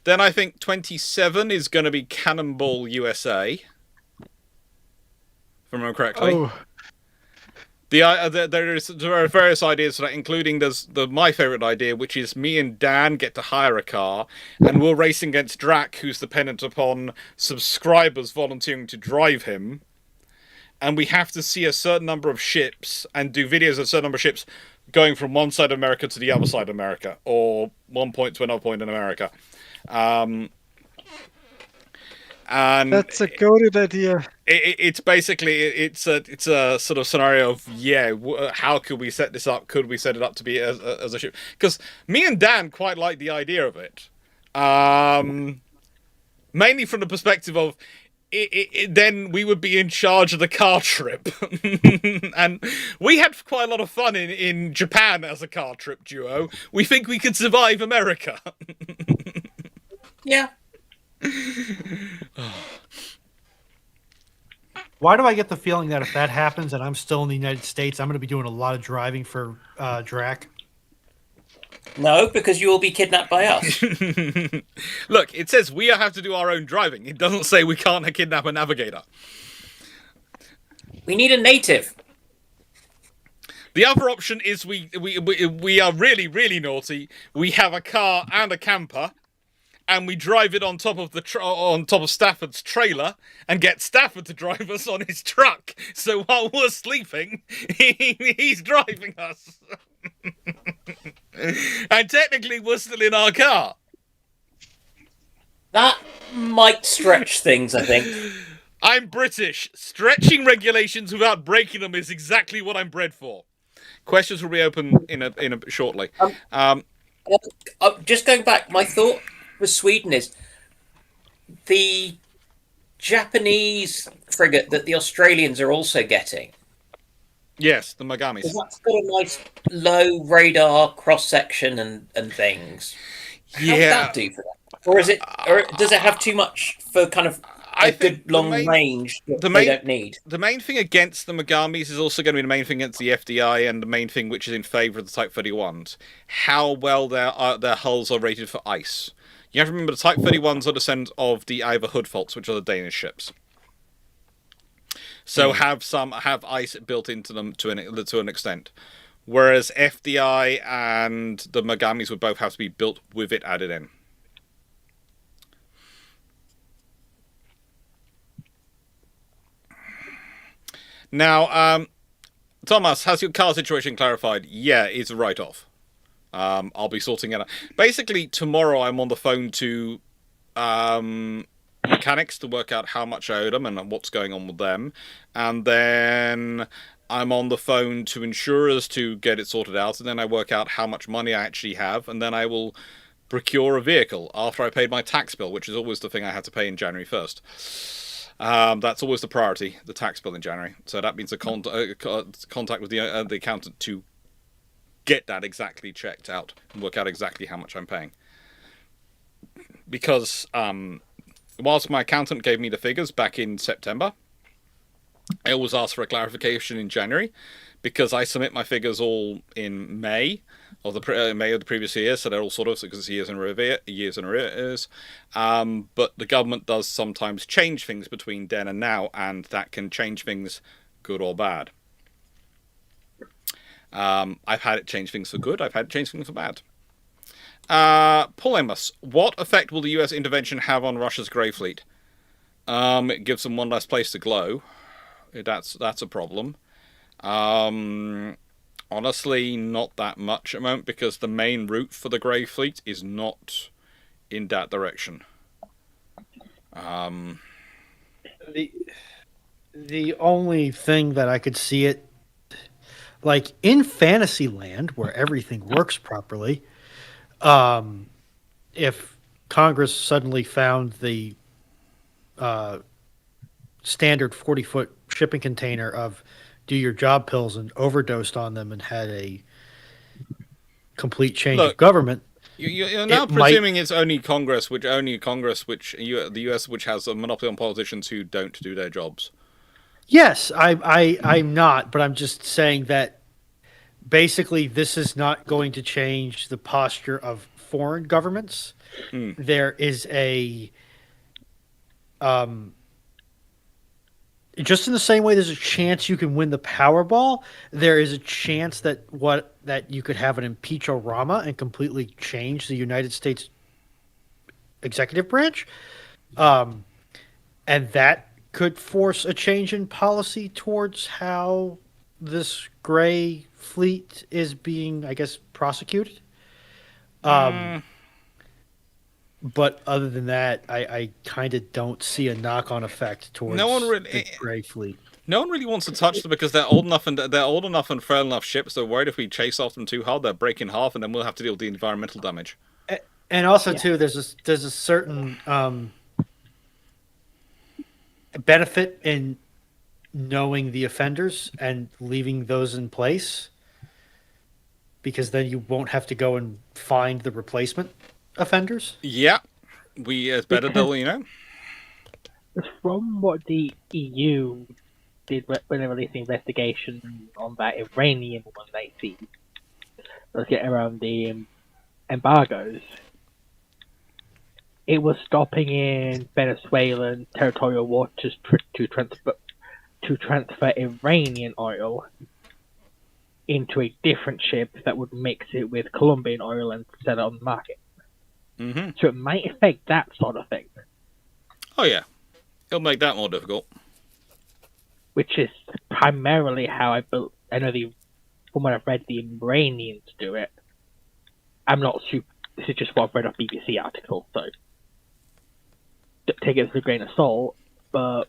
then I think 27 is going to be Cannonball USA, if I remember correctly. Oh. There are various ideas for that, including my favourite idea, which is me and Dan get to hire a car, and we'll race against Drac, who's dependent upon subscribers volunteering to drive him. and we have to see a certain number of ships and do videos of a certain number of ships going from one side of America to the other side of America, or one point to another point in America. And That's a goated idea. it's basically it's a sort of scenario of how could we set this up? Could we set it up to be as a ship? Because me and Dan quite like the idea of it, mainly from the perspective of then we would be in charge of the car trip, and we had quite a lot of fun in Japan as a car trip duo. We think we could survive America. Yeah. Why do I get the feeling that if that happens and I'm still in the United States, I'm going to be doing a lot of driving for Drac? No, because you will be kidnapped by us. Look, it says we have to do our own driving. It doesn't say we can't kidnap a navigator. We need a native. The other option is we are really, really naughty. We have a car and a camper, and we drive it on top of on top of Stafford's trailer, and get Stafford to drive us on his truck. So while we're sleeping, he's driving us, and technically we're still in our car. That might stretch things, I think. I'm British. Stretching regulations without breaking them is exactly what I'm bred for. Questions will be open in a shortly. Just going back, my thought with Sweden is the Japanese frigate that the Australians are also getting. Yes, the Megamis. That's got a nice low radar cross section and things. How would that do for that? Or is it? Or does it have too much for kind of a good long range that they don't need? The main thing against the Megamis is also going to be the main thing against the FDI, and the main thing which is in favour of the Type 31s. How well their hulls are rated for ice. You have to remember the Type 31s are descendants of the Iver Hood faults, which are the Danish ships. So have ice built into them to an extent. Whereas FDI and the Megamis would both have to be built with it added in. Now, Thomas, has your car situation clarified? Yeah, it's a write-off. I'll be sorting it out. Basically, tomorrow I'm on the phone to mechanics to work out how much I owe them and what's going on with them. And then I'm on the phone to insurers to get it sorted out. And then I work out how much money I actually have. And then I will procure a vehicle after I paid my tax bill, which is always the thing I had to pay in January 1st. That's always the priority, the tax bill in January. So that means a contact with the accountant to get that exactly checked out and work out exactly how much I'm paying. Because whilst my accountant gave me the figures back in September, I always ask for a clarification in January, because I submit my figures all in May of the previous year, so they're all sort of, because it's years in arrears. But the government does sometimes change things between then and now, and that can change things good or bad. I've had it change things for good. I've had it change things for bad. Polemus, what effect will the US intervention have on Russia's Grey Fleet? It gives them one less place to glow. That's a problem. Honestly, not that much at the moment, because the main route for the Grey Fleet is not in that direction. The only thing that I could see it, like in Fantasyland, where everything works properly, if Congress suddenly found the standard 40-foot shipping container of do your job pills and overdosed on them and had a complete change of government. You're now presuming it's only Congress, which the US, which has a monopoly on politicians who don't do their jobs. Yes, I'm not, but I'm just saying that basically this is not going to change the posture of foreign governments. There is a just in the same way there's a chance you can win the Powerball, there is a chance that you could have an impeach-orama and completely change the United States executive branch. And that could force a change in policy towards how this gray fleet is being, I guess, prosecuted. But other than that, I kind of don't see a knock-on effect towards the gray fleet. No one really wants to touch them because they're old enough and frail enough ships. They're worried if we chase after them too hard, they'll break in half, and then we'll have to deal with the environmental damage. And also, too, there's a certain benefit in knowing the offenders and leaving those in place, because then you won't have to go and find the replacement offenders. Yeah, it's better to, From what the EU did when they released the investigation on that Iranian one they seized, let's get around the embargoes. It was stopping in Venezuelan territorial waters to transfer Iranian oil into a different ship that would mix it with Colombian oil and sell it on the market. Mm-hmm. So it might affect that sort of thing. Oh yeah, it'll make that more difficult. Which is primarily how I know from what I've read, the Iranians do it. I'm not super. This is just what I've read off BBC article, so take it with a grain of salt. But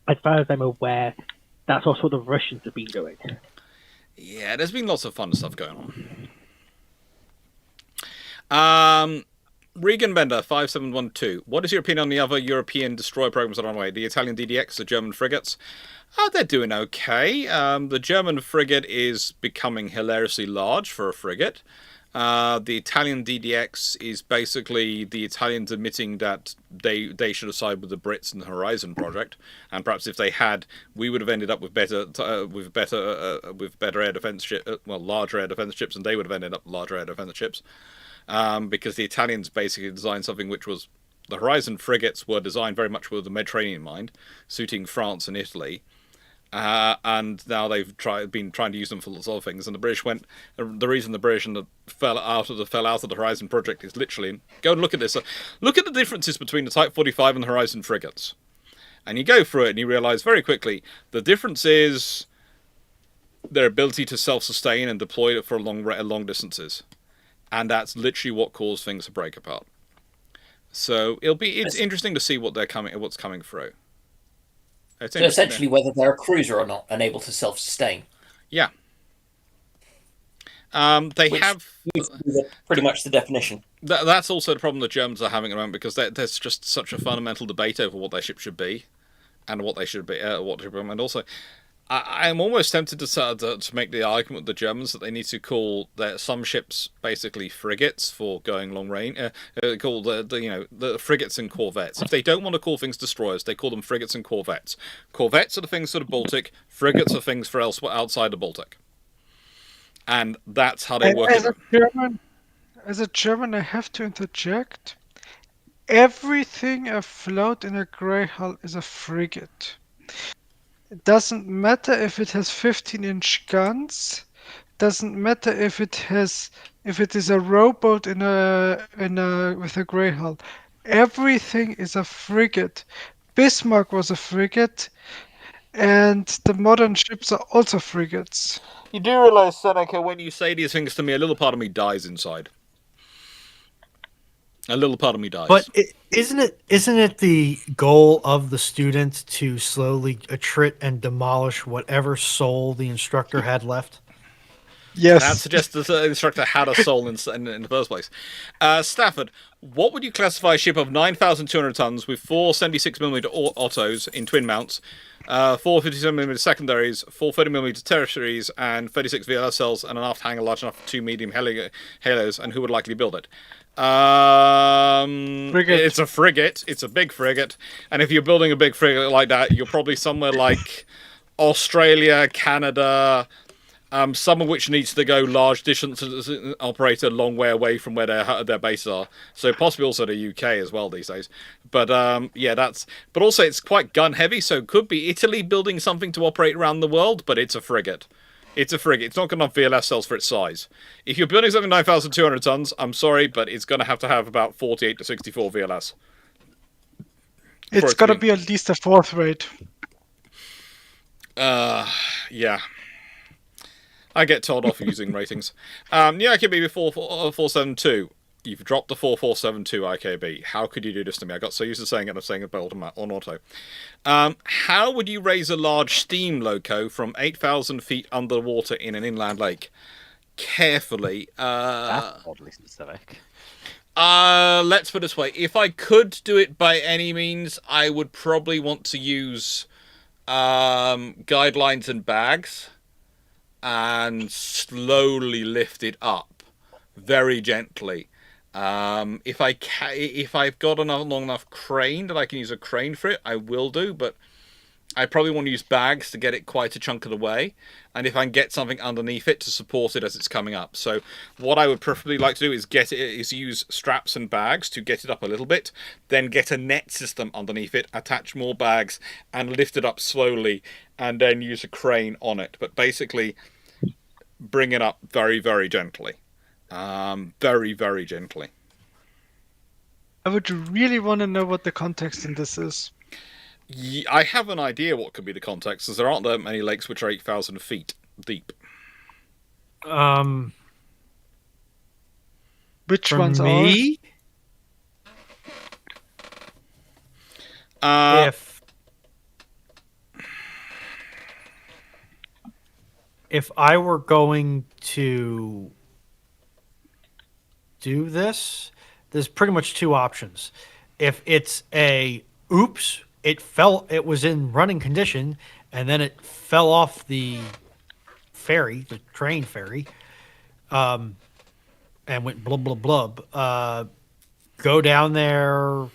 as far as I'm aware, that's also what the Russians have been doing. Yeah, there's been lots of fun stuff going on. Regan Bender 5712. What is your opinion on the other European destroyer programs that are on the way? The Italian DDX, the German frigates. They're doing okay. The German frigate is becoming hilariously large for a frigate. The Italian DDX is basically the Italians admitting that they should have sided with the Brits in the Horizon project, and perhaps if they had, we would have ended up with better air defense larger air defense ships, and they would have ended up with larger air defense ships, because the Italians basically designed something which was, the Horizon frigates were designed very much with the Mediterranean in mind, suiting France and Italy. And now they've been trying to use them for lots of other things. And the British went. The reason the British fell out of the Horizon project is literally, go and look at this. Look at the differences between the Type 45 and the Horizon frigates, and you go through it and you realise very quickly the difference is their ability to self-sustain and deploy it for long distances, and that's literally what caused things to break apart. So it's interesting to see what's coming through. So essentially, whether they're a cruiser or not, and able to self-sustain. Yeah. Which have pretty much the definition. That's also the problem the Germans are having at the moment, because there's just such a fundamental debate over what their ship should be, and what they should be, and also, I'm almost tempted to make the argument with the Germans that they need to call some ships basically frigates for going long range. Call the frigates and corvettes. If they don't want to call things destroyers, they call them frigates and corvettes. Corvettes are the things for the Baltic. Frigates are things for outside the Baltic. And that's how they work. As a German, I have to interject. Everything afloat in a grey hull is a frigate. It doesn't matter if it has 15-inch guns. Doesn't matter if it is a rowboat with a grey hull. Everything is a frigate. Bismarck was a frigate, and the modern ships are also frigates. You do realise, Seneca, when you say these things to me, a little part of me dies inside. A little part of me dies. But isn't it the goal of the student to slowly attrit and demolish whatever soul the instructor had left? Yes. That suggests the instructor had a soul in the first place. Stafford, what would you classify a ship of 9,200 tons with 4 76mm Ottos in twin mounts, 4 57mm secondaries, 4 30mm tertiaries, and 36 VLS cells, and an aft hangar large enough for 2 medium halos, and who would likely build it? It's a frigate. It's a big frigate, and if you're building a big frigate like that, you're probably somewhere like Australia, Canada, some of which needs to go large distances, operate a long way away from where their bases are. So possibly also the UK as well these days. But but also it's quite gun heavy, so it could be Italy building something to operate around the world, but it's a frigate. It's a frigate. It's not got enough VLS cells for its size. If you're building something 9,200 tons, I'm sorry, but it's going to have about 48 to 64 VLS. It's it to gotta be at least a 4th rate. Yeah. I get told off using ratings. Yeah, IKB 472. You've dropped the 4472 IKB. How could you do this to me? I got so used to saying it, I'm saying it on auto. How would you raise a large steam loco from 8,000 feet underwater in an inland lake? Carefully. That's oddly specific. Let's put it this way. If I could do it by any means, I would probably want to use guidelines and bags and slowly lift it up very gently. If I've got a long enough crane that I can use a crane for it, I will do, but I probably want to use bags to get it quite a chunk of the way, and if I can get something underneath it to support it as it's coming up. So what I would preferably like to do is use straps and bags to get it up a little bit, then get a net system underneath it, attach more bags, and lift it up slowly, and then use a crane on it. But basically, bring it up very, very gently. Very, very gently. I would really want to know what the context in this is. I have an idea what could be the context, as there aren't that many lakes which are 8,000 feet deep. Which ones me, if I were going to do this, there's pretty much two options. If it's a oops, it was in running condition, and then it fell off the ferry, the train ferry, and went blub blub blub. Go down there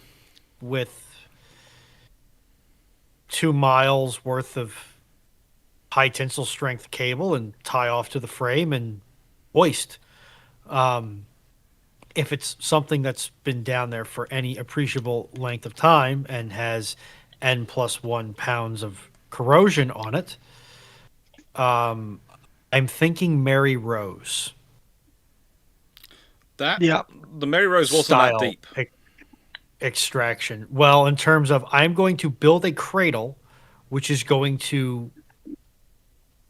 with 2 miles worth of high tensile strength cable and tie off to the frame and hoist. If it's something that's been down there for any appreciable length of time and has N+1 pounds of corrosion on it, I'm thinking Mary Rose. The Mary Rose wasn't that deep. Extraction. Well, in terms of, I'm going to build a cradle, which is going to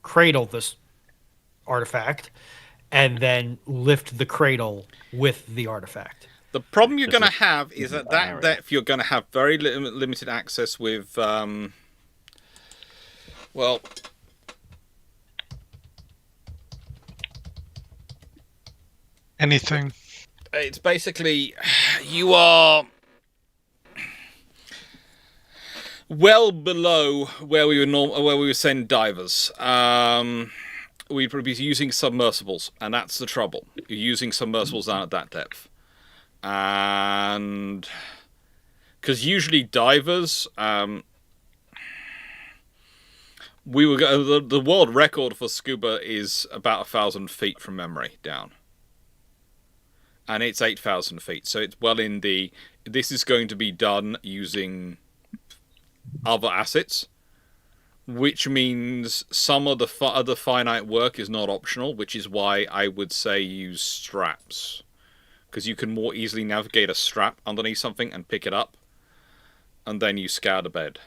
cradle this artifact, and then lift the cradle with the artifact. The problem you're going to have is at that depth, you're going to have very limited access with, well, anything. It's basically, you are well below where we would send divers. We'd probably be using submersibles, and that's the trouble. You're using submersibles down at that depth. And because usually divers, the world record for scuba is about 1,000 feet from memory down, and it's 8,000 feet. So it's well in the. This is going to be done using other assets, which means some of the other finite work is not optional, which is why I would say use straps. Because you can more easily navigate a strap underneath something and pick it up, and then you scour the bed.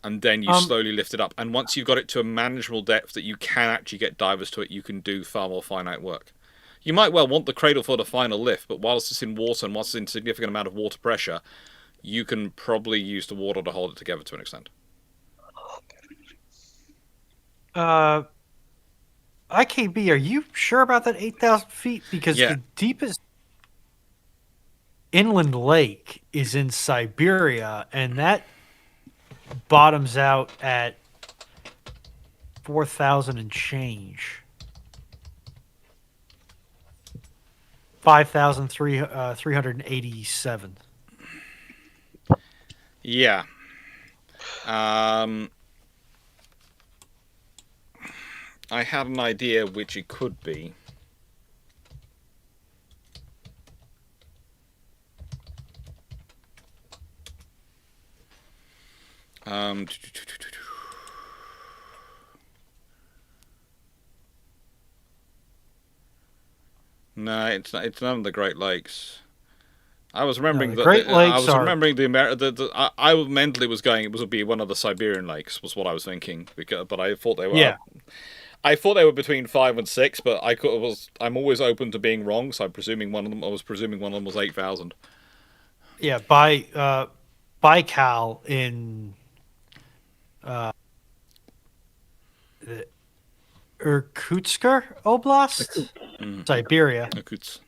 And then you slowly lift it up. And once you've got it to a manageable depth that you can actually get divers to it, you can do far more finite work. You might well want the cradle for the final lift, but whilst it's in water and whilst it's in a significant amount of water pressure, you can probably use the water to hold it together to an extent. IKB, are you sure about that 8,000 feet? Because the deepest inland lake is in Siberia, and that bottoms out at 4,000 and change. 5,387. Yeah. I had an idea which it could be. No, it's not. It's none of the Great Lakes. I was remembering the Great Lakes I was are- remembering I mentally was going. It would be one of the Siberian lakes, was what I was thinking. But I thought they were. Yeah. I thought they were between 5 and 6, but I'm always open to being wrong. So I was presuming one of them was 8,000. Yeah, Baikal in the Irkutsk Oblast, Siberia, Irkutsk.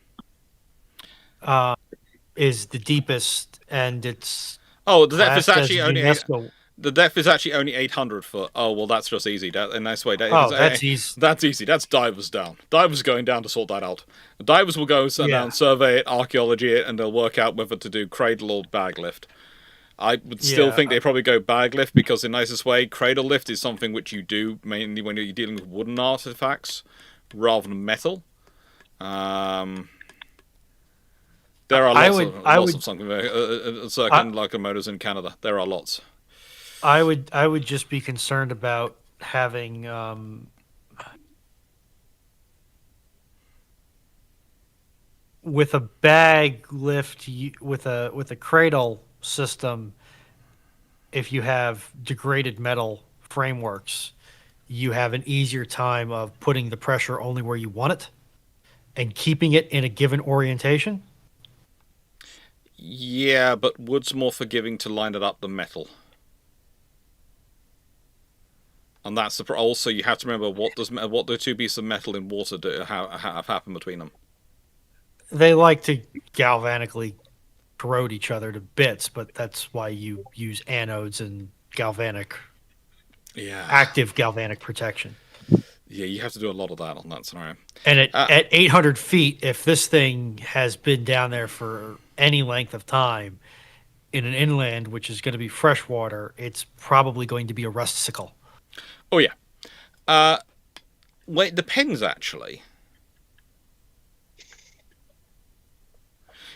is the deepest, and it's Oh, the depth is classed as actually only UNESCO. the depth is actually only 800 foot. Oh well, that's just easy. A nice way. That's easy. That's easy. That's divers down. Divers going down to sort that out. The divers will go down, survey it, archaeology it, and they'll work out whether to do cradle or bag lift. I would still think they probably go bag lift because the nicest way, cradle lift is something which you do mainly when you're dealing with wooden artifacts rather than metal. There are lots of sunken locomotives in Canada. There are lots. I would just be concerned about having with a bag lift with a cradle system. If you have degraded metal frameworks, you have an easier time of putting the pressure only where you want it and keeping it in a given orientation. Yeah, but wood's more forgiving to line it up than metal. And that's also you have to remember what the two pieces of metal in water have happened between them. They like to galvanically corrode each other to bits, but that's why you use anodes and active galvanic protection. Yeah, you have to do a lot of that on that scenario. And at 800 feet, if this thing has been down there for any length of time in an inland, which is going to be freshwater, it's probably going to be a rust sickle. Oh, yeah. Well, it depends, actually.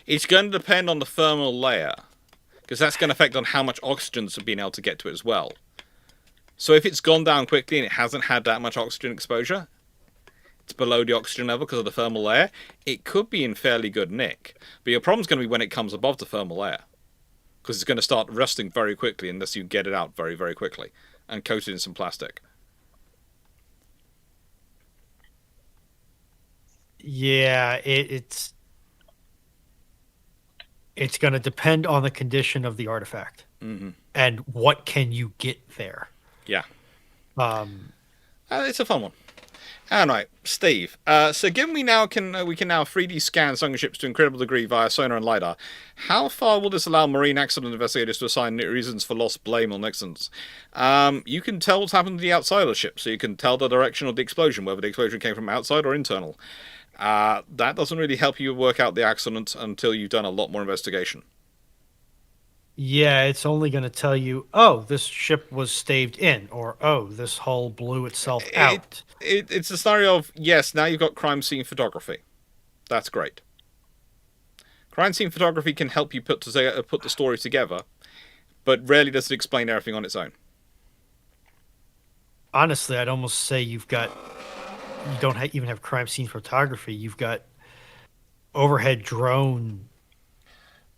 It's going to depend on the thermal layer, because that's going to affect on how much oxygen's being able to get to it as well. So if it's gone down quickly and it hasn't had that much oxygen exposure, it's below the oxygen level because of the thermal layer, it could be in fairly good nick. But your problem's going to be when it comes above the thermal layer, because it's going to start rusting very quickly unless you get it out very, very quickly and coat it in some plastic. Yeah, it's going to depend on the condition of the artifact and what can you get there. Yeah. It's a fun one. All right, Steve. So given we can now 3D scan sunken ships to an incredible degree via sonar and lidar, how far will this allow marine accident investigators to assign reasons for loss, blame, or negligence? You can tell what's happened to the outside of the ship, so you can tell the direction of the explosion, whether the explosion came from outside or internal. That doesn't really help you work out the accident until you've done a lot more investigation. Yeah, it's only going to tell you, oh, this ship was staved in, or oh, this hull blew itself out. It's a scenario of, yes, now you've got crime scene photography. That's great. Crime scene photography can help you put the story together, but rarely does it explain everything on its own. Honestly, I'd almost say you don't even have crime scene photography. You've got overhead drone.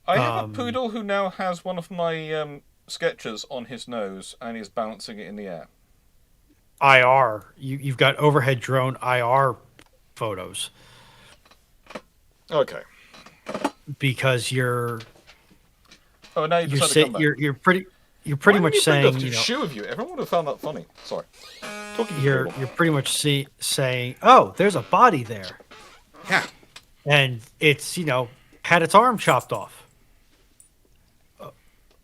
I have a poodle who now has one of my sketches on his nose and is balancing it in the air. IR. You've got overhead drone IR photos. Okay. Because you're. Oh, now you're pretty much saying, shoe of you. Everyone would have found that funny. Sorry. You're pretty much saying, oh, there's a body there. Yeah. And it's had its arm chopped off.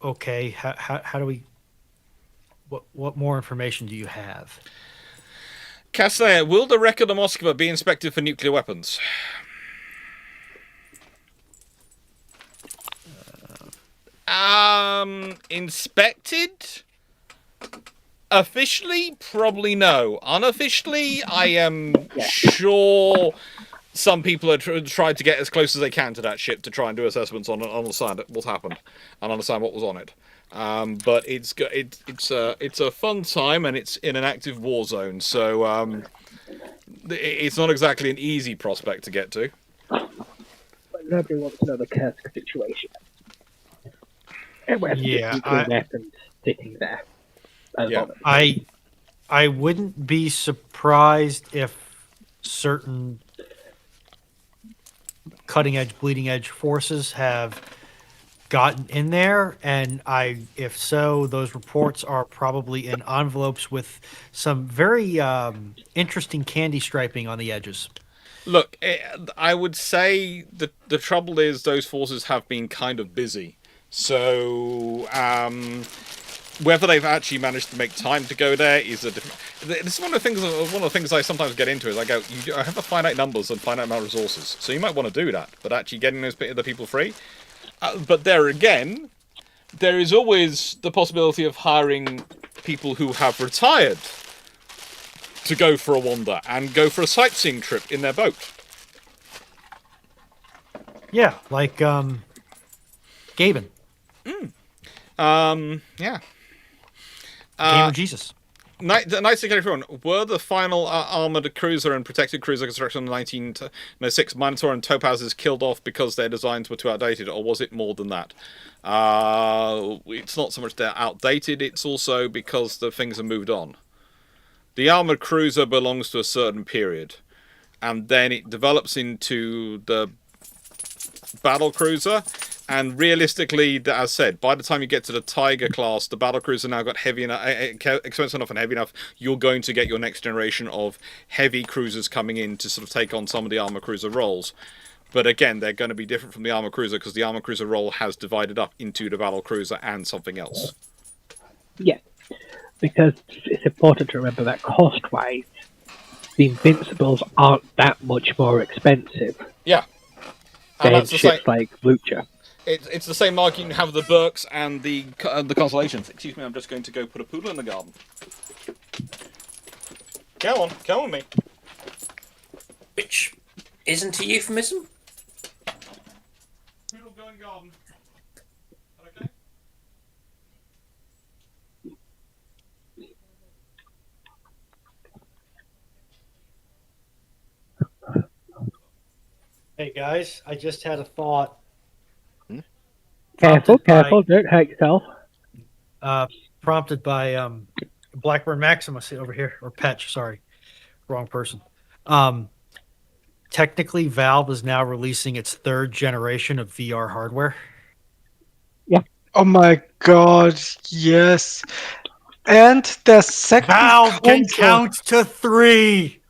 Okay, how do we? What more information do you have? Castlear, will the record of Moskva be inspected for nuclear weapons? Inspected? Officially, probably no. Unofficially, I am sure some people are tried to get as close as they can to that ship to try and do assessments on understand what happened and understand what was on it. But it's a fun time and it's in an active war zone, so it's not exactly an easy prospect to get to. nobody wants another Kursk situation. And where's Yeah, nuclear weapons sitting there? Yeah. I wouldn't be surprised if certain cutting edge, bleeding edge forces have gotten in there, and if so, those reports are probably in envelopes with some very interesting candy striping on the edges. Look, I would say the trouble is those forces have been kind of busy. So, whether they've actually managed to make time to go there is a different. This is one of the things I sometimes get into is I go, I have a finite numbers and finite amount of resources, so you might want to do that, but actually getting those other people free. But there again, there is always the possibility of hiring people who have retired to go for a wander and go for a sightseeing trip in their boat. Yeah, like Gaben. Yeah. Gamer Jesus. The Knights of everyone were the final armored cruiser and protected cruiser construction in 1906. Minotaur and Topazes killed off because their designs were too outdated, or was it more than that? It's not so much they're outdated; it's also because the things have moved on. The armored cruiser belongs to a certain period, and then it develops into the battle cruiser. And realistically, as said, by the time you get to the Tiger class, the battle cruiser now got heavy enough, expensive enough and heavy enough. You're going to get your next generation of heavy cruisers coming in to sort of take on some of the armor cruiser roles. But again, they're going to be different from the armor cruiser because the armor cruiser role has divided up into the battle cruiser and something else. Yeah, because it's important to remember that cost-wise, the Invincibles aren't that much more expensive Yeah. And than that's the ships same. like Lucha. It's the same argument you have the Burks and the Constellations. Excuse me, I'm just going to go put a poodle in the garden. Come on with me. Which isn't a euphemism. Poodle go in garden. Okay. Hey guys, I just had a thought. Careful, Prompted don't hurt yourself. Prompted by Blackburn Maximus over here, or Petch, sorry. Wrong person. Technically, Valve is now releasing its third generation of VR hardware. Oh my god, yes. And the second Valve can console, count to 3!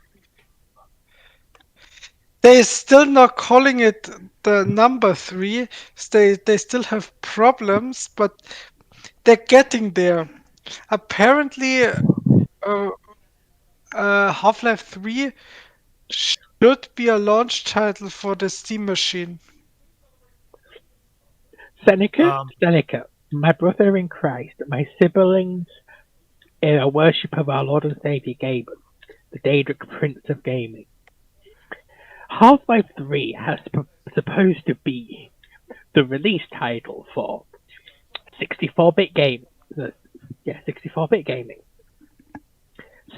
they're still not calling it the number 3. They still have problems, but they're getting there. Apparently, Half-Life 3 should be a launch title for the Steam machine. Seneca, my brother in Christ, my siblings in a worship of our Lord and Savior Gaben, the Daedric Prince of Gaming. Half-Life 3 has supposed to be the release title for 64-bit game. 64-bit gaming.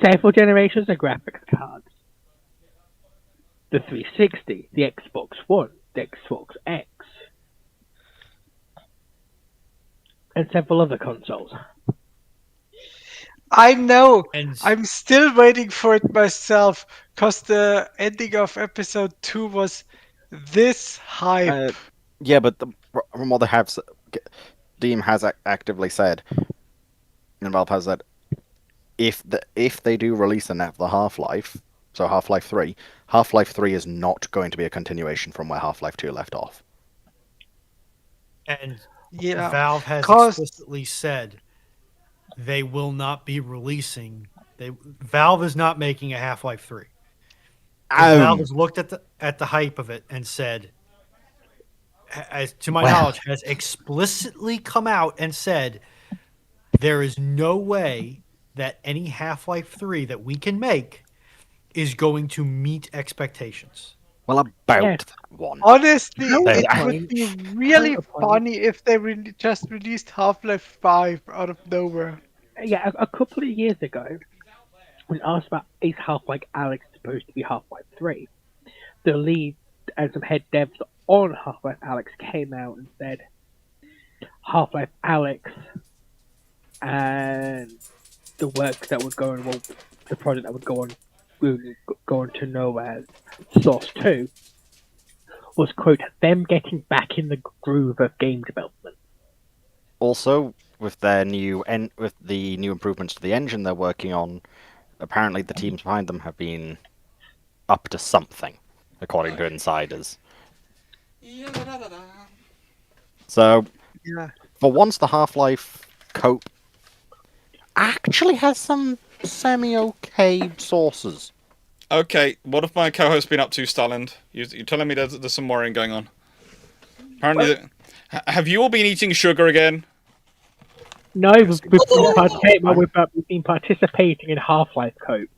Several generations of graphics cards. The 360, the Xbox One, the Xbox X, and several other consoles. I know. And I'm still waiting for it myself, because the ending of episode 2 was this hype. Yeah, but from what they have, Steam has actively said, and Valve has said, if they do release the Half-Life, so Half-Life 3 is not going to be a continuation from where Half-Life 2 left off. And Yeah, Valve has 'cause- explicitly said they will not be releasing. Valve is not making a Half-Life 3. Valve has looked at the hype of it and said, as to my knowledge, has explicitly come out and said there is no way that any Half-Life 3 that we can make is going to meet expectations. Well, about one. Honestly, They- it would be really funny if they just released Half-Life 5 out of nowhere. Yeah, a couple of years ago, when asked about is Half-Life Alyx supposed to be Half-Life 3, the lead and some head devs on Half-Life Alex came out and said Half-Life Alex and the work that would go on, well, the project that would go on, we would go on to know as Source 2, was, quote, them getting back in the groove of game development. Also, with their with the new improvements to the engine they're working on, apparently the teams behind them have been up to something, according to insiders. So, Yeah. for once, the Half-Life cope actually has some semi-okay sources. Okay, what have my co-hosts been up to, Stalin? You're telling me there's some worrying going on. Apparently, have you all been eating sugar again? No, we've been participating in Half-Life Cope.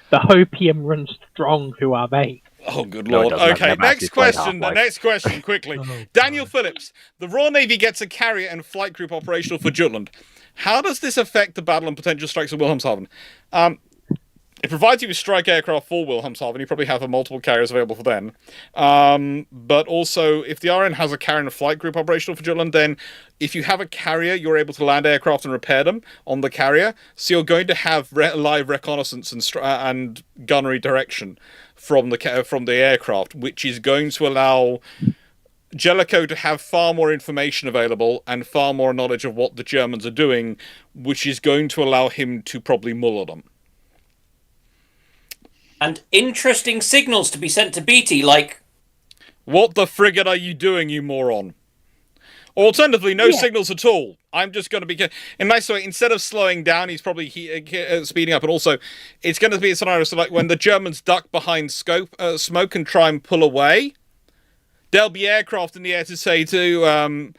The hopium runs strong through our veins. Oh, good No, it lord. doesn't. I've Okay, never next actually played question. The Half-Life. next question, quickly. Oh, Daniel God. Phillips. The Royal Navy gets a carrier and flight group operational for Jutland. How does this affect the battle and potential strikes at Wilhelmshaven? It provides you with strike aircraft for Wilhelmshaven. You probably have multiple carriers available for them. But also, if the RN has a carrier and a flight group operational for Jutland, then if you have a carrier, you're able to land aircraft and repair them on the carrier. So you're going to have live reconnaissance and gunnery direction from the aircraft, which is going to allow Jellicoe to have far more information available and far more knowledge of what the Germans are doing, which is going to allow him to probably muller them. And interesting signals to be sent to Beatty, like, what the frigate are you doing, you moron? Alternatively, no signals at all. I'm just going to be... In a nice way, instead of slowing down, he's probably speeding up. And also, it's going to be a scenario so like when the Germans duck behind smoke and try and pull away, there'll be aircraft in the air to say to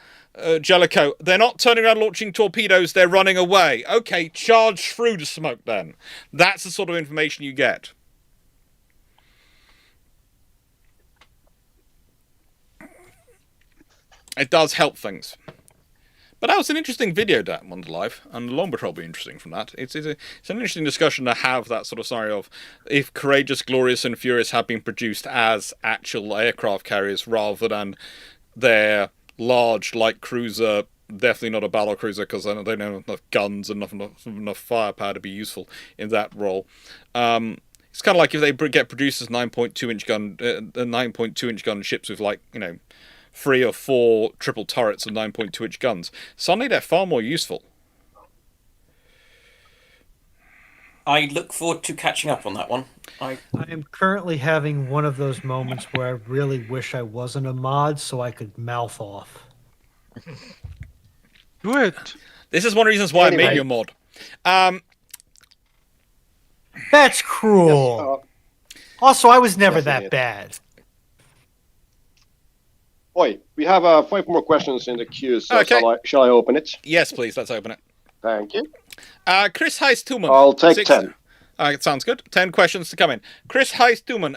Jellicoe, they're not turning around launching torpedoes, they're running away. Okay, charge through the smoke then. That's the sort of information you get. It does help things. But that was an interesting video, that one's live, and the Long Patrol will be interesting from that. It's an interesting discussion to have, that sort of scenario of if Courageous, Glorious, and Furious have been produced as actual aircraft carriers rather than their large light cruiser, definitely not a battle cruiser because they don't have enough guns and enough firepower to be useful in that role. It's kind of like if they get produced as 9.2-inch gun ships with 3 or 4 triple turrets and 9.2-inch guns. Suddenly they're far more useful. I look forward to catching up on that one. I am currently having one of those moments where I really wish I wasn't a mod so I could mouth off. Do it. This is one of the reasons why I made you a mod. That's cruel. Also, I was never that Definitely. bad. Oi, we have 5 more questions in the queue, so Okay. shall I open it? Yes, please, let's open it. Thank you. Chris Heist-Tuman. I'll take 10. It sounds good. 10 questions to come in. Chris Heist-Tuman,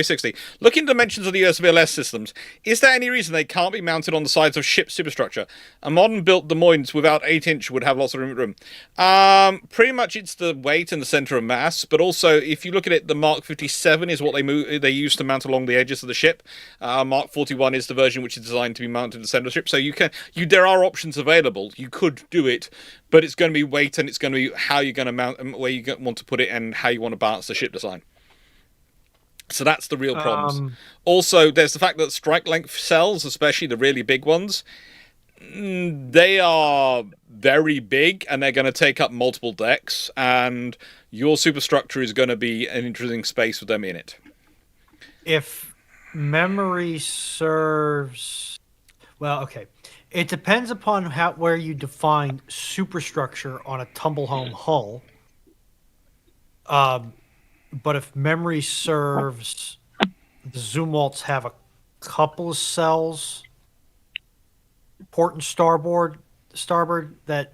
60. Looking at dimensions of the US VLS systems, is there any reason they can't be mounted on the sides of ship superstructure? A modern built Des Moines without 8-inch would have lots of room. Pretty much it's the weight and the center of mass, but also if you look at it, the Mark 57 is what they use to mount along the edges of the ship. Mark 41 is the version which is designed to be mounted in the center of the ship. So there are options available. You could do it, but it's going to be weight and it's going to be how you're going to mount and where you want to put it and how you want to balance the ship design. So that's the real problems. Also, there's the fact that strike length cells, especially the really big ones, they are very big and they're going to take up multiple decks, and your superstructure is going to be an interesting space with them in it. If memory serves... Well, okay. It depends upon where you define superstructure on a tumble home hull. But if memory serves, the Zumwalts have a couple of cells, port and starboard, that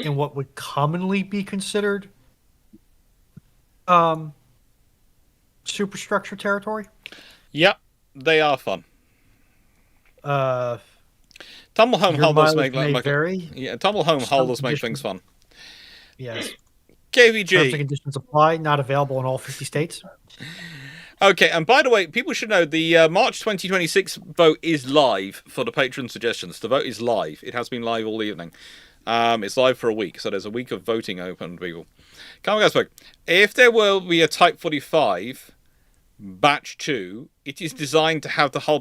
in what would commonly be considered superstructure territory. Yep, they are fun. Tumble home hull does make vary. Yeah, tumble home hull does make things fun. Yes. KVG. Terms and conditions apply. Not available in all 50 states. Okay, and by the way, people should know the March 2026 vote is live for the patron suggestions. The vote is live. It has been live all evening. It's live for a week, so there's a week of voting open, people. Come on, guys, look. If there will be a Type 45 batch 2, it is designed to have the hull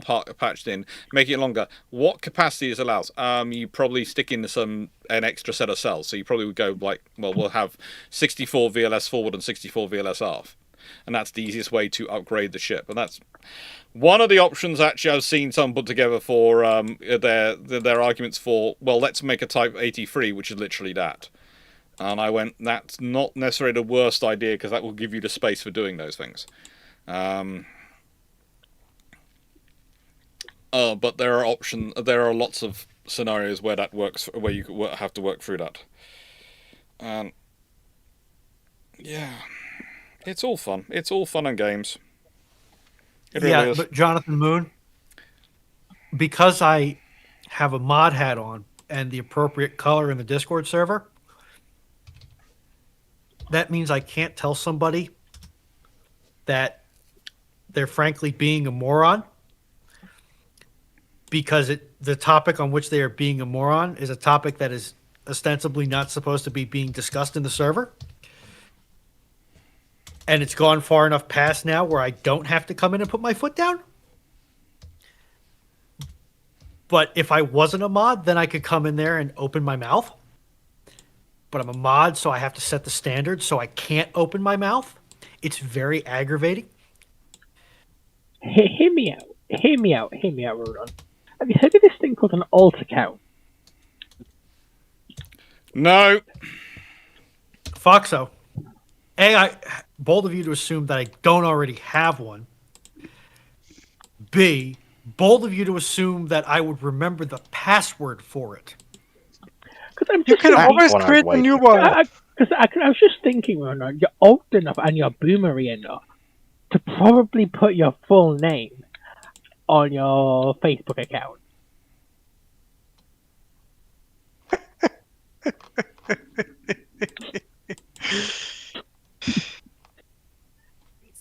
part patched in, making it longer. What capacity is allows? You probably stick in an extra set of cells, so you probably would go like, well, we'll have 64 VLS forward and 64 VLS aft. And that's the easiest way to upgrade the ship. And that's one of the options, actually, I've seen some put together for their arguments for, well, let's make a Type 83, which is literally that. And I went, that's not necessarily the worst idea, because that will give you the space for doing those things. But there are lots of scenarios where that works, where you have to work through that. Yeah. It's all fun. It's all fun and games. It really is. But Jonathan Moon, because I have a mod hat on and the appropriate color in the Discord server, that means I can't tell somebody that they're frankly being a moron, because the topic on which they are being a moron is a topic that is ostensibly not supposed to be being discussed in the server. And it's gone far enough past now where I don't have to come in and put my foot down. But if I wasn't a mod, then I could come in there and open my mouth. But I'm a mod, so I have to set the standard, so I can't open my mouth. It's very aggravating. Hear me out, Rodon. Have you heard of this thing called an alt account? No. Foxo. Bold of you to assume that I don't already have one. B, bold of you to assume that I would remember the password for it. You can always create a new one. Because I was just thinking, Ronald, you're old enough and you're boomery enough to probably put your full name on your Facebook account.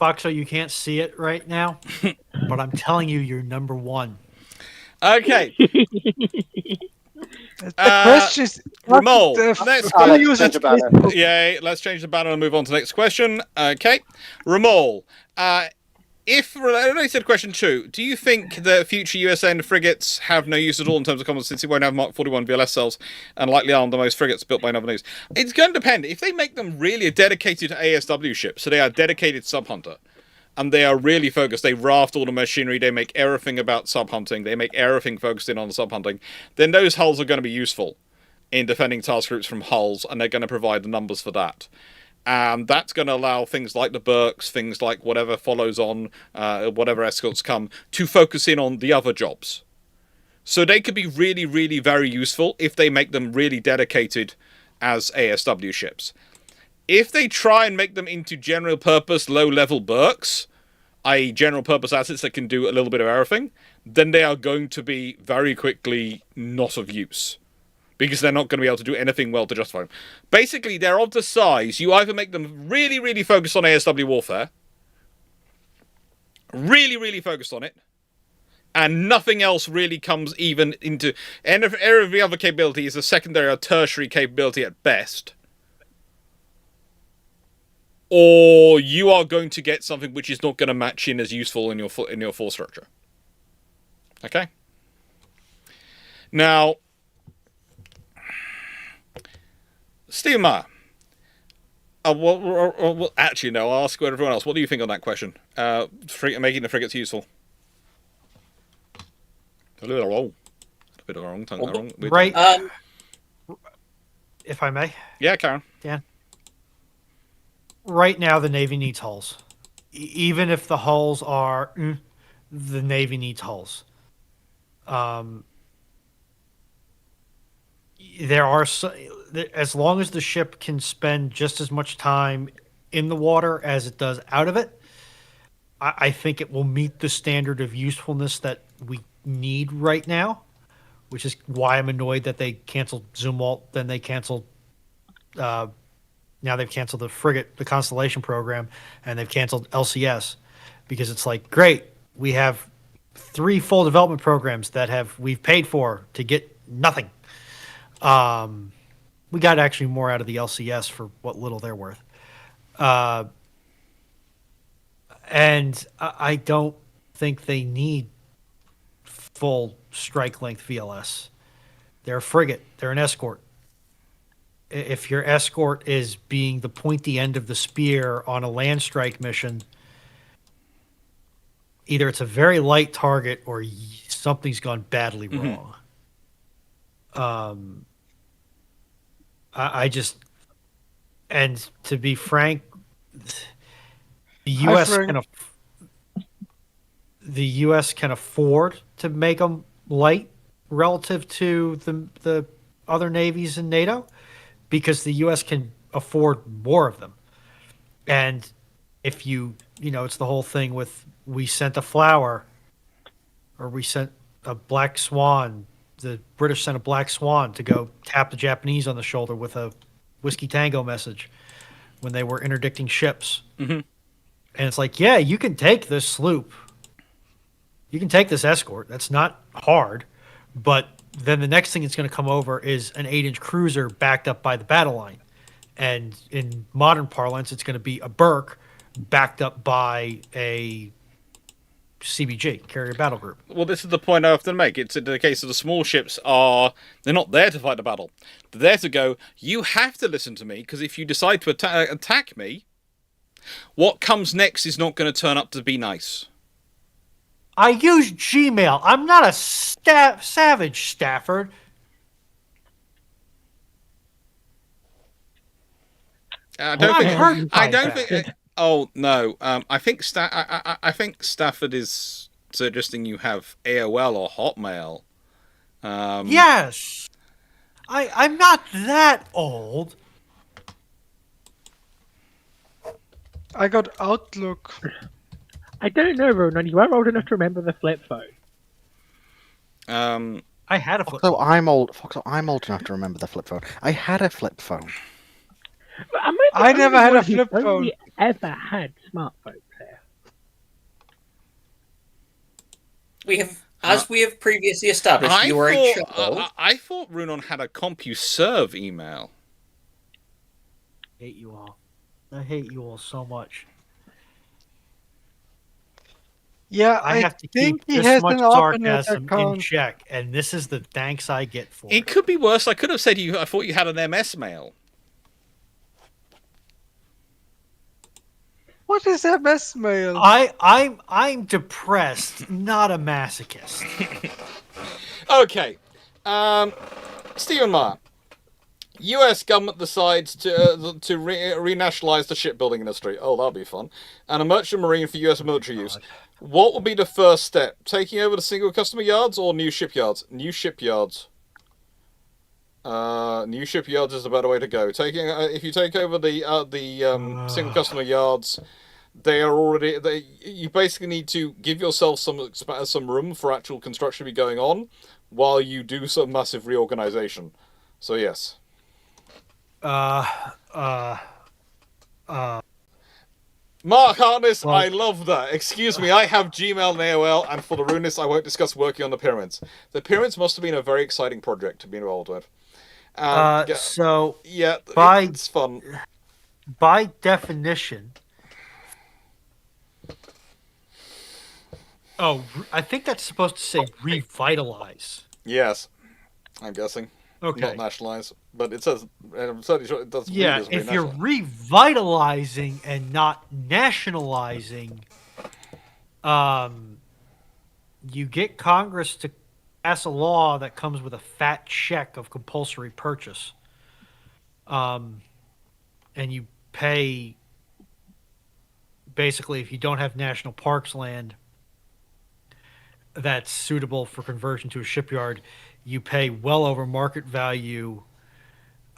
Foxo, you can't see it right now, but I'm telling you, you're number one. Okay. The question is, Ramol, Alex, let's change the banner and move on to the next question. Okay. Ramol, I said question 2. Do you think the future USN frigates have no use at all in terms of combat, since it won't have Mark 41 VLS cells and likely armed the most frigates built by Naval News? It's going to depend. If they make them really dedicated ASW ships, so they are dedicated sub-hunter, and they are really focused, they raft all the machinery, they make everything about sub-hunting, they make everything focused in on the sub-hunting, then those hulls are going to be useful in defending task groups from hulls, and they're going to provide the numbers for that. And that's going to allow things like the Burks, things like whatever follows on, whatever escorts come, to focus in on the other jobs. So they could be really, really very useful if they make them really dedicated as ASW ships. If they try and make them into general purpose, low-level Burks, i.e. general purpose assets that can do a little bit of everything, then they are going to be very quickly not of use, because they're not going to be able to do anything well to justify them. Basically, they're of the size, you either make them really, really focused on ASW warfare, really, really focused on it, and nothing else really comes even into... Every other capability is a secondary or tertiary capability at best. Or you are going to get something which is not going to match in as useful in your force structure. Okay? Now... Steve Meyer. Well, actually, no. I'll ask everyone else. What do you think on that question? Making the frigates useful. A little wrong tongue. Right. If I may. Yeah, Karen. Dan. Right now, the Navy needs hulls. Even if the hulls are... the Navy needs hulls. There are... as long as the ship can spend just as much time in the water as it does out of it, I think it will meet the standard of usefulness that we need right now, which is why I'm annoyed that they canceled Zumwalt, then they canceled Now they've canceled the frigate, the Constellation program, and they've canceled LCS because it's like, great, we have 3 full development programs that we've paid for to get nothing. We got actually more out of the LCS for what little they're worth. And I don't think they need full strike length VLS. They're a frigate. They're an escort. If your escort is being the pointy end of the spear on a land strike mission, either it's a very light target or something's gone badly wrong. I just, and to be frank, the U.S. can afford to make them light relative to the other navies in NATO, because the U.S. can afford more of them. And if it's the whole thing with, we sent a flower, or we sent a black swan. The British sent a black swan to go tap the Japanese on the shoulder with a Whiskey Tango message when they were interdicting ships. Mm-hmm. And it's like, yeah, you can take this sloop. You can take this escort. That's not hard. But then the next thing that's going to come over is an 8-inch cruiser backed up by the battle line. And in modern parlance, it's going to be a Burke backed up by a CBG, Carrier Battle Group. Well, this is the point I often make. It's in the case of the small ships they're not there to fight a battle. They're there to go, you have to listen to me, because if you decide to attack me, what comes next is not going to turn up to be nice. I use Gmail. I'm not a savage, Stafford. I don't think. Oh no. I think Stafford is suggesting you have AOL or Hotmail. Yes. I'm not that old. I got Outlook. I don't know, Ronan. You are old enough to remember the flip phone. I had a flip phone. phone. I'm old enough to remember the flip phone. I had a flip phone. I never had a flip phone. Only ever had smartphones here. We have previously established, you were a child. I thought Runon had a CompuServe email. I hate you all. I hate you all so much. Yeah, I have to keep this much sarcasm in check, and this is the thanks I get for it. It could be worse. I could have said I thought you had an MS mail. What is MS mail? I'm depressed, not a masochist. Okay, Stephen Meyer. U.S. government decides to renationalize the shipbuilding industry. Oh, that'll be fun. And a merchant marine for U.S. military use. What would be the first step? Taking over the single customer yards or new shipyards? New shipyards. New shipyards is the better way to go. If you take over the single customer yards, you basically need to give yourself some room for actual construction to be going on while you do some massive reorganization. So yes. Mark Harness, well, I love that. Excuse me, I have Gmail and AOL, and for the rudeness, I won't discuss working on the pyramids. The pyramids must have been a very exciting project to be involved with. It's fun. By definition, I think that's supposed to say revitalize. Yes, I'm guessing. Okay. Not nationalize, but it says, and I'm certainly sure it does. Yeah, if you're revitalizing and not nationalizing, you get Congress to pass a law that comes with a fat check of compulsory purchase. And you pay, basically, if you don't have national parks land that's suitable for conversion to a shipyard, you pay well over market value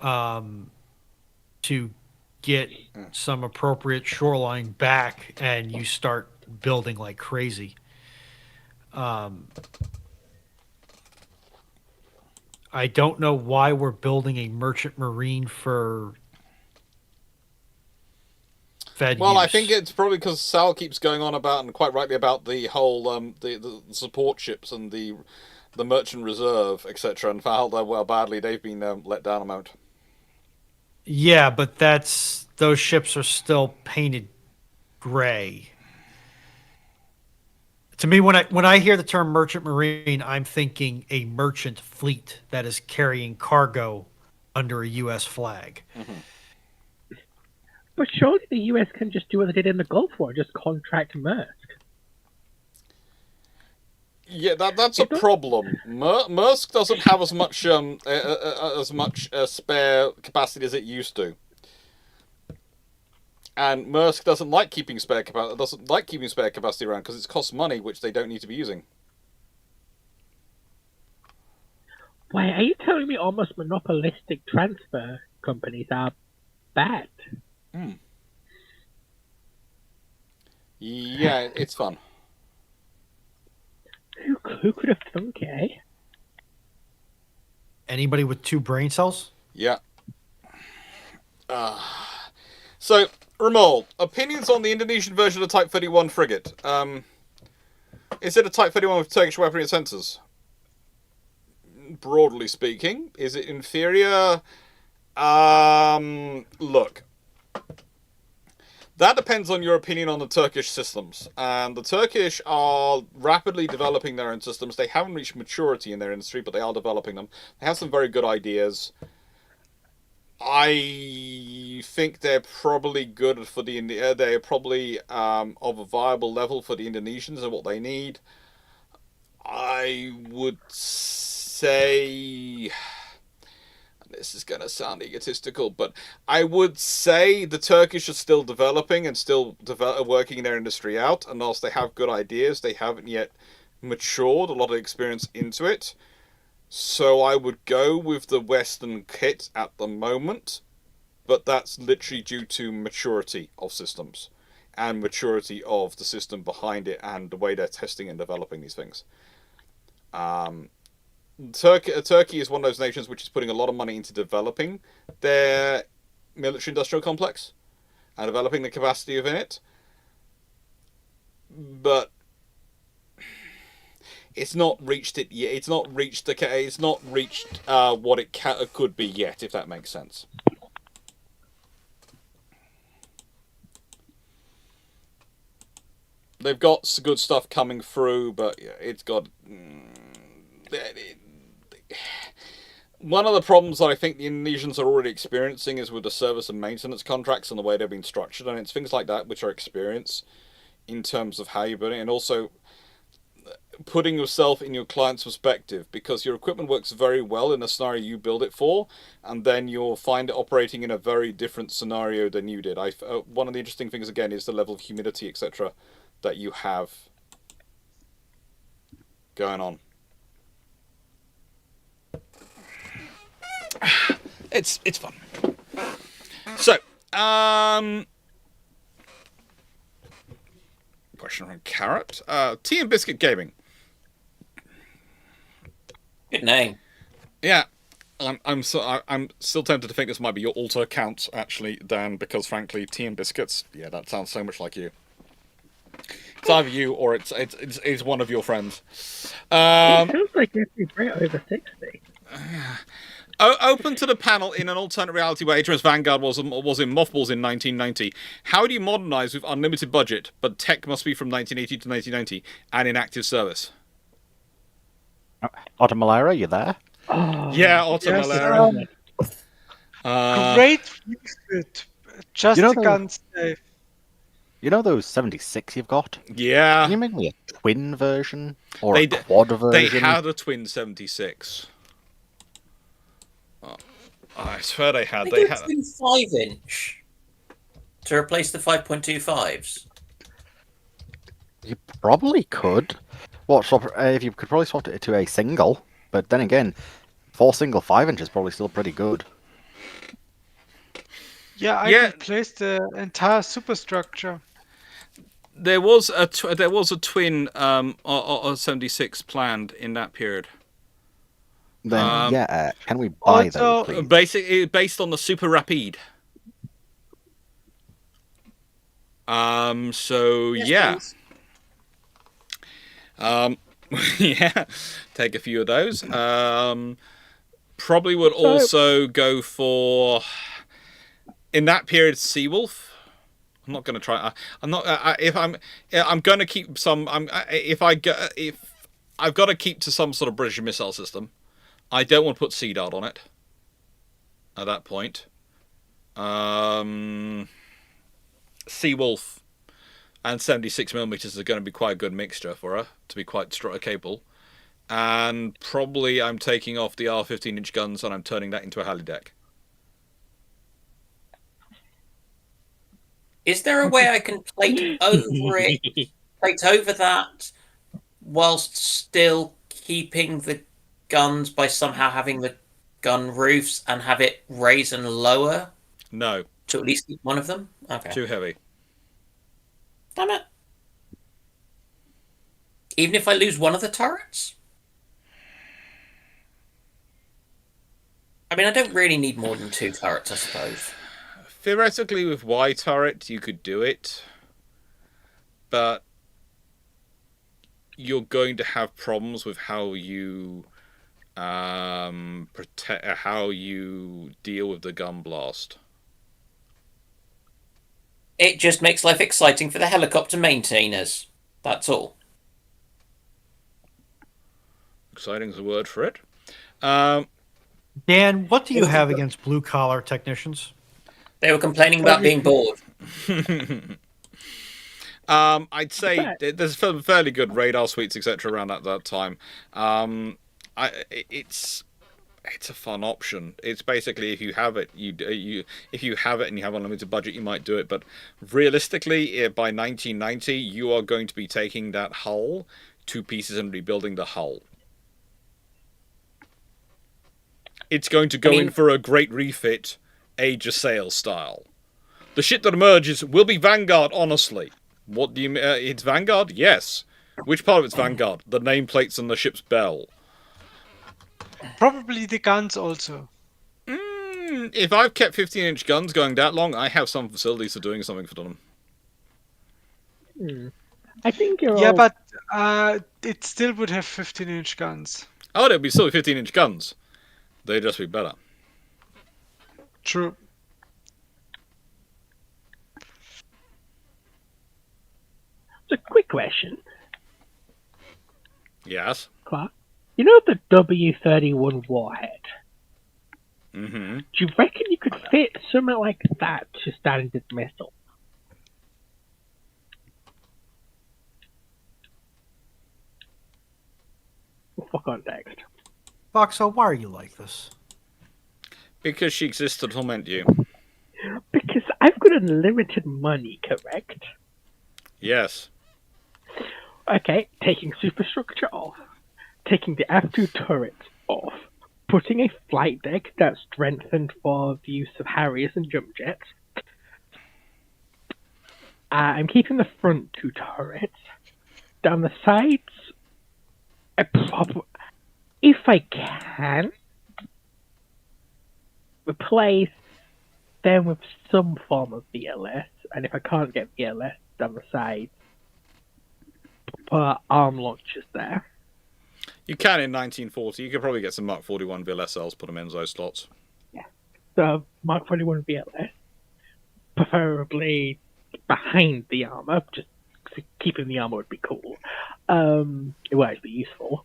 to get some appropriate shoreline back, and you start building like crazy. I don't know why we're building a merchant marine for Well, use. I think it's probably because Sal keeps going on about, and quite rightly, about the whole the support ships and the merchant reserve, etc., and for how badly they've been let down a moment. Yeah, but those ships are still painted gray. To me, when I hear the term merchant marine, I'm thinking a merchant fleet that is carrying cargo under a U.S. flag. But surely the US can just do what they did in the Gulf War, just contract Maersk. Yeah, that's a problem. Maersk doesn't have as much spare capacity as it used to, and Maersk doesn't like keeping spare capacity around because it costs money, which they don't need to be using. Why, are you telling me almost monopolistic transfer companies are bad? Yeah, it's fun. Who could have thunk it, eh? Anybody with 2 brain cells? Yeah. So, Ramol, opinions on the Indonesian version of the Type 31 frigate. Is it a Type 31 with Turkish weaponry and sensors? Broadly speaking, is it inferior? Look. That depends on your opinion on the Turkish systems. And the Turkish are rapidly developing their own systems. They haven't reached maturity in their industry, but they are developing them. They have some very good ideas. I think they're probably good for they're probably of a viable level for the Indonesians and what they need. I would say, this is going to sound egotistical, but I would say the Turkish are still developing and still working their industry out, and whilst they have good ideas, they haven't yet matured a lot of experience into it. So I would go with the Western kit at the moment, but that's literally due to maturity of systems and maturity of the system behind it and the way they're testing and developing these things. Turkey is one of those nations which is putting a lot of money into developing their military-industrial complex and developing the capacity within it, but it's not reached it yet. It's not reached what it could be yet, if that makes sense. They've got good stuff coming through, but it's got. One of the problems that I think the Indonesians are already experiencing is with the service and maintenance contracts and the way they've been structured, and it's things like that which are experience in terms of how you build it, and also putting yourself in your client's perspective, because your equipment works very well in the scenario you build it for, and then you'll find it operating in a very different scenario than you did. One of the interesting things again is the level of humidity, etc., that you have going on. It's fun. So, question from Carrot. Tea and Biscuit Gaming. Good name. Yeah, I'm still tempted to think this might be your alter account, actually, Dan, because frankly, Tea and Biscuits, yeah, that sounds so much like you. It's either you or it's one of your friends. It sounds like you're right over 60. Open to the panel in an alternate reality where HMS Vanguard was in mothballs in 1990. How do you modernize with unlimited budget, but tech must be from 1980 to 1990 and in active service? Otto Malera, you there? Yeah, Otto Yes, Malera. Great refit. Just You know a the- gun safe. You know those 76 you've got? Yeah. Can you make me a twin version? Or They a quad version? They had a twin 76. I swear they had. They had. 5-inch to replace the 5.25s. You probably could. If you could probably swap it to a single, but then again, 4 single 5-inch is probably still pretty good. Yeah, I replaced the entire superstructure. There was a twin 76 planned in that period. Then can we buy those, please? Basically, based on the Super Rapide. So Yes, yeah. please. Yeah, take a few of those. Probably would also go for, in that period, Seawolf. I'm not going to try. I'm not. If I'm, I'm going to keep some. If I've got to keep to some sort of British missile system. I don't want to put Sea Dart on it. At that point, Seawolf and 76mm is going to be quite a good mixture for her to be quite capable. And probably I'm taking off the R15-inch guns and I'm turning that into a Halley deck. Is there a way I can plate over that, whilst still keeping the guns by somehow having the gun roofs and have it raise and lower No, to at least keep one of them? Okay. too heavy. Damn it. Even if I lose one of the turrets? I mean, I don't really need more than 2 turrets, I suppose. Theoretically, with Y turret, you could do it, but you're going to have problems with how you how you deal with the gun blast. It just makes life exciting for the helicopter maintainers. That's all. Exciting is a word for it. Dan, what do you have against blue collar technicians? They were complaining about being bored. I'd say there's fairly good radar suites, etc. around at that time. It's a fun option. It's basically, if you have it, if you have it and you have unlimited budget, you might do it. But realistically, by 1990, you are going to be taking that hull to pieces and rebuilding the hull. It's going to go in for a great refit, Age of Sail style. The shit that emerges will be Vanguard, honestly. What do you mean? It's Vanguard? Yes. Which part of it's Vanguard? The nameplates and the ship's bell. Probably the guns also. If I've kept 15-inch guns going that long, I have some facilities for doing something for them. I think you're Yeah, all... but it still would have 15-inch guns. Oh, there'd be still 15-inch guns. They'd just be better. True. It's a quick question. Yes. Clarke. You know the W-31 warhead? Mm-hmm. Do you reckon you could fit something like that to standard missile? For context. Foxo, why are you like this? Because she exists to torment you. Because I've got unlimited money, correct? Yes. Okay, taking superstructure off, taking the F2 turrets off, putting a flight deck that's strengthened for the use of Harriers and jump jets. I'm keeping the front 2 turrets. Down the sides, if I can, replace them with some form of VLS, and if I can't get VLS down the side, put arm launchers there. You can in 1940. You could probably get some Mark 41 VLSLs, put them in those slots. Yeah. So Mark 41 VLS, preferably behind the armor, just keeping the armor would be cool. It would actually be useful.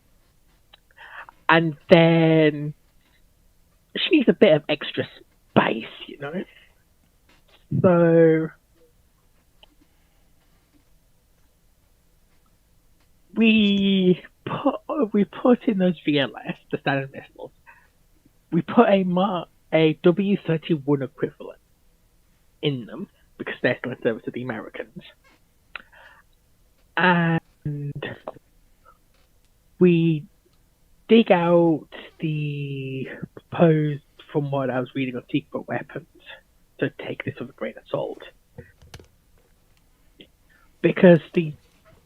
And then she needs a bit of extra space, you know. So we put in those VLS, the standard missiles. We put a W-31 equivalent in them because they're still in service to the Americans, and we dig out the proposed, from what I was reading, of secret weapons to take this with a grain of salt, because the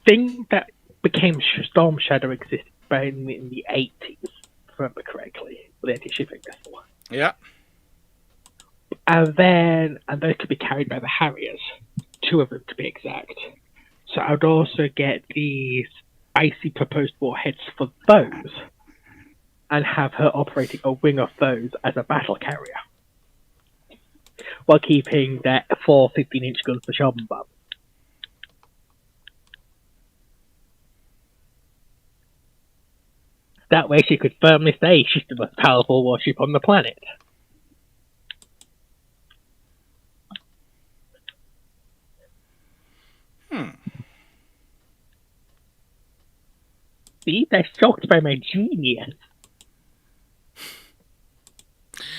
thing that became Storm Shadow existed in the 80s, if I remember correctly, with the anti-shipping missile. Yeah. And those could be carried by the Harriers 2 of them to be exact. So I'd also get these icy proposed warheads for those, and have her operating a wing of those as a battle carrier, while keeping their 4 15-inch guns for Sharpen Bomb. That way she could firmly say she's the most powerful warship on the planet. See, they're shocked by my genius.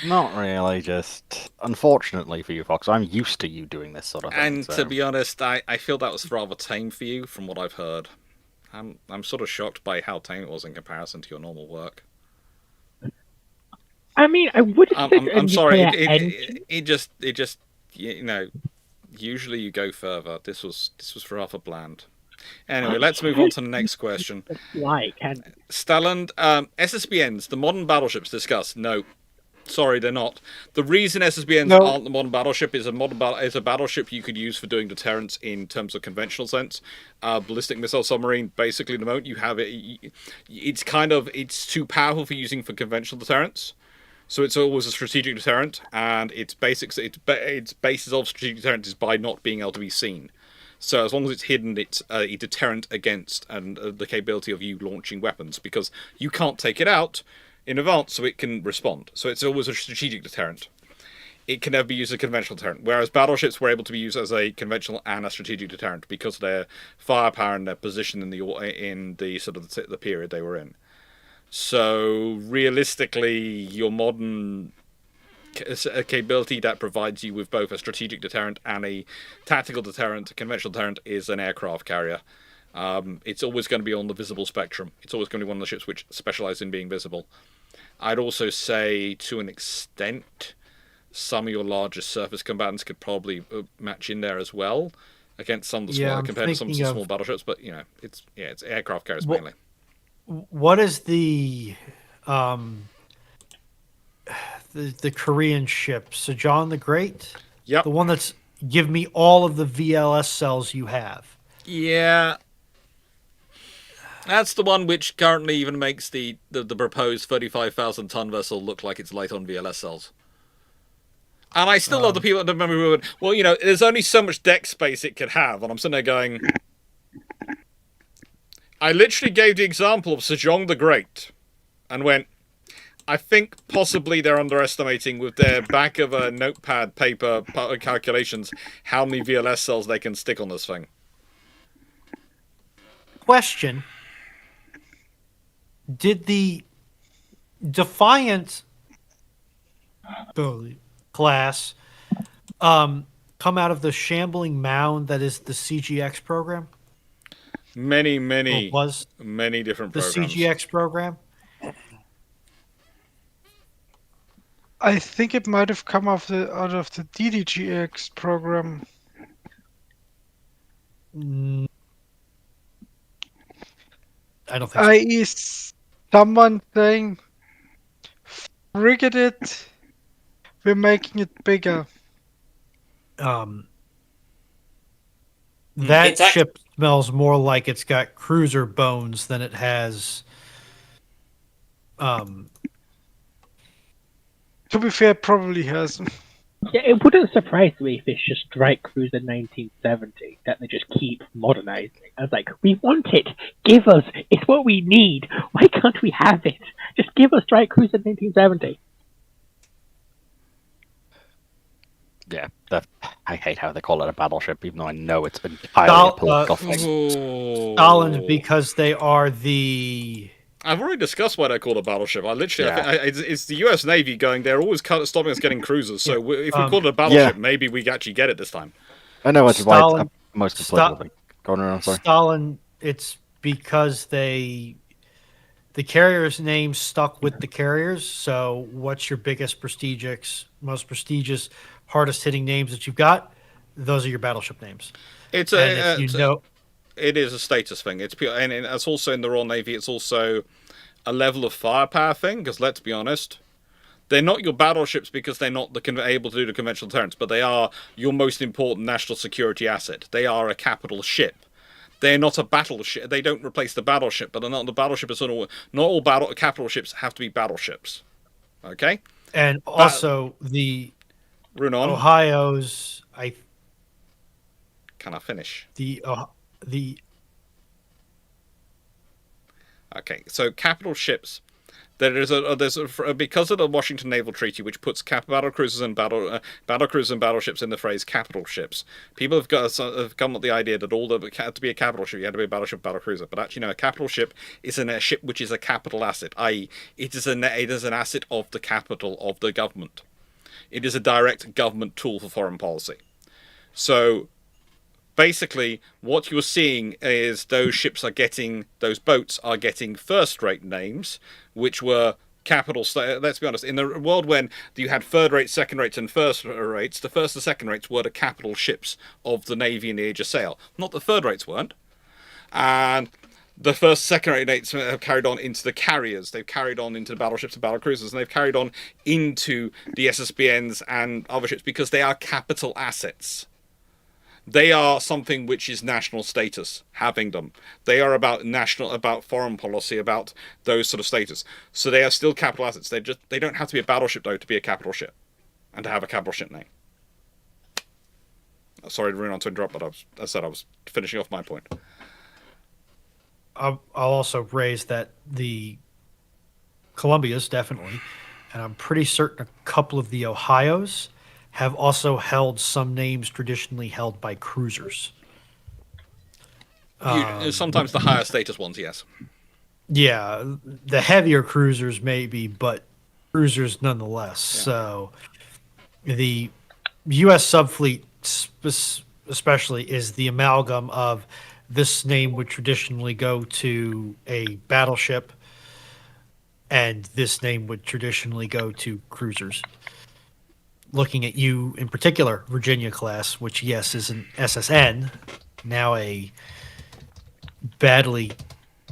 Not really, just unfortunately for you, Fox, I'm used to you doing this sort of thing. And so. to be honest, I feel that was rather tame for you, from what I've heard. I'm sort of shocked by how tame it was in comparison to your normal work. I mean, I would have said I'm sorry. It It just you know. Usually you go further. This was rather bland. Anyway, let's move on to the next question. Stalland, SSBNs, the modern battleships discussed. No, sorry, they're not. The reason SSBNs aren't the modern battleship is a battleship you could use for doing deterrence in terms of conventional sense. Ballistic missile submarine, basically, the moment you have it, it's too powerful for using for conventional deterrence. So it's always a strategic deterrent, and its basis of strategic deterrent is by not being able to be seen. So as long as it's hidden, it's a deterrent against and the capability of you launching weapons, because you can't take it out in advance, so it can respond. So it's always a strategic deterrent. It can never be used as a conventional deterrent, whereas battleships were able to be used as a conventional and a strategic deterrent because of their firepower and their position in the sort of the period they were in. So realistically, your modern capability that provides you with both a strategic deterrent and a tactical deterrent, a conventional deterrent, is an aircraft carrier. It's always going to be on the visible spectrum. It's always going to be one of the ships which specialize in being visible. I'd also say, to an extent, some of your largest surface combatants could probably match in there as well against some of the smaller, compared to some of the small battleships. But it's aircraft carriers mainly. What is the Korean ship, Sejong the Great? Yep. The one that's give me all of the VLS cells you have. Yeah. That's the one which currently even makes the proposed 35,000-ton vessel look like it's light on VLS cells. And I still love the people that remember who would, well, there's only so much deck space it could have, and I'm sitting there going, I literally gave the example of Sejong the Great and went, I think possibly they're underestimating with their back of a notepad paper calculations how many VLS cells they can stick on this thing. Question. Did the Defiant class come out of the shambling mound that is the CGX program? Many different the programs. CGX program? I think it might have come out of the DDGX program. I don't think so. I.e. someone saying, frigate, we're making it bigger. That ship smells more like it's got cruiser bones than it has. To be fair, probably has. Yeah, it wouldn't surprise me if it's just Strike Cruiser 1970 that they just keep modernizing. I was like, we want it. Give us. It's what we need. Why can't we have it? Just give us Strike Cruiser 1970. Yeah, I hate how they call it a battleship, even though I know it's entirely a political thing. Stalin, because they are the... I've already discussed why they're called a battleship. It's the U.S. Navy going, they're always stopping us getting cruisers, so if we call it a battleship, maybe we actually get it this time. I know it's why it's most political thing. Go on, I'm sorry. Stalin, it's because the carrier's name stuck with the carriers, so what's your biggest most prestigious, hardest hitting names that you've got? Those are your battleship names. It is a status thing. It's pure, and it's also in the Royal Navy. It's also a level of firepower thing. Because let's be honest, They're not your battleships because they're not able to do the conventional deterrence, but they are your most important national security asset. They are a capital ship. They're not a battleship. They don't replace the battleship, but they're not the battleship. Not all capital ships have to be battleships. Okay? And also the Runon. Ohio's Can I finish? the Okay, so capital ships. There's because of the Washington Naval Treaty, which puts battle cruisers and battleships in the phrase capital ships. People have come up with the idea that to be a capital ship, you had to be a battleship, battle cruiser. But actually, no, a capital ship is a ship which is a capital asset, i.e., it is an asset of the capital of the government. It is a direct government tool for foreign policy. So basically, what you're seeing is those boats are getting first-rate names, which were capital. Let's be honest, in the world when you had third rates, second rates, and first rates, the first and second rates were the capital ships of the Navy in the age of sail. Not the third rates weren't. And the first, second rate rates have carried on into the carriers. They've carried on into the battleships and battle cruisers, and they've carried on into the SSBNs and other ships because they are capital assets. They are something which is national status, having them. They are about foreign policy, about those sort of status. So they are still capital assets. They don't have to be a battleship, though, to be a capital ship. And to have a capital ship name. Sorry, Runon, to interrupt, but I was finishing off my point. I'll also raise that the Columbias, definitely, and I'm pretty certain a couple of the Ohios have also held some names traditionally held by cruisers. Sometimes the higher status ones, yes. Yeah, the heavier cruisers maybe, but cruisers nonetheless. Yeah. So the U.S. subfleet especially is the amalgam of this name would traditionally go to a battleship, and this name would traditionally go to cruisers. Looking at you in particular, Virginia class, which, yes, is an SSN, now a badly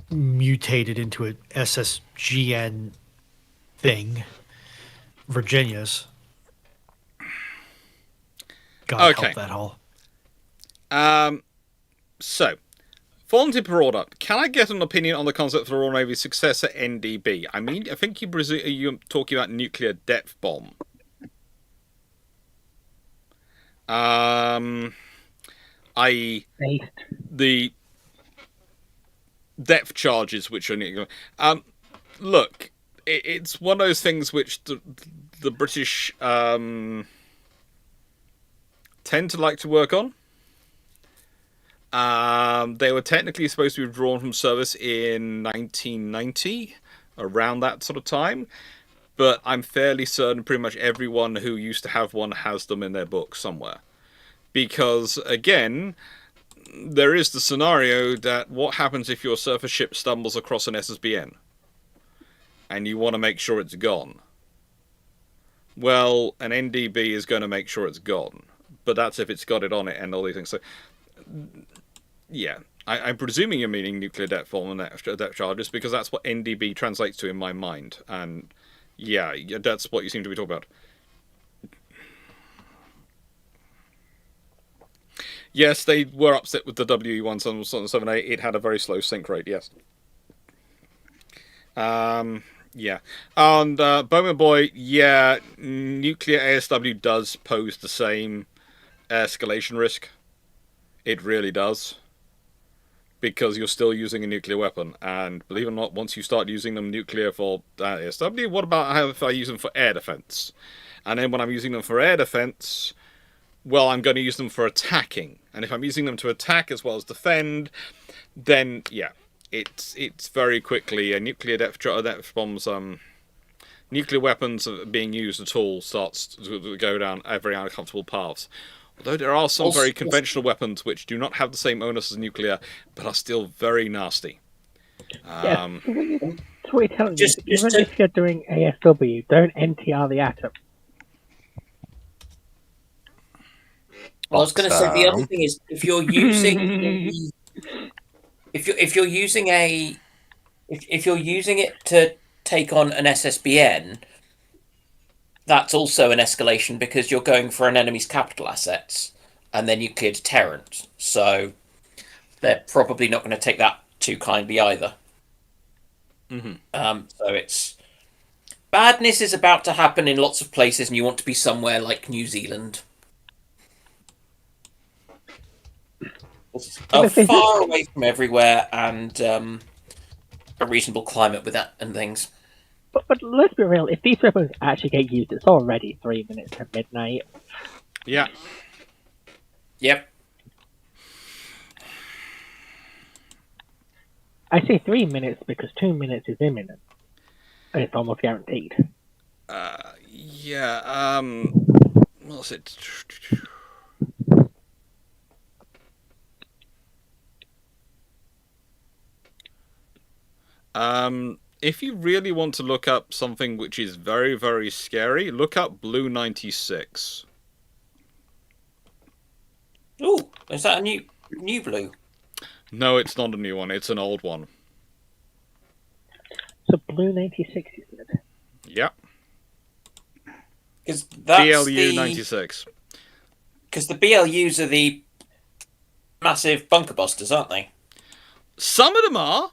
mutated into an SSGN thing, Virginia's. God help that hull. So, Volunteer per order. Can I get an opinion on the concept of the Royal Navy's successor, NDB? I mean, I think you're talking about nuclear depth bomb. I.e. the depth charges which are look, it's one of those things which the British tend to like to work on. They were technically supposed to be withdrawn from service in 1990, around that sort of time. But I'm fairly certain pretty much everyone who used to have one has them in their book somewhere. Because, again, there is the scenario that what happens if your surface ship stumbles across an SSBN? And you want to make sure it's gone. Well, an NDB is going to make sure it's gone. But that's if it's got it on it and all these things. So, yeah. I'm presuming you're meaning nuclear depth bomb and depth charges because that's what NDB translates to in my mind. And yeah, that's what you seem to be talking about. Yes, they were upset with the WE-178. It had a very slow sink rate, yes. Yeah. And Bowman Boy, yeah, nuclear ASW does pose the same escalation risk. It really does. Because you're still using a nuclear weapon. And believe it or not, once you start using them nuclear for ASW, what about if I use them for air defense? And then when I'm using them for air defense, well, I'm going to use them for attacking. And if I'm using them to attack as well as defend, then, yeah, it's very quickly a nuclear depth bombs, nuclear weapons being used at all starts to go down very uncomfortable paths. Although there are some very conventional weapons which do not have the same onus as nuclear, but are still very nasty. So what you're telling me is, even if you're doing ASW, don't NTR the atom. I was going to say the other thing is if you're using if you're using it to take on an SSBN, that's also an escalation because you're going for an enemy's capital assets, and then you clear deterrent. So they're probably not going to take that too kindly either. So it's badness is about to happen in lots of places, and you want to be somewhere like New Zealand. Far away from everywhere, and a reasonable climate with that and things. But let's be real, if these weapons actually get used, it's already 3 minutes to midnight. Yeah. Yep. I say 3 minutes because 2 minutes is imminent. And it's almost guaranteed. Yeah. What was it? If you really want to look up something which is very, very scary, look up Blue 96. Ooh, is that a new blue? No, it's not a new one. It's an old one. So Blue 96 you said? Yep. Because that's BLU 96. Because the BLUs are the massive bunker busters, aren't they? Some of them are.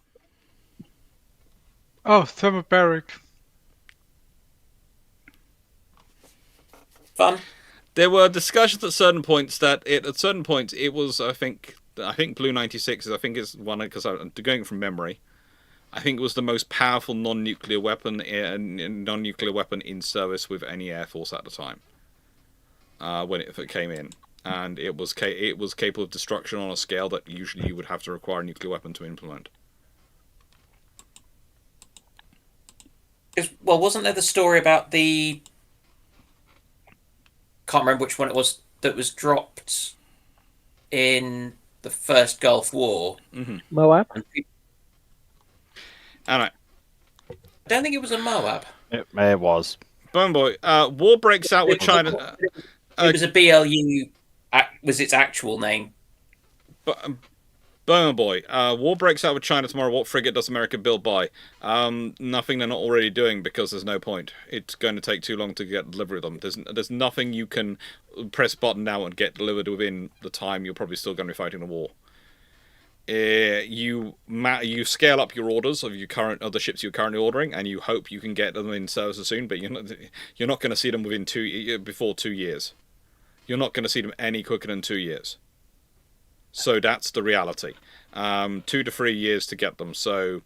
Oh, thermobaric. Fun. There were discussions at certain points that it was I think Blue 96 is is one because I'm going from memory. I think it was the most powerful non-nuclear weapon in service with any air force at the time. When it came in, and it was capable of destruction on a scale that usually you would have to require a nuclear weapon to implement. Well, wasn't there the story about the... Can't remember which one it was that was dropped in the first Gulf War. Mm-hmm. Moab? I don't think it was a Moab. It was. Bone Boy, war breaks out with China. It was a BLU. Was its actual name? Bone Boy, war breaks out with China tomorrow. What frigate does America build by? Nothing they're not already doing because there's no point. It's going to take too long to get delivery of them. There's nothing you can press a button now and get delivered within the time you're probably still going to be fighting the war. You scale up your orders of the ships you're currently ordering, and you hope you can get them in service soon. But you're not going to see them before 2 years. You're not going to see them any quicker than 2 years. So that's the reality. 2 to 3 years to get them. So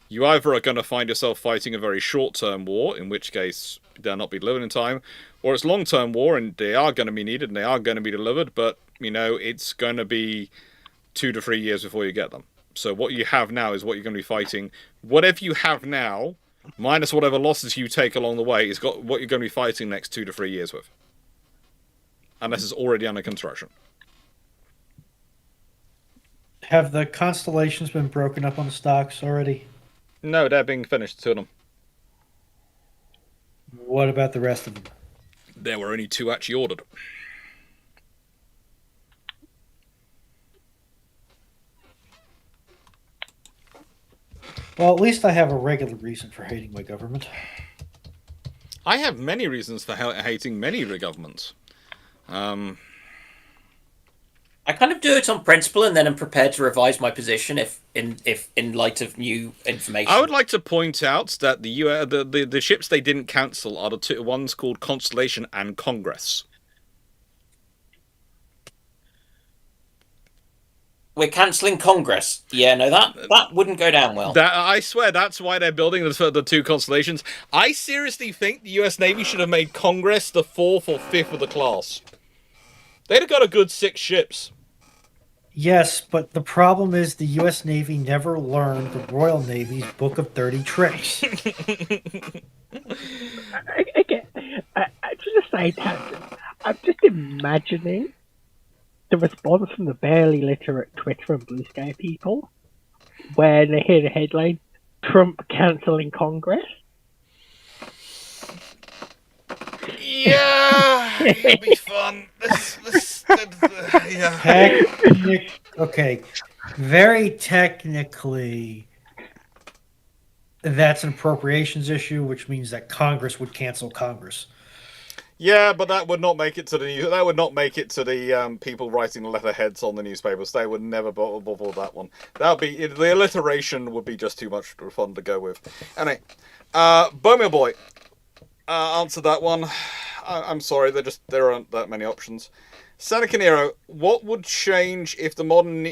you either are going to find yourself fighting a very short-term war, in which case they'll not be delivered in time, or it's long-term war and they are going to be needed and they are going to be delivered, but it's going to be 2 to 3 years before you get them. So what you have now is what you're going to be fighting. Whatever you have now, minus whatever losses you take along the way, is what you're going to be fighting next 2 to 3 years with. Unless it's already under construction. Have the constellations been broken up on the stocks already? No, they're being finished, 2 of them. What about the rest of them? There were only 2 actually ordered. Well, at least I have a regular reason for hating my government. I have many reasons for hating many governments. I kind of do it on principle, and then I'm prepared to revise my position if in light of new information. I would like to point out that the ships they didn't cancel are the 2 ones called Constellation and Congress. We're cancelling Congress. Yeah, no, that wouldn't go down well. I swear that's why they're building the 2 constellations. I seriously think the US Navy should have made Congress the 4th or 5th of the class. They'd have got a good 6 ships. Yes, but the problem is the U.S. Navy never learned the Royal Navy's Book of Dirty Tricks. Again, just a side tangent. I'm just imagining the response from the barely literate Twitter and Blue Sky people where they hear the headline, Trump cancelling Congress. Yeah, it'll be fun. Yeah. Okay, very technically, that's an appropriations issue, which means that Congress would cancel Congress. Yeah, but that would not make it to the people writing letterheads on the newspapers. They would never bother that one. That would be the alliteration would be just too much fun to go with. Anyway, Bomeo Boy, answer that one. I'm sorry, there aren't that many options. Seneca Nero, what would change if the modern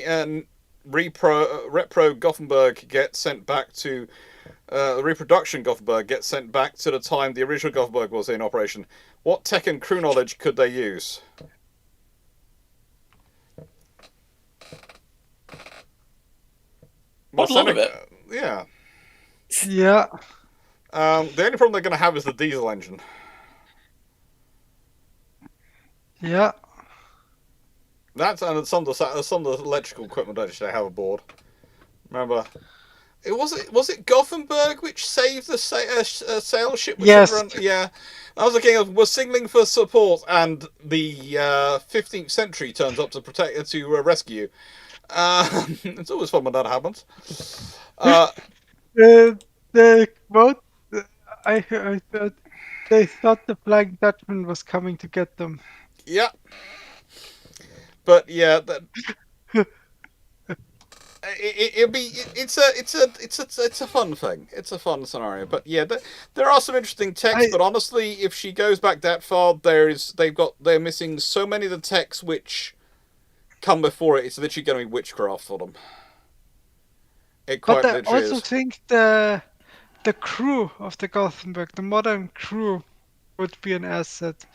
repro Gothenburg gets sent back to the reproduction Gothenburg gets sent back to the time the original Gothenburg was in operation? What tech and crew knowledge could they use? What, a lot of it? Yeah. Yeah. The only problem they're going to have is the diesel engine. Yeah. That's and some of the electrical equipment they have aboard. Remember, was it Gothenburg which saved the sail ship? Which Yes. Yeah, I was looking. Was signaling for support, and the 15th century turns up to rescue you. It's always fun when that happens. The quote I heard, they thought the Flying Dutchman was coming to get them. Yeah, but yeah, it's a fun thing. It's a fun scenario. But yeah, there are some interesting texts. But honestly, if she goes back that far, they're missing so many of the texts which come before it. It's literally going to be witchcraft for them. But I also think the crew of the Gothenburg, the modern crew, would be an asset.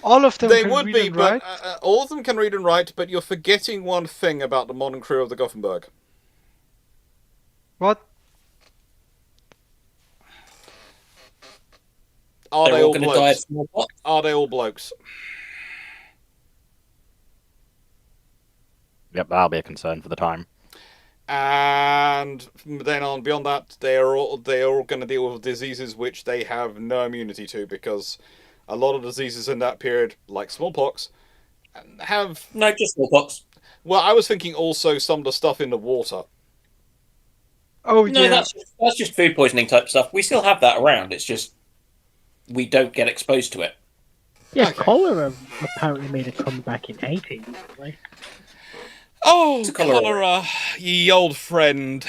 All of them can read and write. All of them can read and write, but you're forgetting one thing about the modern crew of the Gothenburg. What? Are they all going to die of smallpox? Are they all blokes? Yep, that'll be a concern for the time. And then on beyond that, they are all going to deal with diseases which they have no immunity to, because a lot of diseases in that period, like smallpox, have no, just smallpox. Well, I was thinking also some of the stuff in the water. Oh no, yeah, that's just food poisoning type stuff. We still have that around. It's just we don't get exposed to it. Yeah, cholera apparently made a comeback in 80s. Right? Oh, cholera, ye old friend.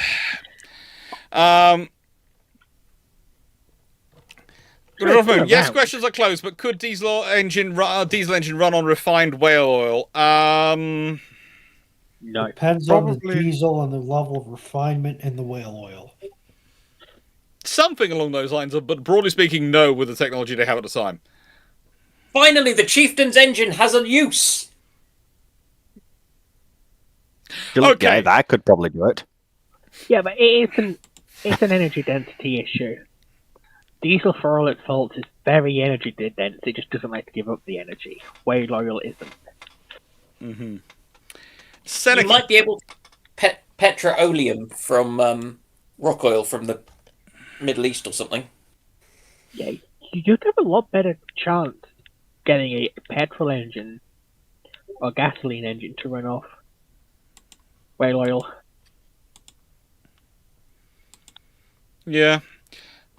Yes, questions are closed, but could diesel engine run on refined whale oil? No. Depends on the diesel and the level of refinement in the whale oil. Something along those lines, but broadly speaking, no, with the technology they have at the time. Finally, the Chieftain's engine has a use. Okay, yeah, that could probably do it. Yeah, but it's an energy density issue. Diesel, for all its faults, is very energy dense. It just doesn't like to give up the energy. Whale oil isn't. Mm-hmm. You might be able to petroleum from rock oil from the Middle East or something. Yeah, you'd have a lot better chance getting a petrol engine or gasoline engine to run off whale oil. Yeah.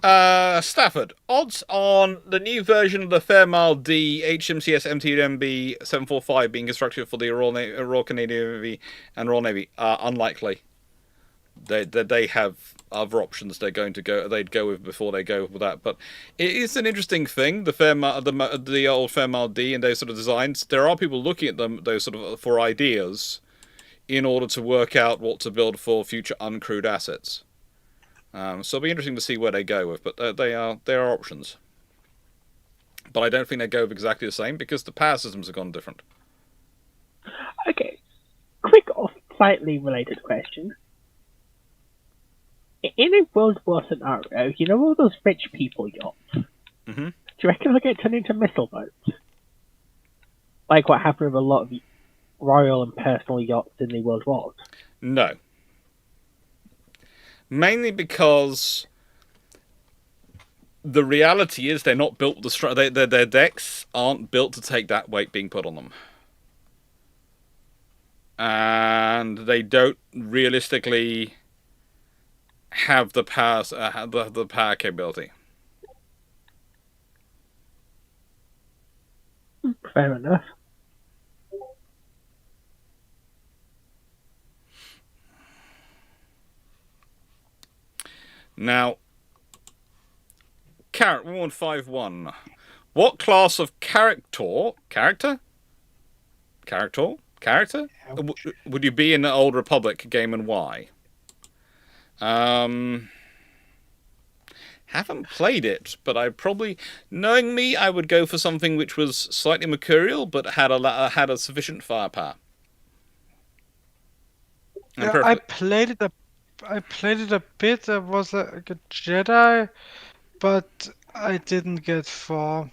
Stafford, odds on the new version of the Fairmile D HMCS MTMB 745 being constructed for the Royal Canadian Navy and Royal Navy are unlikely. They have other options they'd go with before they go with that. But it is an interesting thing, the old Fairmile D and those sort of designs. There are people looking at them, those sort of, for ideas in order to work out what to build for future uncrewed assets. So it'll be interesting to see where they go with, but there are options. But I don't think they go with exactly the same, because the power systems have gone different. Okay, quick slightly related question. In a World War scenario, you know all those rich people yachts? Mm-hmm. Do you reckon they'll get turned into missile boats? Like what happened with a lot of royal and personal yachts in the World Wars? No. Mainly because the reality is they're not built their decks aren't built to take that weight being put on them. And they don't realistically have the power the power capability. Fair enough. Now, Carrot 1151. What class of character would you be in the Old Republic game, and why? Haven't played it, but I probably, knowing me, I would go for something which was slightly mercurial but had a sufficient firepower. And Yeah, I played it a bit. I was like a Jedi, but I didn't get far.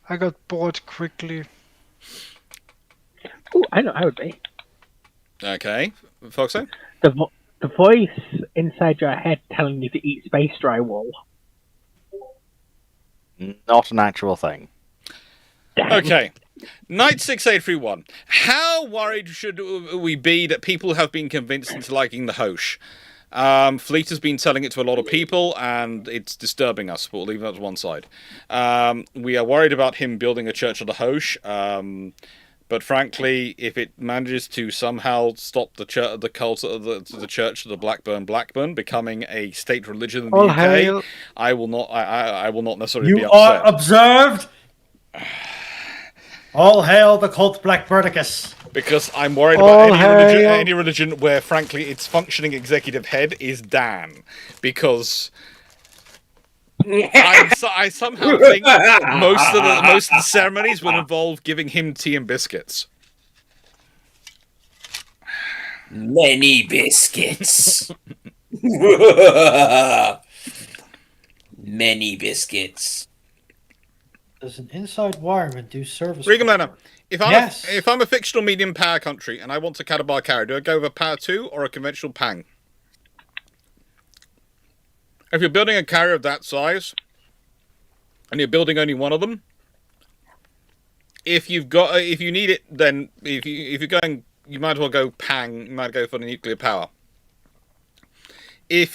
I got bored quickly. Oh, I know I would be. Okay, Foxo? The voice inside your head telling you to eat space drywall. Not an actual thing. Damn. Okay. Knight 6831. How worried should we be that people have been convinced into liking the Hosh? Fleet has been selling it to a lot of people, and it's disturbing us, but we'll leave that to one side. We are worried about him building a church of the Hosh, but frankly, if it manages to somehow stop the cult of the Church of the Blackburn becoming a state religion in the All UK, hail. I will not necessarily be You upset. are observed. All hail the cult Blackburnicus. Because I'm worried All about hail. any religion where, frankly, its functioning executive head is Dan. Because I somehow think most of the ceremonies will involve giving him tea and biscuits. Many biscuits. Many biscuits. Does an inside wireman do service? Regan, if I'm a fictional medium power country and I want to Catabar carrier, do I go with a power 2 or a conventional Pang? If you're building a carrier of that size and you're building only one of them, if you need it, then if you're going, you might as well go Pang. You might go for the nuclear power. If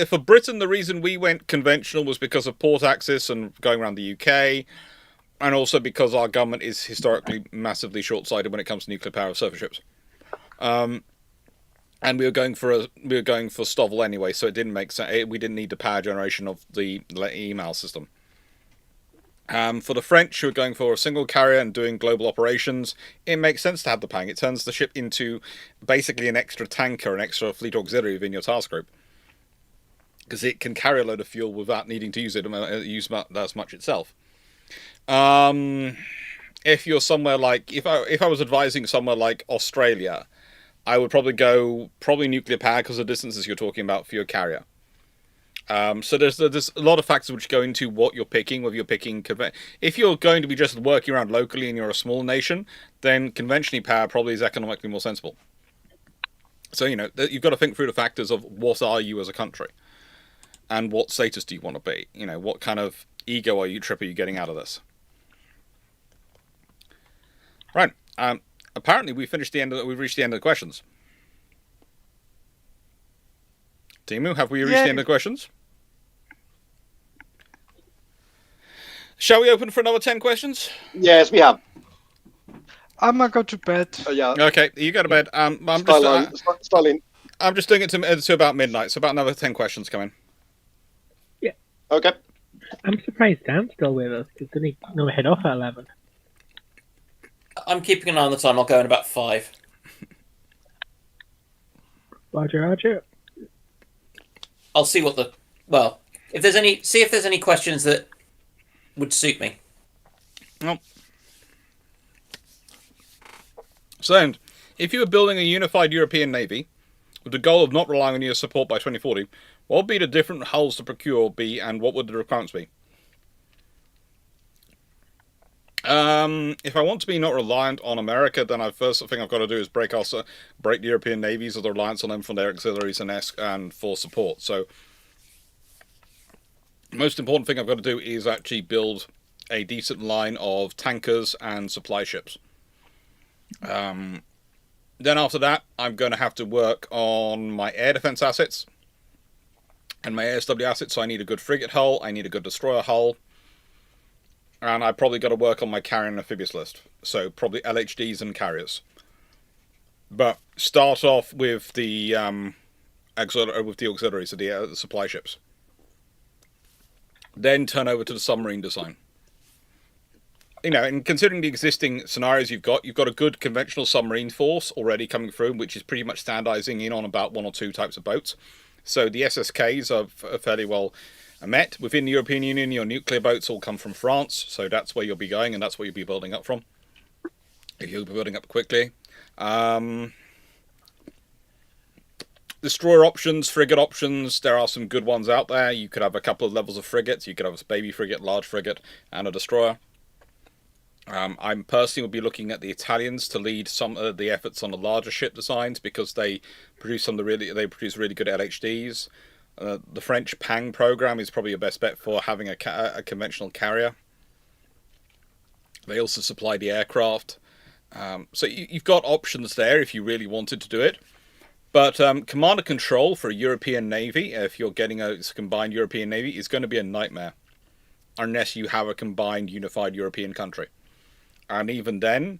for Britain, the reason we went conventional was because of port access and going around the UK, and also because our government is historically massively short-sighted when it comes to nuclear power of surface ships. And we were going for Stovall anyway, so it didn't make sense. We didn't need the power generation of the email system. For the French, who are going for a single carrier and doing global operations, it makes sense to have the Pang. It turns the ship into basically an extra tanker, an extra fleet auxiliary within your task group, because it can carry a load of fuel without needing to use that as much itself. If you're somewhere like, if I was advising somewhere like Australia, I would probably go nuclear power because of the distances you're talking about for your carrier. So there's a lot of factors which go into what you're picking, whether you're picking... If you're going to be just working around locally and you're a small nation, then conventionally power probably is economically more sensible. So, you've got to think through the factors of what are you as a country? And what status do you want to be? What kind of ego trip are you getting out of this? Right. Apparently we've reached the end of the questions. Timu, have we reached the end of the questions? Shall we open for another 10 questions? Yes, we have. I'm gonna go to bed. Yeah. Okay, you go to bed. Stalin. I'm just doing it to about midnight, so about another 10 questions coming. Yeah. Okay. I'm surprised Dan's still with us, because didn't he normally head off at 11? I'm keeping an eye on the time. I'll go in about 5. Roger. I'll see if there's any questions that would suit me. Nope. So, if you were building a unified European navy with the goal of not relying on US support by 2040, what would be the different hulls to procure and what would the requirements be? If I want to be not reliant on America, then the first thing I've got to do is break the European navies of the reliance on them for their auxiliaries and for support. So, the most important thing I've got to do is actually build a decent line of tankers and supply ships. Then after that, I'm going to have to work on my air defense assets and my ASW assets. So I need a good frigate hull. I need a good destroyer hull. and I probably got to work on my carrier and amphibious list. So probably LHDs and carriers. But start off with the auxiliaries, so the supply ships. Then turn over to the submarine design. And considering the existing scenarios you've got a good conventional submarine force already coming through, which is pretty much standardizing in on about one or two types of boats. So the SSKs are fairly well met. Within the European Union, your nuclear boats all come from France, so that's where you'll be going, and that's where you'll be building up from. If you'll be building up quickly. Destroyer options, frigate options, there are some good ones out there. You could have a couple of levels of frigates. You could have a baby frigate, large frigate, and a destroyer. I'm personally will be looking at the Italians to lead some of the efforts on the larger ship designs because they produce really good LHDs. The French Pang program is probably your best bet for having a conventional carrier. They also supply the aircraft, so you've got options there if you really wanted to do it. But command and control for a European Navy, if you're getting a combined European Navy, is going to be a nightmare unless you have a combined unified European country. And even then,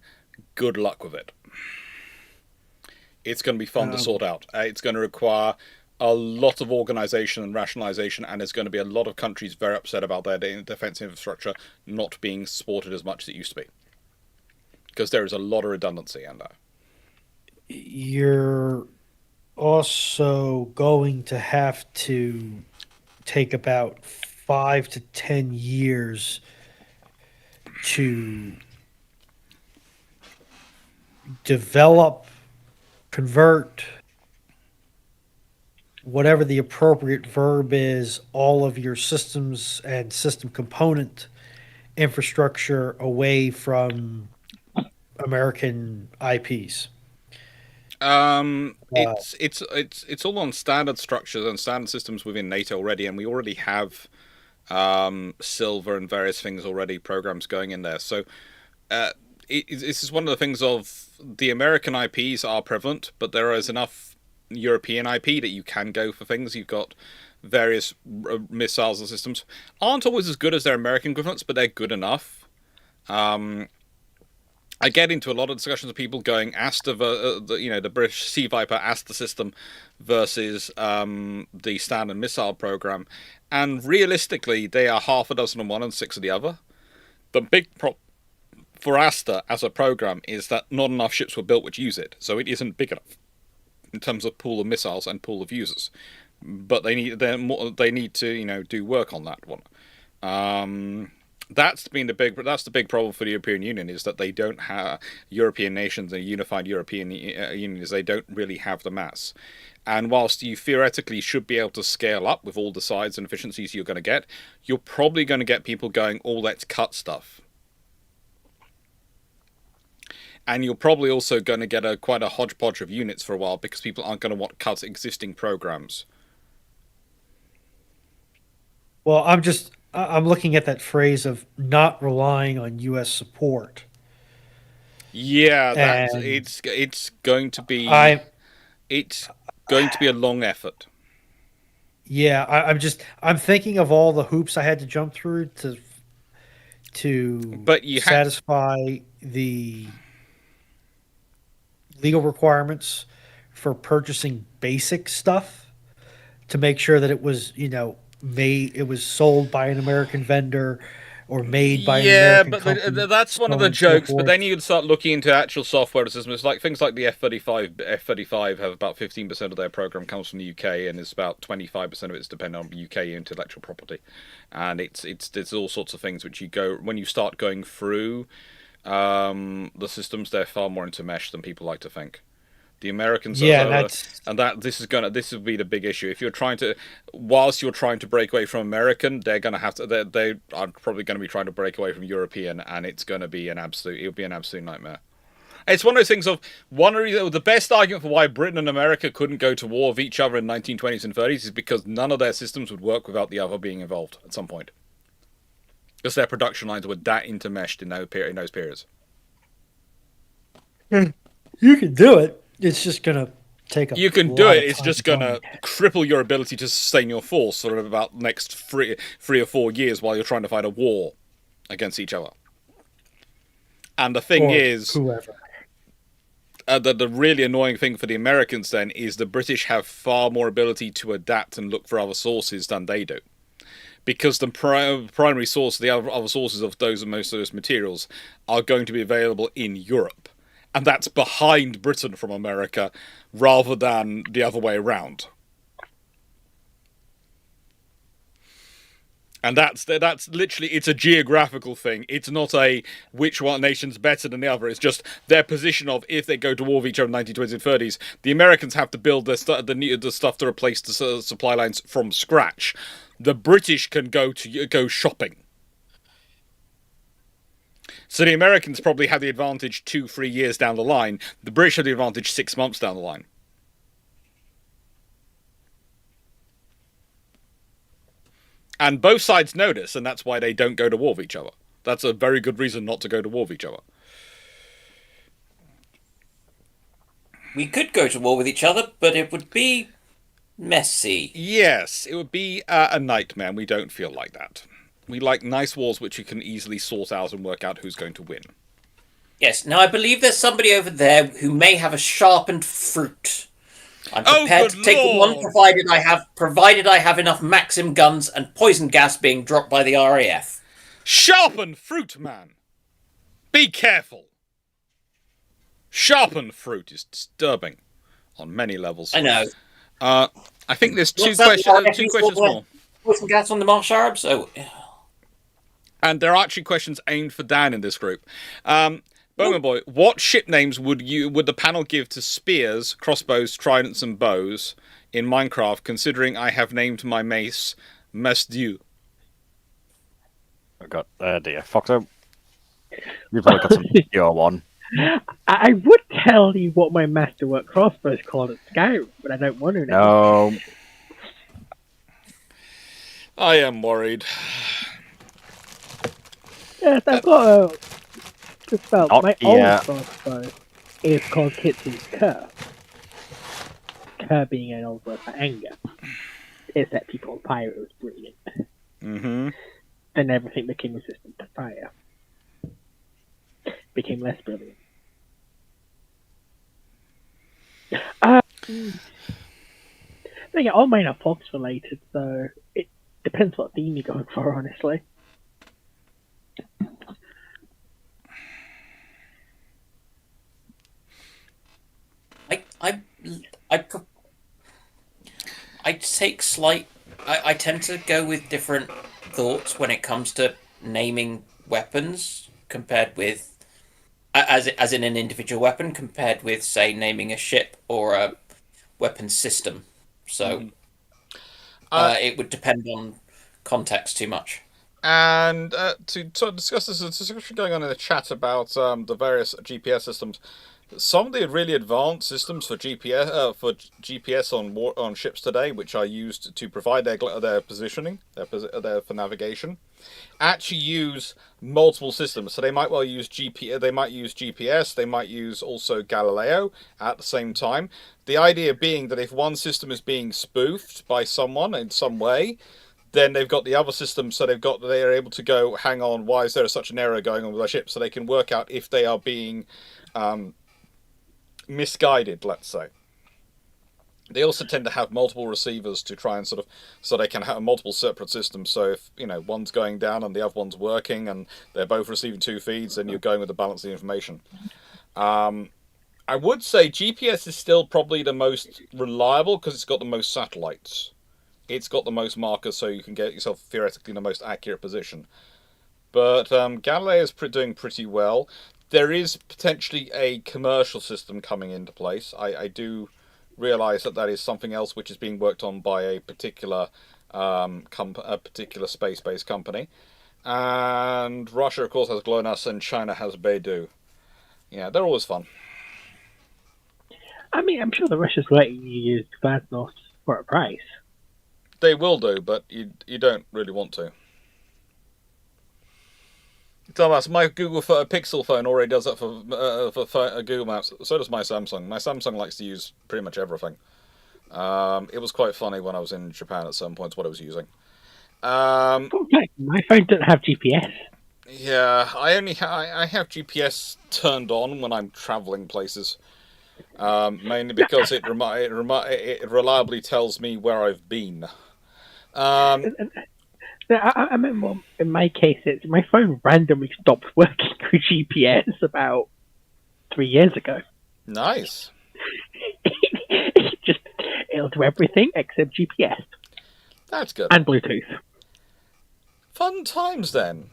good luck with it. It's going to be fun to sort out. It's going to require a lot of organization and rationalization, and there's going to be a lot of countries very upset about their defense infrastructure not being supported as much as it used to be. Because there is a lot of redundancy in that. You're also going to have to take about 5 to 10 years to develop, convert, whatever the appropriate verb is, all of your systems and system component infrastructure away from American IPs. It's all on standard structures and standard systems within NATO already, and we already have Silver and various things already, programs going in there. So this is one of the things of the American IPs are prevalent, but there is enough European IP that you can go for things. You've got various missiles and systems. Aren't always as good as their American equivalents, but they're good enough. I get into a lot of discussions of people going Aster, the British Sea Viper Aster system versus the standard missile program, and realistically, they are half a dozen on one and 6 of the other. The big problem for Aster as a program is that not enough ships were built which use it, so it isn't big enough in terms of pool of missiles and pool of users. But they need to do work on that one. That's the big problem for the European Union, is that they don't have European nations and unified European unions. They don't really have the mass. And whilst you theoretically should be able to scale up with all the sides and efficiencies you're going to get, you're probably going to get people going, oh, let's cut stuff. And you're probably also going to get quite a hodgepodge of units for a while because people aren't going to want to cut existing programs. Well, I'm looking at that phrase of not relying on U.S. support. Yeah, it's going to be a long effort. Yeah, I'm thinking of all the hoops I had to jump through to satisfy the legal requirements for purchasing basic stuff to make sure that it was, it was sold by an American vendor or made by an American company. Yeah, but that's one of the jokes. But then you start looking into actual software systems. Like things like the F-35. F-35 have about 15% of their program comes from the UK, and it's about 25% of it's dependent on UK intellectual property. And there's all sorts of things which when you start going through the systems, they're far more intermeshed than people like to think. The Americans, this would be the big issue. If whilst you're trying to break away from American, they are probably going to be trying to break away from European, and it'll be an absolute nightmare. It's one of those things the best argument for why Britain and America couldn't go to war with each other in 1920s and 30s is because none of their systems would work without the other being involved at some point. Because their production lines were that intermeshed in those periods. You can do it. It's just going to take You can do it. It's just going to cripple your ability to sustain your force for about the next three or 4 years while you're trying to fight a war. against each other. And the thing Or is, whoever. the really annoying thing for the Americans then is the British have far more ability to adapt and look for other sources than they do. Because the primary source, the other sources of most of those materials are going to be available in Europe. And that's behind Britain from America rather than the other way around. And that's literally, it's a geographical thing. It's not a which one nation's better than the other. It's just their position of if they go to war with each other in the 1920s and 30s, the Americans have to build the stuff to replace the supply lines from scratch. The British can go shopping. So the Americans probably have the advantage 2-3 years down the line. The British have the advantage 6 months down the line. And both sides know this, and that's why they don't go to war with each other. That's a very good reason not to go to war with each other. We could go to war with each other, but it would be messy. Yes, it would be a nightmare. We don't feel like that. We like nice wars which you can easily sort out and work out who's going to win. Yes, now I believe there's somebody over there who may have a sharpened fruit. I'm prepared to take the one, provided I have enough Maxim guns and poison gas being dropped by the RAF. Sharpened fruit, man! Be careful! Sharpened fruit is disturbing on many levels. I know. I think there's two questions more. Poison gas on the Marsh Arabs? Oh. And there are actually questions aimed for Dan in this group. Bowman Boy, what ship names would the panel give to spears, crossbows, tridents, and bows in Minecraft, considering I have named my mace Mesdieu? I got dear Foxo. You've probably got some your one. I would tell you what my masterwork crossbow is called at Skyrim, but I don't want to know. No. I am worried. Yes, I've got a... my yeah. old crossbow is called Kitsu's Cur. Cur being an old word for anger. It set people on fire, it was brilliant. Mm-hmm. Then everything became resistant to fire. Became less brilliant. Yeah, all mine are Fox related, so it depends what theme you're going for, honestly. I tend to go with different thoughts when it comes to naming weapons compared with as in an individual weapon compared with, say, naming a ship or a weapon system. So it would depend on context too much. And to sort of discuss this, there's a discussion going on in the chat about the various GPS systems. Some of the really advanced systems for GPS on ships today, which are used to provide their positioning, for navigation, actually use multiple systems. So they might well use they might use GPS, they might use also Galileo at the same time. The idea being that if one system is being spoofed by someone in some way, then they've got the other system, so they are able to go, hang on, why is there such an error going on with our ship? So they can work out if they are being misguided, let's say. They also tend to have multiple receivers to try and so they can have multiple separate systems. So if, one's going down and the other one's working and they're both receiving 2 feeds, then you're going with the balance of the information. I would say GPS is still probably the most reliable because it's got the most satellites. It's got the most markers, so you can get yourself theoretically in the most accurate position. But Galileo is doing pretty well. There is potentially a commercial system coming into place. I do realise that is something else which is being worked on by a particular space-based company. And Russia, of course, has GLONASS, and China has Beidou. Yeah, they're always fun. I mean, I'm sure the Russians letting you use GLONASS for a price. They will do, but you don't really want to. Dumbass, my Google Pixel phone already does that for Google Maps. So does my Samsung. My Samsung likes to use pretty much everything. It was quite funny when I was in Japan at some points what I was using. My phone doesn't have GPS. Yeah, I have GPS turned on when I'm traveling places, mainly because it reliably tells me where I've been. I remember in my case, my phone randomly stopped working with GPS about 3 years ago. Nice. It'll do everything except GPS That's good. and Bluetooth. Fun times then.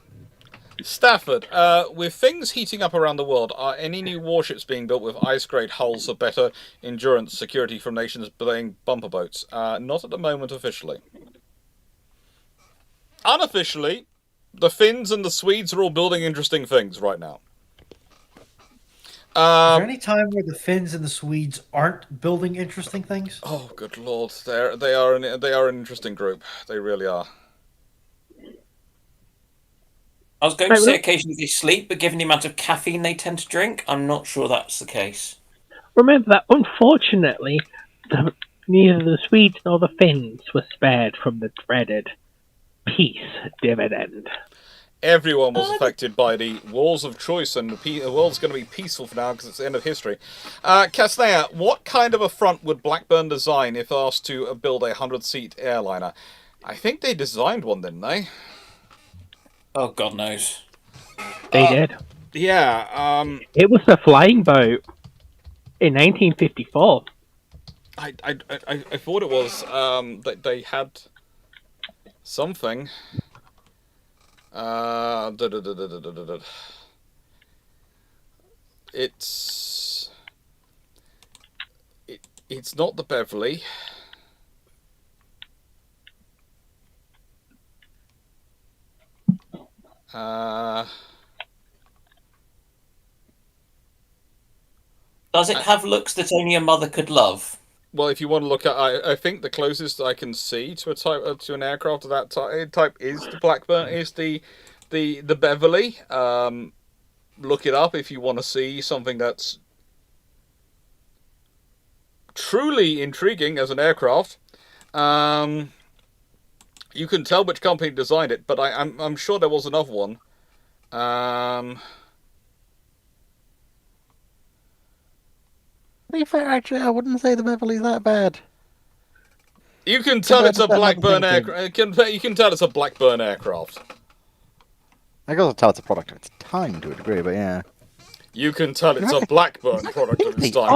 Stafford, with things heating up around the world, are any new warships being built with ice-grade hulls for better endurance security from nations building bumper boats? Not at the moment officially. Unofficially, the Finns and the Swedes are all building interesting things right now. Is there any time where the Finns and the Swedes aren't building interesting things? Oh, good lord, they are an interesting group. They really are. I was going to say occasionally they sleep, but given the amount of caffeine they tend to drink, I'm not sure that's the case. Remember that, unfortunately, neither the Swedes nor the Finns were spared from the dreaded peace dividend. Everyone was affected by the wars of choice, and the world's going to be peaceful for now because it's the end of history. Castella, what kind of a front would Blackburn design if asked to build a 100-seat airliner? I think they designed one, didn't they? Oh, God knows. They did. Yeah. It was a flying boat in 1954. I thought it was that they had something. It's not the Beverly. Does it have looks that only a mother could love? Well, if you want to look at, I think the closest I can see to a type to an aircraft of that type is the Blackburn, is the Beverly. Look it up if you want to see something that's truly intriguing as an aircraft. You can tell which company designed it, but I'm sure there was another one. To be fair, actually, I wouldn't say the Beverly's that bad. You can tell it's a Blackburn aircraft. You can tell it's a Blackburn aircraft. I can also tell it's a product of its time to a degree, but yeah. You can tell it's a Blackburn product of its time.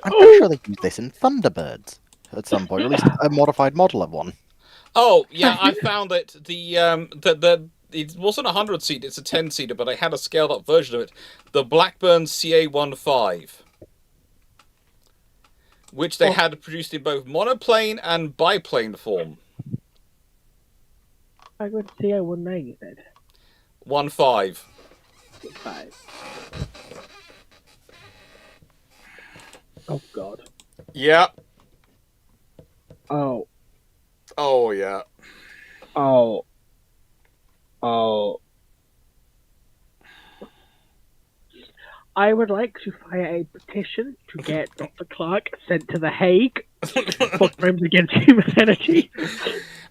I'm pretty sure they used this in Thunderbirds at some point, or at least a modified model of one. Oh yeah, I found it. It wasn't a 100-seat; it's a 10-seater, but I had a scaled-up version of it. The Blackburn CA-15, which they had produced in both monoplane and biplane form. I would say I wouldn't know, you said. 15. 5. Oh God. Yeah. Oh. Oh yeah. Oh. Oh. I would like to fire a petition to get Dr. Clarke sent to The Hague for crimes against humanity.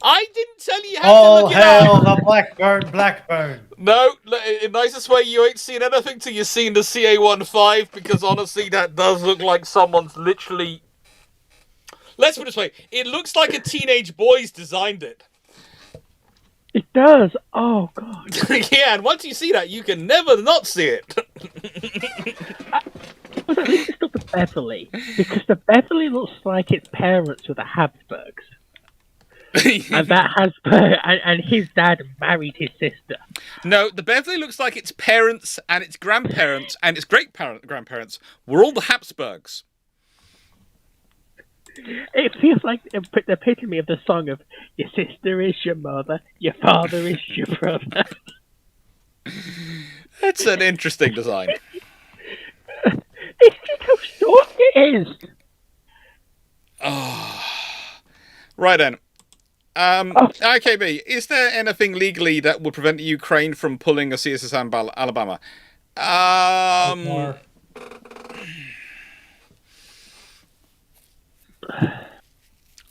I didn't tell you how to look it All up. hail the Blackburn. No, in nicest way, you ain't seen anything till you've seen the CA-15, because honestly, that does look like someone's literally... Let's put it this way, it looks like a teenage boy's designed it. It does. Oh God. Yeah, and once you see that, you can never not see it. But at least it's not the Beverly, because the Beverly looks like its parents were the Habsburgs. And that Habsburg and his dad married his sister. No, the Beverly looks like its parents and its grandparents and its great-grandparents were all the Habsburgs. It feels like the epitome of the song of "Your sister is your mother, your father is your brother." It's an interesting design. It's just how short it is. Oh. Right then. IKB, is there anything legally that would prevent Ukraine from pulling a CSS Alabama?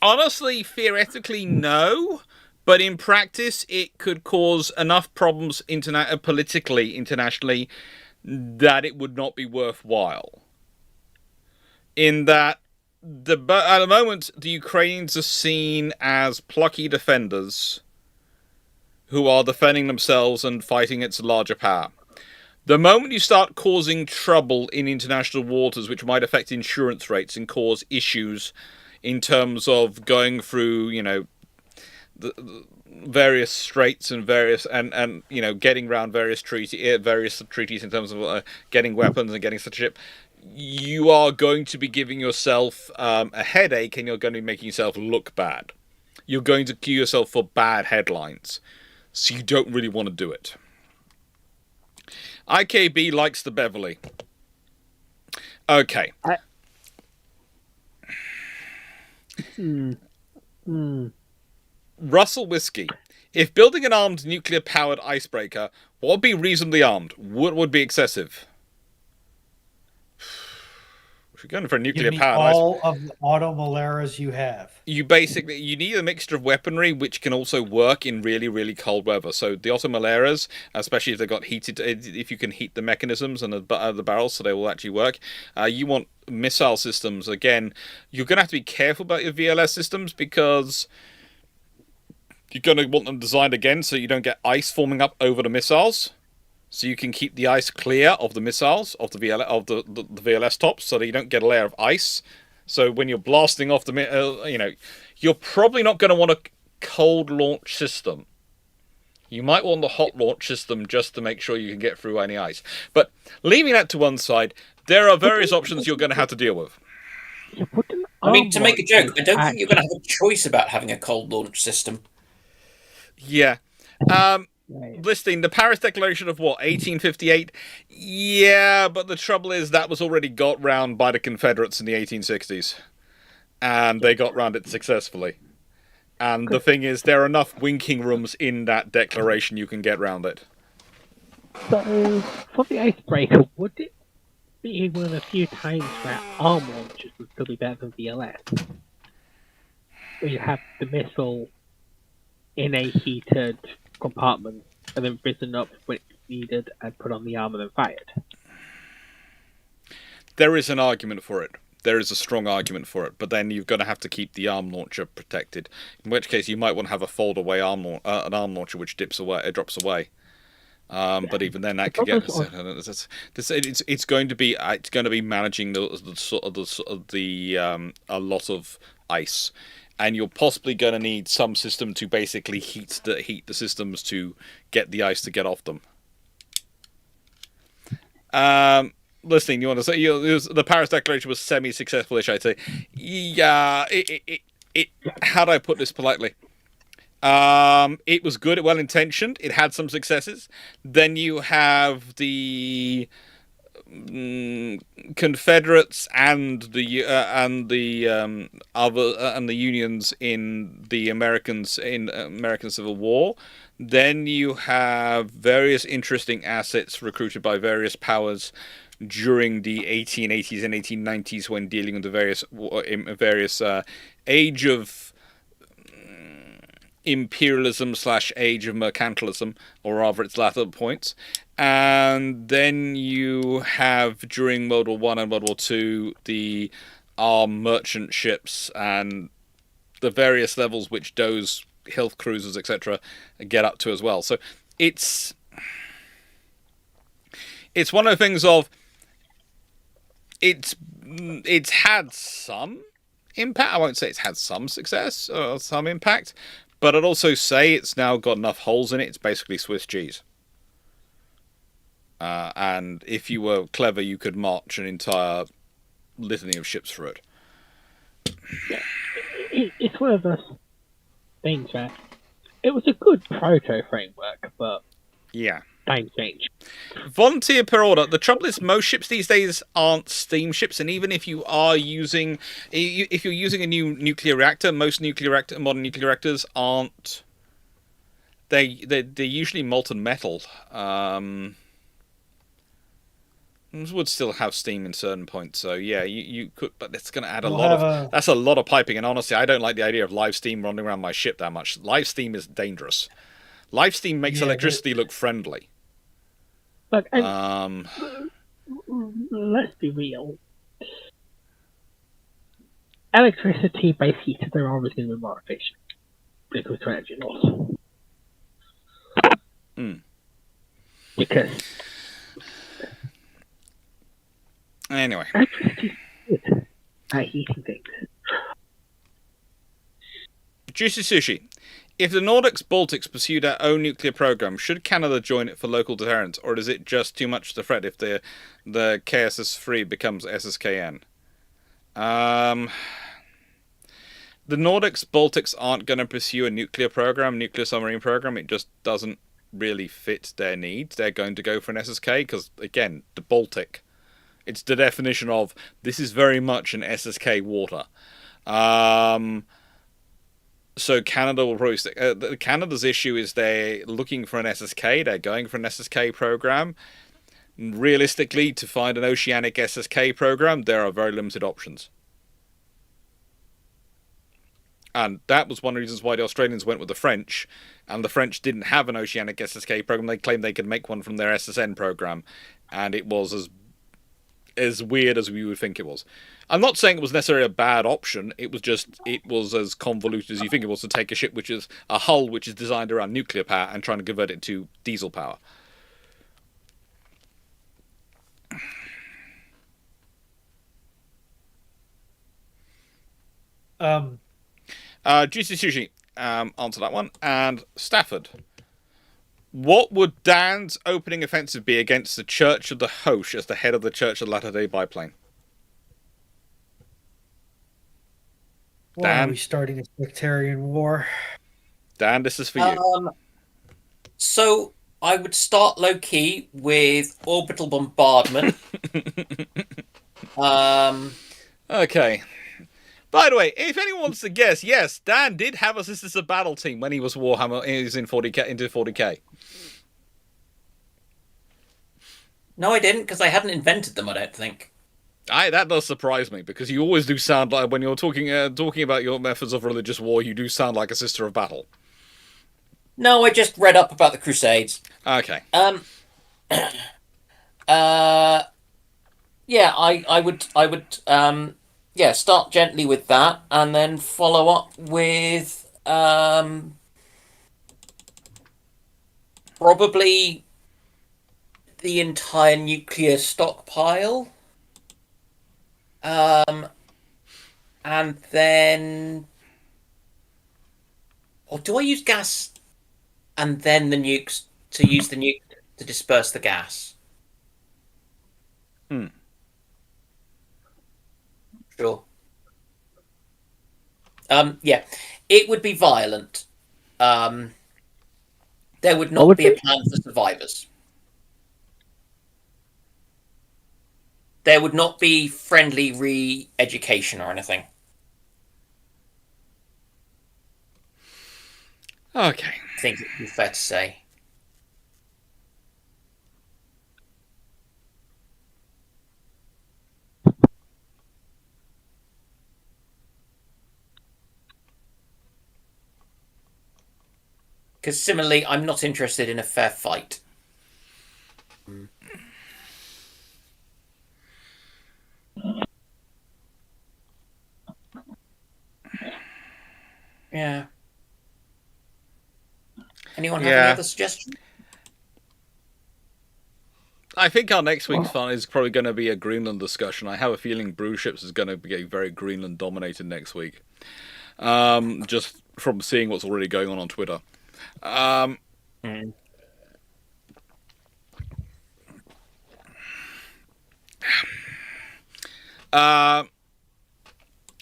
Honestly, theoretically, no. But in practice, it could cause enough problems politically, internationally, that it would not be worthwhile. In that, at the moment, the Ukrainians are seen as plucky defenders who are defending themselves and fighting its larger power. The moment you start causing trouble in international waters, which might affect insurance rates and cause issues in terms of going through, the various straits and getting around various treaties in terms of getting weapons and getting such a ship, you are going to be giving yourself a headache, and you're going to be making yourself look bad. You're going to queue yourself for bad headlines, so you don't really want to do it. IKB likes the Beverly. Okay. Russell Whiskey. If building an armed nuclear-powered icebreaker, what would be reasonably armed? What would be excessive? If you're going for a nuclear-powered all of the automaleras you have. You need a mixture of weaponry which can also work in really, really cold weather. So the automaleras, especially if they've got heated, if you can heat the mechanisms and the barrels so they will actually work. You want missile systems. Again, you're going to have to be careful about your VLS systems because you're going to want them designed again so you don't get ice forming up over the missiles. So you can keep the ice clear of the missiles, of the VLS tops, so that you don't get a layer of ice. So when you're blasting off you're probably not going to want a cold launch system. You might want the hot launch system just to make sure you can get through any ice. But leaving that to one side, there are various options you're going to have to deal with. I mean, to make a joke, I don't think you're going to have a choice about having a cold launch system. Yeah. Listing the Paris Declaration of 1858? Yeah, but the trouble is that was already got round by the Confederates in the 1860s. And they got round it successfully. And the thing is, there are enough winking rooms in that declaration you can get round it. So, for the icebreaker, would it be one of the few times where arm launchers would still be better than VLS? Where you have the missile in a heated compartment and then risen up when it's needed and put on the arm and then fired. There is an argument for it. There is a strong argument for it, but then you're going to have to keep the arm launcher protected. In which case, you might want to have a fold-away an arm launcher which drops away. But even then, that could get. It's going to be managing a lot of ice. And you're possibly going to need some system to basically heat the systems to get the ice to get off them. Listening, you want to say the Paris Declaration was semi-successful-ish, I'd say. Yeah, how do I put this politely? It was good, well-intentioned. It had some successes. Then you have the Confederates and the unions in the American Civil War. Then you have various interesting assets recruited by various powers during the 1880s and 1890s when dealing with the various age of imperialism / age of mercantilism, or rather its latter points. And then you have, during World War I and World War II, the armed merchant ships and the various levels which those health cruisers, etc., get up to as well. So it's one of the things of it's had some impact. I won't say it's had some success or some impact, but I'd also say it's now got enough holes in it. It's basically Swiss cheese. And if you were clever, you could march an entire litany of ships through it. Yeah, it's one of those things where it was a good proto framework, but yeah, time change. Volunteer per order. The trouble is, most ships these days aren't steamships, and even if you're using a new nuclear reactor, most modern nuclear reactors aren't. They're usually molten metal. It would still have steam in certain points, so yeah, you could, but it's going to add that's a lot of piping, and honestly, I don't like the idea of live steam running around my ship that much. Live steam is dangerous. Live steam makes electricity look friendly. Look, and let's be real. Electricity-based heaters are always going to be more efficient because of energy loss. Because anyway, electricity is good at heating things. Juicy Sushi. If the Nordics Baltics pursue their own nuclear program, should Canada join it for local deterrence, or is it just too much to fret if the KSS-3 becomes SSKN? The Nordics Baltics aren't going to pursue a nuclear submarine program. It just doesn't really fit their needs. They're going to go for an SSK because, again, the Baltic. It's the definition of this is very much an SSK water. So Canada will probably stick. Canada's issue is they're looking for an SSK. They're going for an SSK program. Realistically, to find an oceanic SSK program, there are very limited options. And that was one of the reasons why the Australians went with the French, and the French didn't have an oceanic SSK program. They claimed they could make one from their SSN program, and it was as weird as we would think it was. I'm not saying it was necessarily a bad option. It was as convoluted as you think it was to take a ship which is a hull which is designed around nuclear power and trying to convert it to diesel power. Juicy Sushi, answer that one. And Stafford. What would Dan's opening offensive be against the Church of the Hosh as the head of the Church of Latter-day Biplane? Why are we starting a sectarian war? Dan, this is for you. So I would start low key with orbital bombardment. Okay. By the way, if anyone wants to guess, yes, Dan did have a Sisters of Battle team when he was Warhammer. He was in 40K into 40K. No, I didn't, because I hadn't invented them. I don't think. That does surprise me because you always do sound like when you're talking about your methods of religious war, you do sound like a Sister of Battle. No, I just read up about the Crusades. Okay. Yeah, I would start gently with that, and then follow up with probably the entire nuclear stockpile. And then, or do I use gas and then the nukes to use the nuke to disperse the gas? Sure. Yeah, it would be violent. There would not be a plan for survivors. There would not be friendly re-education or anything. Okay. I think it would be fair to say. Because similarly, I'm not interested in a fair fight. Yeah. Anyone have any other suggestions? I think our next week's fun is probably going to be a Greenland discussion. I have a feeling Bruships is going to be very Greenland dominated next week. Just from seeing what's already going on Twitter.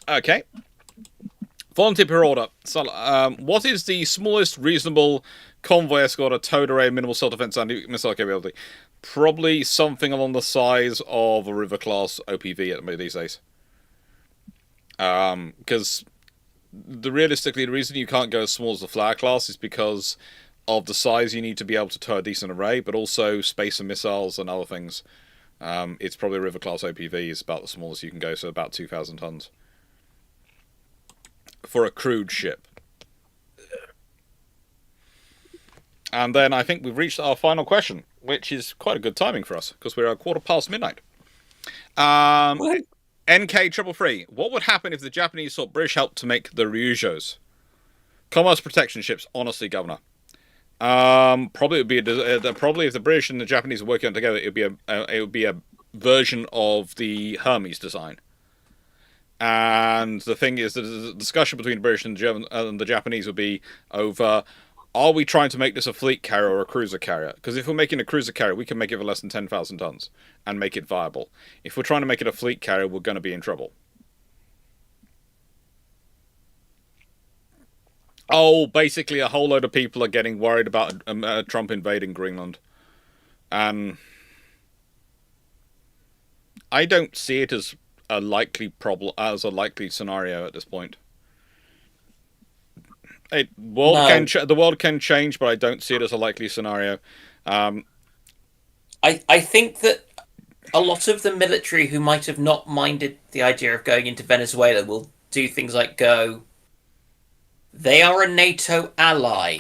Okay. Volunteer per order. So, what is the smallest reasonable convoy escort, a towed array, minimal self-defense, and missile capability? Probably something along the size of a River class OPV these days. Because realistically, the reason you can't go as small as the Flower class is because of the size you need to be able to tow a decent array, but also space and missiles and other things. It's probably a river class OPV is about the smallest you can go, so about 2,000 tons for a crewed ship. And then I think we've reached our final question, which is quite a good timing for us because we're a quarter past midnight. NK Triple Free. What would happen if the Japanese sought British help to make the Ryujos? Commerce protection ships, honestly, Governor. Probably it would be probably if the British and the Japanese were working on together, it would be a version of the Hermes design. And the thing is, the discussion between the British and the Japanese would be over: are we trying to make this a fleet carrier or a cruiser carrier? Because if we're making a cruiser carrier, we can make it for less than 10,000 tons and make it viable. If we're trying to make it a fleet carrier, we're going to be in trouble. Oh, basically a whole load of people are getting worried about Trump invading Greenland. And I don't see it as a likely problem, as a likely scenario at this point. The world can change, but I don't see it as a likely scenario. I think that a lot of the military who might have not minded the idea of going into Venezuela will do things like go, they are a NATO ally.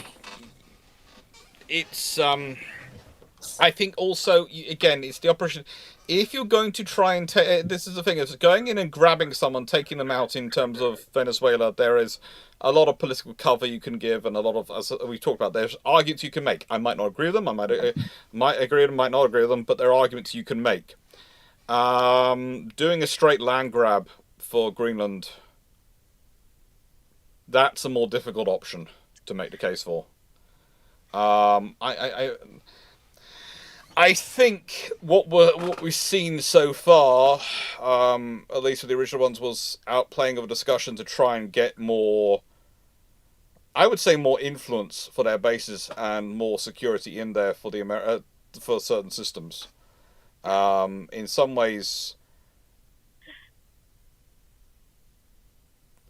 It's, I think also, again, it's the operation. If you're going to try and take, this is the thing, it's going in and grabbing someone, taking them out in terms of Venezuela, there is a lot of political cover you can give, and a lot of, as we talked about, there's arguments you can make. I might not agree with them, I might agree with them, might not agree with them, but there are arguments you can make. Doing a straight land grab for Greenland, that's a more difficult option to make the case for. I think what we've seen so far, at least with the original ones, was outplaying of a discussion to try and get more, I would say, more influence for their bases and more security in there for for certain systems. In some ways,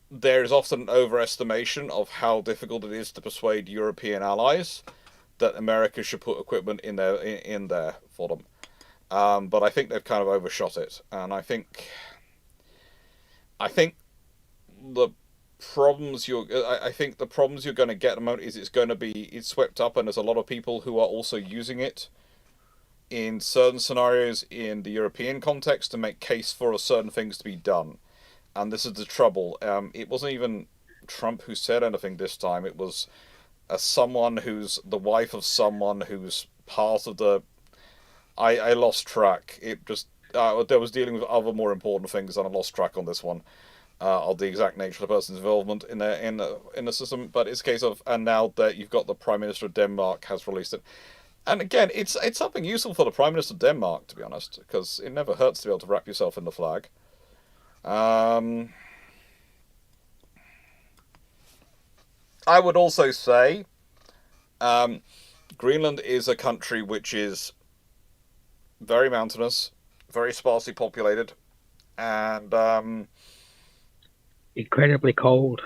there is often an overestimation of how difficult it is to persuade European allies that America should put equipment in there for them. But I think they've kind of overshot it, and I think the problems you're going to get at the moment is it's swept up, and there's a lot of people who are also using it in certain scenarios in the European context to make case for certain things to be done. And this is the trouble. It wasn't even Trump who said anything this time. It was someone who's the wife of someone who's part of the... I lost track. It just... there was dealing with other more important things, and I lost track on this one. Of the exact nature of the person's involvement in the system. But it's a case of... And now that you've got the Prime Minister of Denmark has released it. And again, it's something useful for the Prime Minister of Denmark, to be honest, because it never hurts to be able to wrap yourself in the flag. I would also say Greenland is a country which is very mountainous, very sparsely populated, and incredibly cold.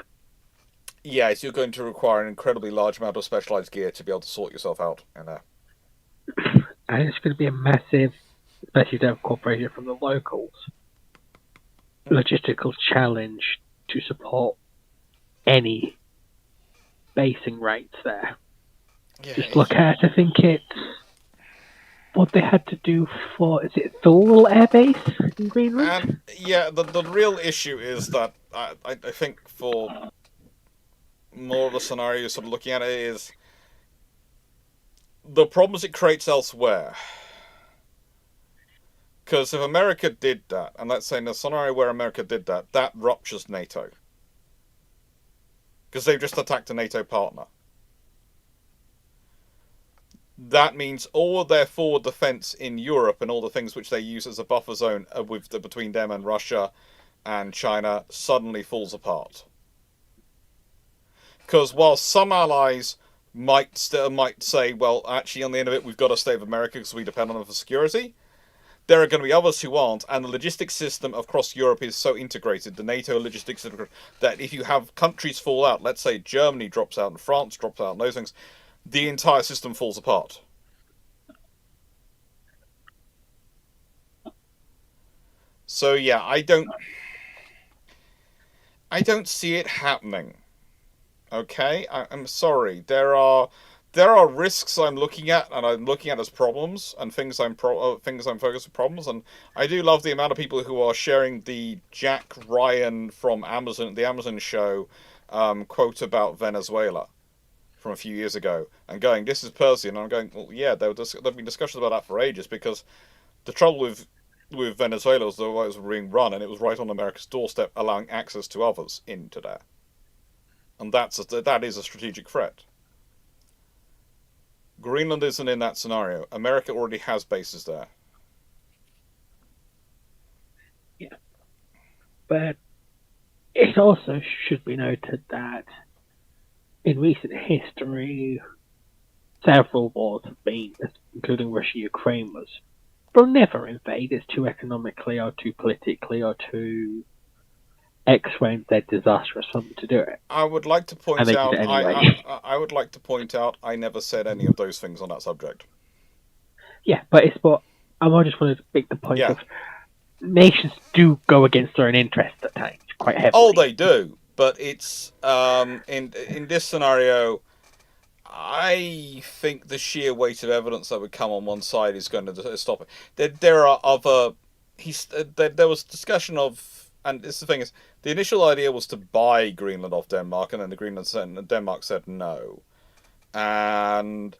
Yes, you're going to require an incredibly large amount of specialized gear to be able to sort yourself out in there. And it's going to be a massive, especially to have cooperation from the locals, logistical challenge to support any basing rates there. Yeah, just look at it, I think it's what they had to do for, is it Thule Air Base in Greenland? Yeah, the real issue is that I think for more of the scenario sort of looking at it is the problems it creates elsewhere. Because if America did that, and let's say in a scenario where America did that, that ruptures NATO. Because they've just attacked a NATO partner. That means all of their forward defense in Europe and all the things which they use as a buffer zone between them and Russia and China suddenly falls apart. Because while some allies might say, well, actually on the end of it we've got to stay with America because we depend on them for security, there are going to be others who aren't, and the logistics system across Europe is so integrated, the NATO logistics system, that if you have countries fall out, let's say Germany drops out and France drops out and those things, the entire system falls apart. So yeah, I don't see it happening. Okay, I'm sorry. There are risks I'm looking at, and I'm looking at as problems, and things I'm focused on problems. And I do love the amount of people who are sharing the Jack Ryan from Amazon, the Amazon show, quote about Venezuela from a few years ago, and going, "This is Percy," and I'm going, "Well, yeah, there've been discussions about that for ages because the trouble with Venezuela was the way it was being run, and it was right on America's doorstep, allowing access to others into there, and that is a strategic threat." Greenland isn't in that scenario. America already has bases there. Yeah. But it also should be noted that in recent history, several wars have been, including Russia-Ukraine was, they'll never invade. It's too economically or too politically or too X, Y, and Z disastrous for them to do it. I would like to point And they out. did it anyway. I would like to point out. I never said any of those things on that subject. Yeah, but it's what I just wanted to make the point Yeah. of nations do go against their own interests at times quite heavily. Oh, they do, but it's in this scenario, I think the sheer weight of evidence that would come on one side is going to stop it. There are other. There was discussion of, and this the thing is, the initial idea was to buy Greenland off Denmark, and then Denmark said no, and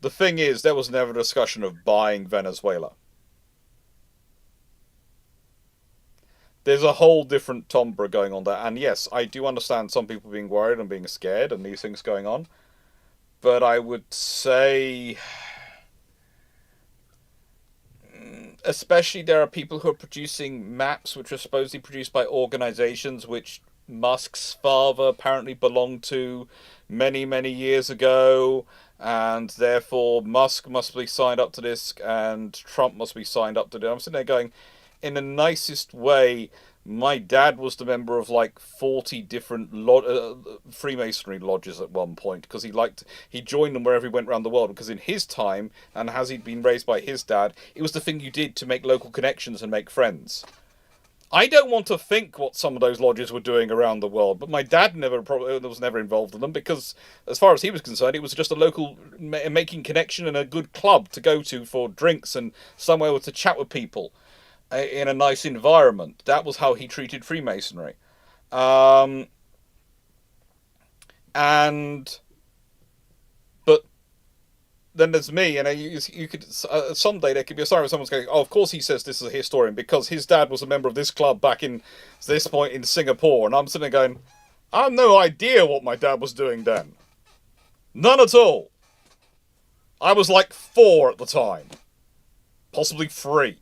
the thing is, there was never a discussion of buying Venezuela. There's a whole different timbre going on there, and yes, I do understand some people being worried and being scared and these things going on, but I would say, especially there are people who are producing maps which are supposedly produced by organizations which Musk's father apparently belonged to many, many years ago, and therefore Musk must be signed up to this, and Trump must be signed up to this. I'm sitting there going, in the nicest way, my dad was the member of like 40 different Freemasonry lodges at one point, because he joined them wherever he went around the world, because in his time, and as he'd been raised by his dad, it was the thing you did to make local connections and make friends. I don't want to think what some of those lodges were doing around the world, but my dad was never involved in them, because as far as he was concerned, it was just a local making connection and a good club to go to for drinks and somewhere to chat with people in a nice environment. That was how he treated Freemasonry. But then there's me, and you could someday there could be a story where someone's going, "Oh, of course he says this is a historian because his dad was a member of this club back in this point in Singapore," and I'm sitting there going, "I have no idea what my dad was doing then. None at all. I was like 4 at the time, possibly 3.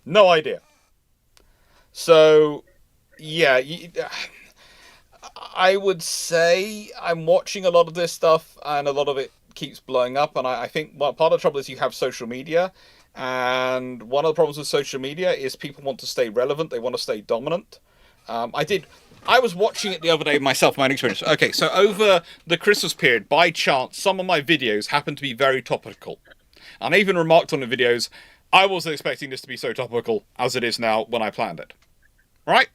No idea." So, yeah, I would say I'm watching a lot of this stuff, and a lot of it keeps blowing up. And I think part of the trouble is you have social media, and one of the problems with social media is people want to stay relevant. They want to stay dominant. I was watching it the other day myself, my own experience. Okay, so over the Christmas period, by chance, some of my videos happened to be very topical. And I even remarked on the videos, I wasn't expecting this to be so topical as it is now when I planned it. Right?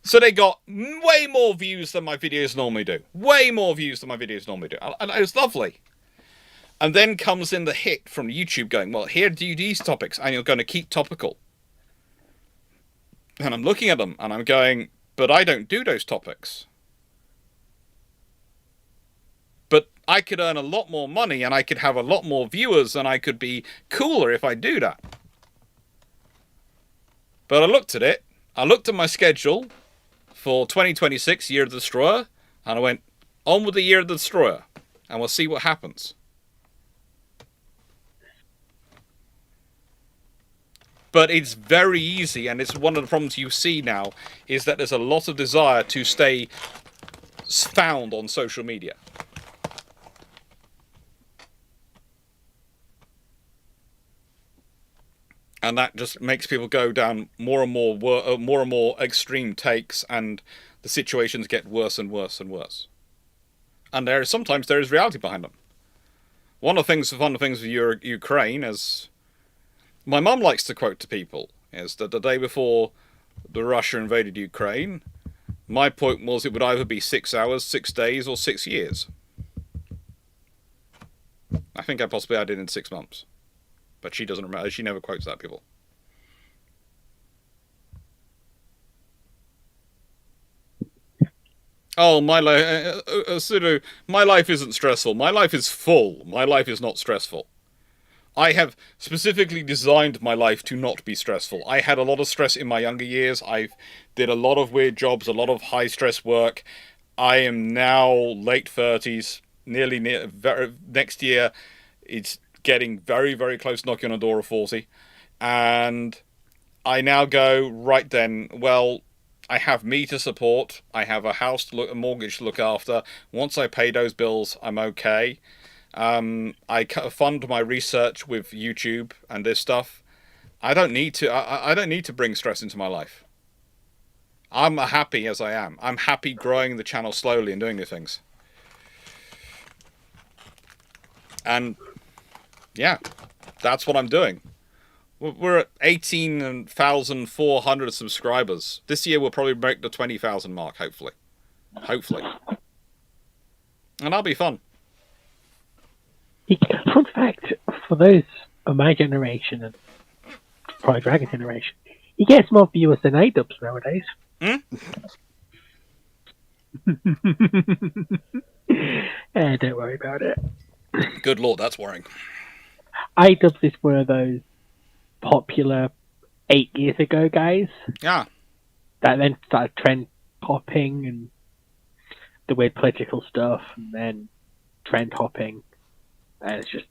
So they got way more views than my videos normally do. Way more views than my videos normally do. And it was lovely. And then comes in the hit from YouTube going, "Well, here do these topics, and you're going to keep topical." And I'm looking at them, and I'm going, "But I don't do those topics. But I could earn a lot more money, and I could have a lot more viewers, and I could be cooler if I do that." But I looked at it. I looked at my schedule for 2026, Year of the Destroyer, and I went, on with the Year of the Destroyer, and we'll see what happens. But it's very easy, and it's one of the problems you see now, is that there's a lot of desire to stay found on social media. And that just makes people go down more and more extreme takes, and the situations get worse and worse and worse. And sometimes there is reality behind them. One of the things with Ukraine is, My mum likes to quote to people is that the day before the Russia invaded Ukraine, my point was it would either be 6 hours, 6 days, or 6 years. I think I possibly added in 6 months. But she doesn't remember. She never quotes that, people. Oh, my life, Sudo, my life isn't stressful. My life is full. My life is not stressful. I have specifically designed my life to not be stressful. I had a lot of stress in my younger years. I did a lot of weird jobs, a lot of high-stress work. I am now late 30s, next year. It's getting very, very close, knocking on a door of 40. And I now go, right then, well, I have me to support. I have a house to look, a mortgage to look after. Once I pay those bills, I'm okay. I fund my research with YouTube and this stuff. I don't need to. I don't need to bring stress into my life. I'm happy as I am. I'm happy growing the channel slowly and doing the things. And yeah, that's what I'm doing. We're at 18,400 subscribers. This year we'll probably break the 20,000 mark, hopefully. Hopefully. And that'll be fun. Fun fact, for those of my generation and probably Dragon generation, he gets more viewers than A-dubs nowadays. Don't worry about it. Good lord, that's worrying. A-dubs is one of those popular 8 years ago guys. Yeah. That then started trend hopping and the weird political stuff, and then trend hopping, and it's just.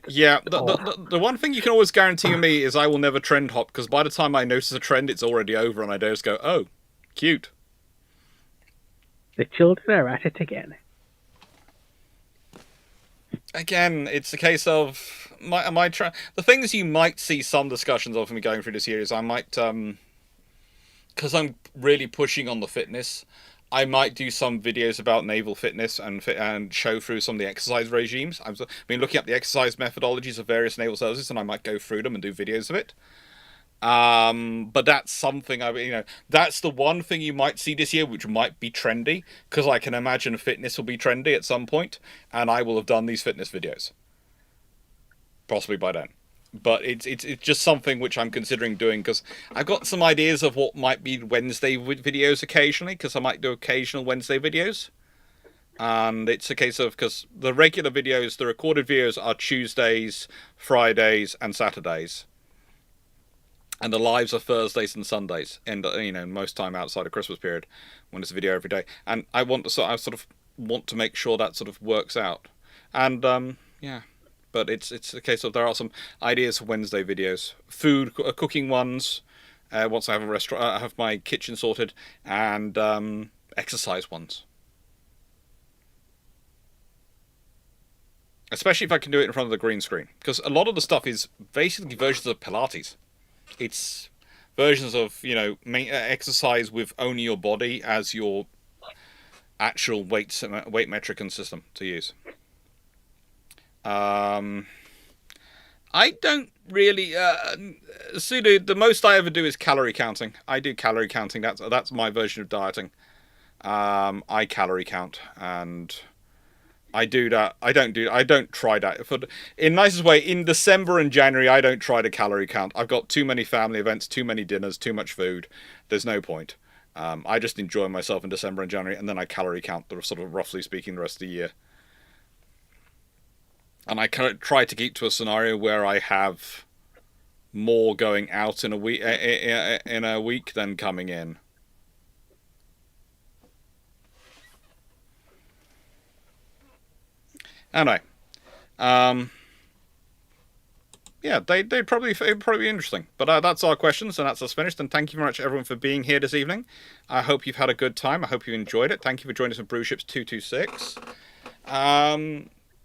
Yeah, the one thing you can always guarantee me is I will never trend hop, because by the time I notice a trend, it's already over, and I just go, oh, cute. The children are at it again. Again, it's a case of the things you might see some discussions of me going through this year is I might, because I'm really pushing on the fitness, I might do some videos about naval fitness and show through some of the exercise regimes. I've been looking at the exercise methodologies of various naval services, and I might go through them and do videos of it. But that's something that's the one thing you might see this year, which might be trendy, because I can imagine fitness will be trendy at some point, and I will have done these fitness videos, possibly by then. But it's just something which I'm considering doing, because I've got some ideas of what might be Wednesday videos occasionally, because I might do occasional Wednesday videos. And it's a case of, because the regular videos, the recorded videos are Tuesdays, Fridays, and Saturdays. And the lives are Thursdays and Sundays, and most time outside of Christmas period, when it's a video every day. And I want to make sure that sort of works out. And yeah. But it's a case of there are some ideas for Wednesday videos, cooking ones. Once I have a restaurant, I have my kitchen sorted, and exercise ones. Especially if I can do it in front of the green screen, because a lot of the stuff is basically versions of Pilates. It's versions of exercise with only your body as your actual weight metric and system to use. I don't really Sudo, the most I ever do is calorie counting. I do calorie counting. That's my version of dieting. I calorie count, and I do that. I don't try that. In nicest way, in December and January, I don't try to calorie count. I've got too many family events, too many dinners, too much food. There's no point. I just enjoy myself in December and January, and then I calorie count, sort of roughly speaking, the rest of the year. And I try to keep to a scenario where I have more going out in a week than coming in. Anyway, yeah, it'd probably be interesting. But that's our questions, and that's us finished. And thank you very much, everyone, for being here this evening. I hope you've had a good time. I hope you enjoyed it. Thank you for joining us on Bruships 226.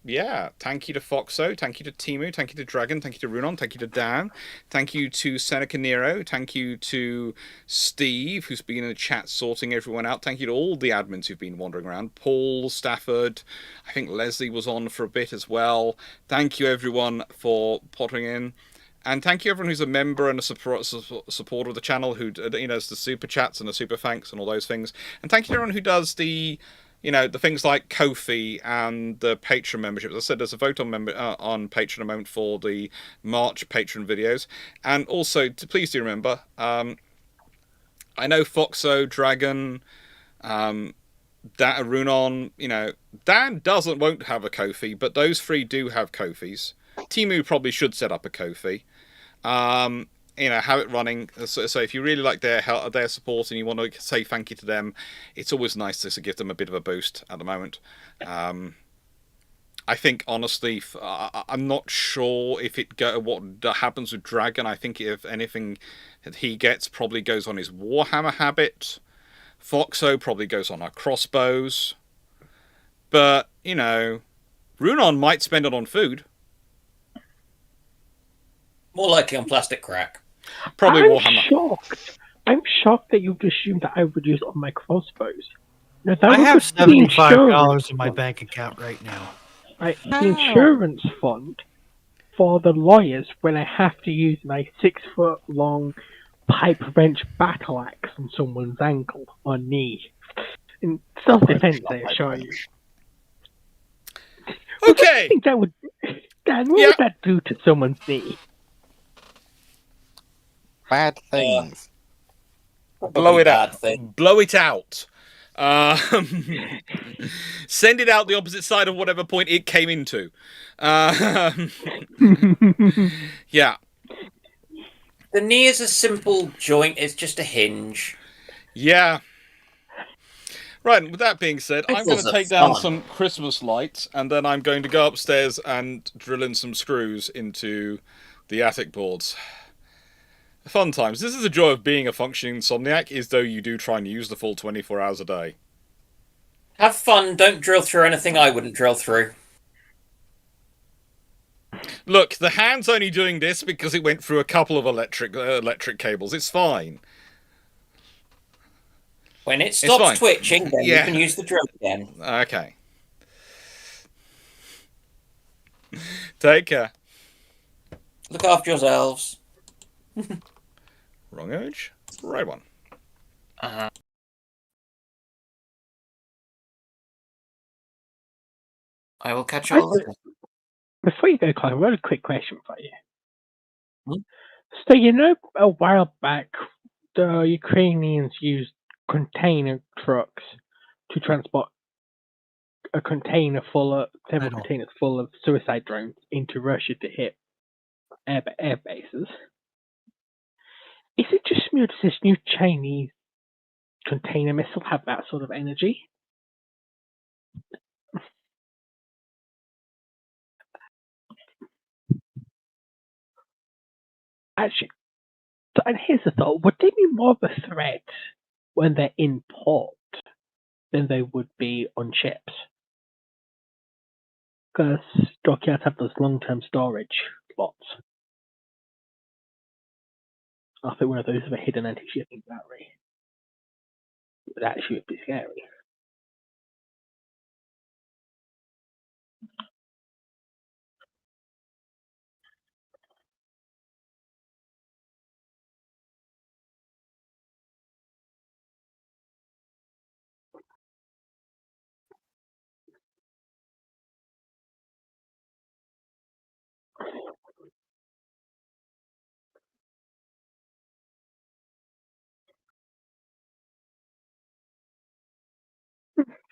Yeah, thank you to Foxo, thank you to Timu, thank you to Dragon, thank you to Runon, thank you to Dan, thank you to Seneca Nero, thank you to Steve, who's been in the chat sorting everyone out, thank you to all the admins who've been wandering around, Paul, Stafford, I think Leslie was on for a bit as well. Thank you everyone for pottering in. And thank you everyone who's a member and a supporter of the channel, who does the super chats and the super thanks and all those things. And thank you to everyone who does the things like Ko-fi and the Patreon membership. As I said, there's a vote on Patreon a moment for the March Patreon videos. And also, please do remember, I know Foxo, Dragon, Runon, Dan won't have a Ko-fi, but those three do have Ko-fis. Timu probably should set up a Ko-fi. Have it running. So if you really like their help, their support, and you want to say thank you to them, it's always nice to give them a bit of a boost at the moment. I think honestly, I'm not sure if what happens with Dragon. I think if anything he gets probably goes on his Warhammer habit. Foxo probably goes on our crossbows. But Runon might spend it on food. More likely on plastic crack. Probably I'm Warhammer. Shocked. I'm shocked that you'd assume that I would use it on my crossbows. No, that I was have the $75 in my bank account right now. Right, the insurance fund for the lawyers when I have to use my 6-foot long pipe wrench battle axe on someone's ankle or knee. In self-defense, I assure you. What do you think that would... Dan, what would that do to someone's knee? Bad things. Blow it out. Blow it out. Send it out the opposite side of whatever point it came into. Yeah. The knee is a simple joint. It's just a hinge. Yeah. Right, with that being said, I'm going to take down some Christmas lights, and then I'm going to go upstairs and drill in some screws into the attic boards. Fun times. This is the joy of being a functioning insomniac, is though you do try and use the full 24 hours a day. Have fun. Don't drill through anything I wouldn't drill through. Look, the hand's only doing this because it went through a couple of electric cables. It's fine. When it stops twitching, then you can use the drill again. Okay. Take care. Look after yourselves. Wrong image. Right one. I will catch you all later. Before you go, Clarke, I've got a quick question for you. So, a while back, the Ukrainians used container trucks to transport several containers full of suicide drones into Russia to hit air bases. Is it just me, or does this new Chinese container missile have that sort of energy? Actually, and here's the thought: would they be more of a threat when they're in port than they would be on ships? Because dockyards have those long-term storage slots. I think one of those with a hidden anti-shipping battery would actually be scary.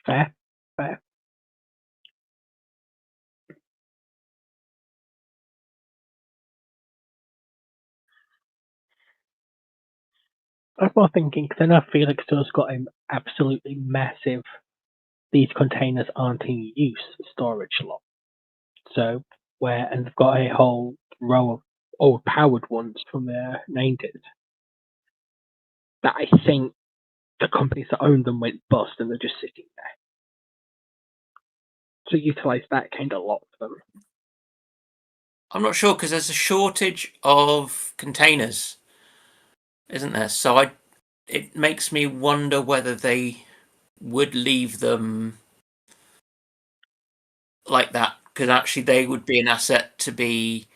Fair. I was more thinking, because I know Felix has got an absolutely massive, these containers aren't in use storage lot. So, and they've got a whole row of old powered ones from the 90s that I think the companies that own them went bust and they're just sitting there. So utilize that kind of lot for them. I'm not sure, because there's a shortage of containers, isn't there? So it makes me wonder whether they would leave them like that, because actually they would be an asset to be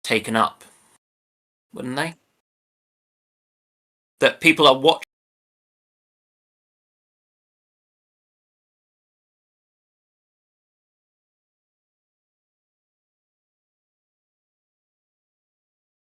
taken up wouldn't they? That people are watching